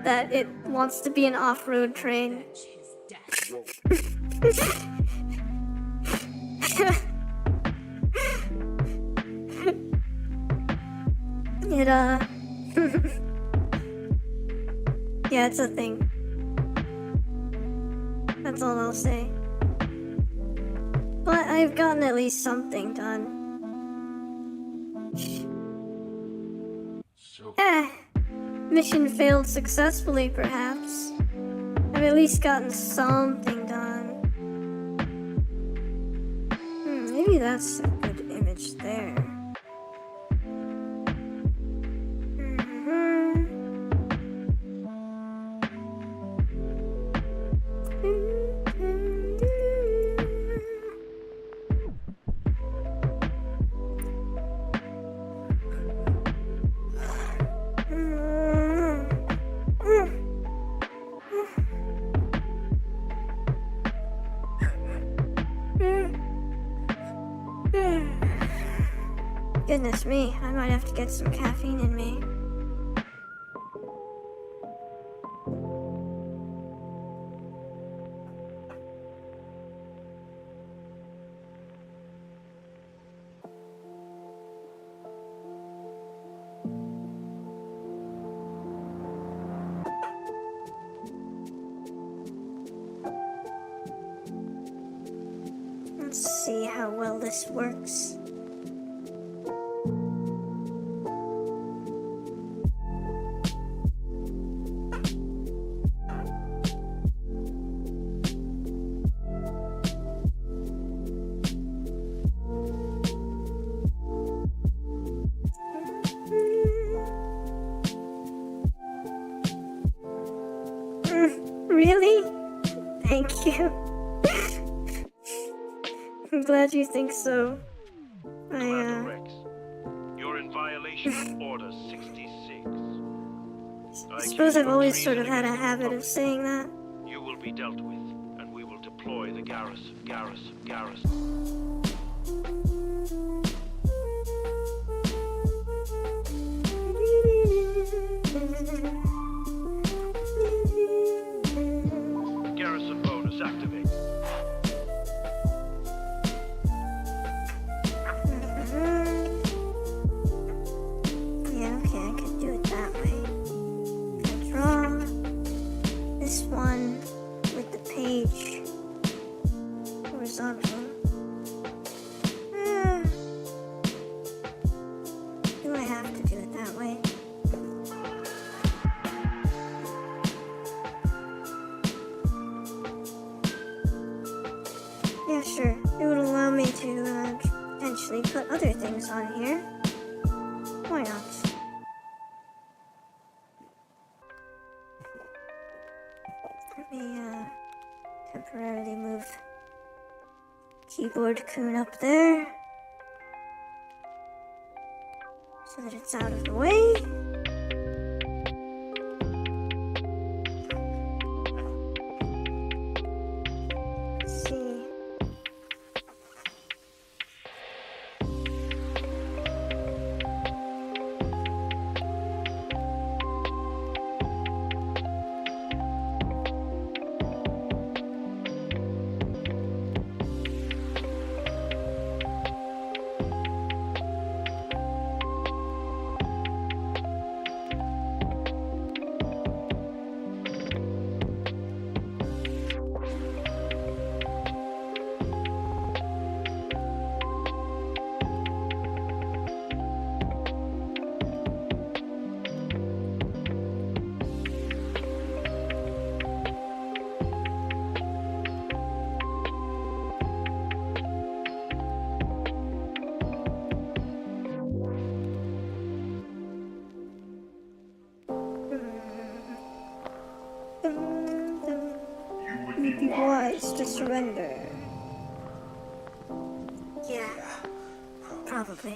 that it wants to be an off-road train. Yeah, it's a thing. That's all I'll say. But I've gotten at least something done. Mission failed successfully, perhaps. I've at least gotten something done. Maybe that's a good image there. Goodness me, I might have to get some caffeine in me. Let's see how well this works. Really? Thank you. I'm glad you think so. Commander Rex, you're in violation of Order 66. I suppose I've always sort of had a habit of Republic. saying that. You will be dealt with, and we will deploy the garrison. Garrison bonus activate. Yeah, okay, I could do it that way. I draw this one with the page horizontal. Do I have to do it that way? Yeah, sure. It would allow me to potentially put other things on here. Why not? Let me temporarily move keyboard coon up there so that it's out of the way. Let's see. You'd be wise to surrender. Yeah, probably.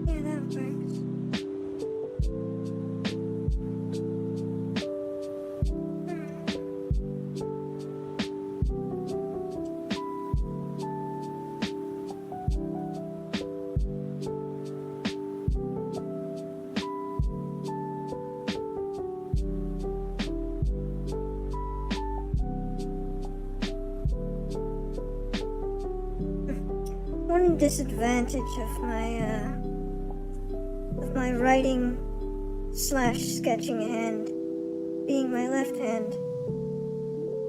Yeah, that works. One disadvantage of my writing / sketching hand being my left hand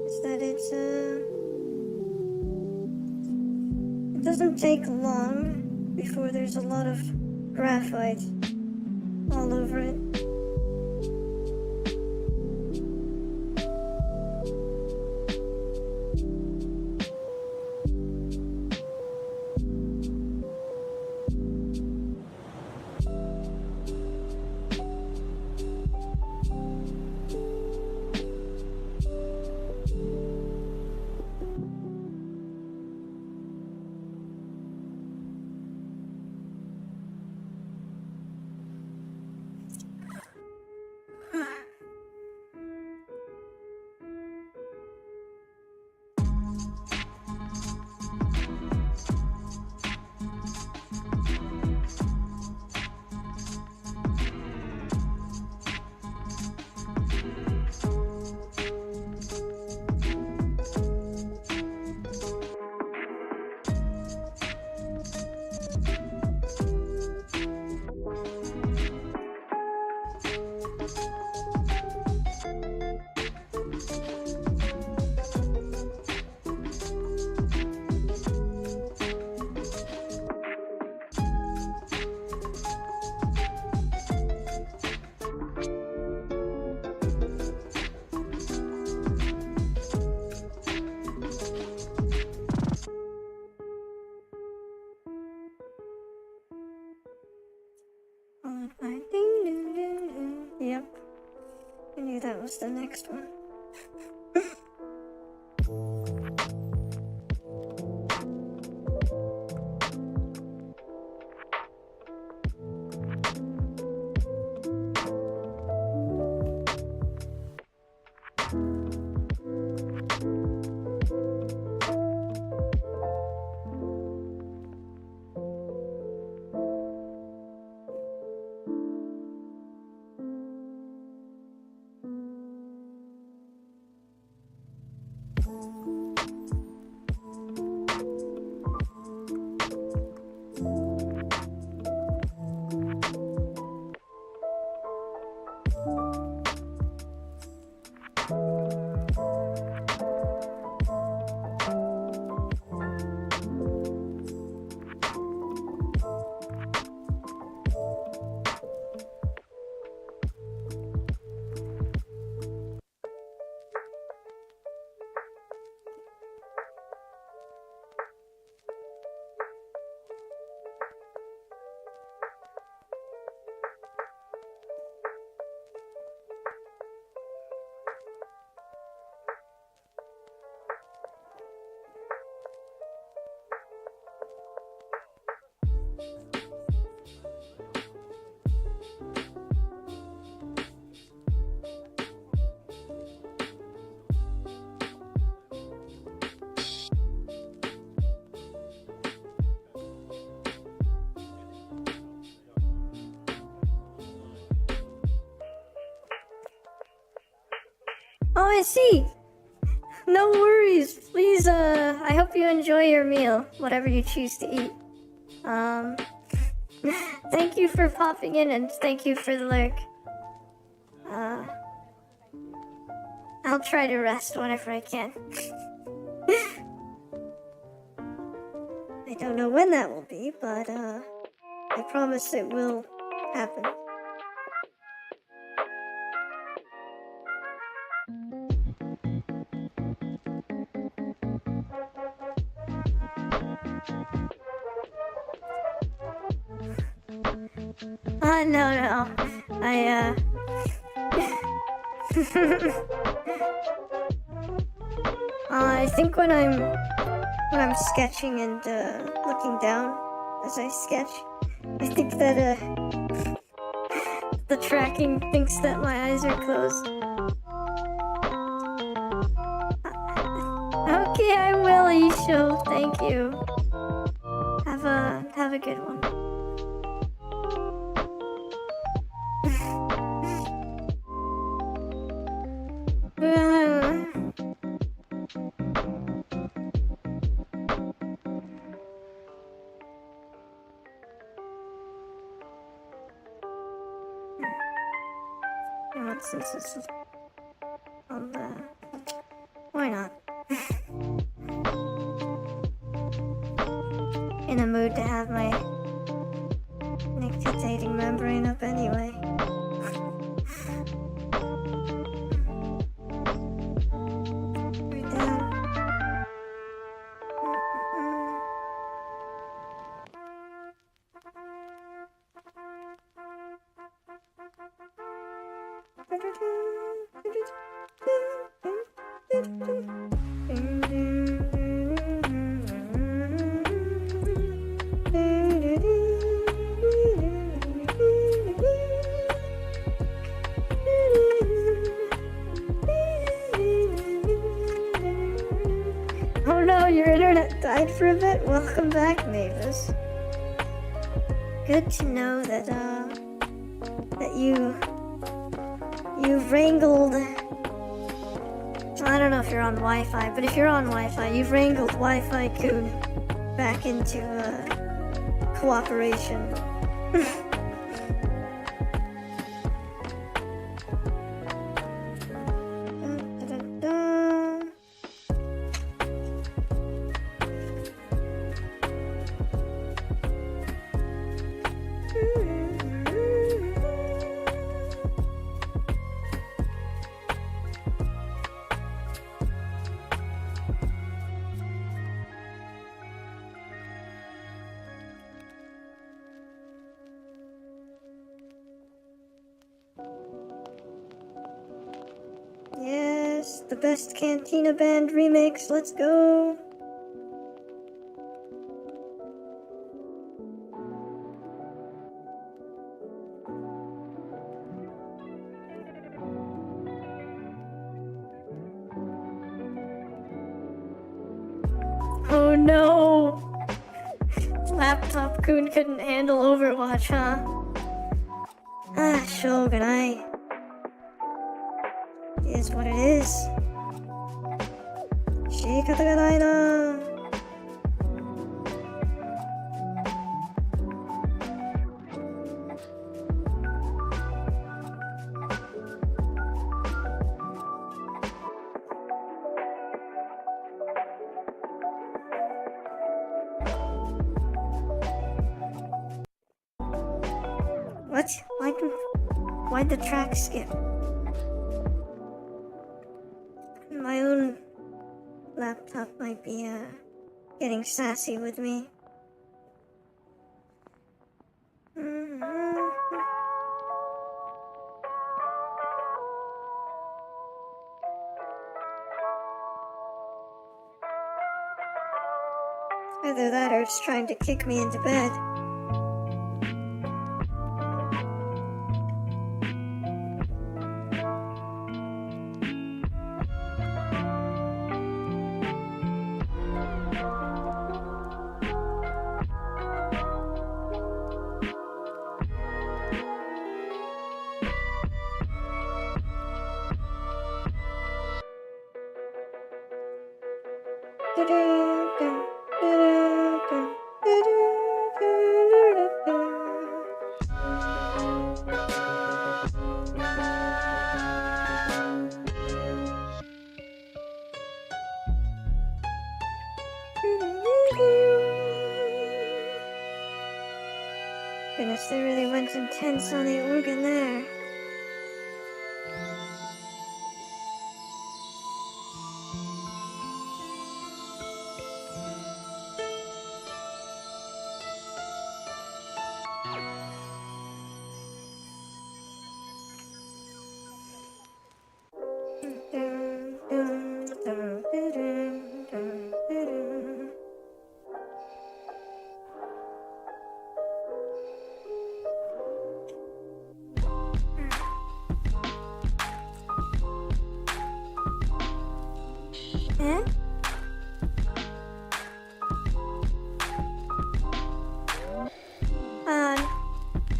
is that it doesn't take long before there's a lot of graphite all over it. Yep. I knew that was the next one. Oh, I see. No worries. Please, I hope you enjoy your meal, whatever you choose to eat. Thank you for popping in and thank you for the lurk. I'll try to rest whenever I can. I don't know when that will be, but, I promise it will happen. No. I think when I'm sketching and looking down as I sketch, I think that the tracking thinks that my eyes are closed. Okay, I will, Isho. Thank you. Have a good one. Since this is why not? In a mood to have my nictitating membrane up anyway. Right down. Oh no, your internet died for a bit? Welcome back, Mavis. Good to know that, that you wrangled... I don't know if you're on Wi-Fi, but if you're on Wi-Fi, you've wrangled Wi-Fi Coon back into, cooperation. Yes, the best Cantina Band remix, let's go! Oh no! Laptop Coon couldn't handle Overwatch, huh? Ah, Shogunai. Is what it is. Shikata ga nai na. What? Why'd the track skip? My own laptop might be, getting sassy with me. Either that or it's trying to kick me into bed. Goodness, they really went intense on the organ there. Eh?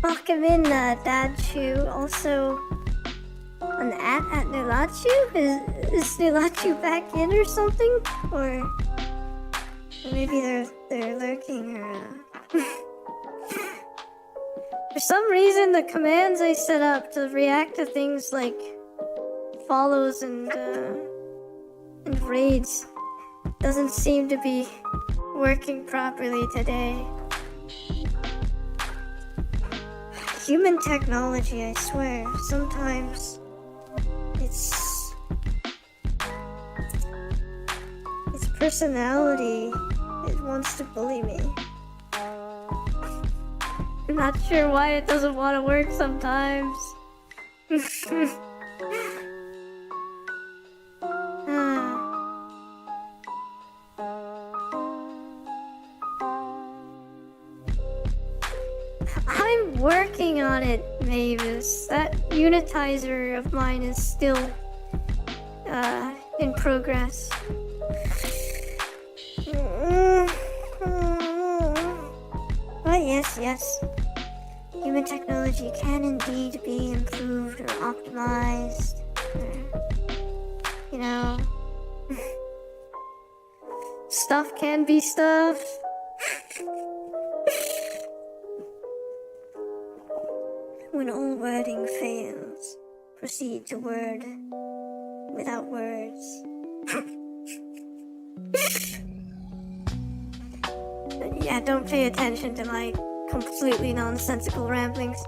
Welcome in, Dadshu. Also, an at Nulachu? Is Nulachu back in or something? Or maybe they're lurking or For some reason, the commands I set up to react to things like follows and and raids doesn't seem to be working properly today. Human technology, I swear, sometimes its personality, it wants to bully me. I'm not sure why it doesn't want to work sometimes. I'm working on it, Mavis. That unitizer of mine is still in progress. But yes. Human technology can indeed be improved or optimized. Or, stuff can be stuff. When all wording fails, proceed to word without words. Yeah, don't pay attention to my completely nonsensical ramblings.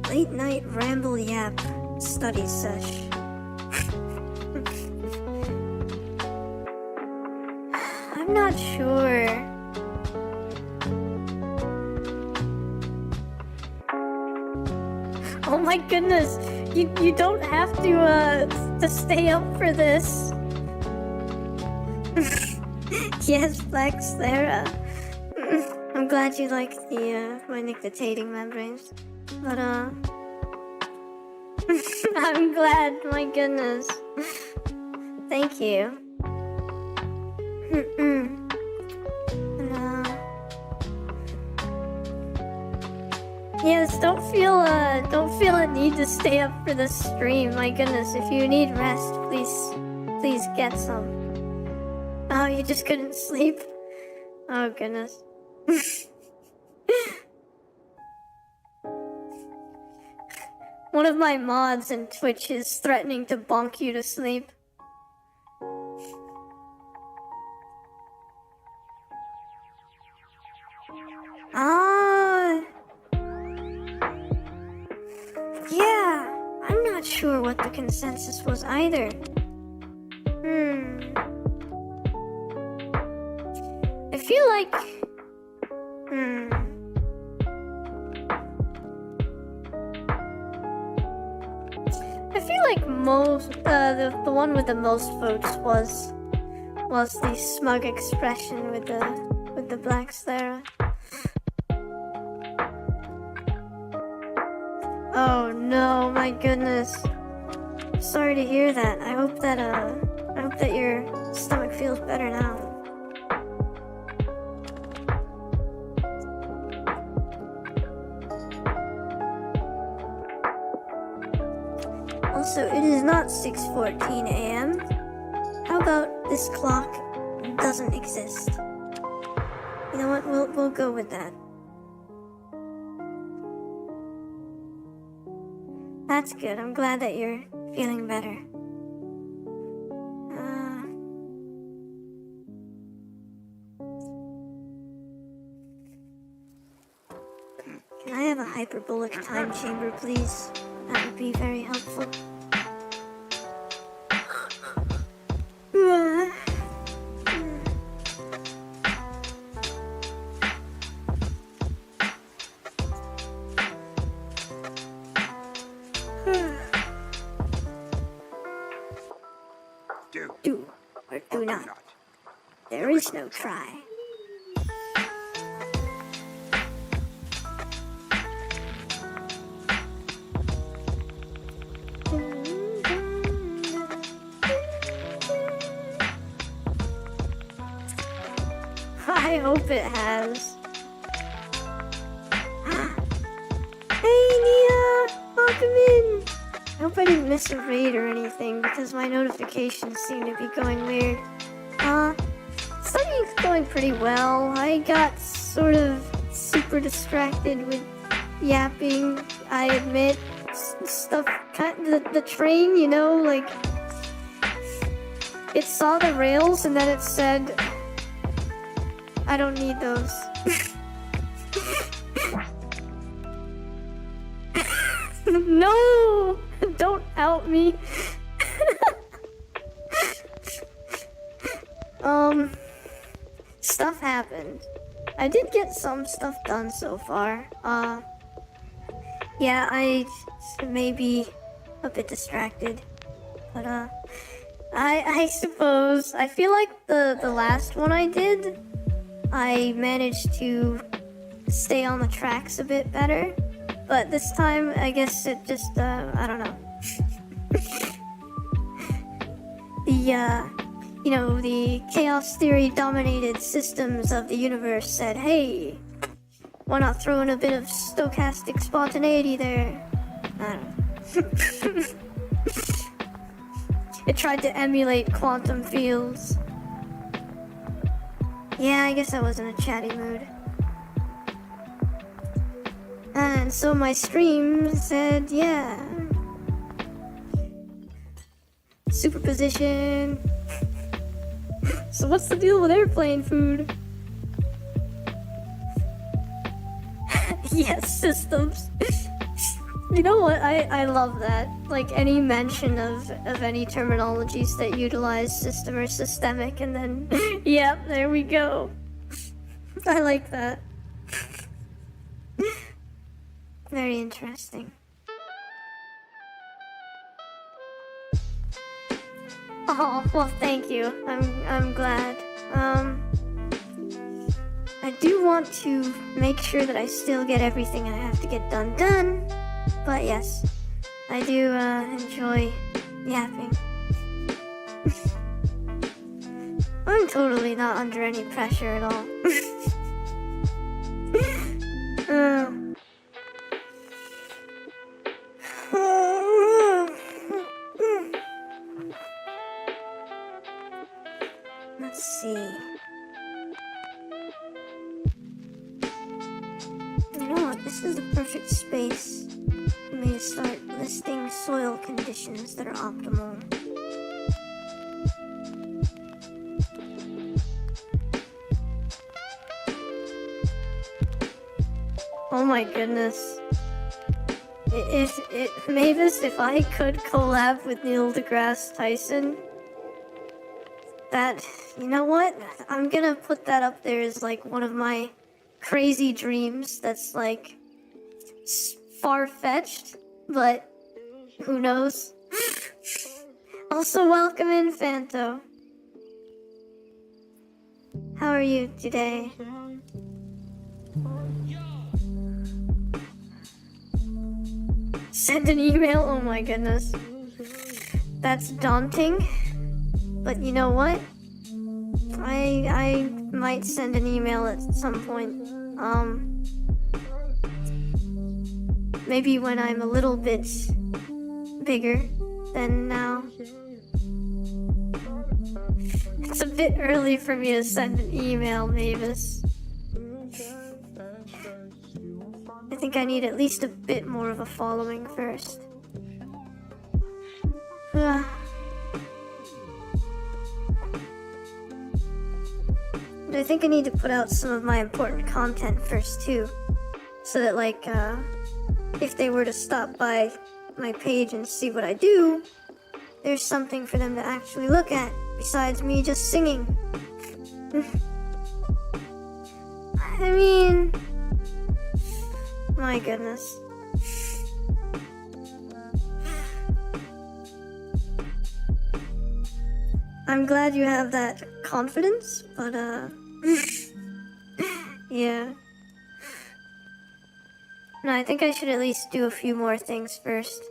Late night ramble yap study sesh. I'm not sure. Oh my goodness, you don't have to stay up for this. Yes, Black Sarah. I'm glad you like my nictitating membranes. But I'm glad, my goodness. Thank you. Yes, don't feel a need to stay up for the stream. My goodness, if you need rest, please get some. Oh, you just couldn't sleep? Oh goodness. One of my mods in Twitch is threatening to bonk you to sleep. Yeah, I'm not sure what the consensus was either. I feel like... I feel like most, the one with the most votes was the smug expression with the Black Sarah. Oh no, my goodness. Sorry to hear that. I hope that your stomach feels better now. Also, it is not 6:14 a.m. How about this clock doesn't exist? You know what? We'll go with that. That's good. I'm glad that you're feeling better. Can I have a hyperbolic time chamber, please? That would be very helpful. Do or do not. There is no try. I hope it has. Hey Nia! Welcome in! I hope I didn't miss a raid or anything because my notifications seem to be going weird. Studying's going pretty well. I got sort of super distracted with yapping, I admit. Stuff, the train, you know, like, it saw the rails and then it said, I don't need those. No! Don't out me. Stuff happened. I did get some stuff done so far. Yeah, I may be a bit distracted. But, I suppose, I feel like the last one I did, I managed to stay on the tracks a bit better. But this time, I guess it just, I don't know. The chaos theory dominated systems of the universe said, hey, why not throw in a bit of stochastic spontaneity there? I don't know. It tried to emulate quantum fields. Yeah, I guess I was in a chatty mood. And so my stream said, yeah. Superposition. So what's the deal with airplane food? Yes, systems. You know what? I love that. Like, any mention of any terminologies that utilize system or systemic, and then, yep, there we go. I like that. Very interesting. Oh, well, thank you. I'm glad. I do want to make sure that I still get everything I have to get done. But yes, I do enjoy yapping. I'm totally not under any pressure at all. Let's see. You know what? This is the perfect space for me to start listing soil conditions that are optimal. Oh my goodness. If I could collab with Neil deGrasse Tyson, that, you know what? I'm gonna put that up there as like one of my crazy dreams that's like far-fetched, but who knows? Also, welcome in, Fanto. How are you today? Send an email? Oh my goodness. That's daunting. But you know what? I might send an email at some point. Maybe when I'm a little bit bigger than now. It's a bit early for me to send an email, Mavis. I think I need at least a bit more of a following first. But I think I need to put out some of my important content first too. So that like, if they were to stop by my page and see what I do, there's something for them to actually look at, besides me just singing. I mean, my goodness. I'm glad you have that confidence, but yeah. No, I think I should at least do a few more things first.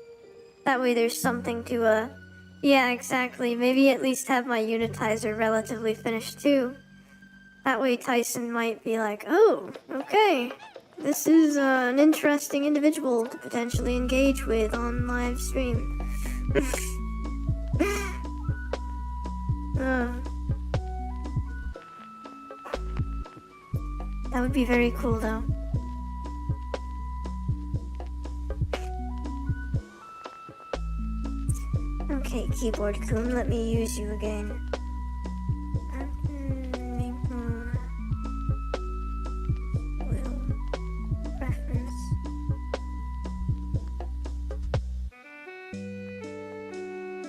That way there's something to, yeah, exactly. Maybe at least have my unitizer relatively finished too. That way Tyson might be like, oh, okay. This is an interesting individual to potentially engage with on live stream. That would be very cool, though. Okay, Keyboard-kun, let me use you again. Preference.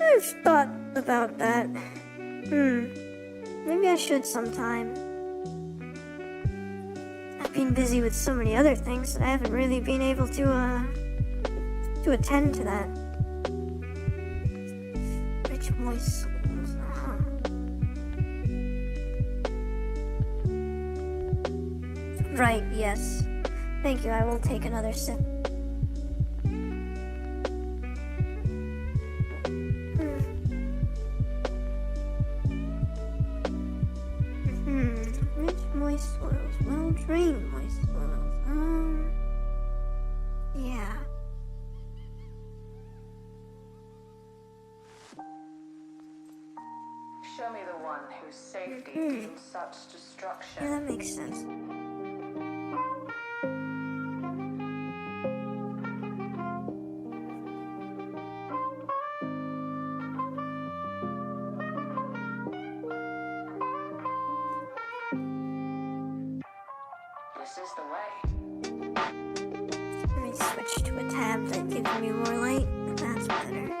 I've thought about that. Maybe I should sometime. I've been busy with so many other things that I haven't really been able to attend to that. Rich moist souls, Right, yes. Thank you, I will take another sip. Rich moist soils, well-drained moist soils. Yeah. Show me the one whose safety deems such destruction. Yeah, that makes sense. This is the way. Let me switch to a tab that gives me more light. That's better.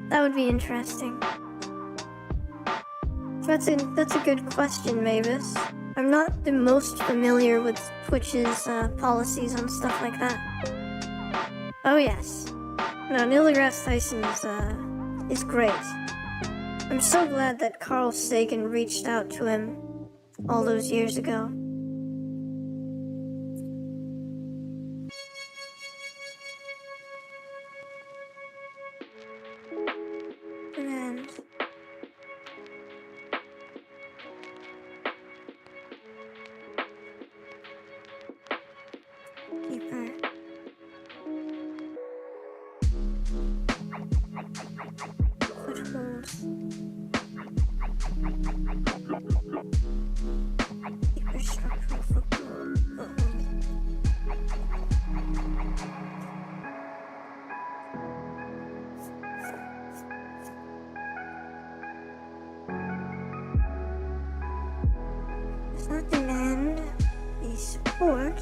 That would be interesting. That's a good question, Mavis. I'm not the most familiar with Twitch's policies on stuff like that. Oh yes. No, Neil deGrasse Tyson is great. I'm so glad that Carl Sagan reached out to him all those years ago. And deeper. Foothold. Deeper structural foothold. Does not demand the support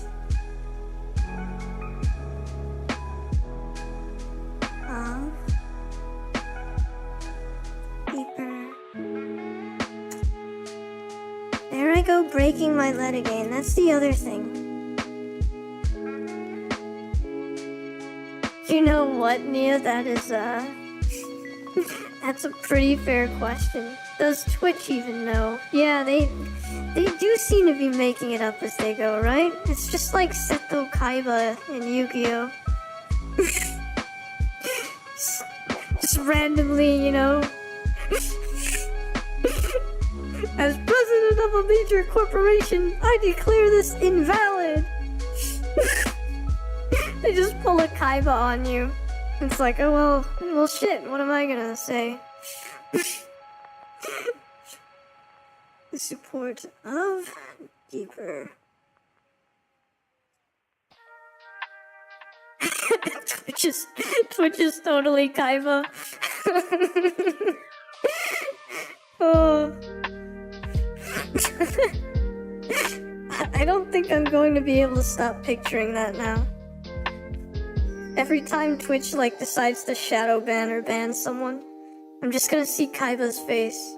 of deeper. There I go, breaking my lead again. That's the other thing. You know what, Nia? That is that's a pretty fair question. Does Twitch even know? Yeah, they do seem to be making it up as they go, right? It's just like Seto Kaiba in Yu-Gi-Oh! just randomly, you know. As president of a major corporation, I declare this invalid. They just pull a Kaiba on you. It's like, oh well shit, what am I gonna say? The support of deeper. Twitch is totally Kaiba. Oh. I don't think I'm going to be able to stop picturing that now. Every time Twitch decides to shadow ban or ban someone, I'm just gonna see Kaiba's face.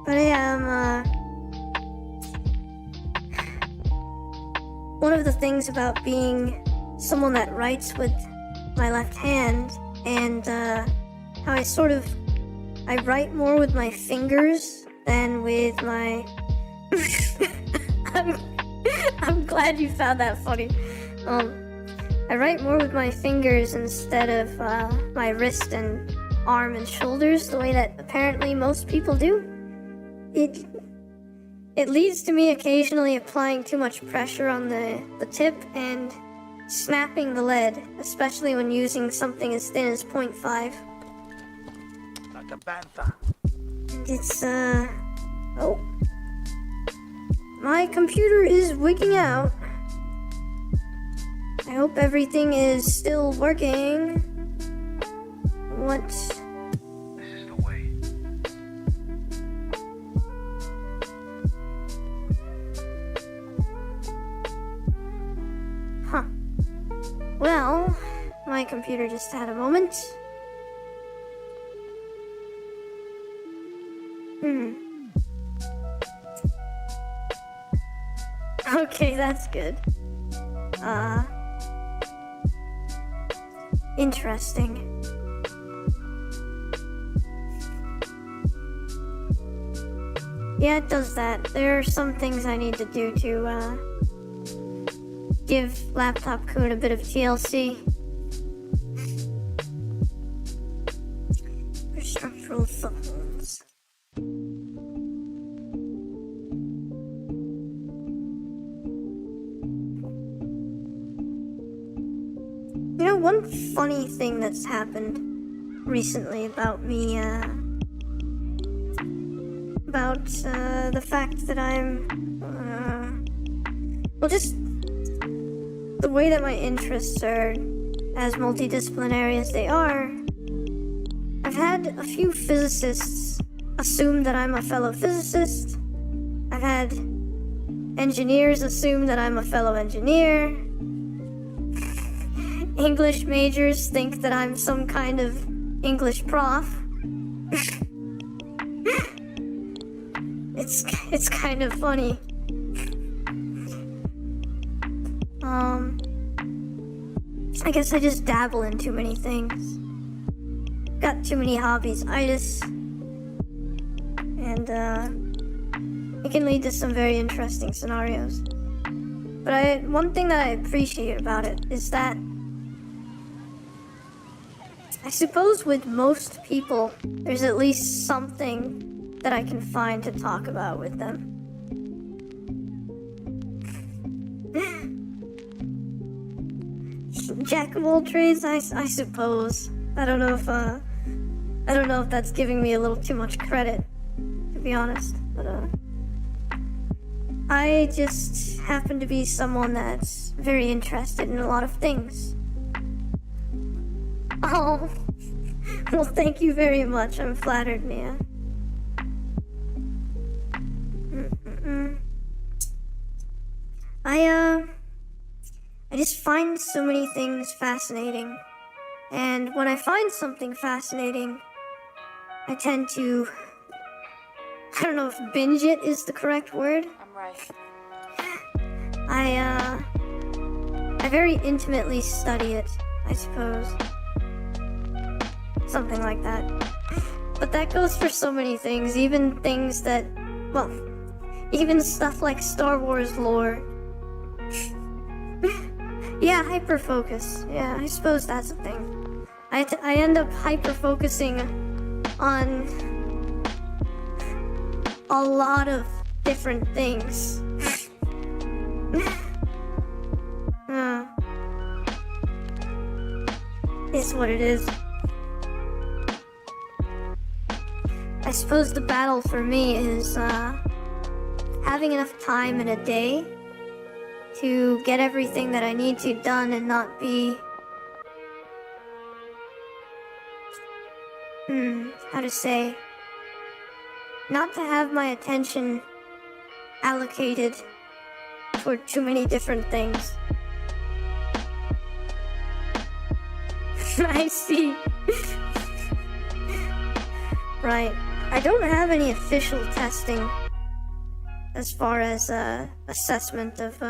But yeah, one of the things about being someone that writes with my left hand and how I write more with my fingers than with my I'm glad you found that funny. I write more with my fingers instead of my wrist and arm and shoulders, the way that apparently most people do. It leads to me occasionally applying too much pressure on the tip and snapping the lead, especially when using something as thin as 0.5. Like a panther. And it's, oh. My computer is wigging out. I hope everything is still working. What? This is the way. Huh. Well, my computer just had a moment. Okay, that's good. Interesting. Yeah, it does that. There are some things I need to do to, give Laptop Kun a bit of TLC. For structural phones. You know, one funny thing that's happened recently about me, about the fact that I'm, well, just the way that my interests are as multidisciplinary as they are. I've had a few physicists assume that I'm a fellow physicist. I've had engineers assume that I'm a fellow engineer. English majors think that I'm some kind of English prof. It's kind of funny. I guess I just dabble in too many things. Got too many hobbies. And it can lead to some very interesting scenarios. But one thing that I appreciate about it is that I suppose with most people, there's at least something that I can find to talk about with them. Jack of all trades, I suppose. I don't know if that's giving me a little too much credit, to be honest. But I just happen to be someone that's very interested in a lot of things. Oh, well, thank you very much. I'm flattered, Mia. I just find so many things fascinating. And when I find something fascinating, I tend to, I don't know if binge it is the correct word. I'm right. I very intimately study it, I suppose. Something like that. But that goes for so many things, even things that, well, even stuff like Star Wars lore. Yeah, hyperfocus. Yeah, I suppose that's a thing. I end up hyper-focusing on a lot of different things. It's what it is. I suppose the battle for me is having enough time in a day to get everything that I need to done and not be, how to say, not to have my attention allocated for too many different things. I see. Right. I don't have any official testing as far as assessment of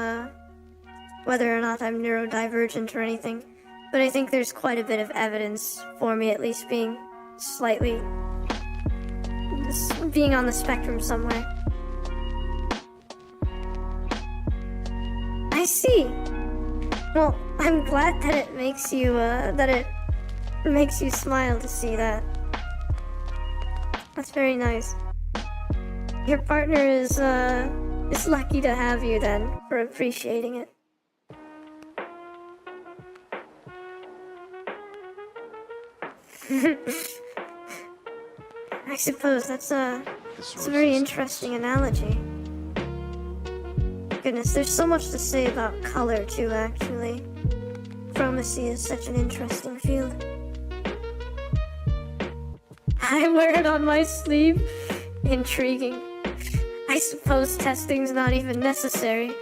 whether or not I'm neurodivergent or anything, but I think there's quite a bit of evidence for me at least being slightly being on the spectrum somewhere. I see. Well, I'm glad that it makes you smile to see that. That's very nice. Your partner is lucky to have you then, for appreciating it. I suppose that's a very interesting analogy. Goodness, there's so much to say about color too, actually. Chromacy is such an interesting field. I wear it on my sleeve. Intriguing. I suppose testing's not even necessary.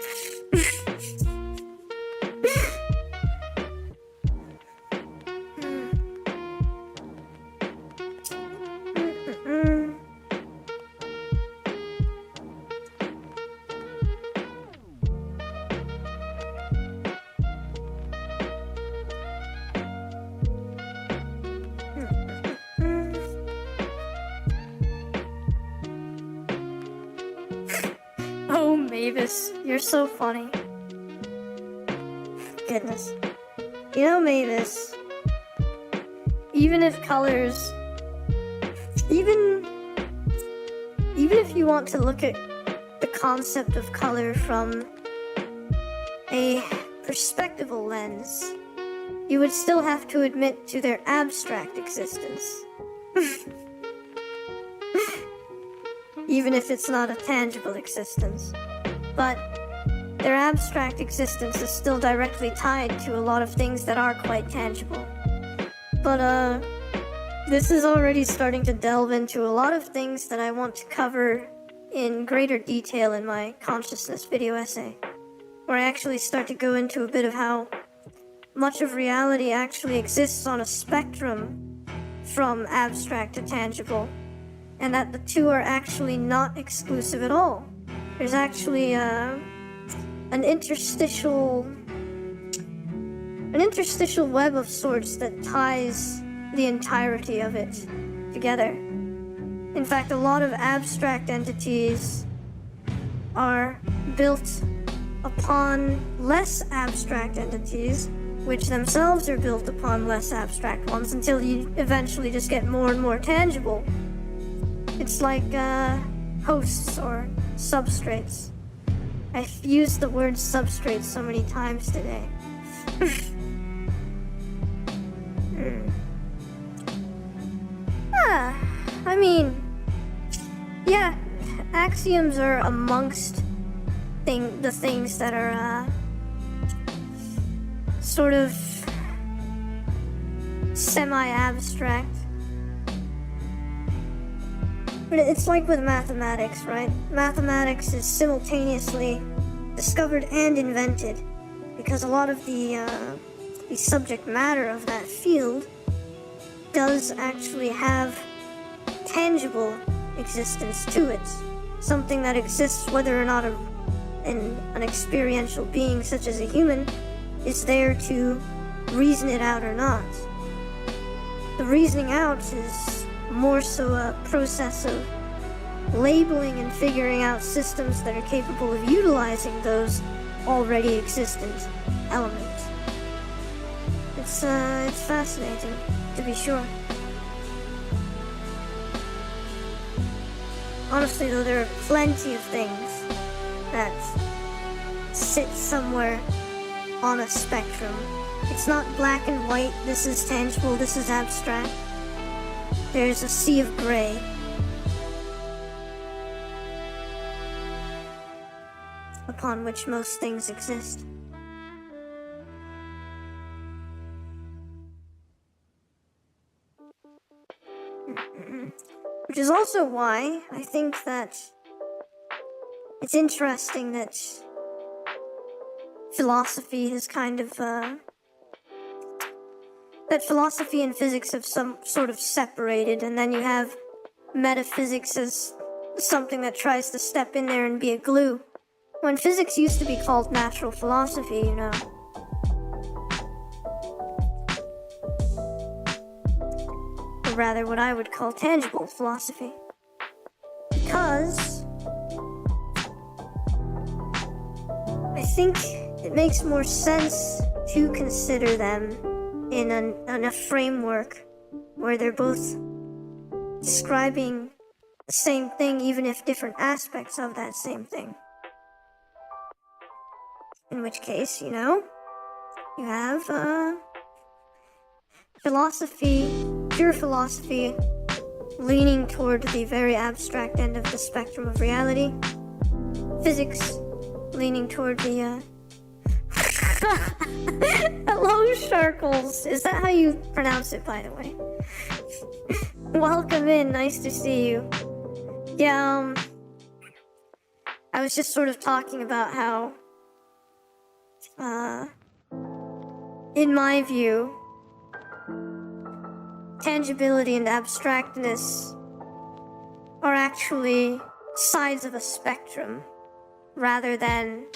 Oh, Mavis, you're so funny. Goodness. You know, Mavis, even if colors, even if you want to look at the concept of color from a perspectival lens, you would still have to admit to their abstract existence. Even if it's not a tangible existence. But their abstract existence is still directly tied to a lot of things that are quite tangible. But, this is already starting to delve into a lot of things that I want to cover in greater detail in my consciousness video essay, where I actually start to go into a bit of how much of reality actually exists on a spectrum from abstract to tangible, and that the two are actually not exclusive at all. There's actually an interstitial web of sorts that ties the entirety of it together. In fact, a lot of abstract entities are built upon less abstract entities, which themselves are built upon less abstract ones, until you eventually just get more and more tangible. It's like hosts or substrates. I've used the word substrate so many times today. I mean, yeah, axioms are amongst the things that are sort of semi-abstract. But it's like with mathematics, right? Mathematics is simultaneously discovered and invented, because a lot of the subject matter of that field does actually have tangible existence to it. Something that exists whether or not an experiential being such as a human is there to reason it out or not. The reasoning out is more so a process of labeling and figuring out systems that are capable of utilizing those already existent elements. It's fascinating, to be sure. Honestly though, there are plenty of things that sit somewhere on a spectrum. It's not black and white, this is tangible, this is abstract. There's a sea of gray. Upon which most things exist. Which is also why I think that it's interesting that philosophy has kind of, that philosophy and physics have some sort of separated, and then you have metaphysics as something that tries to step in there and be a glue, when physics used to be called natural philosophy, you know. Or rather, what I would call tangible philosophy. Because I think it makes more sense to consider them in a framework where they're both describing the same thing, even if different aspects of that same thing. In which case, you know, you have philosophy, pure philosophy, leaning toward the very abstract end of the spectrum of reality. Physics, leaning toward the Hello, Sharkles. Is that how you pronounce it, by the way? Welcome in. Nice to see you. Yeah, I was just sort of talking about how, in my view, tangibility and abstractness are actually sides of a spectrum rather than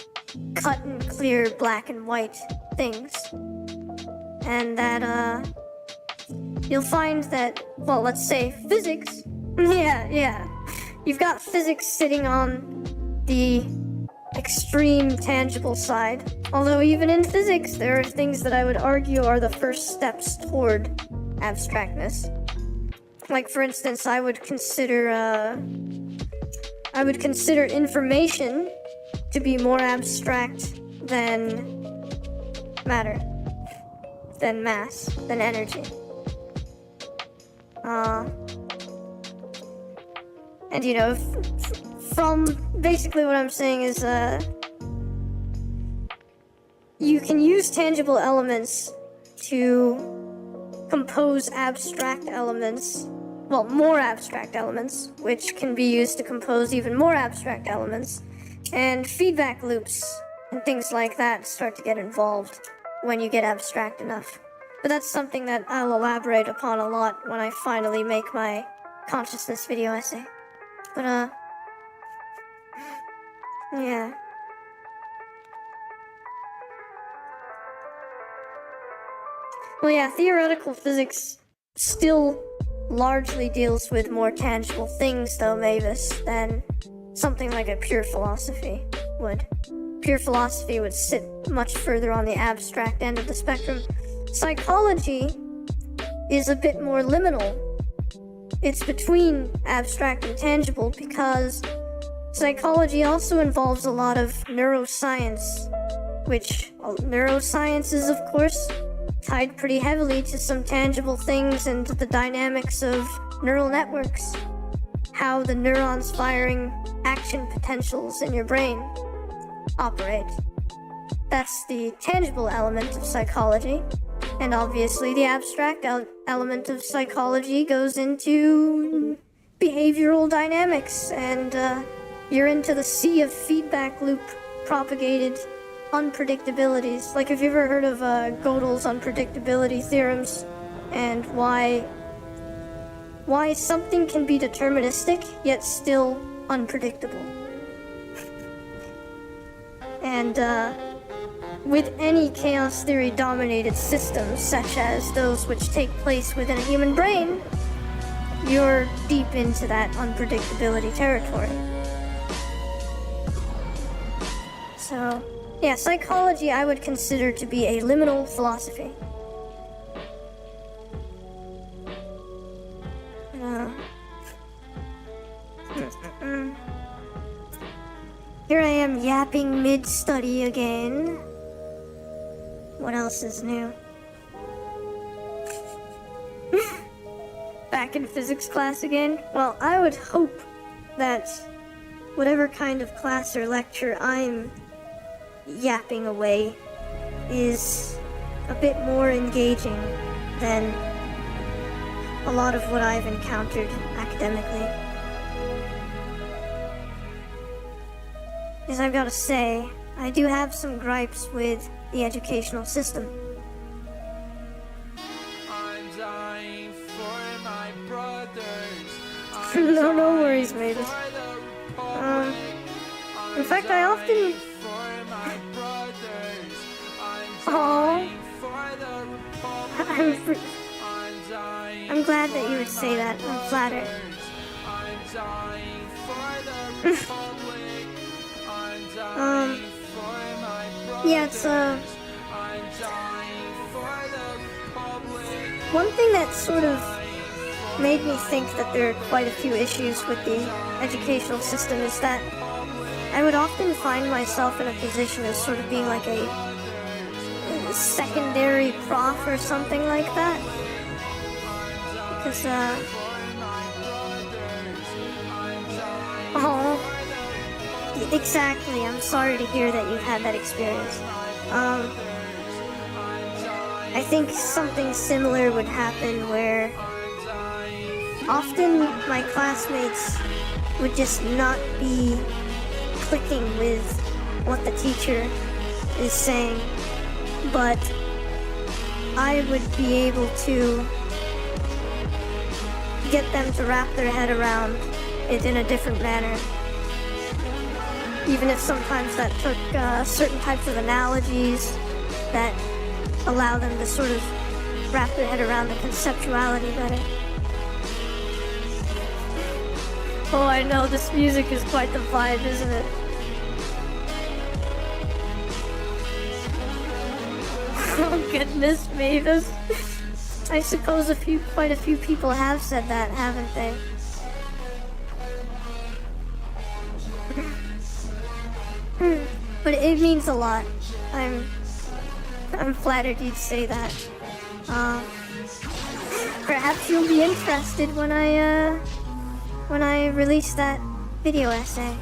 cut and clear black and white things. And that, you'll find that, well, let's say physics. Yeah. You've got physics sitting on the extreme tangible side. Although even in physics, there are things that I would argue are the first steps toward abstractness. Like, for instance, I would consider information to be more abstract than matter, than mass, than energy. And you know, from basically what I'm saying is, you can use tangible elements to compose abstract elements, well, more abstract elements, which can be used to compose even more abstract elements, and feedback loops and things like that start to get involved when you get abstract enough. But that's something that I'll elaborate upon a lot when I finally make my consciousness video essay. But, yeah. Well, yeah, theoretical physics still largely deals with more tangible things, though, Mavis, than something like a pure philosophy would. Pure philosophy would sit much further on the abstract end of the spectrum. Psychology is a bit more liminal. It's between abstract and tangible because psychology also involves a lot of neuroscience, which neuroscience is, of course, tied pretty heavily to some tangible things and the dynamics of neural networks, how the neurons firing action potentials in your brain operate. That's the tangible element of psychology. And obviously the abstract element of psychology goes into behavioral dynamics, and you're into the sea of feedback loop propagated unpredictabilities. Like, have you ever heard of Gödel's unpredictability theorems and why something can be deterministic yet still unpredictable? And with any chaos theory dominated systems, such as those which take place within a human brain, you're deep into that unpredictability territory. So, yeah, psychology I would consider to be a liminal philosophy. Here I am yapping mid-study again. What else is new? Back in physics class again? Well, I would hope that whatever kind of class or lecture I'm yapping away is a bit more engaging than a lot of what I've encountered academically. Because I've got to say, I do have some gripes with the educational system. I'm dying for my brothers. No worries, Mavis. In fact, I often... Oh, I'm glad that you would say that. I'm flattered. Yeah, it's one thing that sort of made me think that there are quite a few issues with the educational system is that I would often find myself in a position of sort of being like a secondary prof or something like that. Because, oh, exactly, I'm sorry to hear that you had that experience. I think something similar would happen where often my classmates would just not be clicking with what the teacher is saying, but I would be able to get them to wrap their head around it in a different manner. Even if sometimes that took certain types of analogies that allow them to sort of wrap their head around the conceptuality better. Oh, I know, this music is quite the vibe, isn't it? Oh goodness, Mavis. I suppose quite a few people have said that, haven't they? But it means a lot. I'm flattered you'd say that. Perhaps you'll be interested when I release that video essay.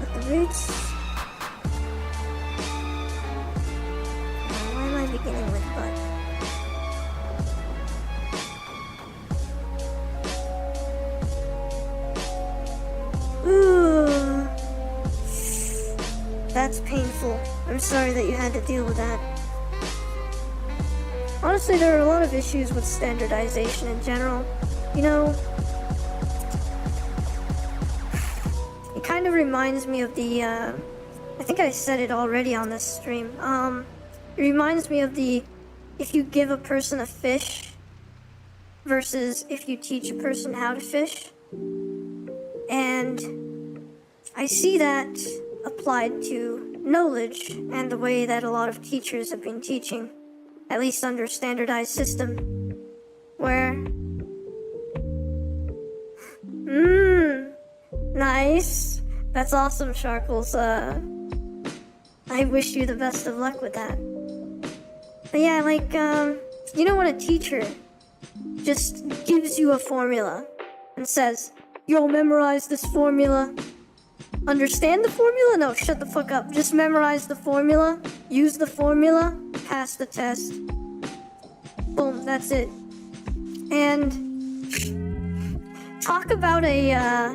But the roots... Why am I beginning with butt? Ooh, that's painful. I'm sorry that you had to deal with that. Honestly, there are a lot of issues with standardization in general. You know, it kind of reminds me of the, I think I said it already on this stream. It reminds me of the, if you give a person a fish versus if you teach a person how to fish. And I see that applied to knowledge and the way that a lot of teachers have been teaching, at least under a standardized system, where... Nice. That's awesome, Sharkles. I wish you the best of luck with that. But yeah, like, you know when a teacher just gives you a formula and says, "Yo, memorize this formula." Understand the formula? No, shut the fuck up. Just memorize the formula, use the formula, pass the test. Boom, that's it. And talk about a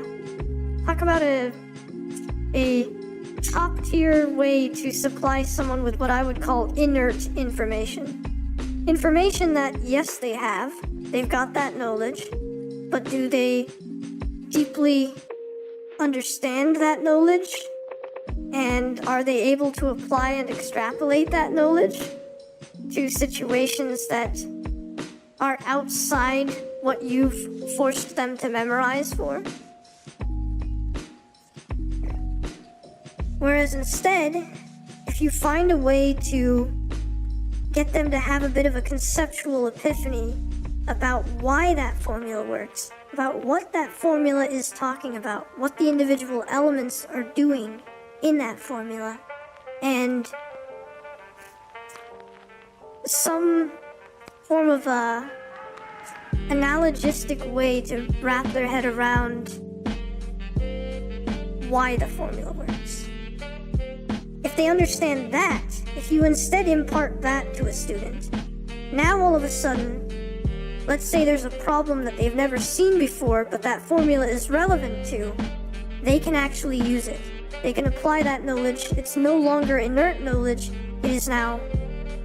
top tier way to supply someone with what I would call inert information. Information that, yes, they have. They've got that knowledge. But do they deeply understand that knowledge? And are they able to apply and extrapolate that knowledge to situations that are outside what you've forced them to memorize for? Whereas instead, if you find a way to get them to have a bit of a conceptual epiphany about why that formula works, about what that formula is talking about, what the individual elements are doing in that formula, and some form of a analogistic way to wrap their head around why the formula works. If they understand that, if you instead impart that to a student, now all of a sudden, let's say there's a problem that they've never seen before, but that formula is relevant to, they can actually use it. They can apply that knowledge. It's no longer inert knowledge, it is now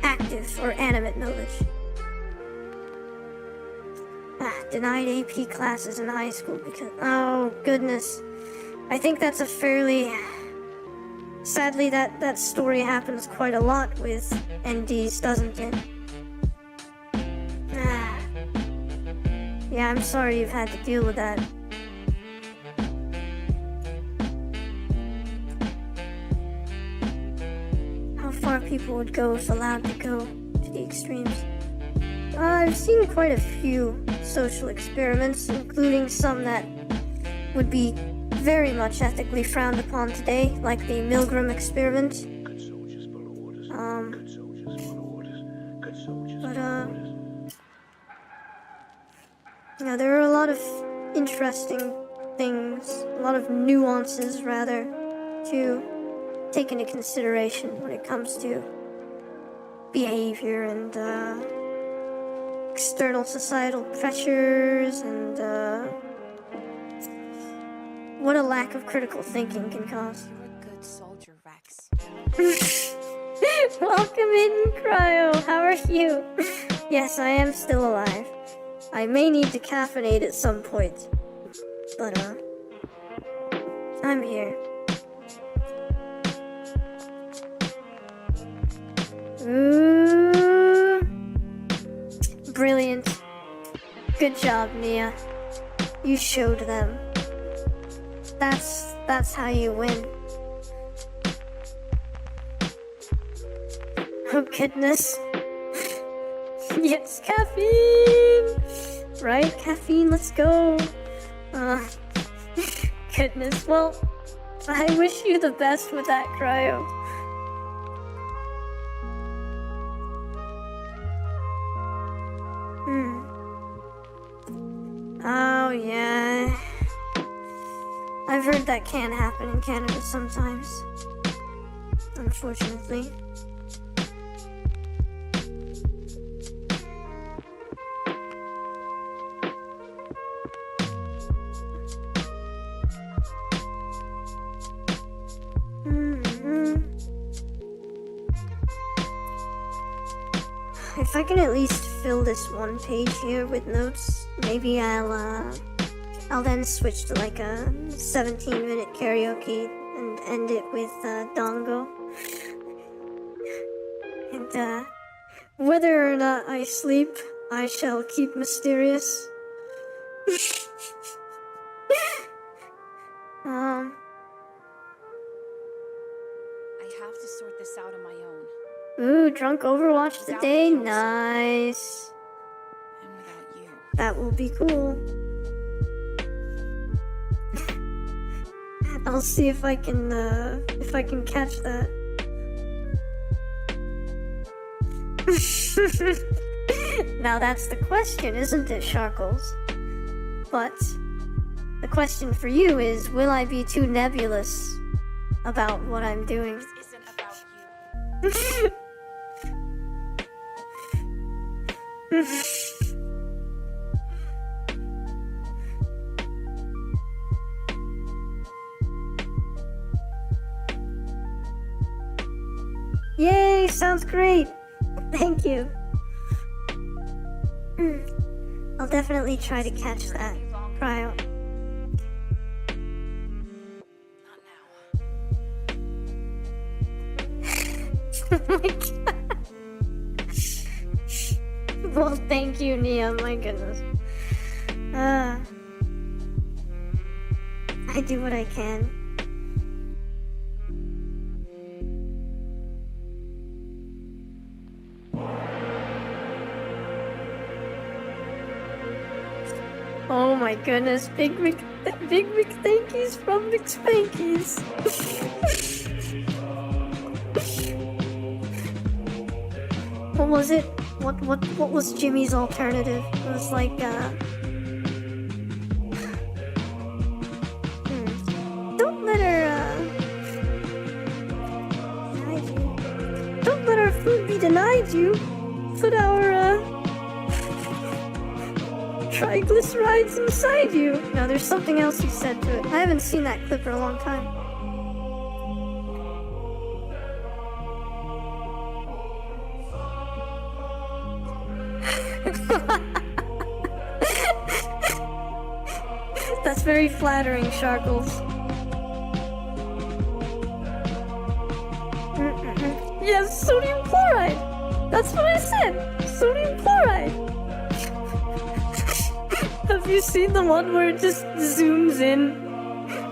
active or animate knowledge. Denied AP classes in high school because, oh goodness. I think that's a fairly, sadly that story happens quite a lot with NDs, doesn't it? Yeah, I'm sorry you've had to deal with that. How far people would go if allowed to go to the extremes. I've seen quite a few social experiments, including some that would be very much ethically frowned upon today, like the Milgram experiment. Good soldiers follow orders. Good soldiers follow orders. Good soldiers follow orders. There are a lot of interesting things, a lot of nuances, rather, to take into consideration when it comes to behavior and, external societal pressures and, what a lack of critical thinking can cause. You're a good soldier, Rex. Welcome in, Cryo. How are you? Yes, I am still alive. I may need to caffeinate at some point, but, I'm here. Ooh. Brilliant. Good job, Nia. You showed them. That's how you win. Oh goodness. Yes, caffeine! Right, caffeine, let's go. Goodness, well, I wish you the best with that, Cryo. Oh, yeah. I've heard that can happen in Canada sometimes. Unfortunately. If I can at least fill this one page here with notes, maybe I'll then switch to like a 17-minute karaoke and end it with Dongo. And whether or not I sleep, I shall keep mysterious. I have to sort this out on my own. Ooh, drunk Overwatch today? Nice. And without you. That will be cool. I'll see if I can catch that. Now that's the question, isn't it, Sharkles? But the question for you is, will I be too nebulous about what I'm doing? This isn't about you. Yay, sounds great. Thank you. I'll definitely try to catch that. Cryo. Not now. Oh my god. Well, thank you, Nia. My goodness. I do what I can. Oh my goodness, Big Mick thankies from McSpankies. What was it? What was Jimmy's alternative? It was like, don't let her, denied you. Don't let our food be denied you. Put our, triglycerides inside you. No, there's something else he said to it. I haven't seen that clip for a long time. That's very flattering, Sharkles. Yes, sodium chloride! That's what I said! Sodium chloride! Have you seen the one where it just zooms in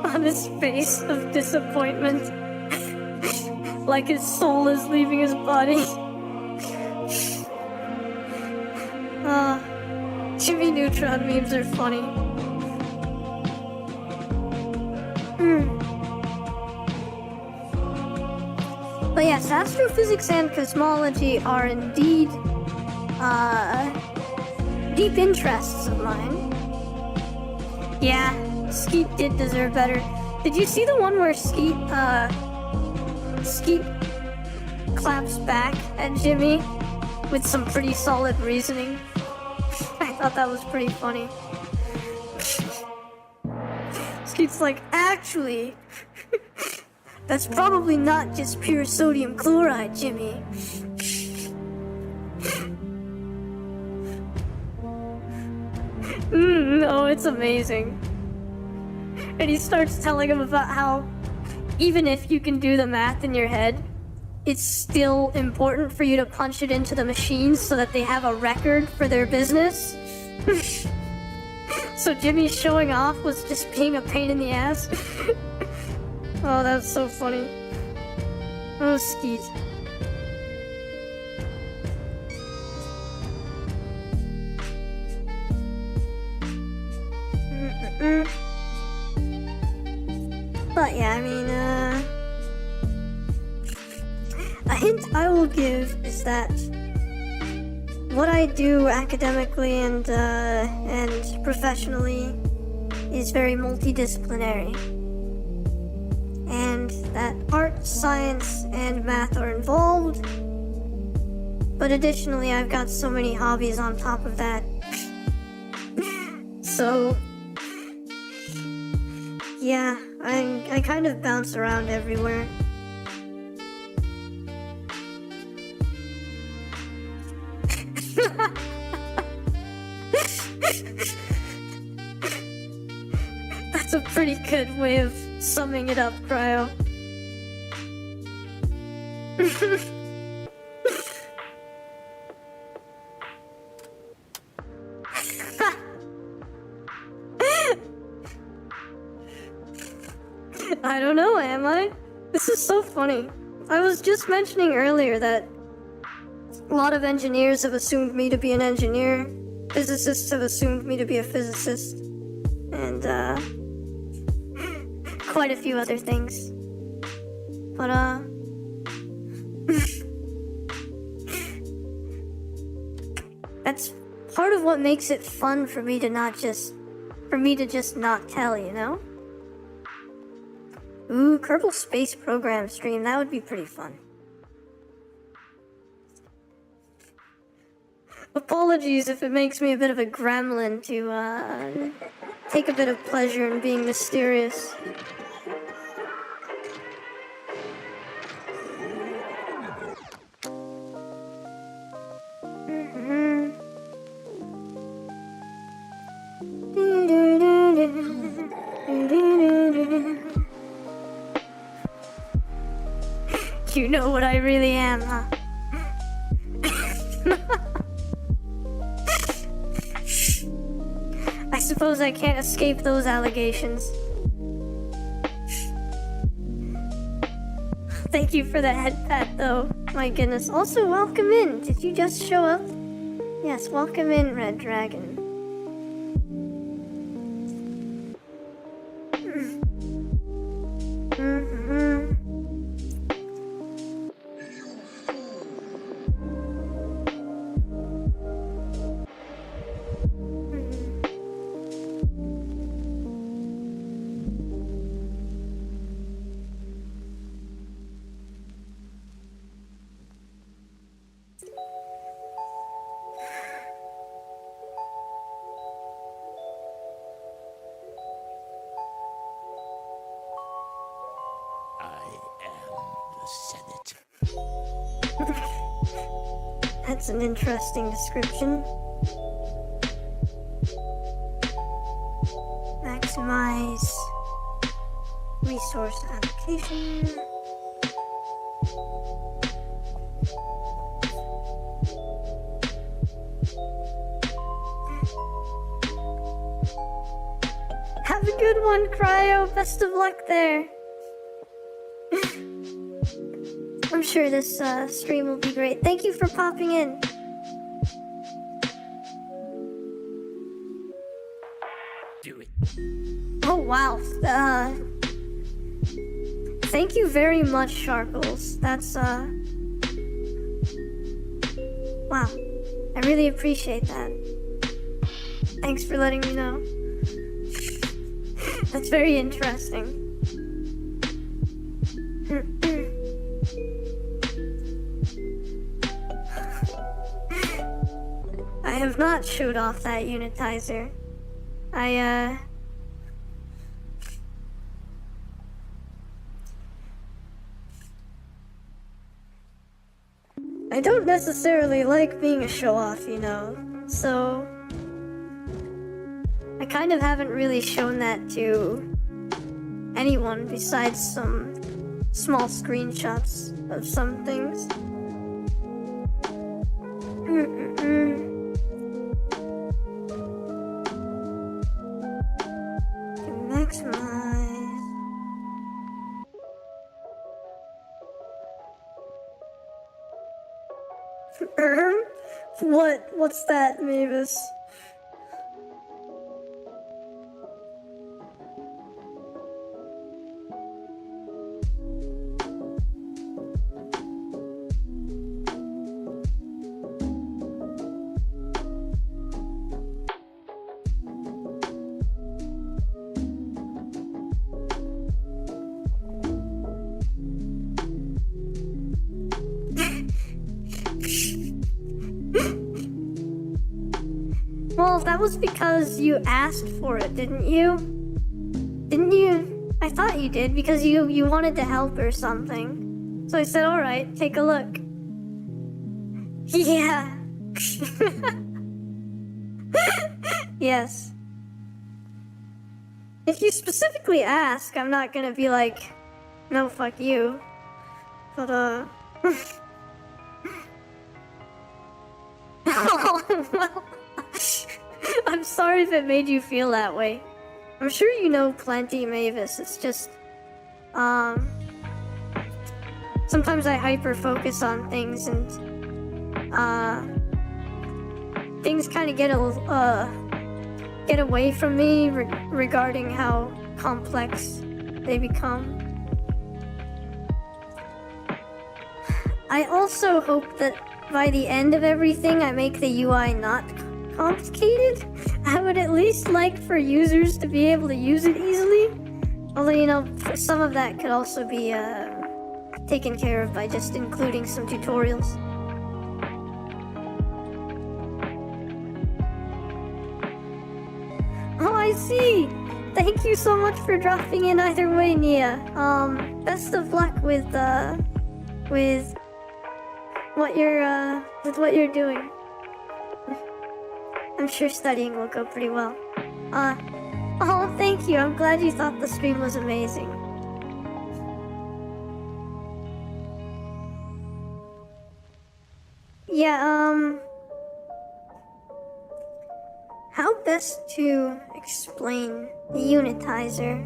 on his face of disappointment? Like his soul is leaving his body? Jimmy Neutron memes are funny. But yes, astrophysics and cosmology are indeed, deep interests of mine. Yeah, Skeet did deserve better. Did you see the one where Skeet claps back at Jimmy with some pretty solid reasoning? I thought that was pretty funny. Skeet's like, actually, that's probably not just pure sodium chloride, Jimmy. No, it's amazing. And he starts telling him about how even if you can do the math in your head, it's still important for you to punch it into the machines so that they have a record for their business. So Jimmy showing off was just being a pain in the ass. Oh, that's so funny. Oh, Skeet. But yeah, I mean, a hint I will give is that what I do academically and professionally is very multidisciplinary. And that art, science, and math are involved. But additionally, I've got so many hobbies on top of that. So, yeah, I kind of bounce around everywhere. That's a pretty good way of summing it up, Cryo. I don't know, am I? This is so funny. I was just mentioning earlier that a lot of engineers have assumed me to be an engineer. Physicists have assumed me to be a physicist. And, quite a few other things. But, that's part of what makes it fun for me to just not tell, you know? Ooh, Kerbal Space Program stream, that would be pretty fun. Apologies if it makes me a bit of a gremlin to, take a bit of pleasure in being mysterious. You know what I really am, huh? I suppose I can't escape those allegations. Thank you for the head pat, though. My goodness. Also, welcome in. Did you just show up? Yes, welcome in, Red Dragon. Senate. That's an interesting description. Maximize resource allocation. Have a good one, Cryo. Best of luck there. I'm sure this stream will be great. Thank you for popping in. Do it. Oh, wow. Thank you very much, Sharkles. That's, wow. I really appreciate that. Thanks for letting me know. That's very interesting. I have not showed off that unitizer. I don't necessarily like being a show-off, you know, so I kind of haven't really shown that to anyone besides some small screenshots of some things. Maximize. What's that, Mavis? Well, that was because you asked for it, didn't you? Didn't you? I thought you did, because you wanted to help or something. So I said, alright, take a look. Yeah. Yes. If you specifically ask, I'm not gonna be like, no, fuck you. But, well, I'm sorry if it made you feel that way. I'm sure you know plenty, Mavis. It's just, sometimes I hyper-focus on things and, things kind of get away from me regarding how complex they become. I also hope that by the end of everything, I make the UI not complicated. I would at least like for users to be able to use it easily. Although, you know, some of that could also be taken care of by just including some tutorials. Oh, I see! Thank you so much for dropping in either way, Nia. Best of luck with what you're doing. I'm sure studying will go pretty well. Oh, thank you. I'm glad you thought the stream was amazing. Yeah, how best to explain the unitizer?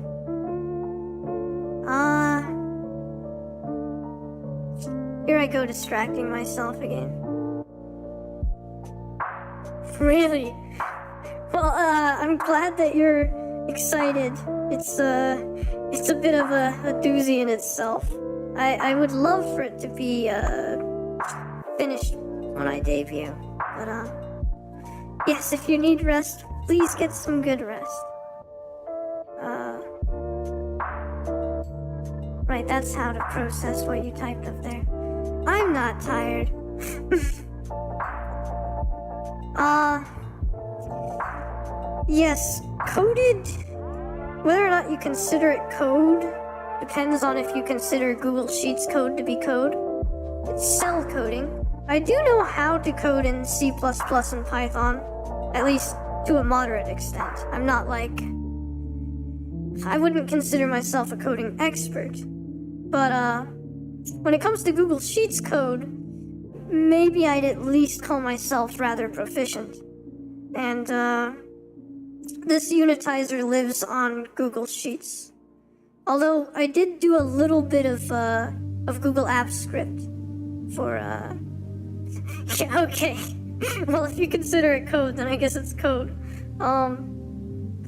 Here I go distracting myself again. Really? Well, I'm glad that you're excited. It's a bit of a doozy in itself. I would love for it to be, finished when I debut. But, yes, if you need rest, please get some good rest. Right, that's how to process what you typed up there. I'm not tired. Yes, coded, whether or not you consider it code, Depends on if you consider Google Sheets code to be code. It's cell coding. I do know how to code in C++ and Python, at least to a moderate extent. I'm not like... I wouldn't consider myself a coding expert. But, when it comes to Google Sheets code, maybe I'd at least call myself rather proficient. And, this unitizer lives on Google Sheets. Although I did do a little bit of Google Apps script for, yeah, okay. Well, if you consider it code, then I guess it's code. But,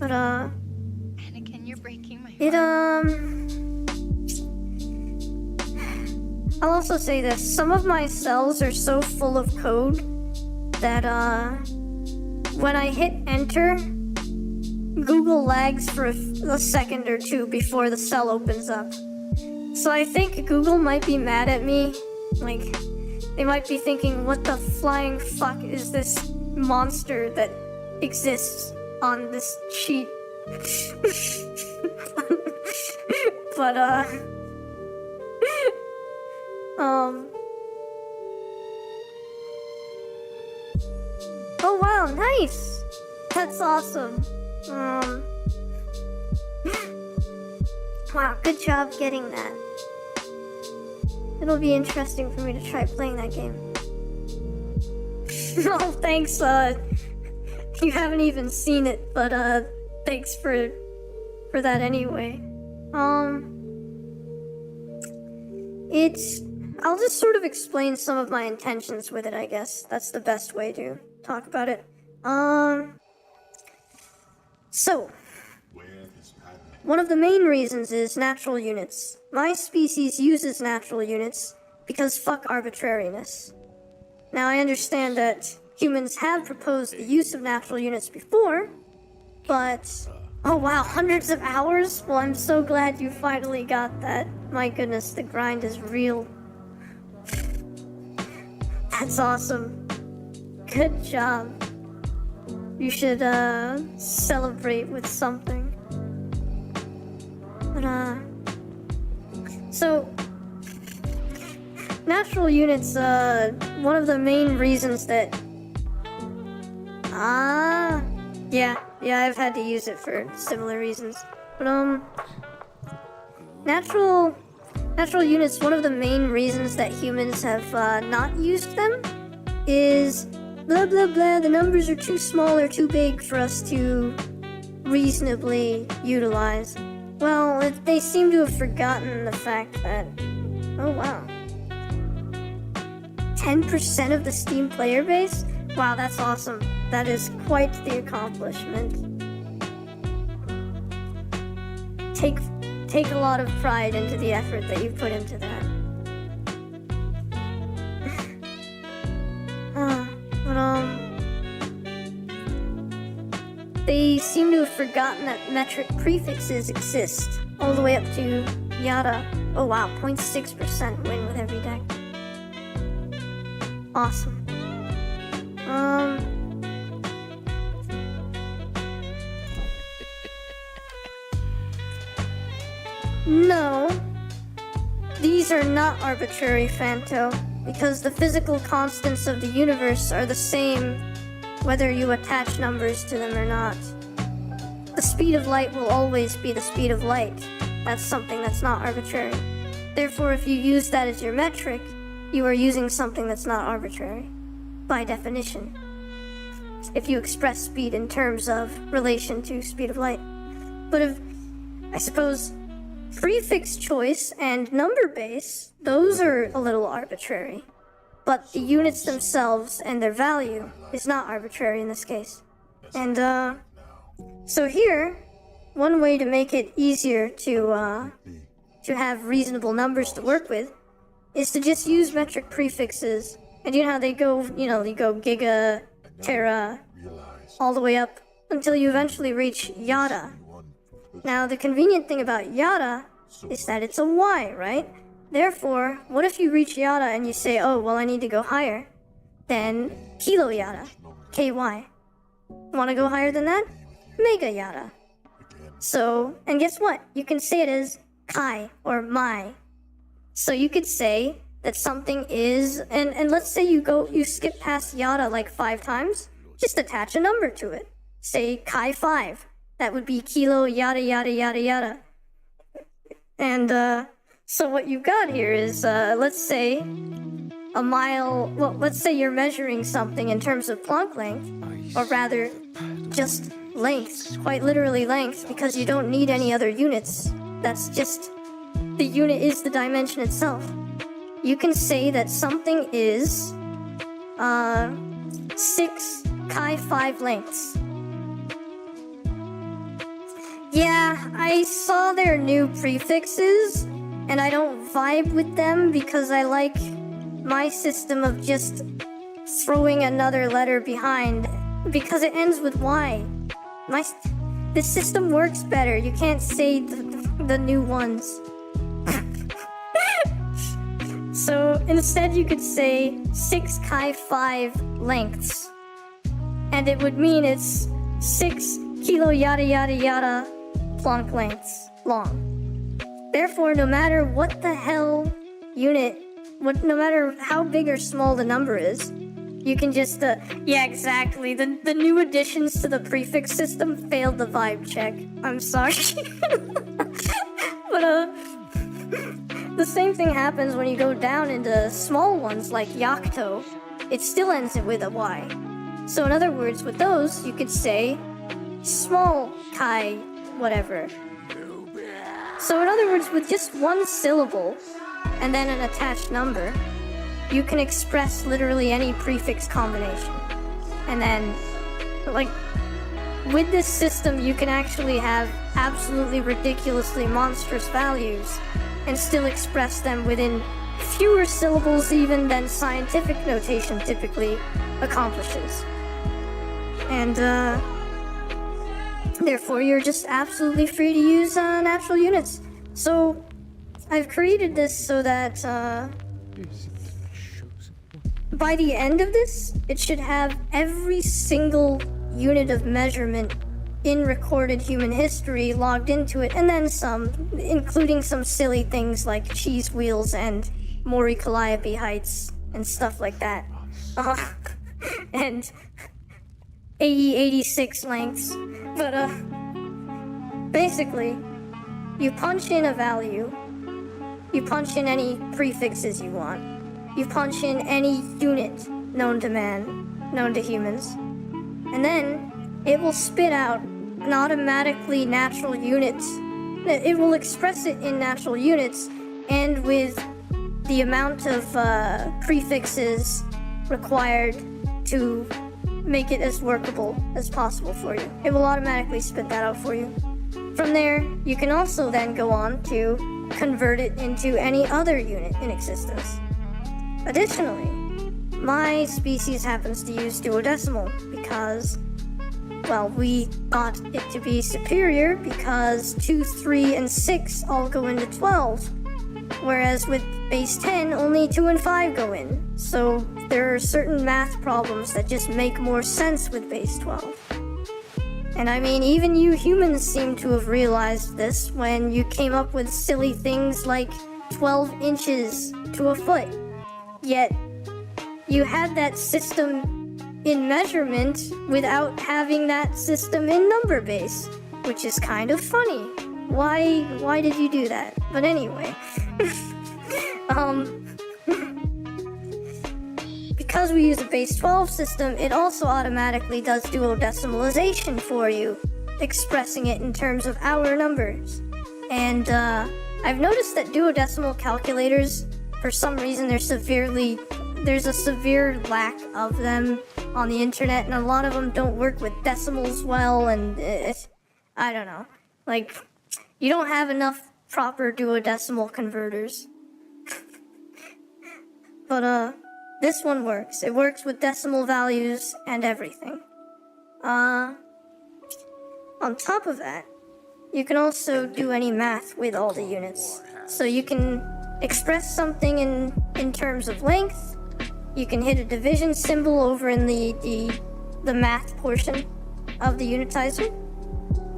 Anakin, you're breaking my heart. I'll also say this. Some of my cells are so full of code that, when I hit enter, Google lags for a second or two before the cell opens up. So I think Google might be mad at me. Like, they might be thinking, what the flying fuck is this monster that exists on this sheet? But, oh wow, nice! That's awesome. Wow, good job getting that. It'll be interesting for me to try playing that game. Oh, thanks, you haven't even seen it, but, thanks for that anyway. I'll just sort of explain some of my intentions with it, I guess. That's the best way to talk about it. So, one of the main reasons is natural units. My species uses natural units because fuck arbitrariness. Now, I understand that humans have proposed the use of natural units before, but... Oh wow, hundreds of hours? Well, I'm so glad you finally got that. My goodness, the grind is real. That's awesome. Good job. You should, celebrate with something. But, so... Natural units, one of the main reasons that... Yeah, I've had to use it for similar reasons. But, natural units, one of the main reasons that humans have, not used them is blah blah blah, the numbers are too small or too big for us to reasonably utilize. Well, they seem to have forgotten the fact that... Oh wow. 10% of the Steam player base? Wow, that's awesome. That is quite the accomplishment. Take a lot of pride into the effort that you put into that. They seem to have forgotten that metric prefixes exist all the way up to yada. Oh wow, 0.6% win with every deck. Awesome. No. These are not arbitrary, Fanto, because the physical constants of the universe are the same whether you attach numbers to them or not. The speed of light will always be the speed of light. That's something that's not arbitrary. Therefore, if you use that as your metric, you are using something that's not arbitrary, by definition. If you express speed in terms of relation to speed of light. But I suppose, prefix choice and number base, those are a little arbitrary. But the units themselves and their value is not arbitrary in this case. And, so here, one way to make it easier to have reasonable numbers to work with is to just use metric prefixes. And you know how they go, you go giga, tera, all the way up until you eventually reach yada. Now, the convenient thing about yada is that it's a Y, right? Therefore, what if you reach yada and you say, oh, well, I need to go higher? Then, kilo yada, KY. Want to go higher than that? Mega yada. So, and guess what? You can say it as kai or mai. So you could say that something is, and let's say you skip past yada like 5 times, just attach a number to it. Say kai 5. That would be kilo yada yada yada yada. And so what you've got here is, let's say a mile, well, let's say you're measuring something in terms of Planck length, or rather, just length, quite literally length, because you don't need any other units. That's just, the unit is the dimension itself. You can say that something is 6 chi 5 lengths. Yeah, I saw their new prefixes, and I don't vibe with them because I like my system of just throwing another letter behind, because it ends with Y. This system works better. You can't say the new ones. So instead you could say 6 chi 5 lengths. And it would mean it's 6 kilo yada yada yada Planck lengths long. Therefore, no matter what the hell unit, no matter how big or small the number is, you can just, yeah, exactly. The new additions to the prefix system failed the vibe check. I'm sorry. But, the same thing happens when you go down into small ones like Yakto. It still ends it with a Y. So in other words, with those, you could say small kai whatever. So in other words, with just one syllable and then an attached number, you can express literally any prefix combination. And then, like, with this system, you can actually have absolutely ridiculously monstrous values and still express them within fewer syllables even than scientific notation typically accomplishes. And, therefore, you're just absolutely free to use natural units. So, I've created this so that, by the end of this, it should have every single unit of measurement in recorded human history logged into it, and then some, including some silly things like cheese wheels and Mori Calliope heights and stuff like that. And AE 86 lengths. But, basically, you punch in a value, you punch in any prefixes you want, you punch in any unit known to man, known to humans, and then it will spit out an automatically natural unit. It will express it in natural units and with the amount of prefixes required to make it as workable as possible for you. It will automatically spit that out for you. From there, you can also then go on to convert it into any other unit in existence. Additionally, my species happens to use duodecimal because, well, we thought it to be superior because 2, 3, and 6 all go into 12, whereas with base 10, only 2 and 5 go in. So there are certain math problems that just make more sense with base 12. And I mean, even you humans seem to have realized this when you came up with silly things like 12 inches to a foot. Yet, you had that system in measurement without having that system in number base, which is kind of funny. Why did you do that? But anyway, because we use a base 12 system, it also automatically does duodecimalization for you, expressing it in terms of our numbers. And I've noticed that duodecimal calculators, for some reason, there's a severe lack of them on the internet, and a lot of them don't work with decimals well, and I don't know. Like, you don't have enough proper duodecimal converters. But, this one works. It works with decimal values and everything. On top of that, you can also do any math with all the units. So you can express something in terms of length. You can hit a division symbol over in the math portion of the unitizer.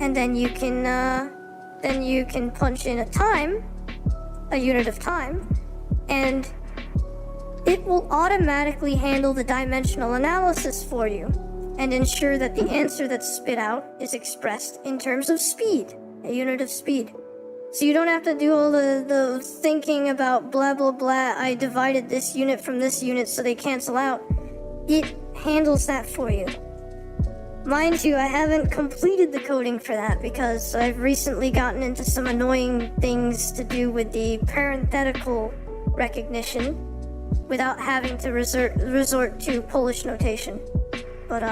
And then you can then you can punch in a unit of time, and it will automatically handle the dimensional analysis for you and ensure that the answer that's spit out is expressed in terms of speed, a unit of speed. So you don't have to do all the thinking about blah blah blah, I divided this unit from this unit so they cancel out. It handles that for you. Mind you, I haven't completed the coding for that because I've recently gotten into some annoying things to do with the parenthetical recognition without having to resort to Polish notation. But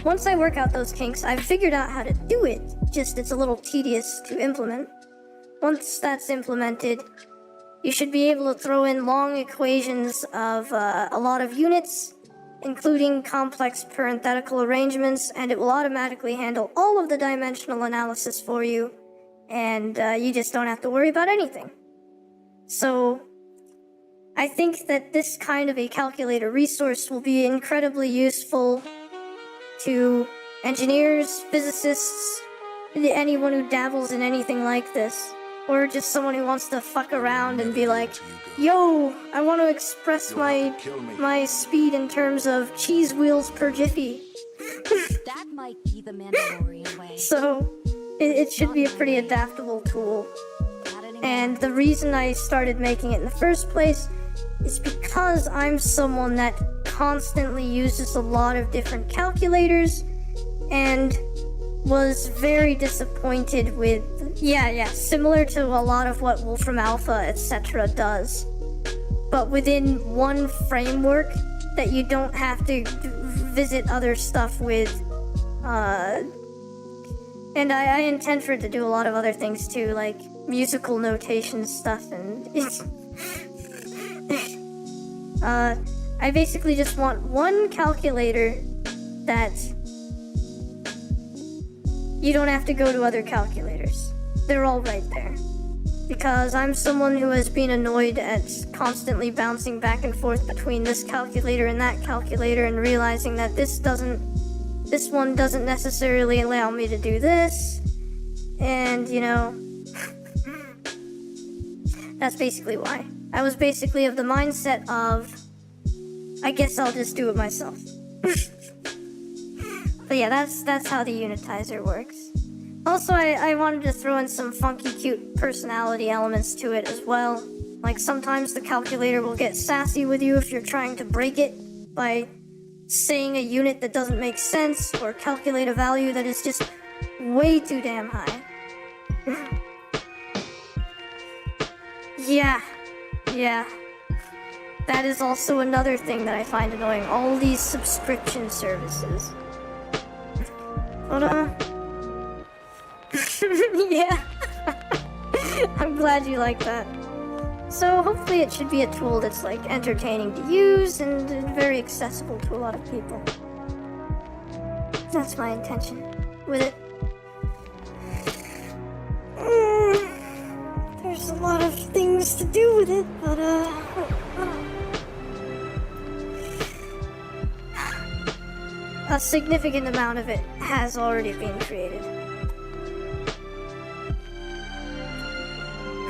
once I work out those kinks, I've figured out how to do it, just it's a little tedious to implement. Once that's implemented, you should be able to throw in long equations of a lot of units, including complex parenthetical arrangements, and it will automatically handle all of the dimensional analysis for you, and you just don't have to worry about anything. So, I think that this kind of a calculator resource will be incredibly useful to engineers, physicists, anyone who dabbles in anything like this, or just someone who wants to fuck around and be like, yo, I want to express my speed in terms of cheese wheels per jiffy. That might be the Mandalorian way. So, it should be a pretty adaptable tool. And the reason I started making it in the first place is because I'm someone that constantly uses a lot of different calculators and was very disappointed with, similar to a lot of what Wolfram Alpha, etc. does. But within one framework that you don't have to visit other stuff with. And I intend for it to do a lot of other things too, like musical notation stuff, and it's... I basically just want one calculator that you don't have to go to other calculators. They're all right there. Because I'm someone who has been annoyed at constantly bouncing back and forth between this calculator and that calculator and realizing that this one doesn't necessarily allow me to do this. And, you know, that's basically why. I was basically of the mindset of, I guess I'll just do it myself. But yeah, that's how the unitizer works. Also, I wanted to throw in some funky, cute personality elements to it as well. Like, sometimes the calculator will get sassy with you if you're trying to break it by saying a unit that doesn't make sense, or calculate a value that is just way too damn high. Yeah. That is also another thing that I find annoying. All these subscription services. But, yeah. I'm glad you like that. So hopefully it should be a tool that's like entertaining to use and very accessible to a lot of people. That's my intention with it. There's a lot of things to do with it, but a significant amount of it has already been created.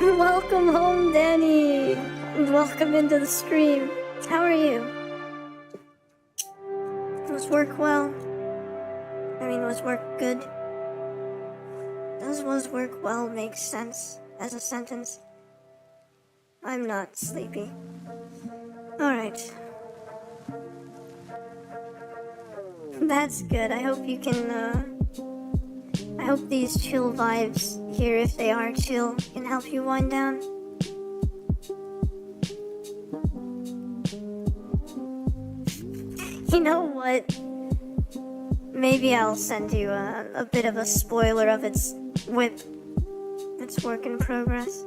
Welcome home, Danny! And welcome into the stream. How are you? Was work well? Was work good? Does was work well make sense as a sentence? I'm not sleepy. Alright. That's good. I hope you can, I hope these chill vibes here, if they are chill, can help you wind down. You know what? Maybe I'll send you a bit of a spoiler of its whip. Its work in progress.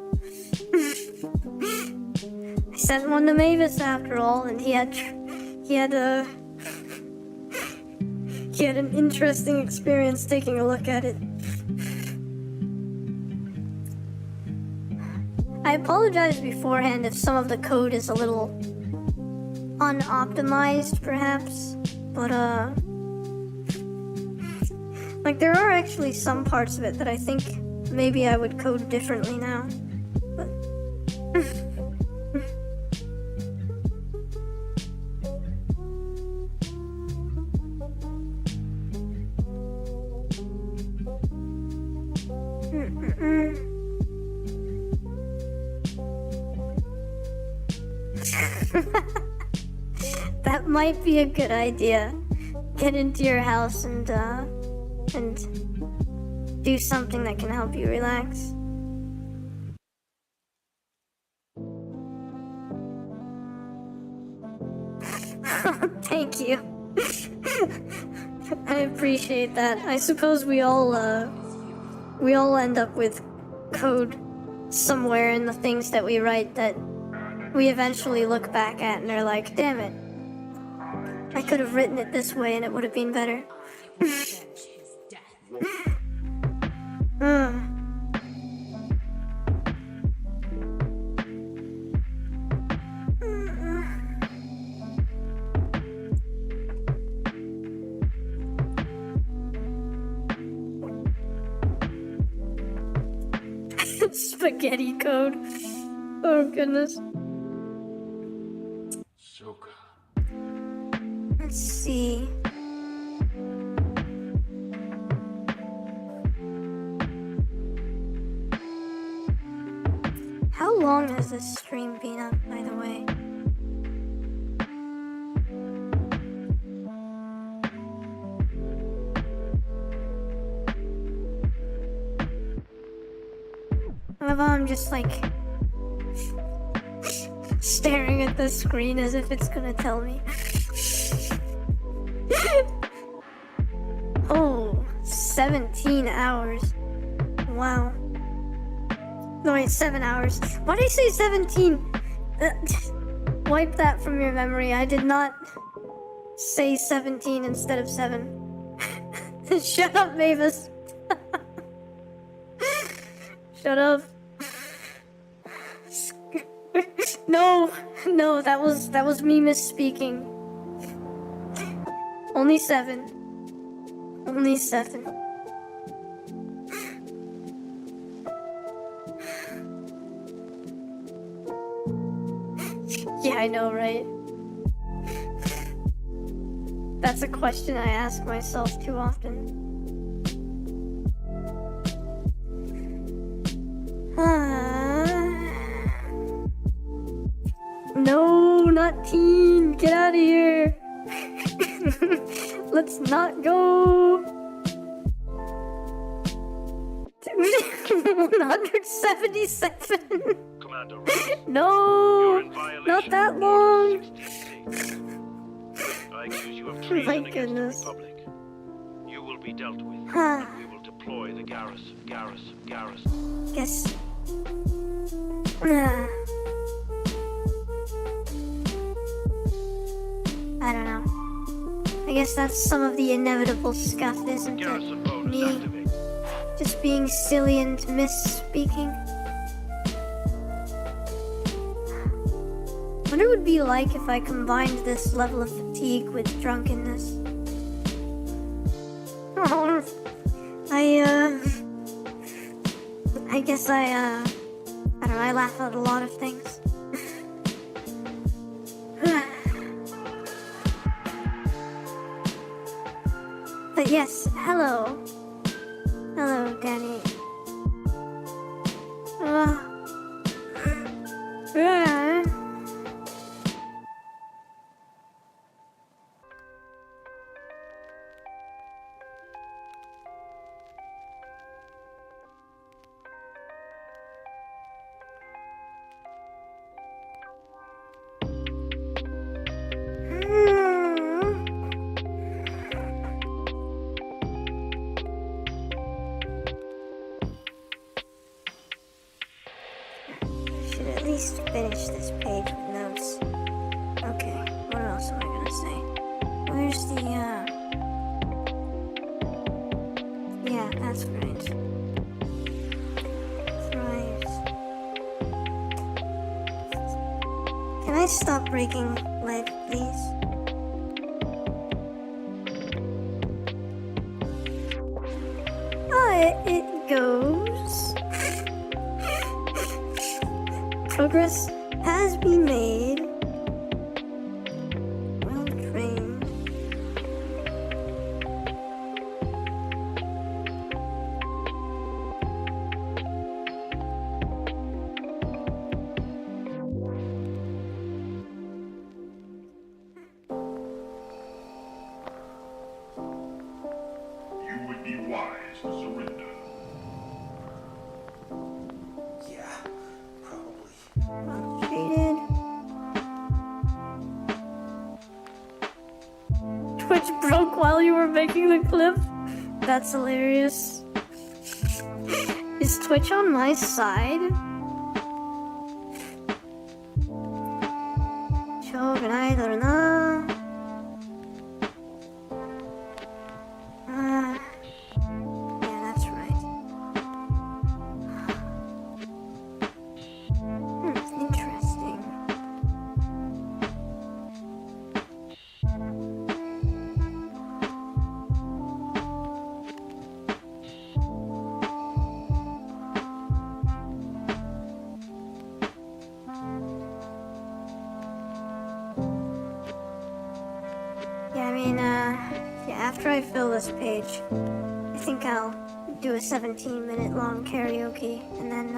I sent one to Mavis after all, and he had an interesting experience taking a look at it. I apologize beforehand if some of the code is a little unoptimized, perhaps, but Like, there are actually some parts of it that I think maybe I would code differently now. But that might be a good idea. Get into your house and do something that can help you relax. Thank you. I appreciate that. I suppose we all end up with code somewhere in the things that we write that we eventually look back at and are like, damn it. I could have written it this way and it would have been better. Spaghetti code. Oh goodness. Let's see. How long has this stream been up, by the way? I love how I'm just like staring at the screen as if it's gonna tell me. Oh, 17 hours. Wow. No, wait, 7 hours. Why did I say 17? Wipe that from your memory. I did not say 17 instead of 7. Shut up, Mavis. Shut up. No, that was me misspeaking. Only 7. Only 7. Yeah, I know, right? That's a question I ask myself too often. No, not teen. Get out of here. Let's not go. 177. Commander Ross, No, you're in violation not that of long. Order 66. I accuse you of My treason against the goodness. Republic. You will be dealt with, Huh. and we will deploy the garrison. Guess. I don't know. I guess that's some of the inevitable scuff, isn't Garrison it? bonus Me activate. just being silly and misspeaking. What it would be like if I combined this level of fatigue with drunkenness. Oh, I guess I don't know, I laugh at a lot of things. But yes, hello. Hello, Danny. Should at least finish this page with notes. Okay, what else am I gonna say? Where's the, yeah, that's right. That's right. Can I stop breaking lead, please? it goes. Progress has been made. Well trained. You would be wise to surrender. Yeah, probably. Cheated. Twitch broke while you were making the clip. That's hilarious. Is Twitch on my side? Shogunai na. Yeah, that's right. Interesting. Yeah, I mean, yeah, after I fill this page, I think I'll do a 17-minute long karaoke, and then,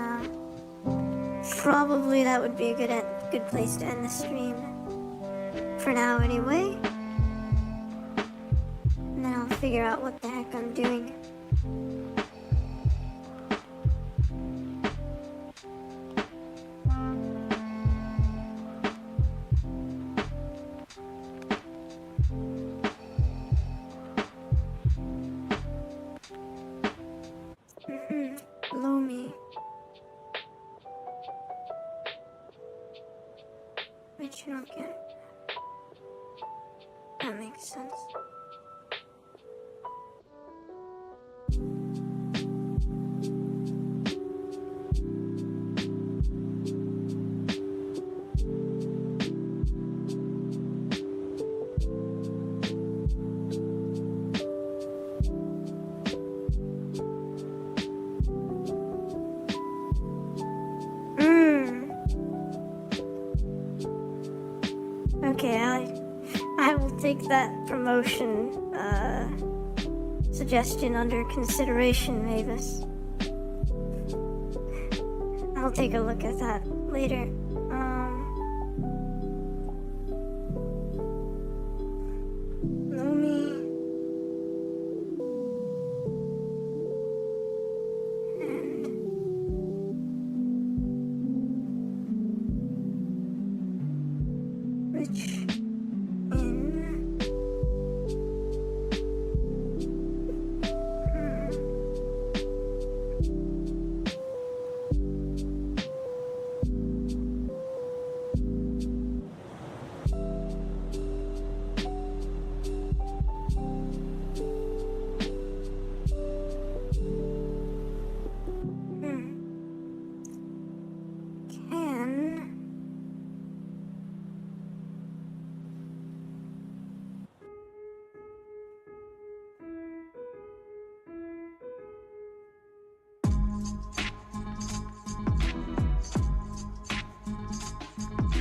probably that would be a good place to end the stream. For now, anyway. And then I'll figure out what the heck I'm doing. Blow me. Which you don't get. That makes sense. Okay, I will take that promotion suggestion under consideration, Mavis. I'll take a look at that later. Lumi. And Rich in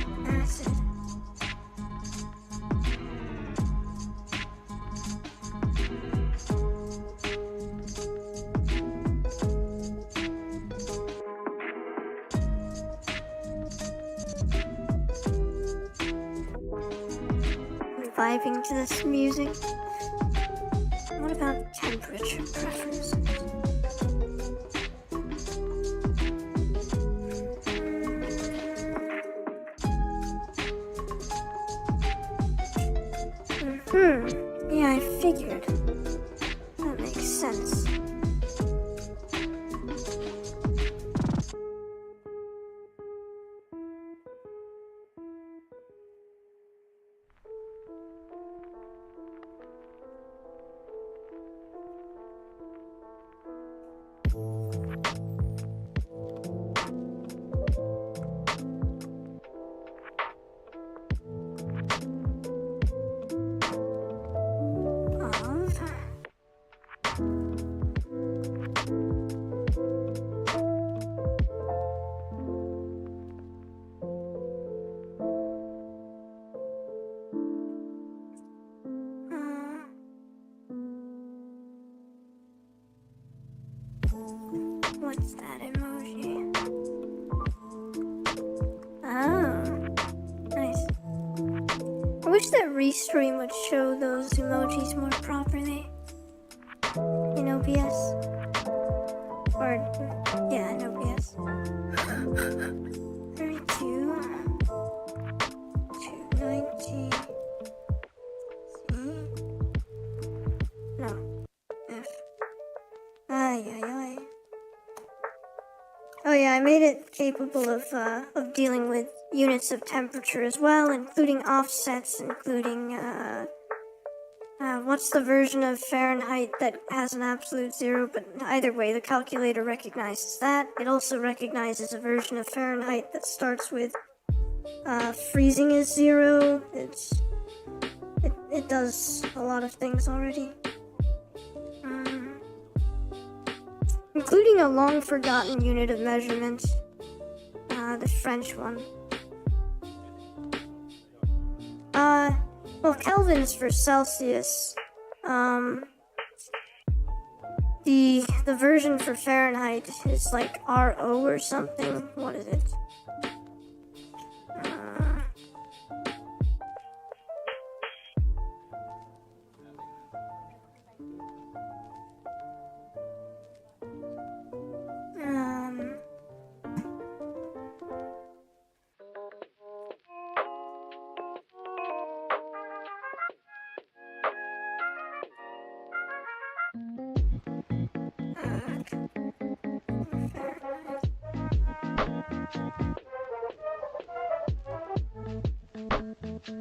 can acid. Vibing to this music. What about temperature preferences? Yeah, I figured. That makes sense. That emoji. Oh, nice. I wish that Restream would show those emojis more properly in OBS. Or, yeah, in OBS. 32, 290. No. F. Ay, ay, ay. Oh yeah, I made it capable of dealing with units of temperature as well, including offsets, including, what's the version of Fahrenheit that has an absolute zero, but either way, the calculator recognizes that. It also recognizes a version of Fahrenheit that starts with, freezing is zero. It does a lot of things already. Including a long-forgotten unit of measurement, the French one. Well, Kelvin's for Celsius. The version for Fahrenheit is like RO or something. What is it?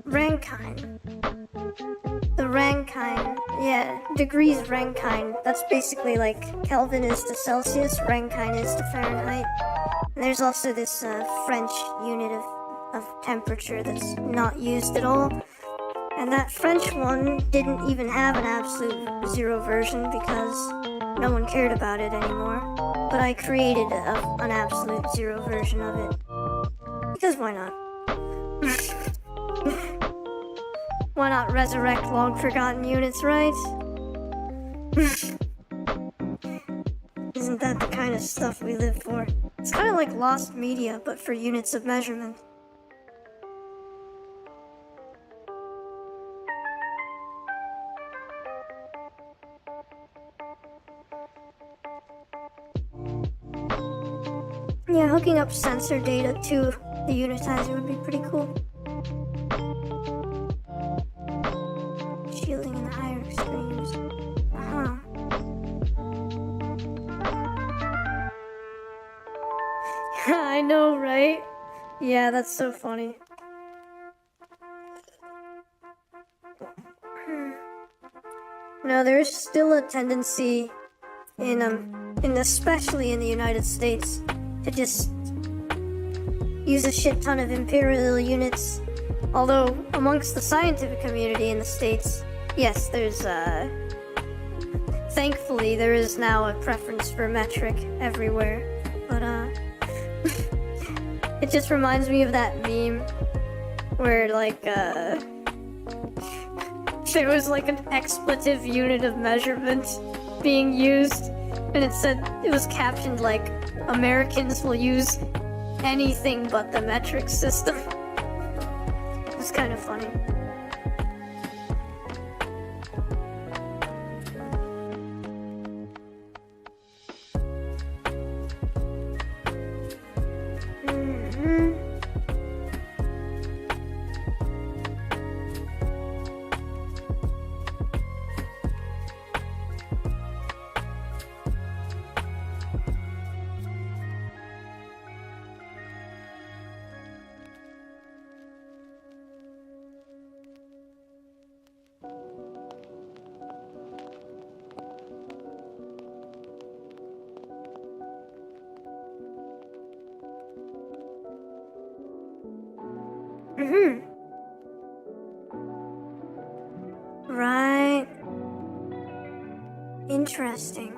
Rankine. The Rankine, yeah, degrees Rankine. That's basically like Kelvin is to Celsius, Rankine is to Fahrenheit. And there's also this French unit of temperature that's not used at all. And that French one didn't even have an absolute zero version because no one cared about it anymore. But I created an absolute zero version of it. Because why not? Why not resurrect long-forgotten units, right? Isn't that the kind of stuff we live for? It's kind of like lost media, but for units of measurement. Yeah, hooking up sensor data to the unitizer would be pretty cool. Shielding in the higher extremes. Uh-huh. I know, right? Yeah, that's so funny. No, there's still a tendency especially in the United States, to just use a shit ton of imperial units. Although, amongst the scientific community in the States, yes, there's, thankfully, there is now a preference for metric everywhere. But, it just reminds me of that meme where, like, there was, like, an expletive unit of measurement being used, and it was captioned, like, Americans will use anything but the metric system. It was kind of funny. Right. Interesting.